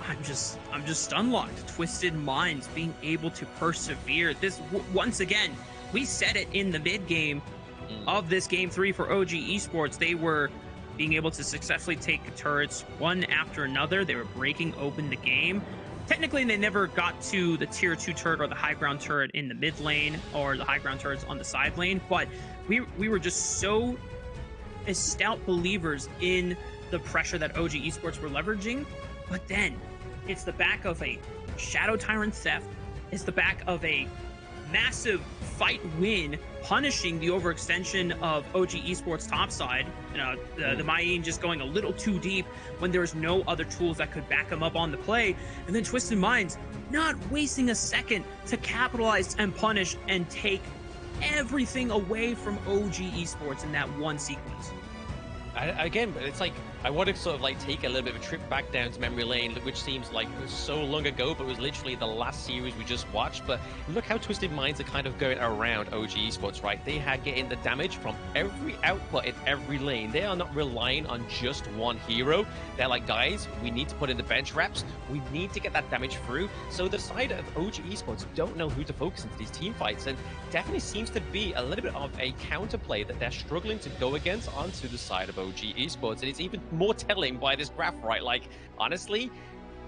I'm just unlocked. Twisted Minds being able to persevere. This once again, we said it in the mid game of this game 3 for OG Esports. They were being able to successfully take turrets one after another. They were breaking open the game. Technically, they never got to the tier 2 turret or the high ground turret in the mid lane or the high ground turrets on the side lane. But we were just so stout believers in the pressure that OG Esports were leveraging. But then it's the back of a Shadow Tyrant theft. It's the back of a massive fight win, punishing the overextension of OG Esports topside. You know, the Mayin just going a little too deep when there's no other tools that could back him up on the play. And then Twisted Minds not wasting a second to capitalize and punish and take everything away from OG Esports in that one sequence. Again, but it's like, I want to sort of like take a little bit of a trip back down to memory lane, which seems like it was so long ago, but it was literally the last series we just watched. But look how Twisted Minds are kind of going around OG Esports, right? They are getting the damage from every output in every lane. They are not relying on just one hero. They're like, guys, we need to put in the bench reps. We need to get that damage through. So the side of OG Esports don't know who to focus into these team fights, and definitely seems to be a little bit of a counterplay that they're struggling to go against onto the side of OG Esports. And it's even more telling by this graph, right? Like, honestly,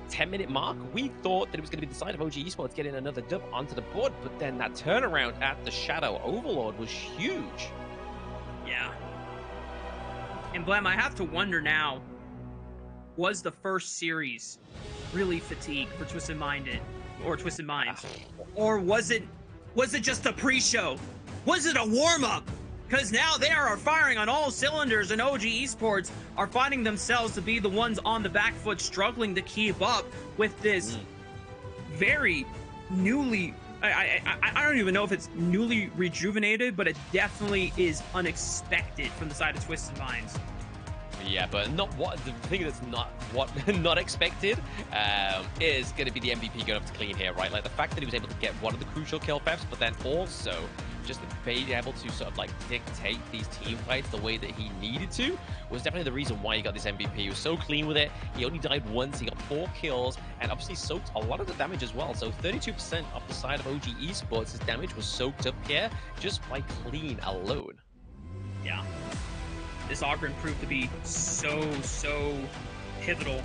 10-minute mark, we thought that it was going to be the side of OG Esports getting another dub onto the board, but then that turnaround at the Shadow Overlord was huge. Yeah. And Blam, I have to wonder now, was the first series really fatigued for Twisted Minds? Or was it just a pre-show? Was it a warm-up? Because now they are firing on all cylinders, and OG Esports are finding themselves to be the ones on the back foot, struggling to keep up with this very newly... I don't even know if it's newly rejuvenated, but it definitely is unexpected from the side of Twisted Minds. Yeah, but not what the thing that's not expected is going to be the MVP going up to clean here, right? Like the fact that he was able to get one of the crucial kill thefts, but then also just being able to sort of like dictate these team fights the way that he needed to was definitely the reason why he got this MVP. He was so clean with it. He only died once. He got 4 kills and obviously soaked a lot of the damage as well. So 32% off the side of OG Esports, his damage was soaked up here just by clean alone. Yeah. This Ogren proved to be so pivotal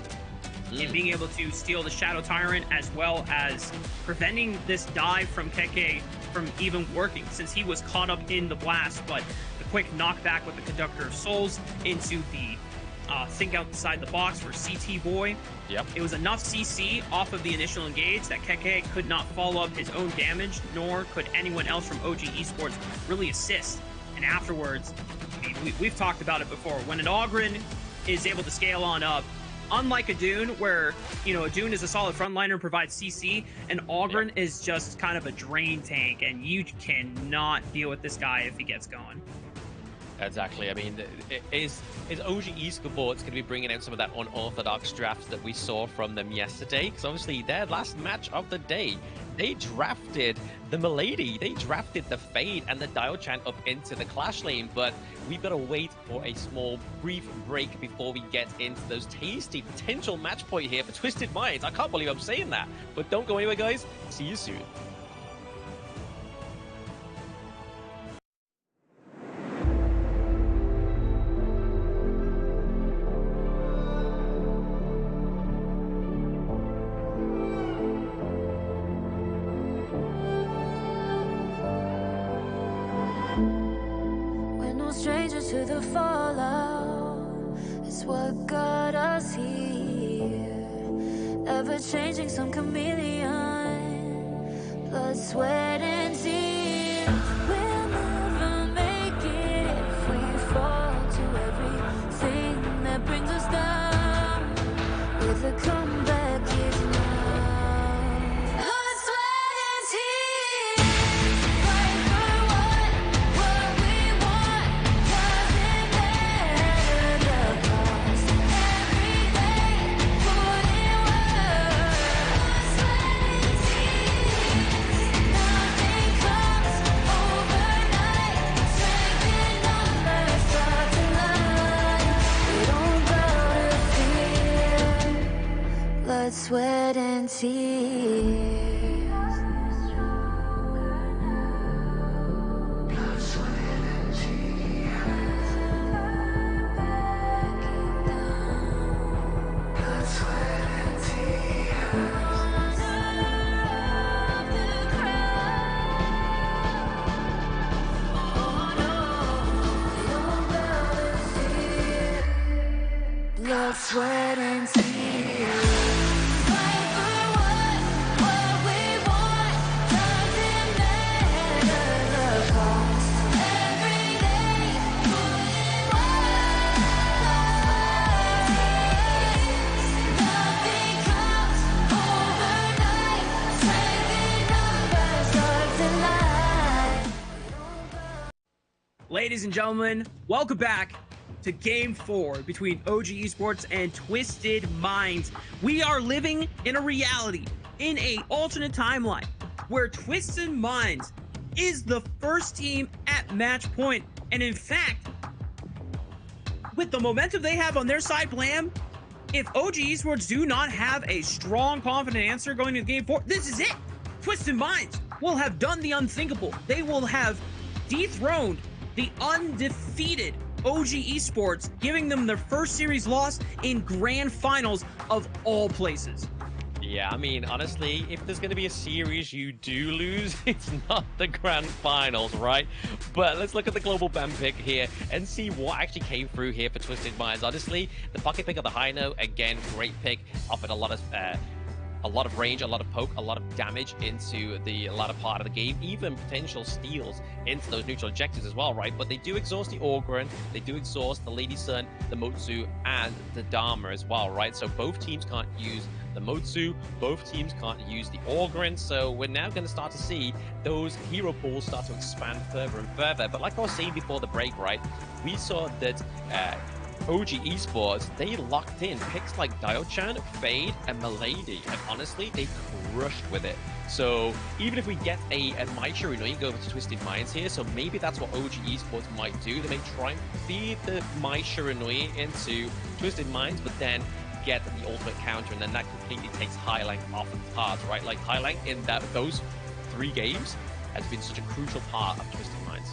in being able to steal the Shadow Tyrant, as well as preventing this dive from Keke from even working, since he was caught up in the blast. But the quick knockback with the Conductor of Souls into the think outside the box for CT Boy. Yep. It was enough CC off of the initial engage that Keke could not follow up his own damage, nor could anyone else from OG Esports really assist. And afterwards, I mean, we've talked about it before. When an Ogren is able to scale on up, unlike a Dune, where, you know, a Dune is a solid frontliner and provides CC, an Ogren is just kind of a drain tank, and you cannot deal with this guy if he gets going. Exactly. I mean, is OG Esports going to be bringing out some of that unorthodox drafts that we saw from them yesterday? Because obviously their last match of the day, they drafted the Milady, they drafted the Fade and the Diochan up into the Clash lane, but we've got to wait for a small brief break before we get into those tasty potential match point here for Twisted Minds. I can't believe I'm saying that, but don't go anywhere, guys. See you soon. We're no strangers to the fallout. It's what got us here. Ever changing, some chameleon. Blood, sweat, and tears. We'll never make it if we fall to everything that brings us down. With a comeback is now. Blood, sweat, and tears. Fight for what we want. Doesn't matter the cost. Every day, put in work. Blood, sweat, and tears. Nothing comes overnight. Strength in numbers, start to line. We don't bow to fear. Blood, sweat, and tears. Blood, sweat, and tears. Fight for what we want. Doesn't matter the cost. Every day, put in work. Nothing comes overnight. Strength in numbers, stars align. Ladies and gentlemen, welcome back to Game 4 between OG Esports and Twisted Minds. We are living in a reality, in a alternate timeline, where Twisted Minds is the first team at match point. And in fact, with the momentum they have on their side, Blam, if OG Esports do not have a strong, confident answer going into Game 4, this is it. Twisted Minds will have done the unthinkable. They will have dethroned the undefeated OG Esports, giving them their first series loss in grand finals of all places. Yeah, I mean, honestly, if there's going to be a series you do lose, it's not the grand finals, right? But let's look at the global ban pick here and see what actually came through here for Twisted Minds. Honestly, the pocket pick of the high note, again, great pick, offered a lot of range, a lot of poke, a lot of damage into the latter part of the game, even potential steals into those neutral objectives as well, right? But they do exhaust the Orgren, they do exhaust the Lady Sun, the Motsu, and the Dharma as well, right? So both teams can't use the Motsu, both teams can't use the Orgren, so we're now going to start to see those hero pools start to expand further and further. But like I was saying before the break, right, we saw that OG Esports, they locked in picks like Diochan, Fade, and Milady, and honestly, they crushed with it. So even if we get a Mai Shiranui go over to Twisted Minds here, so maybe that's what OG Esports might do. They may try and feed the Mai Shiranui into Twisted Minds, but then get the ultimate counter, and then that completely takes Highlang off the cards, right? Like Highlang in those 3 games has been such a crucial part of Twisted Minds.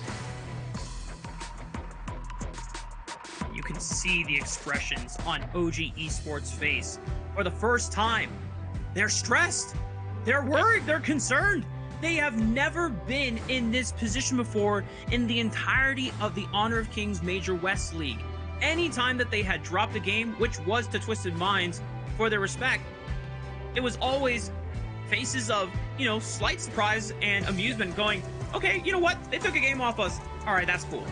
You can see the expressions on OG Esports' face. For the first time, they're stressed, they're worried, they're concerned. They have never been in this position before in the entirety of the Honor of Kings Major West League. Anytime that they had dropped a game, which was to Twisted Minds for their respect, it was always faces of, slight surprise and amusement going, okay, you know what? They took a game off us. All right, that's cool.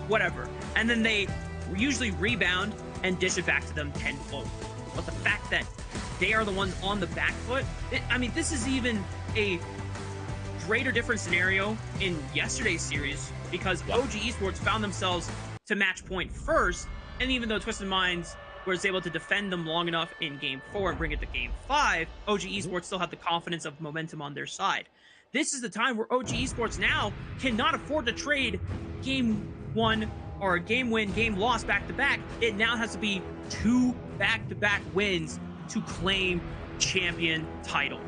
Whatever. And then they usually rebound and dish it back to them tenfold. But the fact that they are the ones on the back foot, this is even a greater different scenario in yesterday's series, because OG Esports found themselves to match point first. And even though Twisted Minds was able to defend them long enough in Game 4 and bring it to Game 5, OG Esports still had the confidence of momentum on their side. This is the time where OG Esports now cannot afford to trade Game 1 or game win, game loss back-to-back. It now has to be 2 back-to-back wins to claim champion title.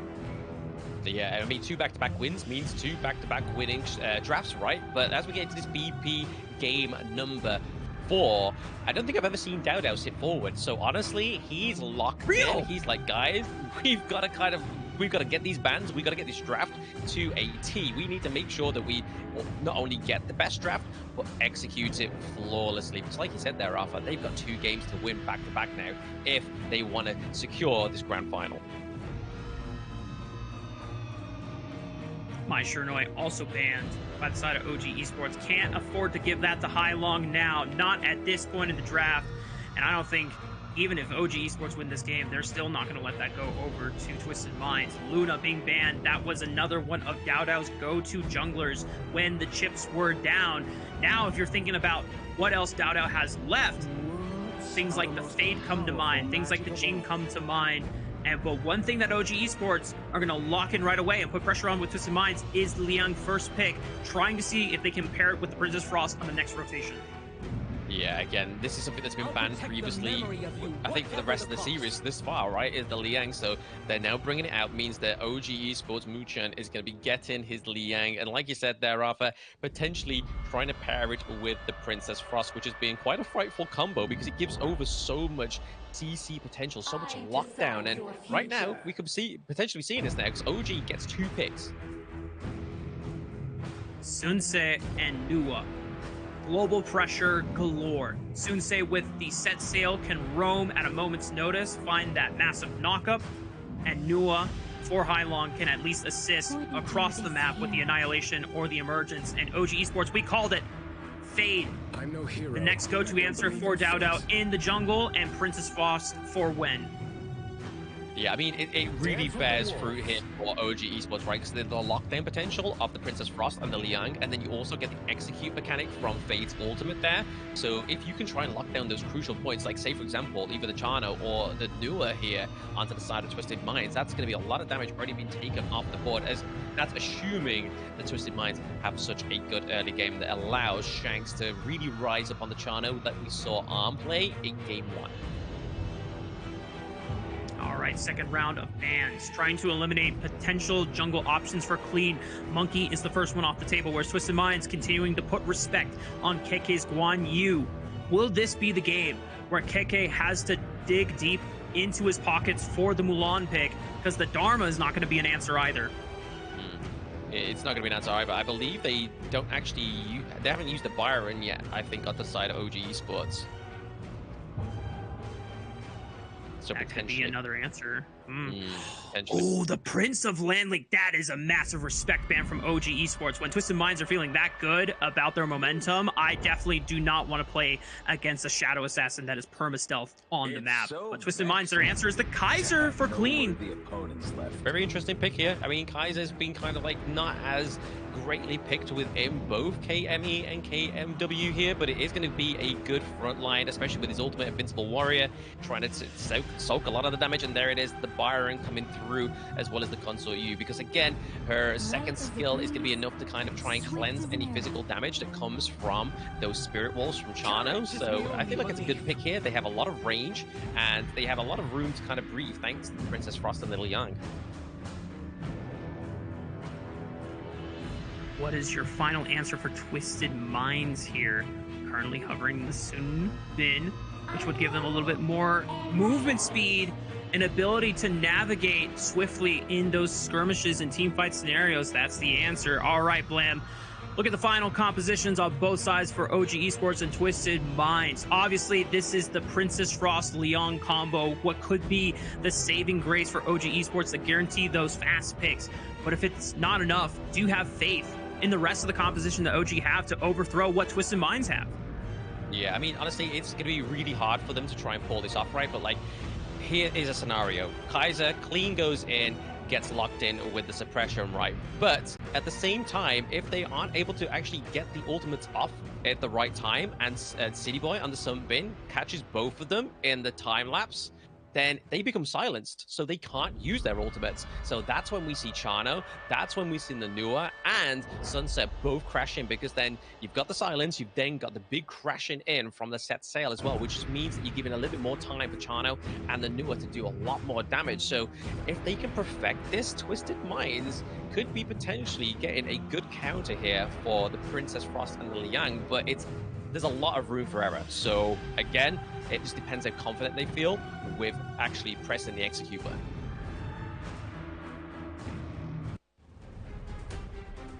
Yeah, I mean, 2 back-to-back wins means 2 back-to-back winning drafts, right? But as we get into this BP game number 4, I don't think I've ever seen Dowdow sit forward. So honestly, he's locked in. He's like, guys, we've got to get these bans. We've got to get this draft to a T. We need to make sure that we not only get the best draft, but execute it flawlessly. Because like you said there, Rafa, they've got 2 games to win back-to-back now if they want to secure this grand final. My Shurnoi also banned by the side of OG Esports. Can't afford to give that to Hai Long now, not at this point in the draft. And I don't think, even if OG Esports win this game, they're still not going to let that go over to Twisted Minds. Luna being banned, that was another one of Dowdow's go-to junglers when the chips were down. Now, if you're thinking about what else Dowdow has left, things like the Fade come to mind, things like the Jing come to mind. But one thing that OG Esports are going to lock in right away and put pressure on with Twisted Minds is the Liang first pick, trying to see if they can pair it with the Princess Frost on the next rotation. Yeah, again, this is something that's been banned previously, I think, for the rest of the series this far, right, is the Liang. So they're now bringing it out, means that OG Esports Muchan is going to be getting his Liang. And like you said there, Rafa, potentially trying to pair it with the Princess Frost, which has been quite a frightful combo because it gives over so much CC potential, so much lockdown. And right now, we could potentially be seeing this now because OG gets 2 picks. Sunsei and Nua. Global pressure galore. Sunsei with the set sail can roam at a moment's notice, find that massive knockup, and Nua for Hai Long can at least assist across the map with the annihilation or the emergence. And OG Esports, we called it Fade. I'm no hero. The next go-to answer for Dowdow in the jungle, and Princess Frost for Wen. Yeah, I mean, it really bears fruit here for OG Esports, right? Because the lockdown potential of the Princess Frost and the Liang, and then you also get the execute mechanic from Fade's ultimate there. So if you can try and lock down those crucial points, like say, for example, either the Chano or the Nua here onto the side of Twisted Minds, that's going to be a lot of damage already being taken off the board, as that's assuming that Twisted Minds have such a good early game that allows Shanks to really rise up on the Chano that we saw Arm play in Game 1. All right, second round of bans. Trying to eliminate potential jungle options for Clean. Monkey is the first one off the table, where Twisted Minds continuing to put respect on KK's Guan Yu. Will this be the game where KK has to dig deep into his pockets for the Mulan pick? Because the Dharma is not going to be an answer either. It's not going to be an answer either. I believe they don't actually... They haven't used the Byron yet, I think, on the side of OG Esports. So that could be another answer. Potentially. Oh, the Prince of Land League. That is a massive respect ban from OG Esports. When Twisted Minds are feeling that good about their momentum, I definitely do not want to play against a Shadow Assassin that is perma-stealth on the map. But Twisted Minds, their answer is the Kaiser for Clean. The opponents left. Very interesting pick here. I mean, Kaiser's been kind of like not as greatly picked within both KME and KMW here, but it is going to be a good front line, especially with his ultimate Invincible Warrior trying to soak a lot of the damage. And there it is, the Byron coming through, as well as the Consort U, because again, her second skill is going to be enough to kind of try and cleanse any physical damage that comes from those Spirit Walls from Chano. So I feel like it's a good pick here. They have a lot of range, and they have a lot of room to kind of breathe, thanks to Princess Frost and Little Young. What is your final answer for Twisted Minds here? Currently hovering the Sun Bin, which would give them a little bit more movement speed and ability to navigate swiftly in those skirmishes and teamfight scenarios. That's the answer. All right, Blam. Look at the final compositions on both sides for OG Esports and Twisted Minds. Obviously, this is the Princess Frost Leon combo, what could be the saving grace for OG Esports to guarantee those fast picks. But if it's not enough, do you have faith in the rest of the composition that OG have to overthrow what Twisted Minds have? Yeah, I mean, honestly, it's going to be really hard for them to try and pull this off, right? But, like, here is a scenario. Kaiser, Clean goes in, gets locked in with the suppression, right? But at the same time, if they aren't able to actually get the ultimates off at the right time, and City Boy under Sunbin catches both of them in the time lapse, then they become silenced, so they can't use their ultimates. So that's when we see Chano, that's when we see Nanua and Sunset both crashing, because then you've got the silence, you've then got the big crashing in from the set sail as well, which just means that you're giving a little bit more time for Chano and Nanua to do a lot more damage. So if they can perfect this, Twisted Minds could be potentially getting a good counter here for the Princess Frost and the Liang, but there's a lot of room for error. So again, it just depends how confident they feel with actually pressing the execute button.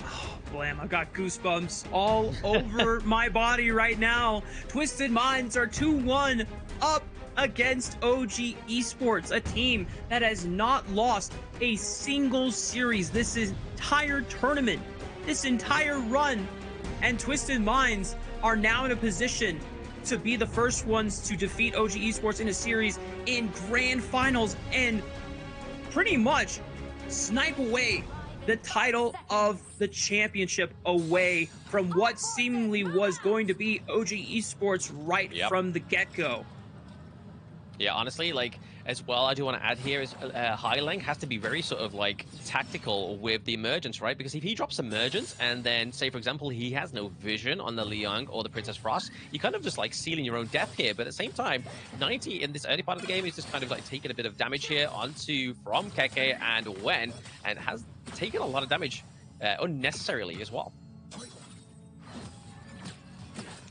Oh, blam, I've got goosebumps all over my body right now. Twisted Minds are 2-1 up against OG Esports, a team that has not lost a single series this entire tournament, this entire run. And Twisted Minds are now in a position to be the first ones to defeat OG Esports in a series in grand finals and pretty much snipe away the title of the championship away from what seemingly was going to be OG Esports right from the get-go. Yeah, honestly, like, as well, I do want to add here is Highlang has to be very sort of like tactical with the emergence, right? Because if he drops emergence and then, say, for example, he has no vision on the Liang or the Princess Frost, you kind of just like sealing your own death here. But at the same time, 90 in this early part of the game is just kind of like taking a bit of damage here from Keke and Wen, and has taken a lot of damage unnecessarily as well.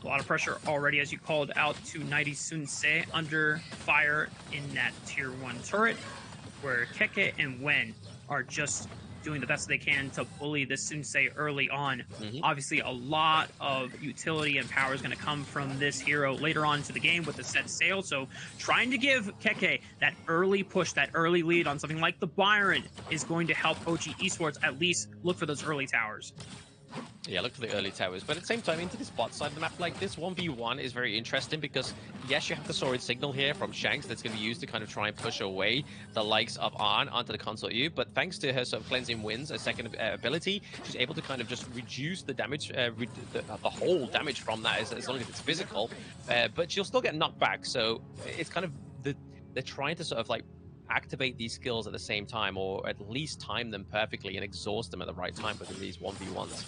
A lot of pressure already, as you called out, to 90 Sunsei under fire in that tier 1 turret, where Keke and Wen are just doing the best they can to bully the Sunsei early on. Obviously, a lot of utility and power is going to come from this hero later on into the game with the set sail, so trying to give Keke that early push, that early lead on something like the Byron is going to help OG Esports at least look for those early towers. Yeah, look for the early towers. But at the same time, into this bot side of the map, like this 1v1 is very interesting because, yes, you have the sword signal here from Shanks that's going to be used to kind of try and push away the likes of Arn onto the console U. But thanks to her sort of cleansing winds, a second ability, she's able to kind of just reduce the damage, the whole damage from that as long as it's physical. But she'll still get knocked back. So it's kind of, they're trying to sort of like activate these skills at the same time, or at least time them perfectly and exhaust them at the right time within these 1v1s.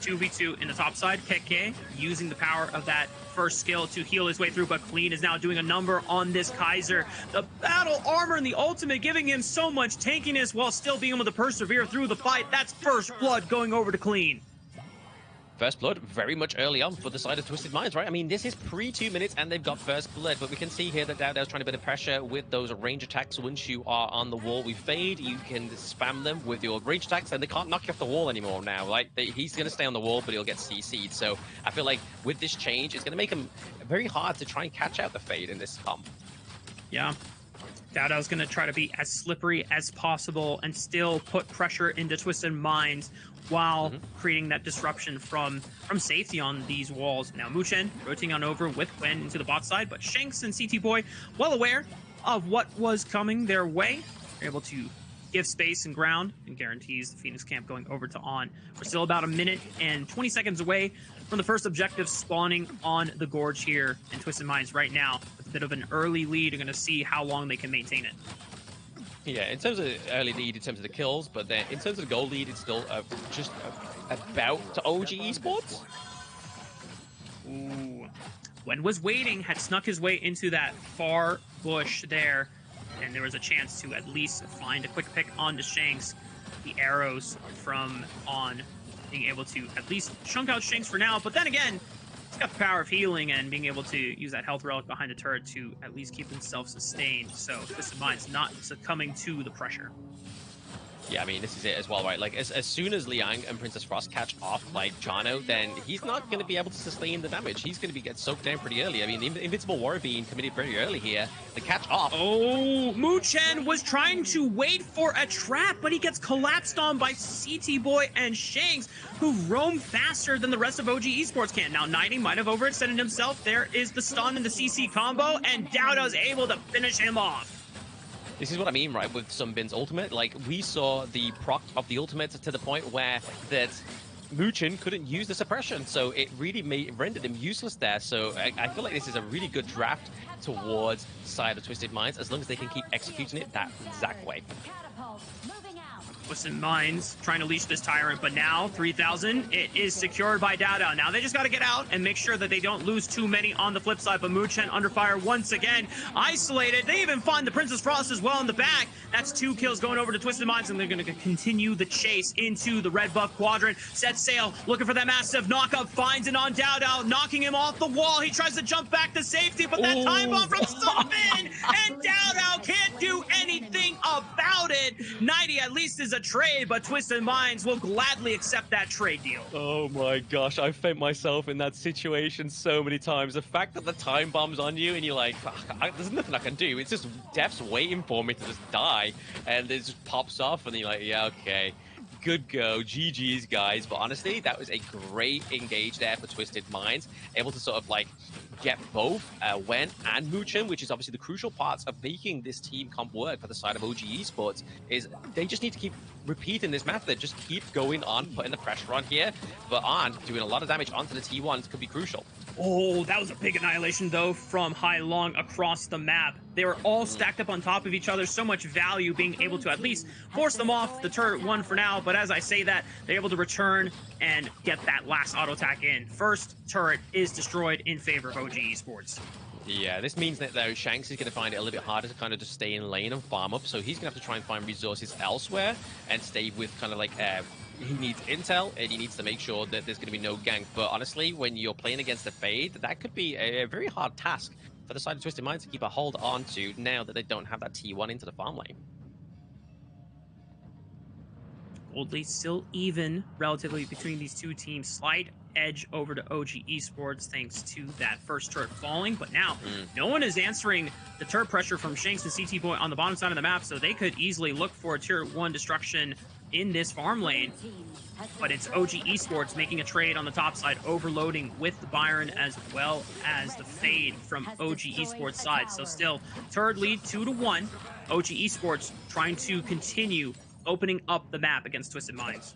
2v2 in the top side. Keke using the power of that first skill to heal his way through, but Clean is now doing a number on this Kaiser. The battle armor and the ultimate giving him so much tankiness while still being able to persevere through the fight. That's first blood going over to Clean. First blood very much early on for the side of Twisted Minds, right? I mean, this is pre-2 minutes and they've got first blood, but we can see here that Dowdow's trying to bit of pressure with those range attacks. Once you are on the wall with Fade, you can spam them with your range attacks and they can't knock you off the wall anymore now. Like, he's going to stay on the wall, but he'll get CC'd. So I feel like with this change, it's going to make him very hard to try and catch out the Fade in this comp. Yeah. Dowdow's going to try to be as slippery as possible and still put pressure into Twisted Minds while creating that disruption from safety on these walls. Now Muchen rotating on over with Wen into the bot side, but Shanks and CT Boy, well aware of what was coming their way, are able to give space and ground and guarantees the Phoenix camp going over to On. We're still about a minute and 20 seconds away from the first objective spawning on the Gorge here, and Twisted Minds right now with a bit of an early lead. Are going to see how long they can maintain it. Yeah, in terms of early lead, in terms of the kills, but then in terms of the goal lead, it's still just about to OG Esports. Ooh. Wen was waiting, had snuck his way into that far bush there, and there was a chance to at least find a quick pick onto Shanks. The arrows from On being able to at least chunk out Shanks for now, but then again, he's got the power of healing and being able to use that health relic behind the turret to at least keep himself sustained. So Twisted Minds not succumbing to the pressure. Yeah, I mean, this is it as well, right? Like, as soon as Liang and Princess Frost catch off, like, Chano, then he's not going to be able to sustain the damage. He's going to get soaked down pretty early. I mean, the Invincible Warrior being committed pretty early here. The catch off. Oh, Muchen was trying to wait for a trap, but he gets collapsed on by CT Boy and Shanks, who roam faster than the rest of OG Esports can. Now, 90 might have overextended himself. There is the stun and the CC combo, and Dowda's able to finish him off. This is what I mean, right, with Sunbin's ultimate. Like, we saw the proc of the ultimate to the point where that Muchin couldn't use the suppression, so it really rendered him useless there. So I feel like this is a really good draft towards side of Twisted Minds, as long as they can keep executing it that exact way. Twisted Minds trying to leash this Tyrant, but now 3,000, it is secured by Dada. Now they just got to get out and make sure that they don't lose too many on the flip side, but Muchen under fire once again, isolated. They even find the Princess Frost as well in the back. That's 2 kills going over to Twisted Minds, and they're going to continue the chase into the red buff quadrant. Set sail, looking for that massive knockup, finds it on Dada, knocking him off the wall. He tries to jump back to safety, but that time bomb from Sunbin, and Dada can't do anything about it. 90 at least is a trade, but Twisted Minds will gladly accept that trade deal. Oh my gosh, I've found myself in that situation so many times. The fact that the time bomb's on you and you're like, fuck, there's nothing I can do. It's just Death's waiting for me to just die, and it just pops off, and you're like, yeah, okay. Good go, GG's guys. But honestly, that was a great engage there for Twisted Minds, able to sort of like get both Wen and Muchen, which is obviously the crucial parts of making this team comp work for the side of OG Esports. Is they just need to keep repeating this method, just keep going on, putting the pressure on here, but on doing a lot of damage onto the T1s could be crucial. Oh, that was a big annihilation, though, from Hai Long across the map. They were all stacked up on top of each other. So much value being able to at least force them off the turret 1 for now. But as I say that, they're able to return and get that last auto attack in. First turret is destroyed in favor of OG Esports. Yeah, this means that, though, Shanks is going to find it a little bit harder to kind of just stay in lane and farm up. So he's going to have to try and find resources elsewhere and stay with kind of like... he needs intel, and he needs to make sure that there's going to be no gank. But honestly, when you're playing against the Fade, that could be a very hard task for the side of Twisted Minds to keep a hold on to now that they don't have that T1 into the farm lane. Oldly still even relatively between these two teams. Slight edge over to OG Esports thanks to that first turret falling, but now no one is answering the turret pressure from Shanks and CT Boy on the bottom side of the map, so they could easily look for a tier 1 destruction in this farm lane. But it's OG Esports making a trade on the top side, overloading with the Byron as well as the Fade from OG Esports side. So still, turret lead 2-1. OG Esports trying to continue opening up the map against Twisted Minds.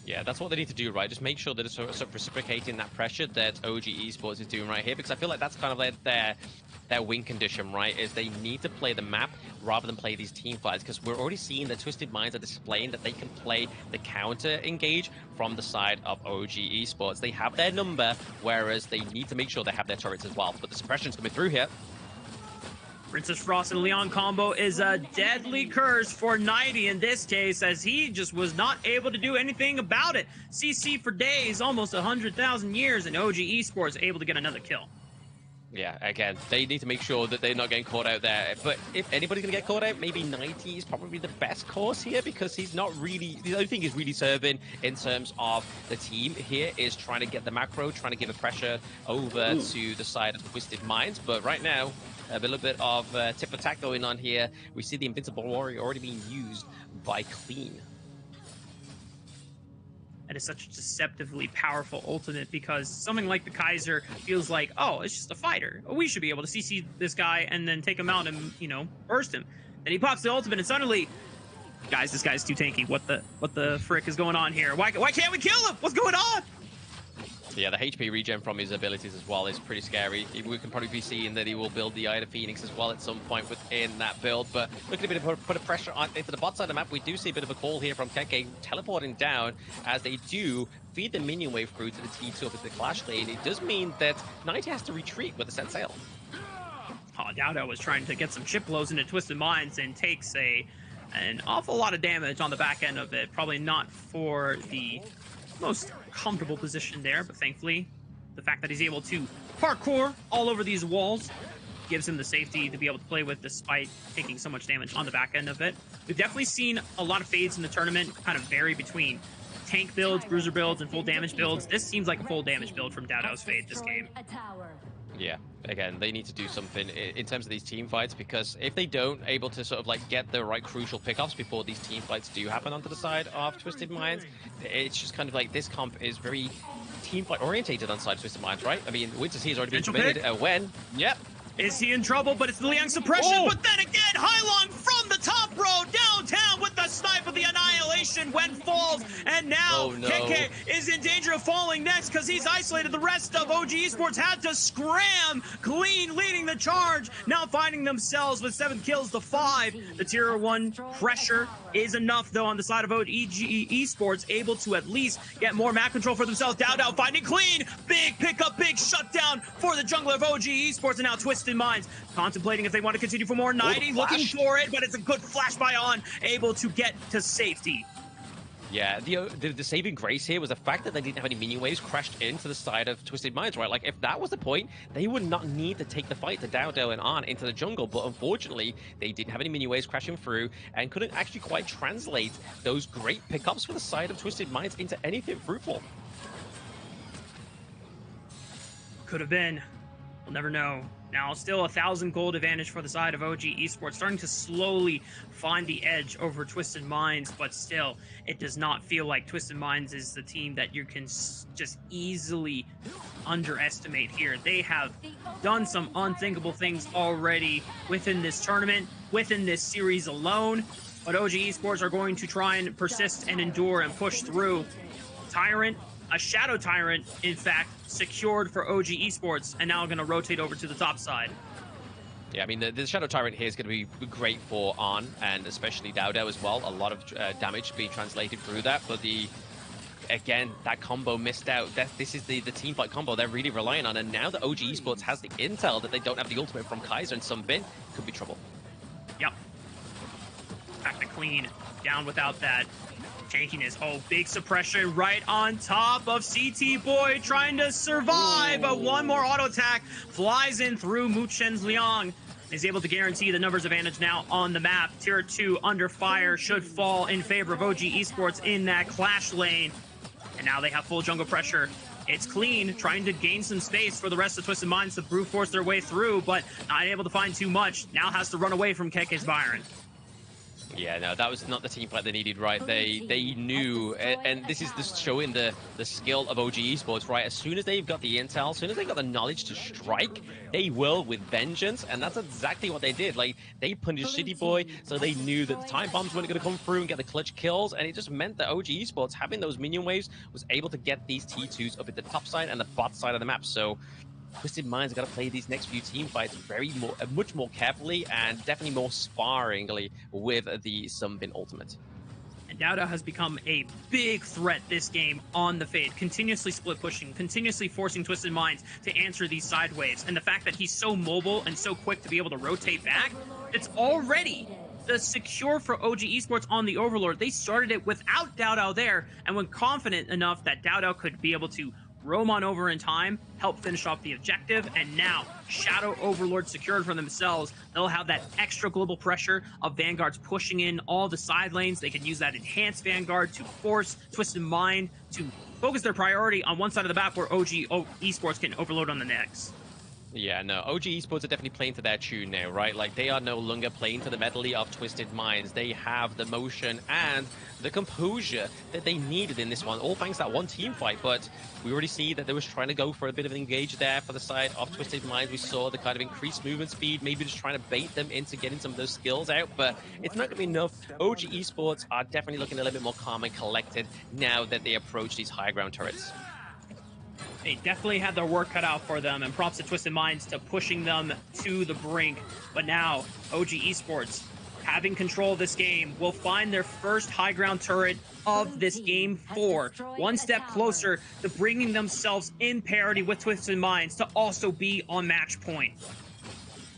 Yeah, that's what they need to do, right? Just make sure that it's sort of reciprocating that pressure that OG Esports is doing right here, because I feel like that's kind of like their win condition, right? Is they need to play the map rather than play these team fights, because we're already seeing that Twisted Minds are displaying that they can play the counter engage from the side of OG Esports. They have their number, whereas they need to make sure they have their turrets as well. But the suppression's coming through here. Princess Frost and Leon combo is a deadly curse for 90 in this case, as he just was not able to do anything about it. CC for days, almost 100,000 years, and OG Esports able to get another kill. Yeah, again, they need to make sure that they're not getting caught out there. But if anybody's going to get caught out, maybe 90 is probably the best course here, because he's not really... The only thing he's really serving in terms of the team here is trying to get the macro, trying to give the pressure over to the side of Twisted Minds. But right now, a little bit of tip attack going on here. We see the Invincible Warrior already being used by Clean. That is such a deceptively powerful ultimate, because something like the Kaiser feels like, oh, it's just a fighter. We should be able to CC this guy and then take him out and, you know, burst him. Then he pops the ultimate and suddenly, guys, this guy's too tanky. What the frick is going on here? Why can't we kill him? What's going on? Yeah, the HP regen from his abilities as well is pretty scary. We can probably be seeing that he will build the Eye of Phoenix as well at some point within that build. But looking a bit of put a pressure on into the bot side of the map, we do see a bit of a call here from Kenke teleporting down as they do feed the minion wave through to the T2 up into the Clash lane. It does mean that 90 has to retreat with a set sail. Oh, Dowdo was trying to get some chip blows into Twisted Minds and takes an awful lot of damage on the back end of it. Probably not for the most comfortable position there, but thankfully the fact that he's able to parkour all over these walls gives him the safety to be able to play with despite taking so much damage on the back end of it. We've definitely seen a lot of fades in the tournament kind of vary between tank builds, bruiser builds, and full damage builds. This seems like a full damage build from Dowdo's fade this game. Yeah, again, they need to do something in terms of these team fights, because if they don't able to sort of like get the right crucial pickoffs before these team fights do happen onto the side of Twisted Minds, it's just kind of like this comp is very team fight orientated on side of Twisted Minds, right? I mean, Winter's has already been committed. When? Yep. Is he in trouble? But it's the Liang suppression. Oh! But then again, Hai Long from Virtus.pro downtown with the snipe of the annihilation when falls, and now KK is in danger of falling next because he's isolated. The rest of OG Esports had to scram. Clean leading the charge, now finding themselves with 7 kills to 5. The tier 1 pressure is enough though on the side of OG Esports, able to at least get more map control for themselves. Dow finding Clean, big pickup, big shutdown for the jungler of OG Esports, and now Twisted Minds contemplating if they want to continue for more. 90 looking for it, but it's a good flash by On, able to get to safety. Yeah, the saving grace here was the fact that they didn't have any minion waves crashed into the side of Twisted Minds, right? Like, if that was the point, they would not need to take the fight to Dow and On into the jungle, but unfortunately, they didn't have any minion waves crashing through and couldn't actually quite translate those great pickups for the side of Twisted Minds into anything fruitful. Could have been. We'll never know. Now, still 1,000 gold advantage for the side of OG Esports, starting to slowly find the edge over Twisted Minds, but still, it does not feel like Twisted Minds is the team that you can just easily underestimate here. They have done some unthinkable things already within this tournament, within this series alone, but OG Esports are going to try and persist and endure and push through. Tyrant, a Shadow Tyrant, in fact, secured for OG Esports, and now going to rotate over to the top side. Yeah, I mean, the Shadow Tyrant here is going to be great for On, and especially Dow as well. A lot of damage being translated through that, but again, that combo missed out. This is the team fight combo they're really relying on, and now that OG Esports has the intel that they don't have the ultimate from Kaiser and Sunbin, could be trouble. Yep. Back to Clean, down without that. Tankiness. Oh, big suppression right on top of CT Boy, trying to survive, but one more auto attack flies in through Muchen's Liang. Is able to guarantee the numbers advantage now on the map. Tier 2 under fire should fall in favor of OG Esports in that clash lane. And now they have full jungle pressure. It's Clean trying to gain some space for the rest of Twisted Minds to brute force their way through, but not able to find too much. Now has to run away from KK's Byron. Yeah, no, that was not the team fight they needed, right? They knew, and this is just showing the skill of OG Esports, right? As soon as they've got the intel, as soon as they've got the knowledge to strike, they will with vengeance, and that's exactly what they did. Like, they punished City Boy, so they knew that the time bombs weren't going to come through and get the clutch kills, and it just meant that OG Esports, having those minion waves, was able to get these T2s up at the top side and the bot side of the map. So Twisted Minds have got to play these next few team fights much more carefully and definitely more sparringly with the Sunbin ultimate. And Dow has become a big threat this game on the Fade, continuously split pushing, continuously forcing Twisted Minds to answer these side waves. And the fact that he's so mobile and so quick to be able to rotate back, it's already the secure for OG Esports on the Overlord. They started it without Dow there, and when confident enough that Dow could be able to roam on over in time, help finish off the objective, and now Shadow Overlord secured for themselves. They'll have that extra global pressure of Vanguards pushing in all the side lanes. They can use that enhanced Vanguard to force Twisted Mind to focus their priority on one side of the map where OG Esports can overload on the next. Yeah, no, OG Esports are definitely playing to their tune now, right? Like, they are no longer playing to the medley of Twisted Minds. They have the motion and the composure that they needed in this one, all thanks to that one team fight. But we already see that they was trying to go for a bit of an engage there for the side of Twisted Minds. We saw the kind of increased movement speed, maybe just trying to bait them into getting some of those skills out, but it's not going to be enough. OG Esports are definitely looking a little bit more calm and collected now that they approach these high ground turrets. They definitely had their work cut out for them, and props to Twisted Minds to pushing them to the brink. But now, OG Esports, having control of this game, will find their first high ground turret of this game 4. One step closer to bringing themselves in parity with Twisted Minds to also be on match point.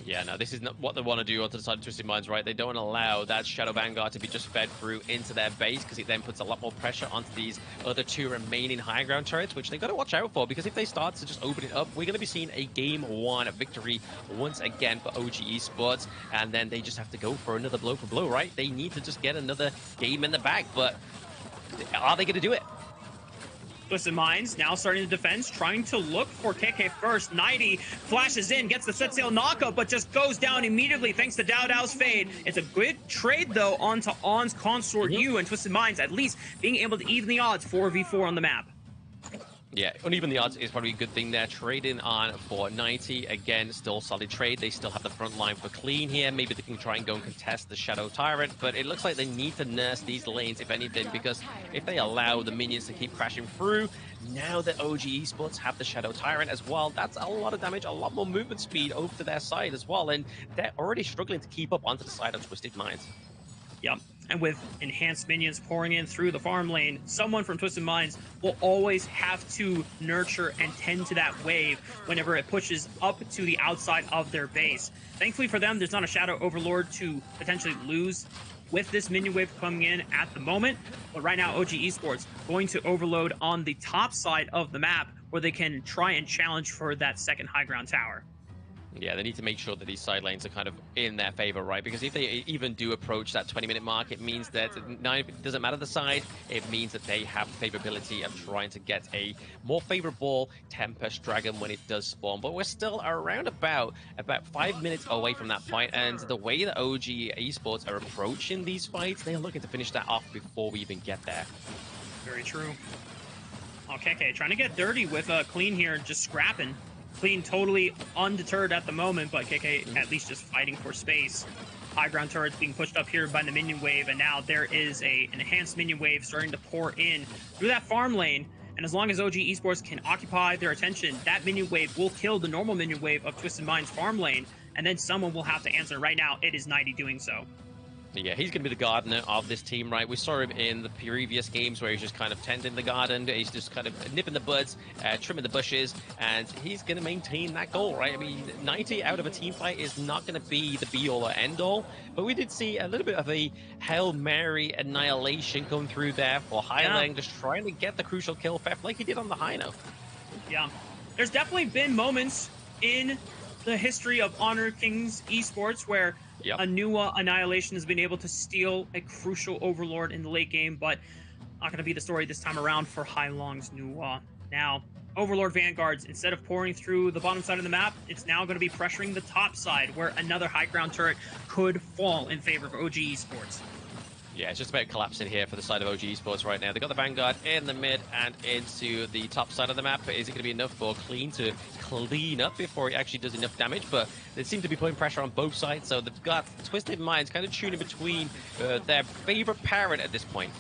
Yeah, no, this is not what they want to do onto the side of Twisted Minds, right? They don't want to allow that Shadow Vanguard to be just fed through into their base, because it then puts a lot more pressure onto these other 2 remaining high ground turrets, which they got to watch out for, because if they start to just open it up, we're going to be seeing a Game 1 victory once again for OG Esports, and then they just have to go for another blow for blow, right? They need to just get another game in the bag, but are they going to do it? Twisted Minds now starting the defense, trying to look for KK first. 90 flashes in, gets the set sail knockup, but just goes down immediately thanks to Dow's fade. It's a good trade, though, onto On's Consort U, and Twisted Minds at least being able to even the odds 4v4 on the map. Yeah, uneven the odds is probably a good thing there. Trading on for 90. Again, still solid trade. They still have the front line for clean here. Maybe they can try and go and contest the Shadow Tyrant, but it looks like they need to nurse these lanes, if anything, because if they allow the minions to keep crashing through, now that OG Esports have the Shadow Tyrant as well, that's a lot of damage, a lot more movement speed over to their side as well, and they're already struggling to keep up onto the side of Twisted Minds. Yep. And with enhanced minions pouring in through the farm lane, someone from Twisted Minds will always have to nurture and tend to that wave whenever it pushes up to the outside of their base. Thankfully for them, there's not a Shadow Overlord to potentially lose with this minion wave coming in at the moment. But right now, OG Esports going to overload on the top side of the map where they can try and challenge for that second high ground tower. Yeah, they need to make sure that these side lanes are kind of in their favor, right? Because if they even do approach that 20-minute mark, it means that it doesn't matter the side, it means that they have the favorability of trying to get a more favorable Tempest Dragon when it does spawn. But we're still around about 5 minutes away from that point, and the way that OG Esports are approaching these fights, they're looking to finish that off before we even get there. Very true. Oh, KK trying to get dirty with Clean here, just scrapping. Clean totally undeterred at the moment, but KK at least just fighting for space. High ground turrets being pushed up here by the minion wave, and now there is an enhanced minion wave starting to pour in through that farm lane. And as long as OG Esports can occupy their attention, that minion wave will kill the normal minion wave of Twisted Minds farm lane, and then someone will have to answer. Right now, it is 90 doing so. Yeah, he's going to be the gardener of this team, right? We saw him in the previous games where he's just kind of tending the garden. He's just kind of nipping the buds, trimming the bushes, and he's going to maintain that goal, right? I mean, 90 out of a team fight is not going to be the be-all or end-all, but we did see a little bit of a Hail Mary annihilation going through there for Highland, just trying to get the crucial kill theft like he did on the Hino. Yeah, there's definitely been moments in the history of Honor Kings Esports where a Nuwa Annihilation has been able to steal a crucial Overlord in the late game, but not going to be the story this time around for Hailong's Nuwa. Now, Overlord Vanguards, instead of pouring through the bottom side of the map, it's now going to be pressuring the top side, where another high ground turret could fall in favor of OG Esports. Yeah, it's just about collapsing here for the side of OG Esports right now. They've got the Vanguard in the mid and into the top side of the map. But is it going to be enough for Clean to clean up before he actually does enough damage? But they seem to be putting pressure on both sides, so they've got Twisted Minds kind of tuning between their favorite parent at this point.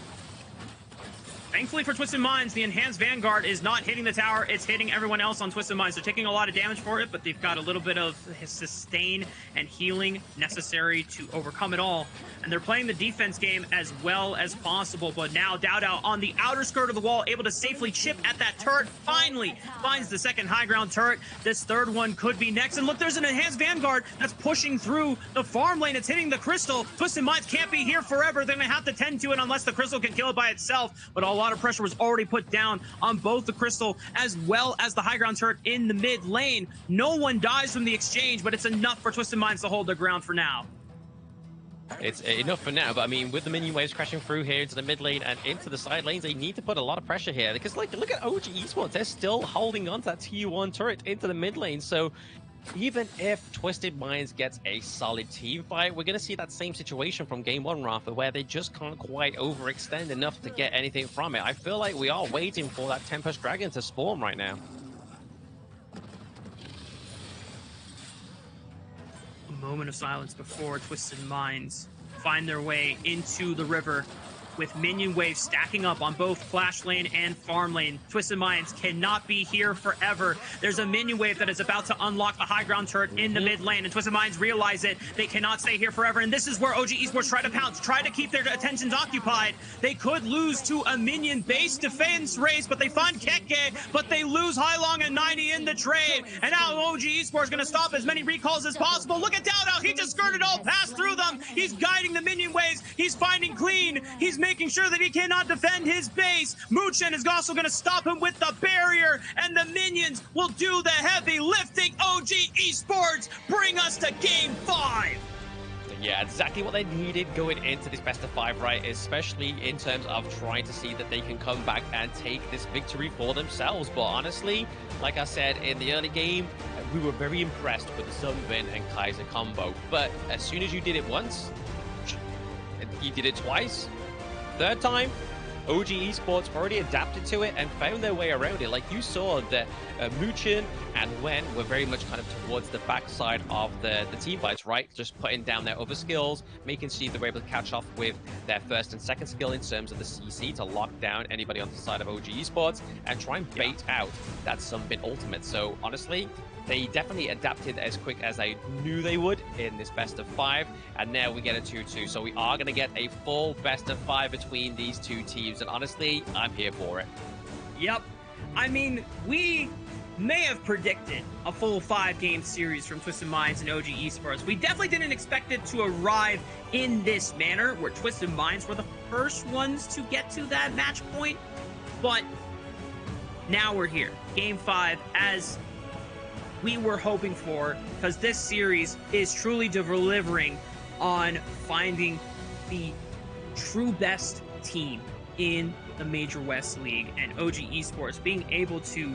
Thankfully for Twisted Minds, the Enhanced Vanguard is not hitting the tower, it's hitting everyone else on Twisted Minds. They're taking a lot of damage for it, but they've got a little bit of sustain and healing necessary to overcome it all. And they're playing the defense game as well as possible, but now Dowdow on the outer skirt of the wall, able to safely chip at that turret, finally finds the second high ground turret. This third one could be next, and look, there's an Enhanced Vanguard that's pushing through the farm lane. It's hitting the Crystal. Twisted Minds can't be here forever. They're gonna have to tend to it unless the Crystal can kill it by itself, but a lot of pressure was already put down on both the Crystal as well as the high ground turret in the mid lane. No one dies from the exchange, but it's enough for Twisted Minds to hold their ground for now. It's enough for now, but I mean, with the minion waves crashing through here into the mid lane and into the side lanes, they need to put a lot of pressure here, because like, look at OG Esports, they're still holding on to that T1 turret into the mid lane, so even if Twisted Minds gets a solid team fight, we're going to see that same situation from Game 1, Rafa, where they just can't quite overextend enough to get anything from it. I feel like we are waiting for that Tempest Dragon to spawn right now. A moment of silence before Twisted Minds find their way into the river, with minion waves stacking up on both Flash Lane and Farm Lane. Twisted Minds cannot be here forever. There's a minion wave that is about to unlock the high ground turret in the mid lane, and Twisted Minds realize it. They cannot stay here forever, and this is where OG Esports try to pounce, try to keep their attentions occupied. They could lose to a minion base defense race, but they find Keke, but they lose Hailong and 90 in the trade, and now OG Esports going to stop as many recalls as possible. Look at Dowdow, he just skirted all past through them. He's guiding the minion waves, he's finding Clean, he's making sure that he cannot defend his base. Muchen is also going to stop him with the barrier, and the minions will do the heavy lifting. OG Esports bring us to Game 5. Yeah, exactly what they needed going into this best of 5, right? Especially in terms of trying to see that they can come back and take this victory for themselves. But honestly, like I said in the early game, we were very impressed with the Sunbin and Kaiser combo. But as soon as you did it once, you did it twice, third time, OG Esports already adapted to it and found their way around it. Like you saw that Muchin and Wen were very much kind of towards the backside of the team fights, right? Just putting down their other skills, making sure they were able to catch off with their first and second skill in terms of the CC to lock down anybody on the side of OG Esports and try and bait out that Sunbin ultimate. So honestly, they definitely adapted as quick as I knew they would in this best of 5, and now we get a 2-2. So we are going to get a full best of 5 between these two teams, and honestly, I'm here for it. Yep. I mean, we may have predicted a full 5-game series from Twisted Minds and OG Esports. We definitely didn't expect it to arrive in this manner, where Twisted Minds were the first ones to get to that match point, but now we're here. Game 5, as we were hoping for, because this series is truly delivering on finding the true best team in the Major West League, and OG Esports being able to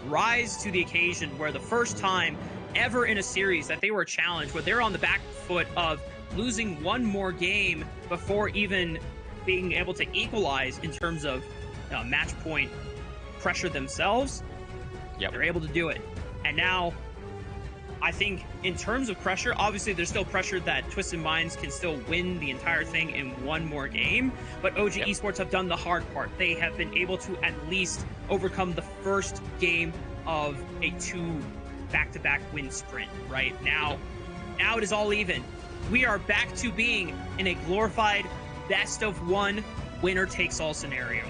rise to the occasion where the first time ever in a series that they were challenged, where they're on the back foot of losing one more game before even being able to equalize in terms of match point pressure themselves. Yep. They're able to do it. And now, I think in terms of pressure, obviously there's still pressure that Twisted Minds can still win the entire thing in one more game, but OG Esports have done the hard part. They have been able to at least overcome the first game of a 2 back-to-back win sprint. Right now it is all even. We are back to being in a glorified best of 1 winner takes all scenario.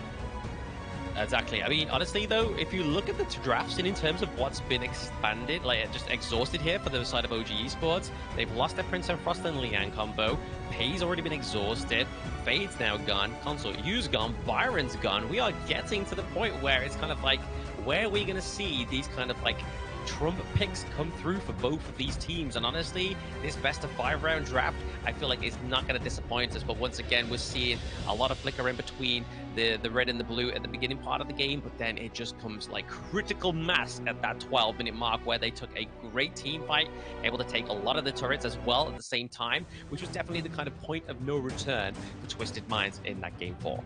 Exactly. I mean, honestly, though, if you look at the drafts and in terms of what's been expanded, like just exhausted here for the side of OG Esports, they've lost their Prince and Frost and Liang combo. Pei's already been exhausted. Fade's now gone. Consort U's gone. Byron's gone. We are getting to the point where it's kind of like, where are we going to see these kind of like trump picks come through for both of these teams? And honestly, this best of 5 round draft, I feel like is not going to disappoint us. But once again, we're seeing a lot of flicker in between the red and the blue at the beginning part of the game, but then it just comes like critical mass at that 12-minute mark, where they took a great team fight, able to take a lot of the turrets as well at the same time, which was definitely the kind of point of no return for Twisted Minds in that game 4.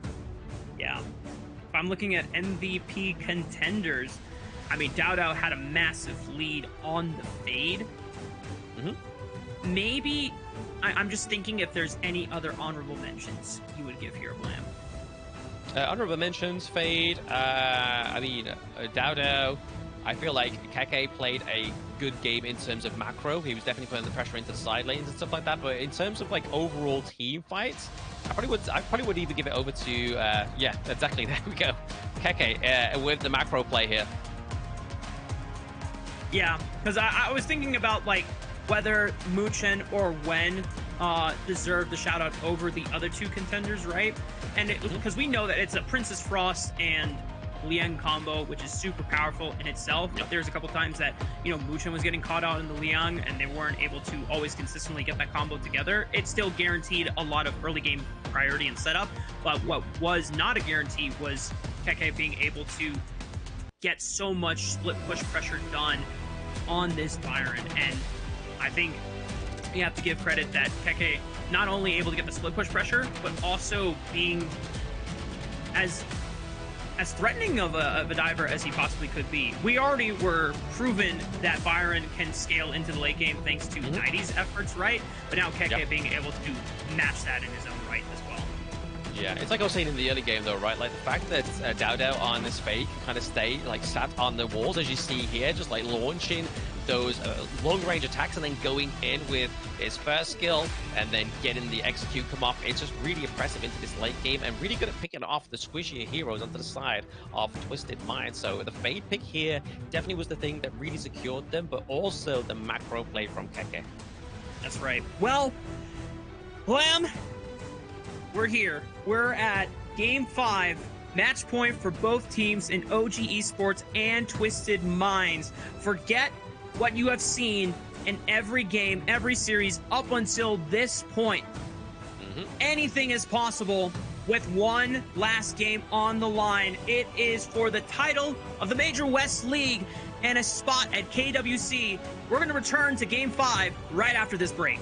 Yeah. If I'm looking at MVP contenders, I mean, Dowdow had a massive lead on the Fade. Maybe, I'm just thinking if there's any other honorable mentions you would give here, Blam. Honorable mentions, Fade, I mean, Dowdow. I feel like Keke played a good game in terms of macro. He was definitely putting the pressure into the side lanes and stuff like that. But in terms of like overall team fights, I probably would even give it over to, yeah, exactly, there we go. Keke with the macro play here. Yeah, because I was thinking about like whether Muchen or Wen deserve the shout out over the other 2 contenders, right? And because we know that it's a Princess Frost and Liang combo, which is super powerful in itself. But there's a couple times that, you know, Muchen was getting caught out in the Liang and they weren't able to always consistently get that combo together. It still guaranteed a lot of early game priority and setup, but what was not a guarantee was Keke being able to get so much split push pressure done on this Byron. And I think you have to give credit that Keke not only able to get the split push pressure, but also being as threatening of a diver as he possibly could be. We already were proven that Byron can scale into the late game thanks to 90's efforts, right? But now Keke being able to match that in his own right as well. Yeah, it's like I was saying in the early game though, right? Like the fact that Dowdow on this fake can kind of stay like sat on the walls, as you see here, just like launching those long range attacks and then going in with his first skill and then getting the execute come off. It's just really impressive into this late game and really good at picking off the squishier heroes onto the side of Twisted Mind. So the Fade pick here definitely was the thing that really secured them, but also the macro play from Keke. That's right. Well, Blam, we're here. We're at Game 5. Match point for both teams in OG Esports and Twisted Minds. Forget what you have seen in every game, every series up until this point. Anything is possible with one last game on the line. It is for the title of the Major West League and a spot at KWC. We're going to return to Game 5 right after this break.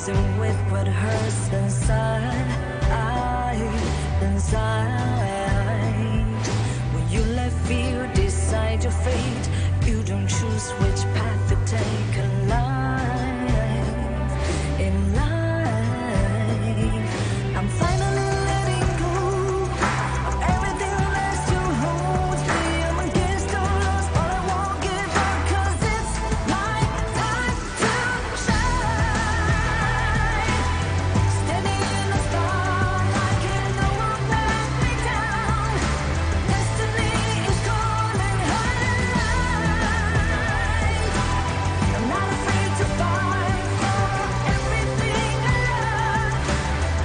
amazing with what hurts inside. When you let fear decide your fate, you don't choose which path to take in life. I'm finally letting go of everything that still holds me. I'm against the odds, but I won't give up, 'cause it's my time to shine. Standing in the spotlight, can't no one let me down. Destiny is calling high. I'm not afraid to fight for everything I love.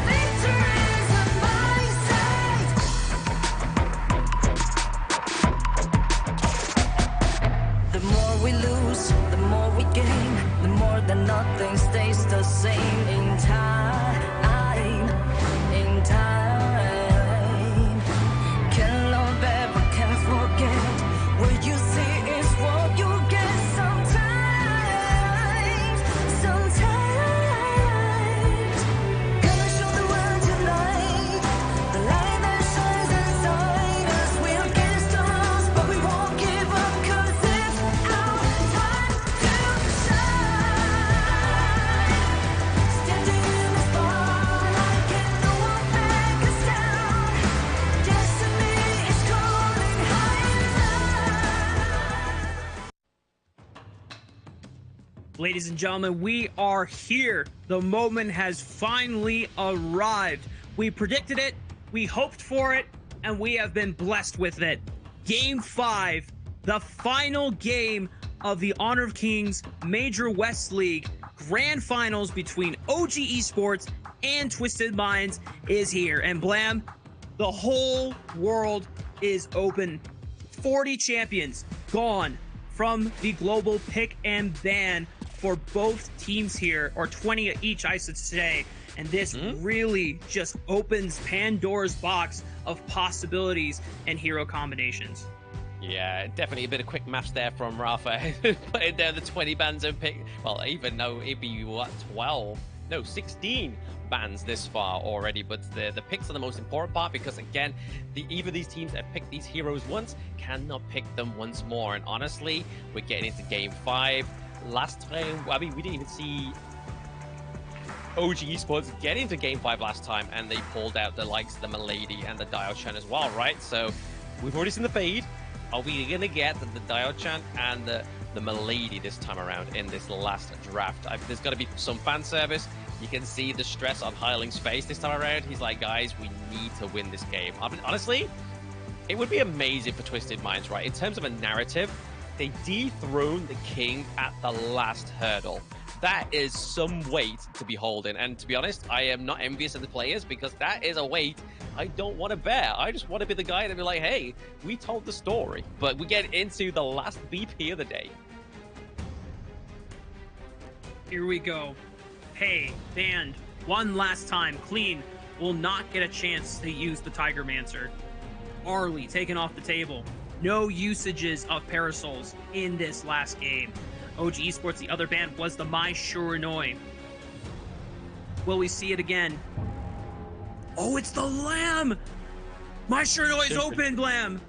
Victory's in my sight. The more we lose, the more we gain. The more that nothing stays the same in time. In time. Can't love ever, can't forget. What you see is what you get sometimes. Sometimes. Gonna show the world tonight. The light that shines inside us. We're against the odds, but we won't give up, 'cause it's our time to shine. Standing in the spotlight, can't no one back us down. Destiny is calling Ladies and gentlemen, we are here. The moment has finally arrived. We predicted it, we hoped for it, and we have been blessed with it. Game 5, the final game of the Honor of Kings Major West League Grand Finals between OG Esports and Twisted Minds is here. And Blam, the whole world is open. 40 champions gone from the global pick and ban for both teams here, or 20 each, I should say. And this really just opens Pandora's box of possibilities and hero combinations. Yeah, definitely a bit of quick maths there from Rafa. Putting down the 20 bans and pick. Well, even though it'd be what, 12? No, 16 bans this far already. But the picks are the most important part, because again, either these teams that have picked these heroes once cannot pick them once more. And honestly, we're getting into game 5. Last time, I mean, we didn't even see OG Esports get into game 5 last time, and they pulled out the likes of the Milady and the Dial-Chan as well, right? So we've already seen the fade. Are we gonna get the Dial-Chan and the Milady this time around in this last draft? There's got to be some fan service. You can see the stress on Hireling's face this time around. He's like, guys, we need to win this game. I mean, honestly, it would be amazing for Twisted Minds, right? In terms of a narrative, they dethroned the king at the last hurdle. That is some weight to be holding. And to be honest, I am not envious of the players, because that is a weight I don't want to bear. I just want to be the guy that be like, hey, we told the story. But we get into the last BP of the day. Here we go. Hey, banned one last time. Clean will not get a chance to use the Tiger Mancer. Arlie taken off the table. No usages of Parasols in this last game. OG Esports, the other ban was the My Shurenoi. Will we see it again? Oh, it's the Lamb! My Shurenoi is open, Blam!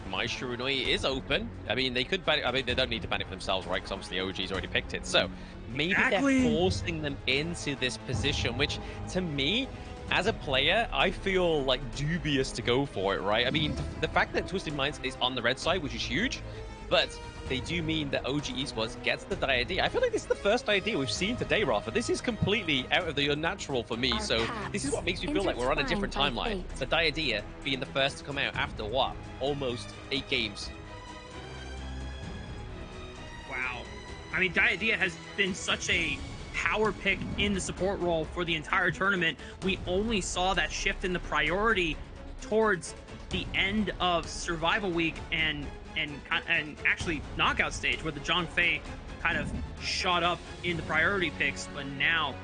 My Shurenoi is open. I mean, they could ban it. I mean, they don't need to ban it for themselves, right? Because obviously OG's already picked it. So maybe they're forcing them into this position, which to me, as a player, I feel like dubious to go for it, right? I mean, the fact that Twisted Minds is on the red side, which is huge, but they do mean that OG Esports gets the idea. I feel like this is the first idea we've seen today, Rafa. This is completely out of the unnatural for me, so this is what makes me feel like we're on a different timeline. The idea being the first to come out after, what, almost 8 games. Wow. I mean, Diadea has been such a power pick in the support role for the entire tournament. We only saw that shift in the priority towards the end of Survival Week and actually knockout stage, where the Zhongfei kind of shot up in the priority picks, but now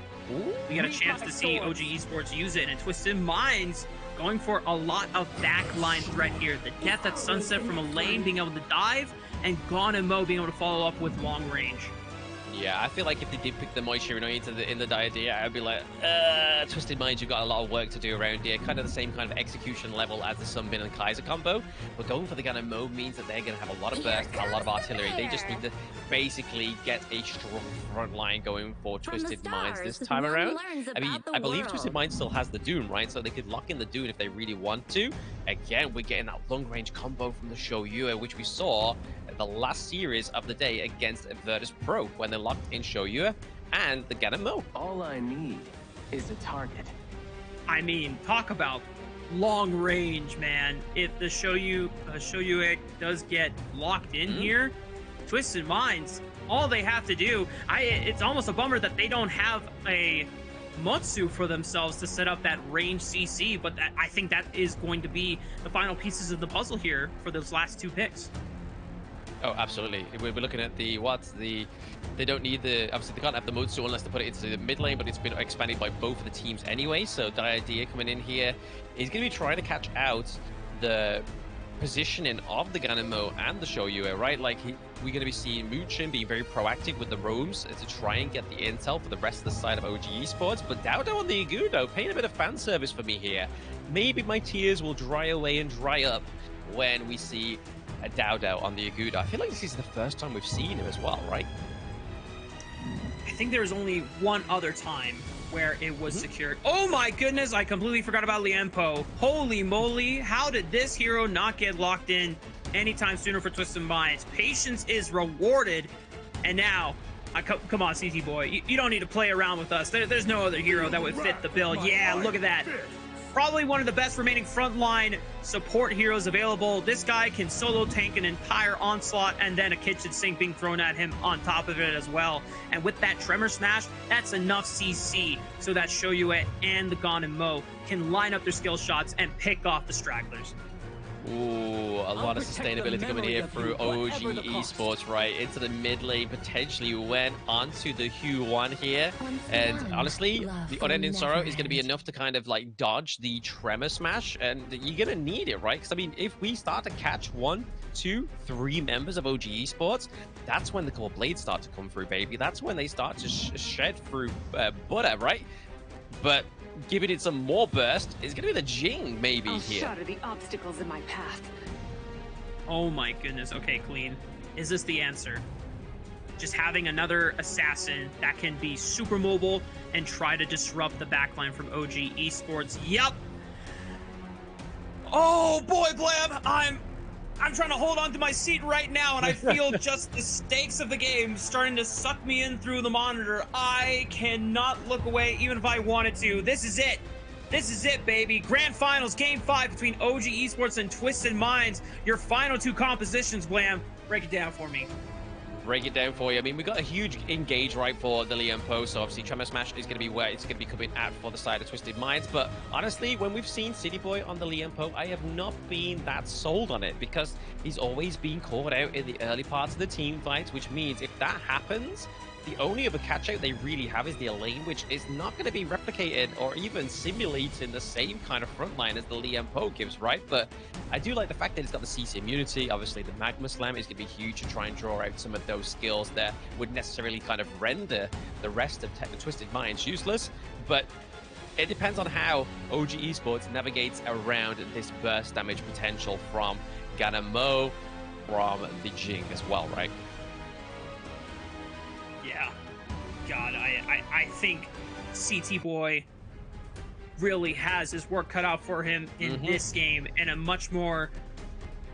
we got a chance to see OG Esports use it, and Twisted Minds going for a lot of backline threat here. The death at Sunset from Eleme being able to dive, and Gon and Mo being able to follow up with long range. Yeah, I feel like if they did pick the Moishirino in the idea, I'd be like, Twisted Minds, you've got a lot of work to do around here. Kind of the same kind of execution level as the Sunbin and Kaiser combo. But going for the Ganamo means that they're going to have a lot of burst, a lot of artillery. They just need to basically get a strong front line going for Twisted Minds this time around. I mean, I believe Twisted Minds still has the Dune, right? So they could lock in the Dune if they really want to. Again, we're getting that long-range combo from the Shoyue, which we saw the last series of the day against Virtus.pro when they locked in Shoyue and the Ganamo. All I need is a target. I mean, talk about long range, man. If the Shoyue does get locked in here, Twisted Minds, all they have to do, it's almost a bummer that they don't have a Motsu for themselves to set up that range CC, but I think that is going to be the final pieces of the puzzle here for those last two picks. Oh, absolutely. We're looking at they don't need obviously they can't have the Motsu unless they put it into the mid lane, but it's been expanded by both of the teams anyway, so the idea coming in here is going to be trying to catch out the positioning of the Ganamo and the Shoyue, right? Like, we're going to be seeing Muchin being very proactive with the roams to try and get the intel for the rest of the side of OG Esports, but Dowdo on the Agudo paying a bit of fan service for me here. Maybe my tears will dry away and dry up when we see a Dowdo on the Agudo. I feel like this is the first time we've seen him as well, right? I think there's only one other time where it was secured. Oh my goodness, I completely forgot about Liempo. Holy moly, how did this hero not get locked in anytime sooner for Twisted Minds? Patience is rewarded, and now, come on, CT boy, you don't need to play around with us. There's no other hero that would fit the bill. Yeah, look at that. Probably one of the best remaining frontline support heroes available. This guy can solo tank an entire onslaught and then a kitchen sink being thrown at him on top of it as well. And with that Tremor Smash, that's enough CC so that Shoyue and the Gon and Mo can line up their skill shots and pick off the stragglers. Ooh, a lot of sustainability coming here through OG Esports, right? Into the mid lane, potentially went onto the Hue-1 here. And honestly, the Unending Sorrow is going to be enough to kind of like dodge the Tremor Smash. And you're going to need it, right? Because I mean, if we start to catch 1, 2, 3 members of OG Esports, that's when the core blades start to come through, baby. That's when they start to shed through butter, right? But giving it some more burst is going to be the Jing, maybe, here. Shatter the obstacles in my path. Oh my goodness. Okay, Clean. Is this the answer? Just having another assassin that can be super mobile and try to disrupt the backline from OG Esports. Yup. Oh boy, Blam. I'm trying to hold on to my seat right now, and I feel just the stakes of the game starting to suck me in through the monitor. I cannot look away even if I wanted to. This is it. This is it, baby. Grand Finals, Game 5 between OG Esports and Twisted Minds. Your final two compositions, Blam. Break it down for me. Break it down for you. I mean, we got a huge engage right for the Liempo, so obviously Tremor Smash is going to be where it's going to be coming at for the side of Twisted Minds. But honestly, when we've seen City Boy on the Liempo, I have not been that sold on it because he's always been caught out in the early parts of the team fights, which means if that happens, the only other catch out they really have is the Eleme, which is not going to be replicated or even simulated in the same kind of front line as the Liempo gives, right? But I do like the fact that it's got the CC immunity. Obviously, the Magma Slam is going to be huge to try and draw out some of those skills that would necessarily kind of render the rest of the Twisted Minds useless. But it depends on how OG Esports navigates around this burst damage potential from Ganamo, from the Jing as well, right? Yeah. God, I think CT Boy really has his work cut out for him in this game, and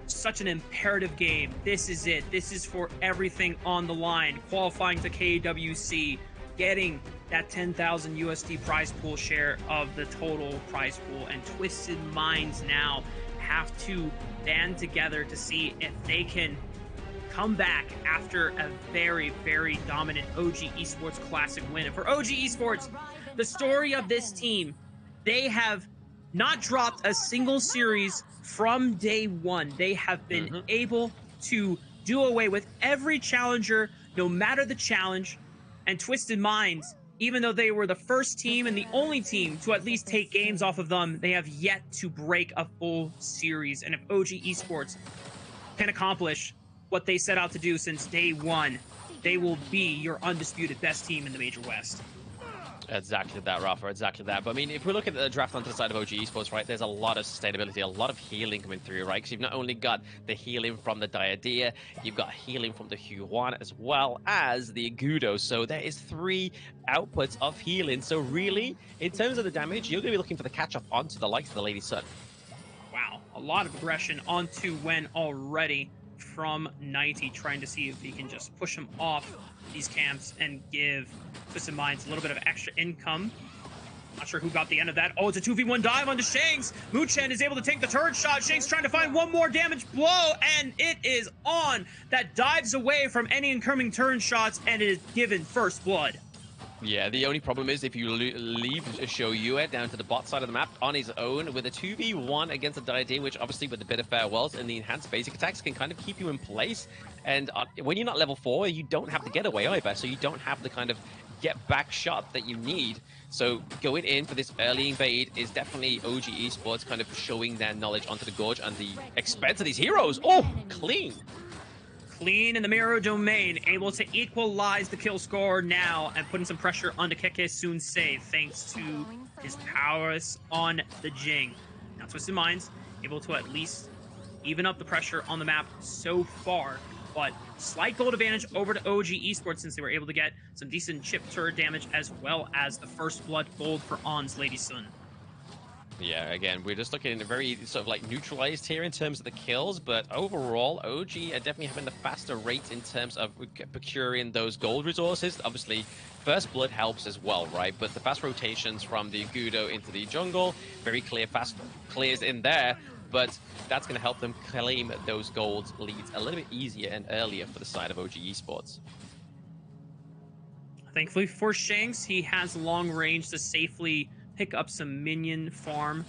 such an imperative game. This is it. This is for everything on the line. Qualifying to KWC, getting that 10,000 USD prize pool share of the total prize pool, and Twisted Minds now have to band together to see if they can come back after a very, very dominant OG Esports Classic win. And for OG Esports, the story of this team, they have not dropped a single series from day one. They have been able to do away with every challenger, no matter the challenge. And Twisted Minds, even though they were the first team and the only team to at least take games off of them, they have yet to break a full series. And if OG Esports can accomplish what they set out to do since day one, they will be your undisputed best team in the Major West. Exactly that, Rafa, exactly that. But I mean, if we look at the draft onto the side of OG Esports, right, there's a lot of sustainability, a lot of healing coming through, right? Because you've not only got the healing from the Diadea, you've got healing from the Huan as well as the Agudo. So there is 3 outputs of healing. So really, in terms of the damage, you're going to be looking for the catch-up onto the likes of the Lady Sun. Wow, a lot of aggression onto Wen already from Nighty, trying to see if he can just push him off these camps and give Twisted Minds a little bit of extra income. Not sure who got the end of that. Oh, it's a 2v1 dive onto Shanks. Muchen is able to take the turret shot. Shanks trying to find one more damage blow, and it is on. That dives away from any incoming turret shots, and it is given first blood. Yeah, the only problem is if you leave Shoyue down to the bot side of the map on his own with a 2v1 against a Diadem, which obviously with the bit of farewells and the enhanced basic attacks can kind of keep you in place. And when you're not level 4, you don't have the getaway either, so you don't have the kind of get back shot that you need. So going in for this early invade is definitely OG Esports kind of showing their knowledge onto the Gorge and the expense of these heroes. Oh, clean. Clean in the mirror domain, able to equalize the kill score now and putting some pressure onto Keke Soon Save thanks to his prowess on the Jing. Now Twisted Minds able to at least even up the pressure on the map so far, but slight gold advantage over to OG Esports since they were able to get some decent chip turret damage as well as the first blood gold for On's Lady Sun. Yeah, again, we're just looking at a very sort of like neutralized here in terms of the kills, but overall, OG are definitely having the faster rate in terms of procuring those gold resources. Obviously, first blood helps as well, right? But the fast rotations from the Agudo into the jungle, very clear, fast clears in there, but that's going to help them claim those gold leads a little bit easier and earlier for the side of OG Esports. Thankfully for Shanks, he has long range to safely pick up some minion farm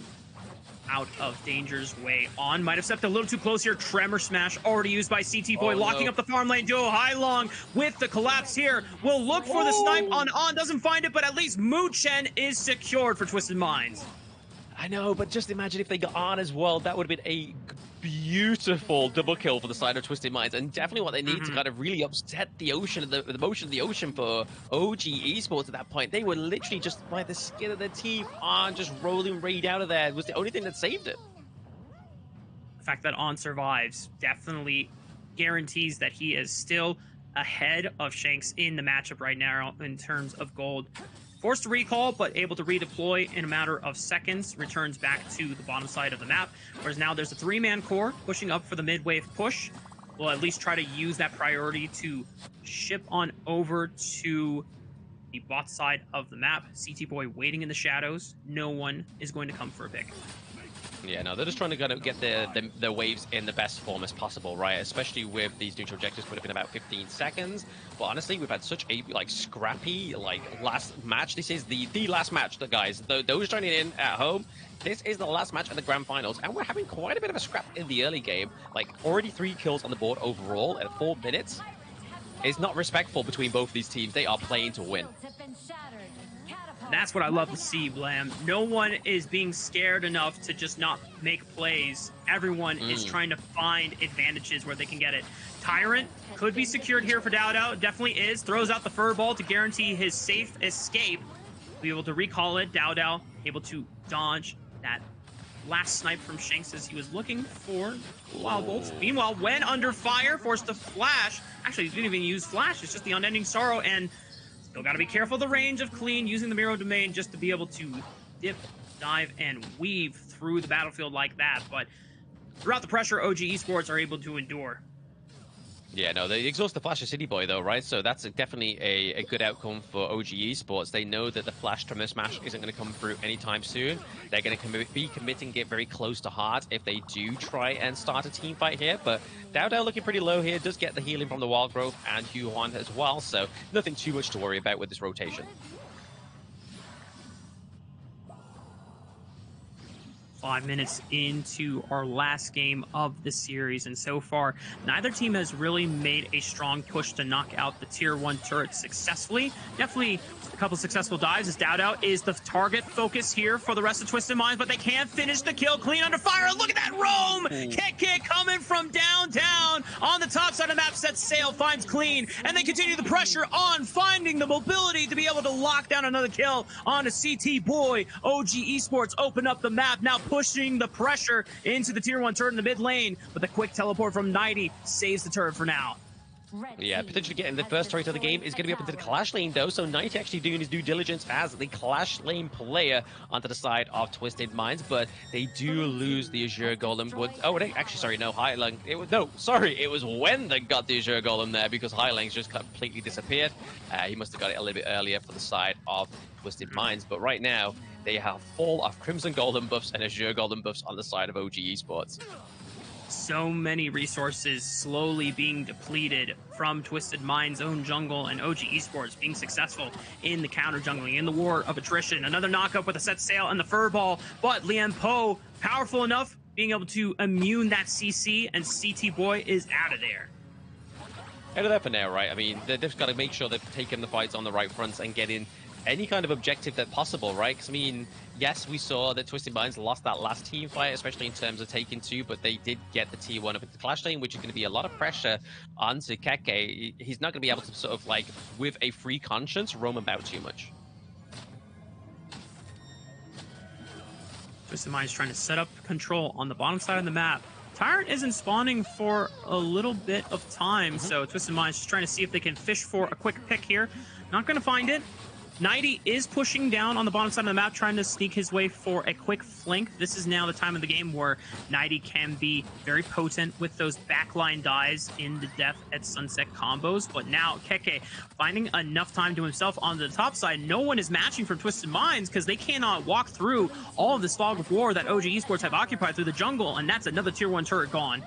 out of danger's way. On might have stepped a little too close here. Tremor Smash already used by CT Boy, locking up the farm lane duo. Hailong with the collapse here will look for the snipe on doesn't find it, but at least Muchen is secured for Twisted Minds. I know, but just imagine if they got on as well. That would have been a beautiful double kill for the side of Twisted Minds, and definitely what they need to kind of really upset the ocean, the motion of the ocean for OG Esports at that point. They were literally just by the skin of their teeth on just rolling Raid out of there. It was the only thing that saved it. The fact that On survives definitely guarantees that he is still ahead of Shanks in the matchup right now in terms of gold. Forced to recall, but able to redeploy in a matter of seconds, returns back to the bottom side of the map, whereas now there's a 3-man core pushing up for the mid-wave push. We'll at least try to use that priority to ship on over to the bot side of the map. CT Boy waiting in the shadows. No one is going to come for a pick. Yeah, no, they're just trying to kind of get the waves in the best form as possible, right? Especially with these neutral objectives put up in about 15 seconds. But honestly, we've had such a scrappy last match. This is the last match, guys. Those joining in at home, this is the last match of the grand finals, and we're having quite a bit of a scrap in the early game. Already 3 kills on the board overall at 4 minutes. It's not respectful between both of these teams. They are playing to win. That's what I love to see, Blam. No one is being scared enough to just not make plays. Everyone is trying to find advantages where they can get it. Tyrant could be secured here for Dowdow. Definitely is. Throws out the furball to guarantee his safe escape. Be able to recall it. Dowdow able to dodge that last snipe from Shanks as he was looking for wild bolts. Meanwhile, when under fire, forced to flash. Actually, he didn't even use flash. It's just the unending sorrow, and still got to be careful of the range of Clean using the Mirror Domain just to be able to dip, dive, and weave through the battlefield like that. But throughout the pressure, OG Esports are able to endure. Yeah, no, they exhaust the flash of City Boy, though, right? So that's definitely a good outcome for OG Esports. They know that the flash Tremor Smash isn't going to come through anytime soon. They're going to be committing it very close to heart if they do try and start a team fight here. But Dowdow looking pretty low here, does get the healing from the Wild Growth and Huan as well, so nothing too much to worry about with this rotation. 5 minutes into our last game of the series, and so far neither team has really made a strong push to knock out the tier 1 turret successfully. Definitely a couple successful dives, as DoubtOut is the target focus here for the rest of Twisted Minds, but they can't finish the kill. Clean under fire. Look at that roam! Kick coming from downtown on the top side of the map, sets sail, finds Clean, and they continue the pressure on, finding the mobility to be able to lock down another kill on a CT boy. OG Esports open up the map, now pushing the pressure into the tier 1 turret in the mid lane, but the quick teleport from 90 saves the turret for now. Yeah, potentially getting the first turret of the game is going to be up into the Clash lane, though, so 90 actually doing his due diligence as the Clash lane player onto the side of Twisted Minds, but they do lose the Azure Golem. Actually, sorry, no, Highlang. It was when they got the Azure Golem there, because Highlang's just completely disappeared. He must have got it a little bit earlier for the side of Twisted Minds, but right now, they have full of Crimson Golem buffs and Azure Golem buffs on the side of OG Esports. So many resources slowly being depleted from Twisted Minds' own jungle, and OG Esports being successful in the counter jungling, in the war of attrition. Another knockup with a set sail and the furball, but Liam Poe powerful enough, being able to immune that CC, and CT Boy is out of there. Out of there for now, right? I mean, they've just got to make sure they've taken the fights on the right fronts and get in any kind of objective that possible, right? Because, I mean, yes, we saw that Twisted Minds lost that last team fight, especially in terms of taking 2, but they did get the tier 1 up into the Clash lane, which is going to be a lot of pressure onto Keke. He's not going to be able to sort of, like, with a free conscience, roam about too much. Twisted Minds trying to set up control on the bottom side of the map. Tyrant isn't spawning for a little bit of time, so Twisted Minds just trying to see if they can fish for a quick pick here. Not going to find it. 90 is pushing down on the bottom side of the map, trying to sneak his way for a quick flank. This is now the time of the game where 90 can be very potent with those backline dives in the death at sunset combos. But now Keke finding enough time to himself on the top side. No one is matching for Twisted Minds because they cannot walk through all of this fog of war that OG Esports have occupied through the jungle, and that's another tier 1 turret gone.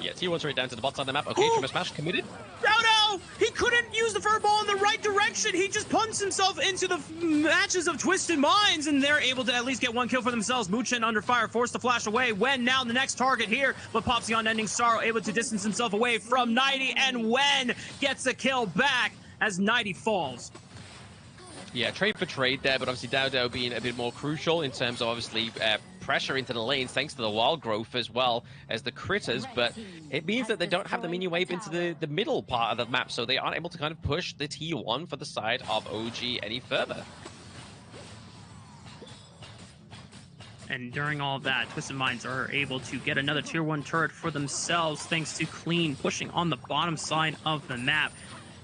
Yeah, tier 1 straight down to the bottom side of the map. Okay, Trimmer Smash committed. No! He couldn't use the furball in the right direction. He just punched himself into the matches of Twisted Minds, and they're able to at least get 1 kill for themselves. Muchen under fire, forced to flash away. Wen now the next target here, but Popsy on Ending Sorrow able to distance himself away from 90, and Wen gets a kill back as 90 falls. Yeah, trade for trade there, but obviously DoubtOut being a bit more crucial in terms of obviously pressure into the lanes thanks to the wild growth as well as the critters, but it means that they don't have the minion wave into the middle part of the map, so they aren't able to kind of push the tier 1 for the side of OG any further. And during all of that, Twisted Minds are able to get another tier 1 turret for themselves thanks to Clean pushing on the bottom side of the map.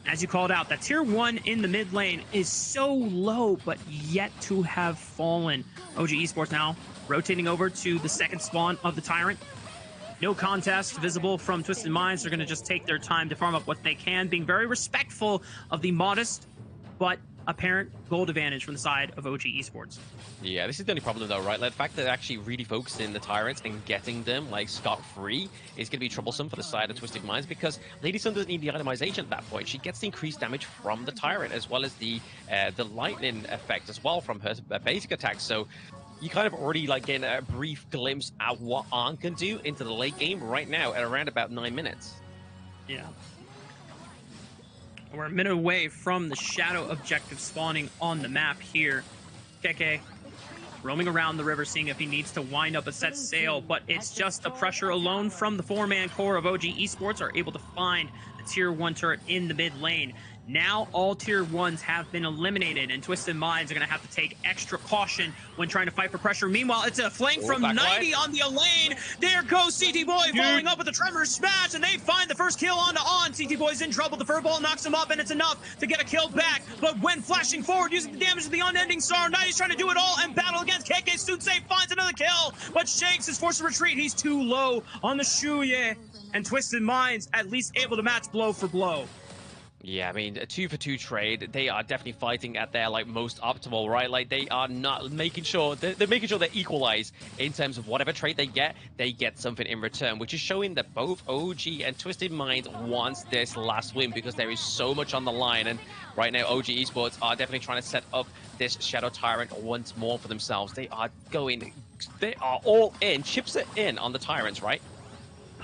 As you called out, that tier 1 in the mid lane is so low, but yet to have fallen. OG Esports now rotating over to the second spawn of the Tyrant. No contest visible from Twisted Minds. They're going to just take their time to farm up what they can, being very respectful of the modest but apparent gold advantage from the side of OG Esports. Yeah, this is the only problem though, right? Like, the fact that they're actually really focusing the Tyrants and getting them like scot-free is going to be troublesome for the side of Twisted Minds, because Lady Sun doesn't need the itemization at that point. She gets the increased damage from the Tyrant as well as the lightning effect as well from her basic attacks. So you kind of already like getting a brief glimpse at what Arn can do into the late game right now at around about 9 minutes. Yeah. We're a minute away from the shadow objective spawning on the map here. Keke roaming around the river, seeing if he needs to wind up a set sail, but it's just the pressure alone from the 4-man core of OG Esports are able to find the tier 1 turret in the mid lane. Now all tier 1s have been eliminated, and Twisted Minds are going to have to take extra caution when trying to fight for pressure. Meanwhile, it's a flank from 90 on the lane. There goes CT Boy following up with a Tremor Smash, and they find the first kill onto On. CT Boy's in trouble. The furball knocks him up, and it's enough to get a kill back. But when flashing forward, using the damage of the unending sorrow, 90's trying to do it all and battle against KK. Sunsei finds another kill, but Shanks is forced to retreat. He's too low on the Shuye, and Twisted Minds at least able to match blow for blow. Yeah, I mean, a 2-for-2 trade, they are definitely fighting at their like most optimal, right? Like they are not making sure, they're making sure they equalize in terms of whatever trade they get something in return, which is showing that both OG and Twisted Minds wants this last win because there is so much on the line. And right now, OG Esports are definitely trying to set up this Shadow Tyrant once more for themselves. They are all in, chips it in on the Tyrants, right?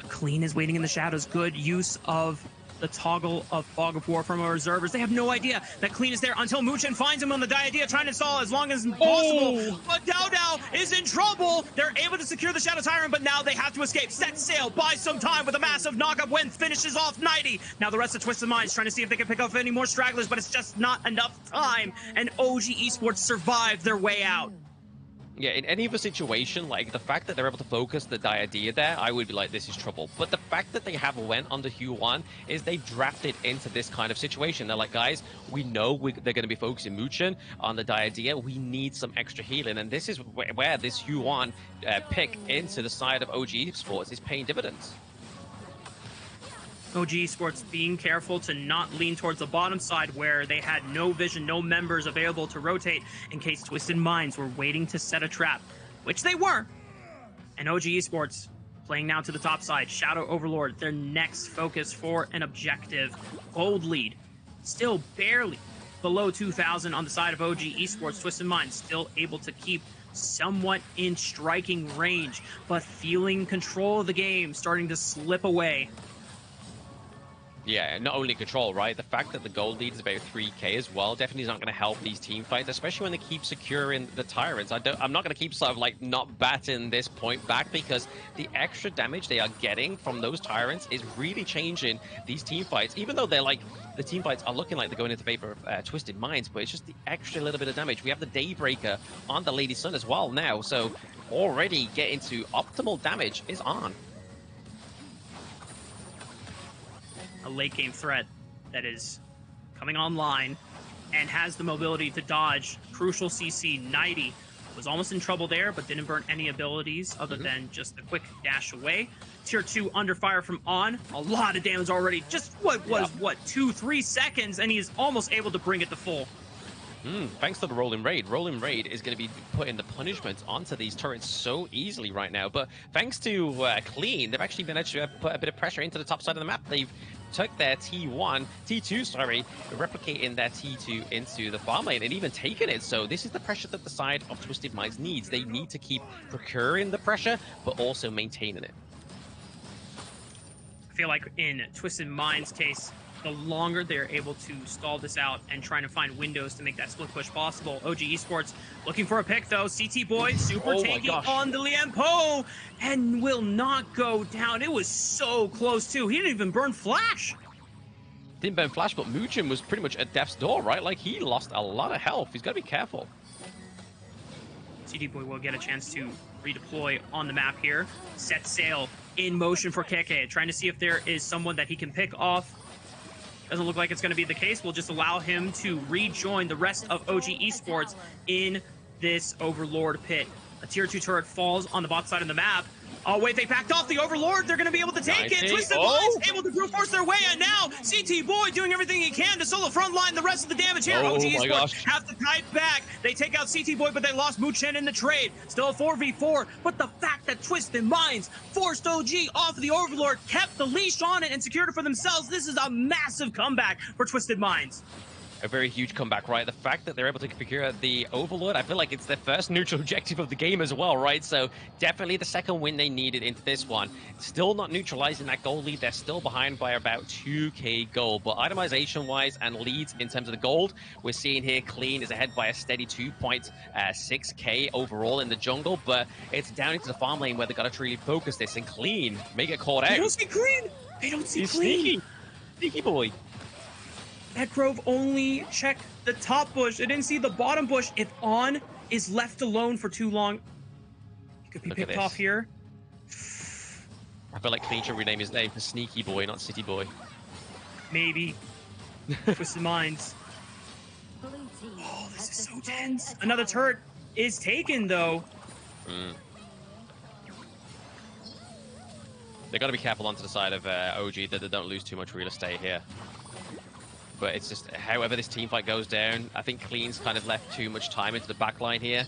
Clean is waiting in the shadows. Good use of the toggle of Fog of War from our reservers. They have no idea that Clean is there until Muchen finds him on the Diadea, trying to install as long as possible. But Dao is in trouble. They're able to secure the Shadow Tyrant, but now they have to escape. Set sail, buy some time with a massive knockup win, finishes off 90. Now the rest of Twisted Minds trying to see if they can pick up any more stragglers, but it's just not enough time. And OG Esports survived their way out. Yeah, in any other situation, like the fact that they're able to focus the Diadea there, I would be like, this is trouble. But the fact that they have went on the Hue-1 is they drafted into this kind of situation. They're like, guys, we know they're going to be focusing Muchen on the Diadea. We need some extra healing. And this is where this Hue-1 pick into the side of OG Esports is paying dividends. OG Esports being careful to not lean towards the bottom side where they had no vision, no members available to rotate in case Twisted Minds were waiting to set a trap, which they were. And OG Esports playing now to the top side. Shadow Overlord, their next focus for an objective. Gold lead, still barely below 2,000 on the side of OG Esports. Twisted Minds still able to keep somewhat in striking range, but feeling control of the game starting to slip away. Yeah, not only control, right? The fact that the gold lead is about 3k as well definitely is not going to help these team fights, especially when they keep securing the Tyrants. I'm not going to keep sort of like not batting this point back because the extra damage they are getting from those Tyrants is really changing these team fights. Even though they're like, the team fights are looking like they're going into favor of Twisted Minds, but it's just the extra little bit of damage. We have the Daybreaker on the Lady Sun as well now, so already getting to optimal damage is on. A late game threat that is coming online and has the mobility to dodge. Crucial CC 90 was almost in trouble there, but didn't burn any abilities other than just a quick dash away. Tier 2 under fire from On. A lot of damage already. Just what was, 2-3 seconds, and he is almost able to bring it to full. Thanks to the Rolling Raid. Rolling Raid is going to be putting the punishment onto these turrets so easily right now. But thanks to Clean, they've actually been able to put a bit of pressure into the top side of the map. They've took their T2, sorry, replicating their T2 into the farm lane and even taken it. So this is the pressure that the side of Twisted Minds needs. They need to keep procuring the pressure, but also maintaining it. I feel like in Twisted Minds' case, the longer they're able to stall this out and trying to find windows to make that split push possible. OG Esports looking for a pick, though. CT Boy super tanky on the Liempo and will not go down. It was so close, too. He didn't even burn Flash. Didn't burn Flash, but Muchen was pretty much at death's door, right? Like, he lost a lot of health. He's got to be careful. CT Boy will get a chance to redeploy on the map here. Set sail in motion for Keke, trying to see if there is someone that he can pick off. Doesn't look like it's going to be the case. We'll just allow him to rejoin the rest of OG Esports in this Overlord pit. A tier 2 turret falls on the bot side of the map. Oh, wait, they backed off the Overlord. They're going to be able to take it. Twisted Minds able to brute force their way, and now CT Boy doing everything he can to solo frontline the rest of the damage here. OG Esports have to kite back. They take out CT Boy, but they lost Muchen in the trade. Still a 4v4, but the fact that Twisted Minds forced OG off of the Overlord, kept the leash on it, and secured it for themselves, this is a massive comeback for Twisted Minds. A very huge comeback, right? The fact that they're able to procure the Overlord, I feel like it's their first neutral objective of the game as well, right? So definitely the second win they needed into this one. Still not neutralizing that gold lead. They're still behind by about 2k gold. But itemization-wise and leads in terms of the gold, we're seeing here Clean is ahead by a steady 2.6k overall in the jungle. But it's down into the farm lane where they've got to truly focus this. And Clean may get caught out. They don't see Clean! They don't see Clean! Sneaky. Sneaky boy. That Grove only checked the top bush. It didn't see the bottom bush. If On is left alone for too long, he could be picked off here. I feel like Clean should rename his name to Sneaky Boy, not City Boy. Maybe. Twisted Minds. Oh, this is so tense. Another turret is taken, though. They got to be careful onto the side of OG that they don't lose too much real estate here. But it's just, however this team fight goes down, I think Clean's kind of left too much time into the backline here.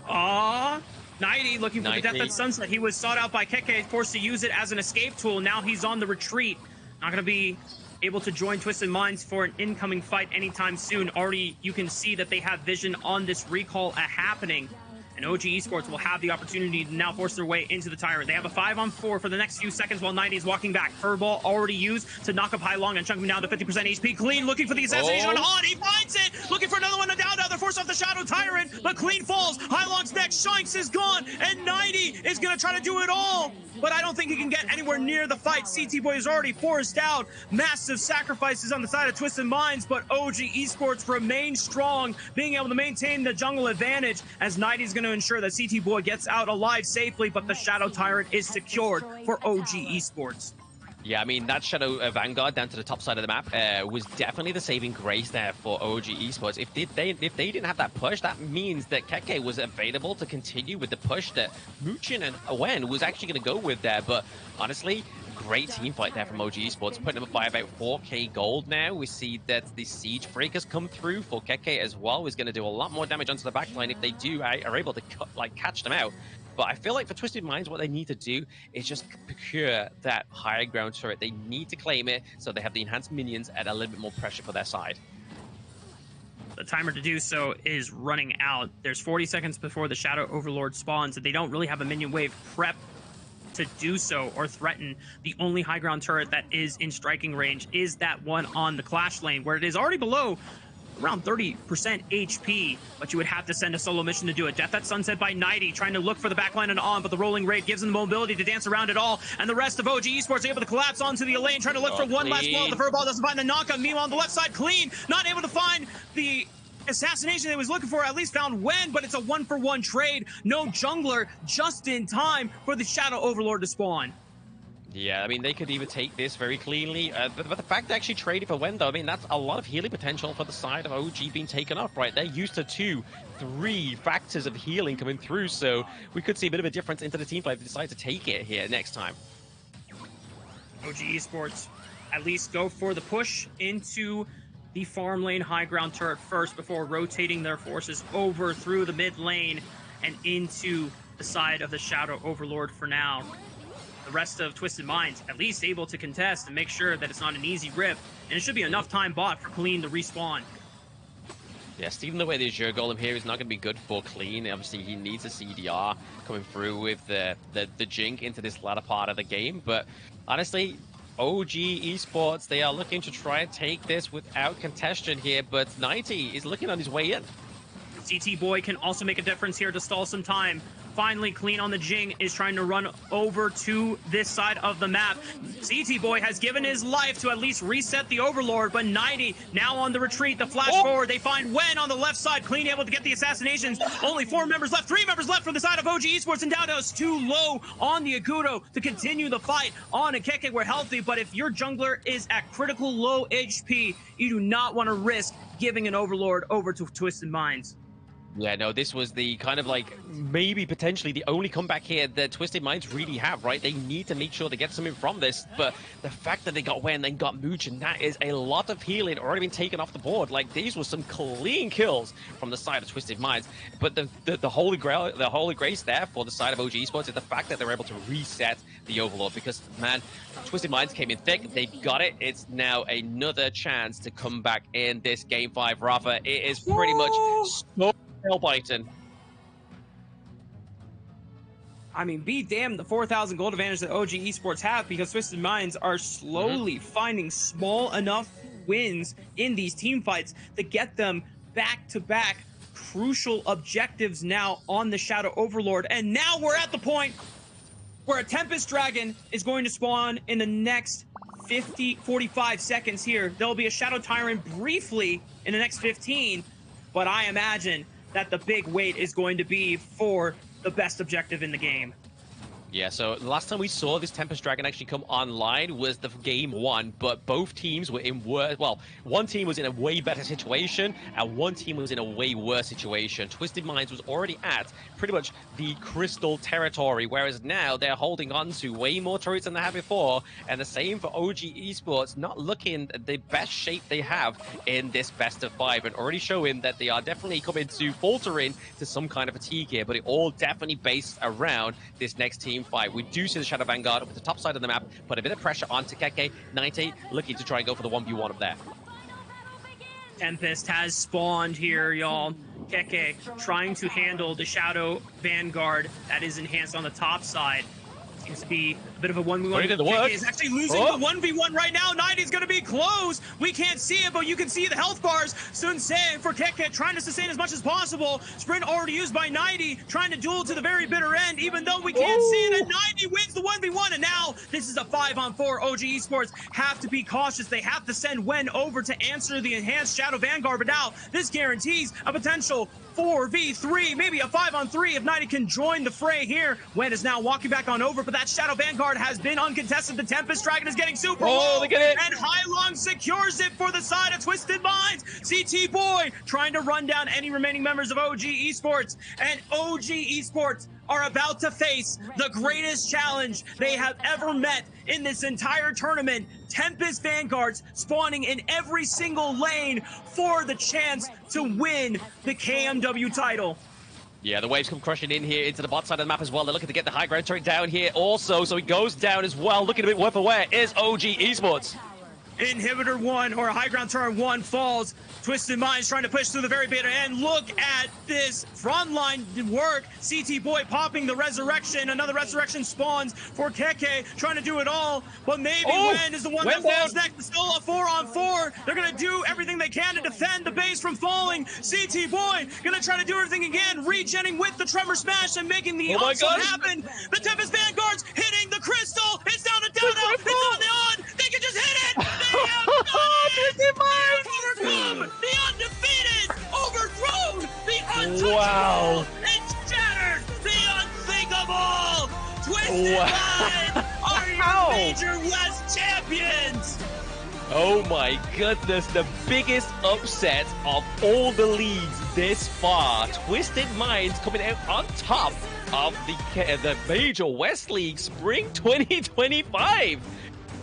90 looking for the death at sunset. He was sought out by Keke, forced to use it as an escape tool. Now he's on the retreat. Not going to be able to join Twisted Minds for an incoming fight anytime soon. Already, you can see that they have vision on this recall happening. And OG Esports will have the opportunity to now force their way into the Tyrant. They have a 5-on-4 for the next few seconds while 90 is walking back. Furball already used to knock up Hai Long and chunk him down to 50% HP. Clean looking for the assassination on Han. He finds it! Looking for another one down. They're forced off the Shadow Tyrant, but Clean falls. Hai Long's next. Shanks is gone, and 90 is going to try to do it all. But I don't think he can get anywhere near the fight. CT Boy is already forced out. Massive sacrifices on the side of Twisted Minds, but OG Esports remain strong, being able to maintain the jungle advantage as 90 is going to ensure that CT Boy gets out alive safely, but the Shadow Tyrant is secured for OG Esports. Yeah, I mean, that Shadow Vanguard down to the top side of the map was definitely the saving grace there for OG Esports. If they didn't have that push, that means that Keke was available to continue with the push that Muchin and Owen was actually going to go with there. But honestly, great team fight there from OG Esports, putting them up by about 4k gold now. We see that the Siege Breakers come through for Keke as well. Is going to do a lot more damage onto the backline if they are able to catch them out. But I feel like for Twisted Minds, what they need to do is just procure that higher ground turret. They need to claim it so they have the enhanced minions and a little bit more pressure for their side. The timer to do so is running out. There's 40 seconds before the Shadow Overlord spawns, and they don't really have a minion wave prep to do so or threaten. The only high ground turret that is in striking range is that one on the Clash lane, where it is already below around 30% HP, but you would have to send a solo mission to do it. Death at Sunset by 90, trying to look for the backline and on, but the rolling raid gives them the mobility to dance around it all, and the rest of OG Esports able to collapse onto the Eleme, trying to look for one last ball. The Furball doesn't find the knockup. Meanwhile, on the left side, Clean, not able to find the assassination they was looking for, at least found Wen, but it's a 1-for-1 trade. No jungler, just in time for the Shadow Overlord to spawn. Yeah, I mean, they could even take this very cleanly, but the fact they actually traded for Wen, though, I mean, that's a lot of healing potential for the side of OG being taken off, right? They're used to 2-3 factors of healing coming through, so we could see a bit of a difference into the team play if they decide to take it here next time. OG Esports at least go for the push into the farm lane high ground turret first before rotating their forces over through the mid lane and into the side of the Shadow Overlord for now. The rest of Twisted Minds at least able to contest and make sure that it's not an easy rip, and it should be enough time bought for Clean to respawn. Yeah, Steven, the way the Azure Golem here is not going to be good for Clean. Obviously, he needs a CDR coming through with the Jink into this latter part of the game. But honestly, OG Esports, they are looking to try and take this without contestation here, but 90 is looking on his way in. CT Boy can also make a difference here to stall some time. Finally, Clean on the Jing is trying to run over to this side of the map. CT Boy has given his life to at least reset the Overlord, but 90 now on the retreat. The flash forward, they find Wen on the left side. Clean able to get the assassinations. Only 4 members left, 3 members left from the side of OG Esports, and down to us too low on the Agudo to continue the fight. On and Keke were healthy, but if your jungler is at critical low HP, you do not want to risk giving an Overlord over to Twisted Minds. Yeah, no, this was the kind of like maybe potentially the only comeback here that Twisted Minds really have, right? They need to make sure they get something from this, but the fact that they got Wen, then got Mooch, and that is a lot of healing already been taken off the board. Like, these were some clean kills from the side of Twisted Minds, but the holy grail, the holy grace there for the side of OG Esports is the fact that they're able to reset the Overlord, because, man, Twisted Minds came in thick, they got it. It's now another chance to come back in this Game 5, Rafa. It is pretty much so nail-biting. I mean, be damned the 4,000 gold advantage that OG Esports have, because Twisted Minds are slowly finding small enough wins in these team fights to get them back-to-back crucial objectives now on the Shadow Overlord. And now we're at the point where a Tempest Dragon is going to spawn in the next 45 seconds here. There'll be a Shadow Tyrant briefly in the next 15, but I imagine that the big wait is going to be for the best objective in the game. Yeah, so the last time we saw this Tempest Dragon actually come online was the game 1, but both teams were in worse. Well, one team was in a way better situation, and one team was in a way worse situation. Twisted Minds was already at pretty much the crystal territory, whereas now they're holding on to way more turrets than they had before, and the same for OG Esports, not looking the best shape they have in this best of 5, and already showing that they are definitely coming to faltering to some kind of fatigue here, but it all definitely based around this next team fight. We do see the Shadow Vanguard up at the top side of the map, put a bit of pressure on Takeke. 90 looking to try and go for the 1v1 up there. Tempest has spawned here, y'all. Keke trying to handle the Shadow Vanguard that is enhanced on the top side. Seems to be a bit of a 1v1. Keke is actually losing the 1v1 right now. 90's going to be close. We can't see it, but you can see the health bars. Sunsei for Keke trying to sustain as much as possible. Sprint already used by 90, trying to duel to the very bitter end, even though we can't see it. And 90 wins the 1v1. And now this is a 5-on-4. OG Esports have to be cautious. They have to send Wen over to answer the enhanced Shadow Vanguard. But now this guarantees a potential 4v3, maybe a 5-on-3 if 90 can join the fray here. Wen is now walking back on over, but that Shadow Vanguard has been uncontested. The Tempest Dragon is getting super low. Look at it. And Hylong secures it for the side of Twisted Minds. CT Boy trying to run down any remaining members of OG Esports. And OG Esports are about to face the greatest challenge they have ever met in this entire tournament. Tempest Vanguards spawning in every single lane for the chance to win the KMW title. Yeah, the waves come crushing in here into the bot side of the map as well. They're looking to get the high ground turret down here also, so he goes down as well. Looking a bit worth aware is OG Esports. Inhibitor 1, or High Ground Turret 1 falls. Twisted Minds trying to push through the very bitter end. Look at this frontline work. CT Boy popping the resurrection. Another resurrection spawns for Keke, trying to do it all. But maybe Wen is the one that falls next. It's still a 4-on-4. They're going to do everything they can to defend the base from falling. CT Boy going to try to do everything again. Regenning with the Tremor Smash and making the awesome happen. The Tempest Vanguards hitting the crystal. It's down to down now. It's on the on. They can just hit it. They have overcome the undefeated, overthrown the untouchable, and shattered the unthinkable. Twisted Minds are your Major West champions. Oh my goodness, the biggest upset of all the leagues this far. Twisted Minds coming out on top of the Major West League Spring 2025.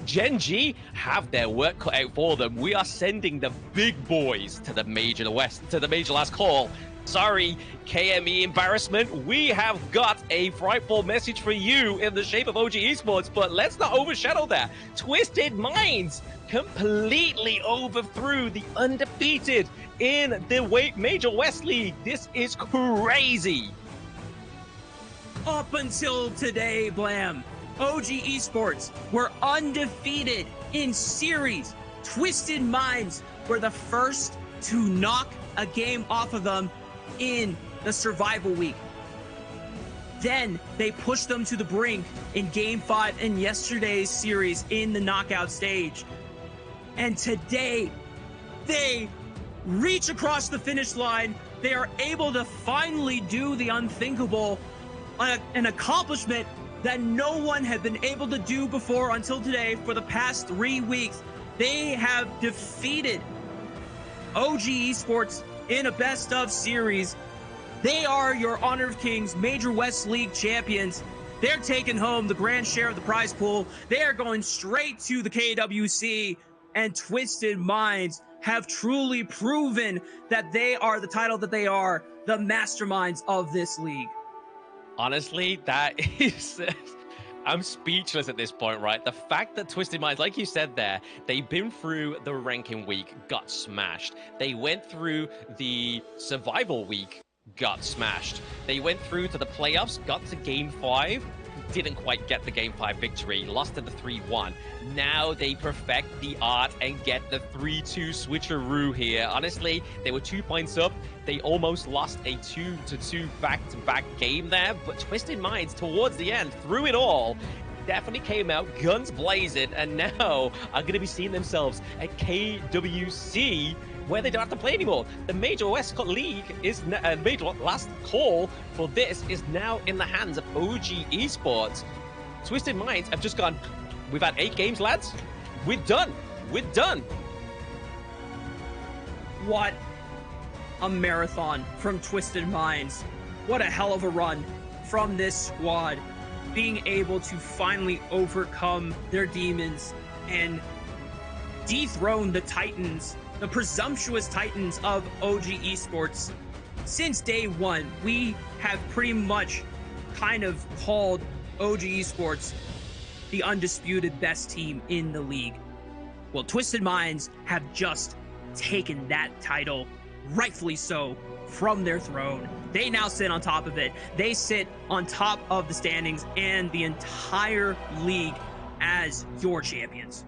Gen G have their work cut out for them. We are sending the big boys to the Major West, to the Major Last Call. Sorry, KME embarrassment. We have got a frightful message for you in the shape of OG Esports, but let's not overshadow that. Twisted Minds completely overthrew the undefeated in the Major West League. This is crazy. Up until today, Blam, OG Esports were undefeated in series. Twisted Minds were the first to knock a game off of them in the survival week. Then they pushed them to the brink in game 5 in yesterday's series in the knockout stage. And today they reach across the finish line. They are able to finally do the unthinkable, an accomplishment that no one had been able to do before until today. For the past 3 weeks, they have defeated OG Esports in a best of series. They are your Honor of Kings Major West League champions. They're taking home the grand share of the prize pool. They are going straight to the KWC, and Twisted Minds have truly proven that they are the title that they are, the masterminds of this league. Honestly, that is... I'm speechless at this point, right? The fact that Twisted Minds, like you said there, they've been through the ranking week, got smashed. They went through the survival week, got smashed. They went through to the playoffs, got to game 5, didn't quite get the game 5 victory, lost to the 3-1. Now they perfect the art and get the 3-2 switcheroo here. Honestly, they were 2 points up. They almost lost a 2-2 back-to-back game there, but Twisted Minds towards the end, through it all, definitely came out guns blazing, and now are going to be seeing themselves at KWC where they don't have to play anymore. The Major West League is major last call for this is now in the hands of OG Esports. Twisted Minds have just gone, we've had 8 games, lads. We're done. We're done. What a marathon from Twisted Minds. What a hell of a run from this squad. Being able to finally overcome their demons and dethrone the Titans, the presumptuous Titans of OG Esports. Since day one, we have pretty much kind of called OG Esports the undisputed best team in the league. Well, Twisted Minds have just taken that title, rightfully so, from their throne. They now sit on top of it. They sit on top of the standings and the entire league as your champions.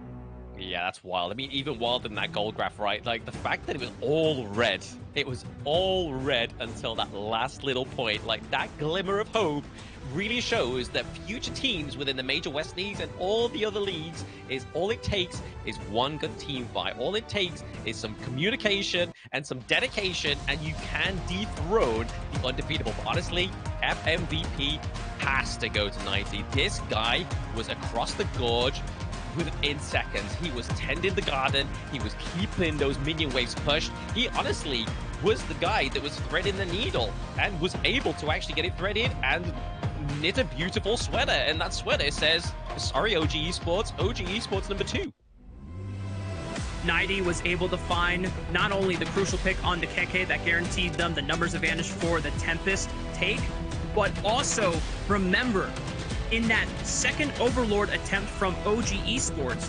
Yeah, that's wild. I mean, even wilder than that gold graph, right? Like, the fact that it was all red. It was all red until that last little point. Like, that glimmer of hope really shows that future teams within the Major West Leagues and all the other leagues is all it takes is one good team fight. All it takes is some communication and some dedication, and you can dethrone the undefeatable. But honestly, FMVP has to go to 90. This guy was across the gorge within seconds. He was tending the garden. He was keeping those minion waves pushed. He honestly was the guy that was threading the needle and was able to actually get it threaded and knit a beautiful sweater. And that sweater says, sorry, OG Esports, OG Esports number 2. 90 was able to find not only the crucial pick on the Keke that guaranteed them the numbers advantage for the Tempest take, but also remember, in that second Overlord attempt from OG Esports,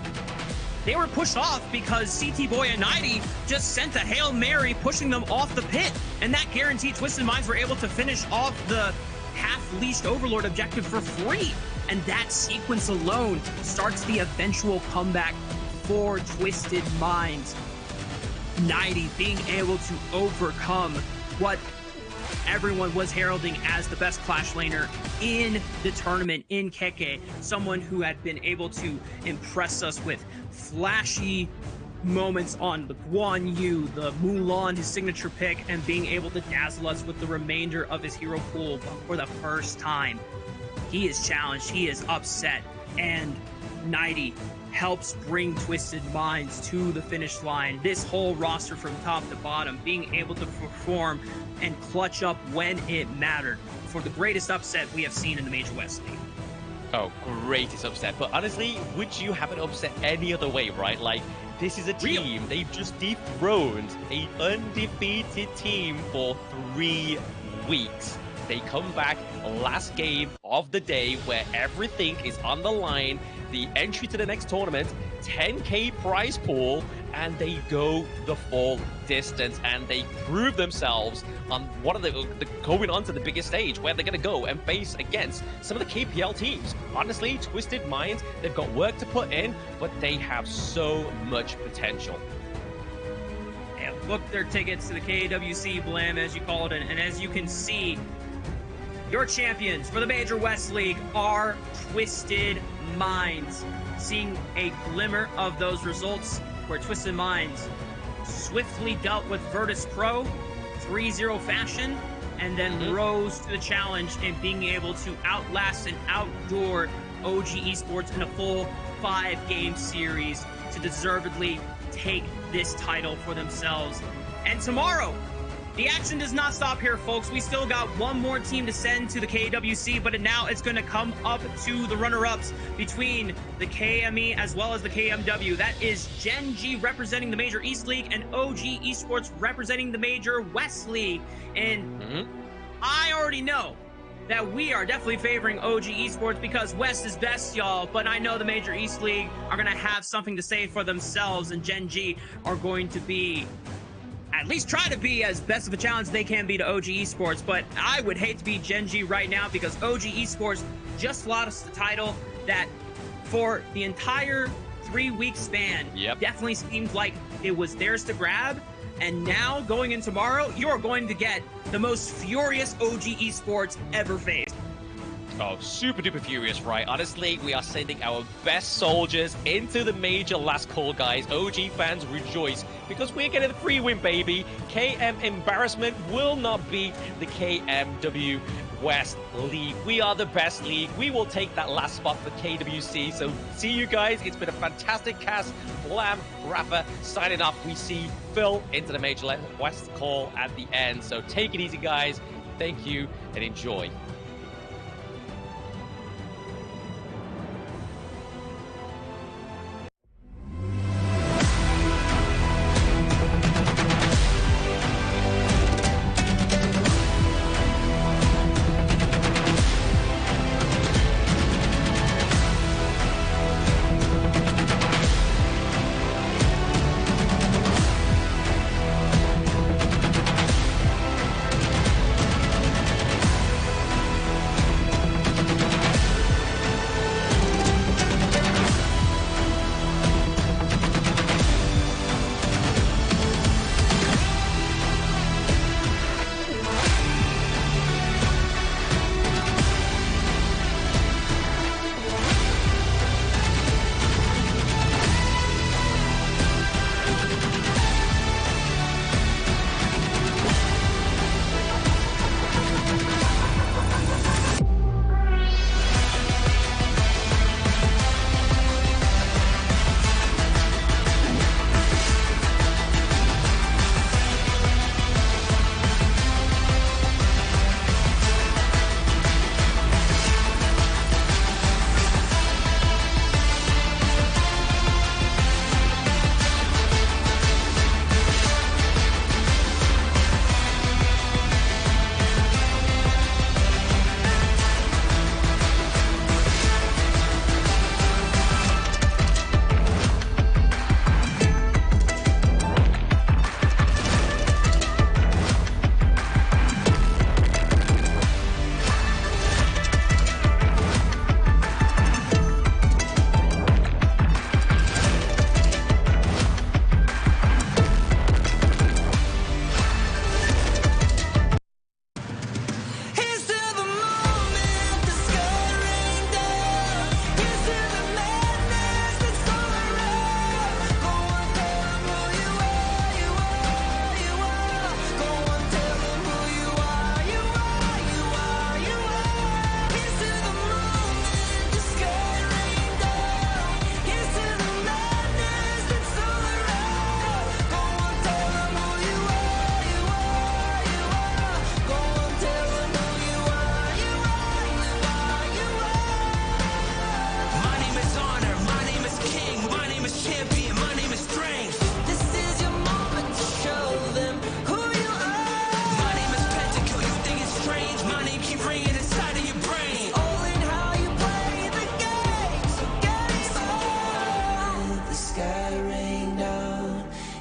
they were pushed off because CT Boy and 90 just sent a Hail Mary pushing them off the pit, and that guaranteed Twisted Minds were able to finish off the half-leashed Overlord objective for free. And that sequence alone starts the eventual comeback for Twisted Minds. 90 being able to overcome what everyone was heralding as the best Clash laner in the tournament in Keke. Someone who had been able to impress us with flashy moments on the Guan Yu, the Mulan, his signature pick, and being able to dazzle us with the remainder of his hero pool for the first time. He is challenged, he is upset, and 90 helps bring Twisted Minds to the finish line. This whole roster from top to bottom being able to perform and clutch up when it mattered for the greatest upset we have seen in the Major West League. Oh, greatest upset. But honestly, would you have an upset any other way, right? Like, this is a team. They've just dethroned an undefeated team for 3 weeks. They come back last game of the day where everything is on the line. The entry to the next tournament, 10K prize pool, and they go the full distance and they prove themselves on one of the going on to the biggest stage where they're going to go and face against some of the KPL teams. Honestly, Twisted Minds, they've got work to put in, but they have so much potential. And book their tickets to the KWC Blam, as you call it, and as you can see, your champions for the Major West League are Twisted Minds. Seeing a glimmer of those results where Twisted Minds swiftly dealt with Virtus.pro 3-0 fashion and then rose to the challenge in being able to outlast and outdoor OG Esports in a full 5-game series to deservedly take this title for themselves. And tomorrow, the action does not stop here, folks. We still got one more team to send to the KWC, but now it's going to come up to the runner-ups between the KME as well as the KMW. That is Gen G representing the Major East League and OG Esports representing the Major West League. And I already know that we are definitely favoring OG Esports because West is best, y'all. But I know the Major East League are going to have something to say for themselves, and Gen G are going to be at least try to be as best of a challenge they can be to OG Esports, but I would hate to be Gen G right now because OG Esports just lost the title that for the entire 3-week span definitely seemed like it was theirs to grab. And now going in tomorrow, you are going to get the most furious OG Esports ever faced. Oh, super duper furious, right? Honestly, we are sending our best soldiers into the major last call, guys. OG fans rejoice because we're getting the free win, baby. KM embarrassment will not be the KMW West League. We are the best league. We will take that last spot for KWC. So see you guys. It's been a fantastic cast. Blam, Rafa signing off. We see Phil into the major West call at the end. So take it easy, guys. Thank you and enjoy.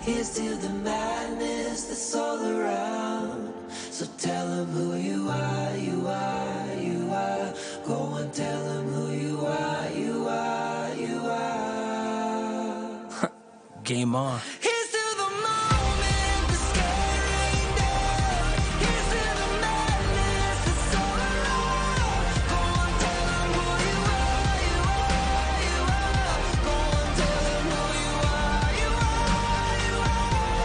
Here's to the madness that's all around. So tell them who you are, you are, you are. Go and tell them who you are, you are, you are. Game on.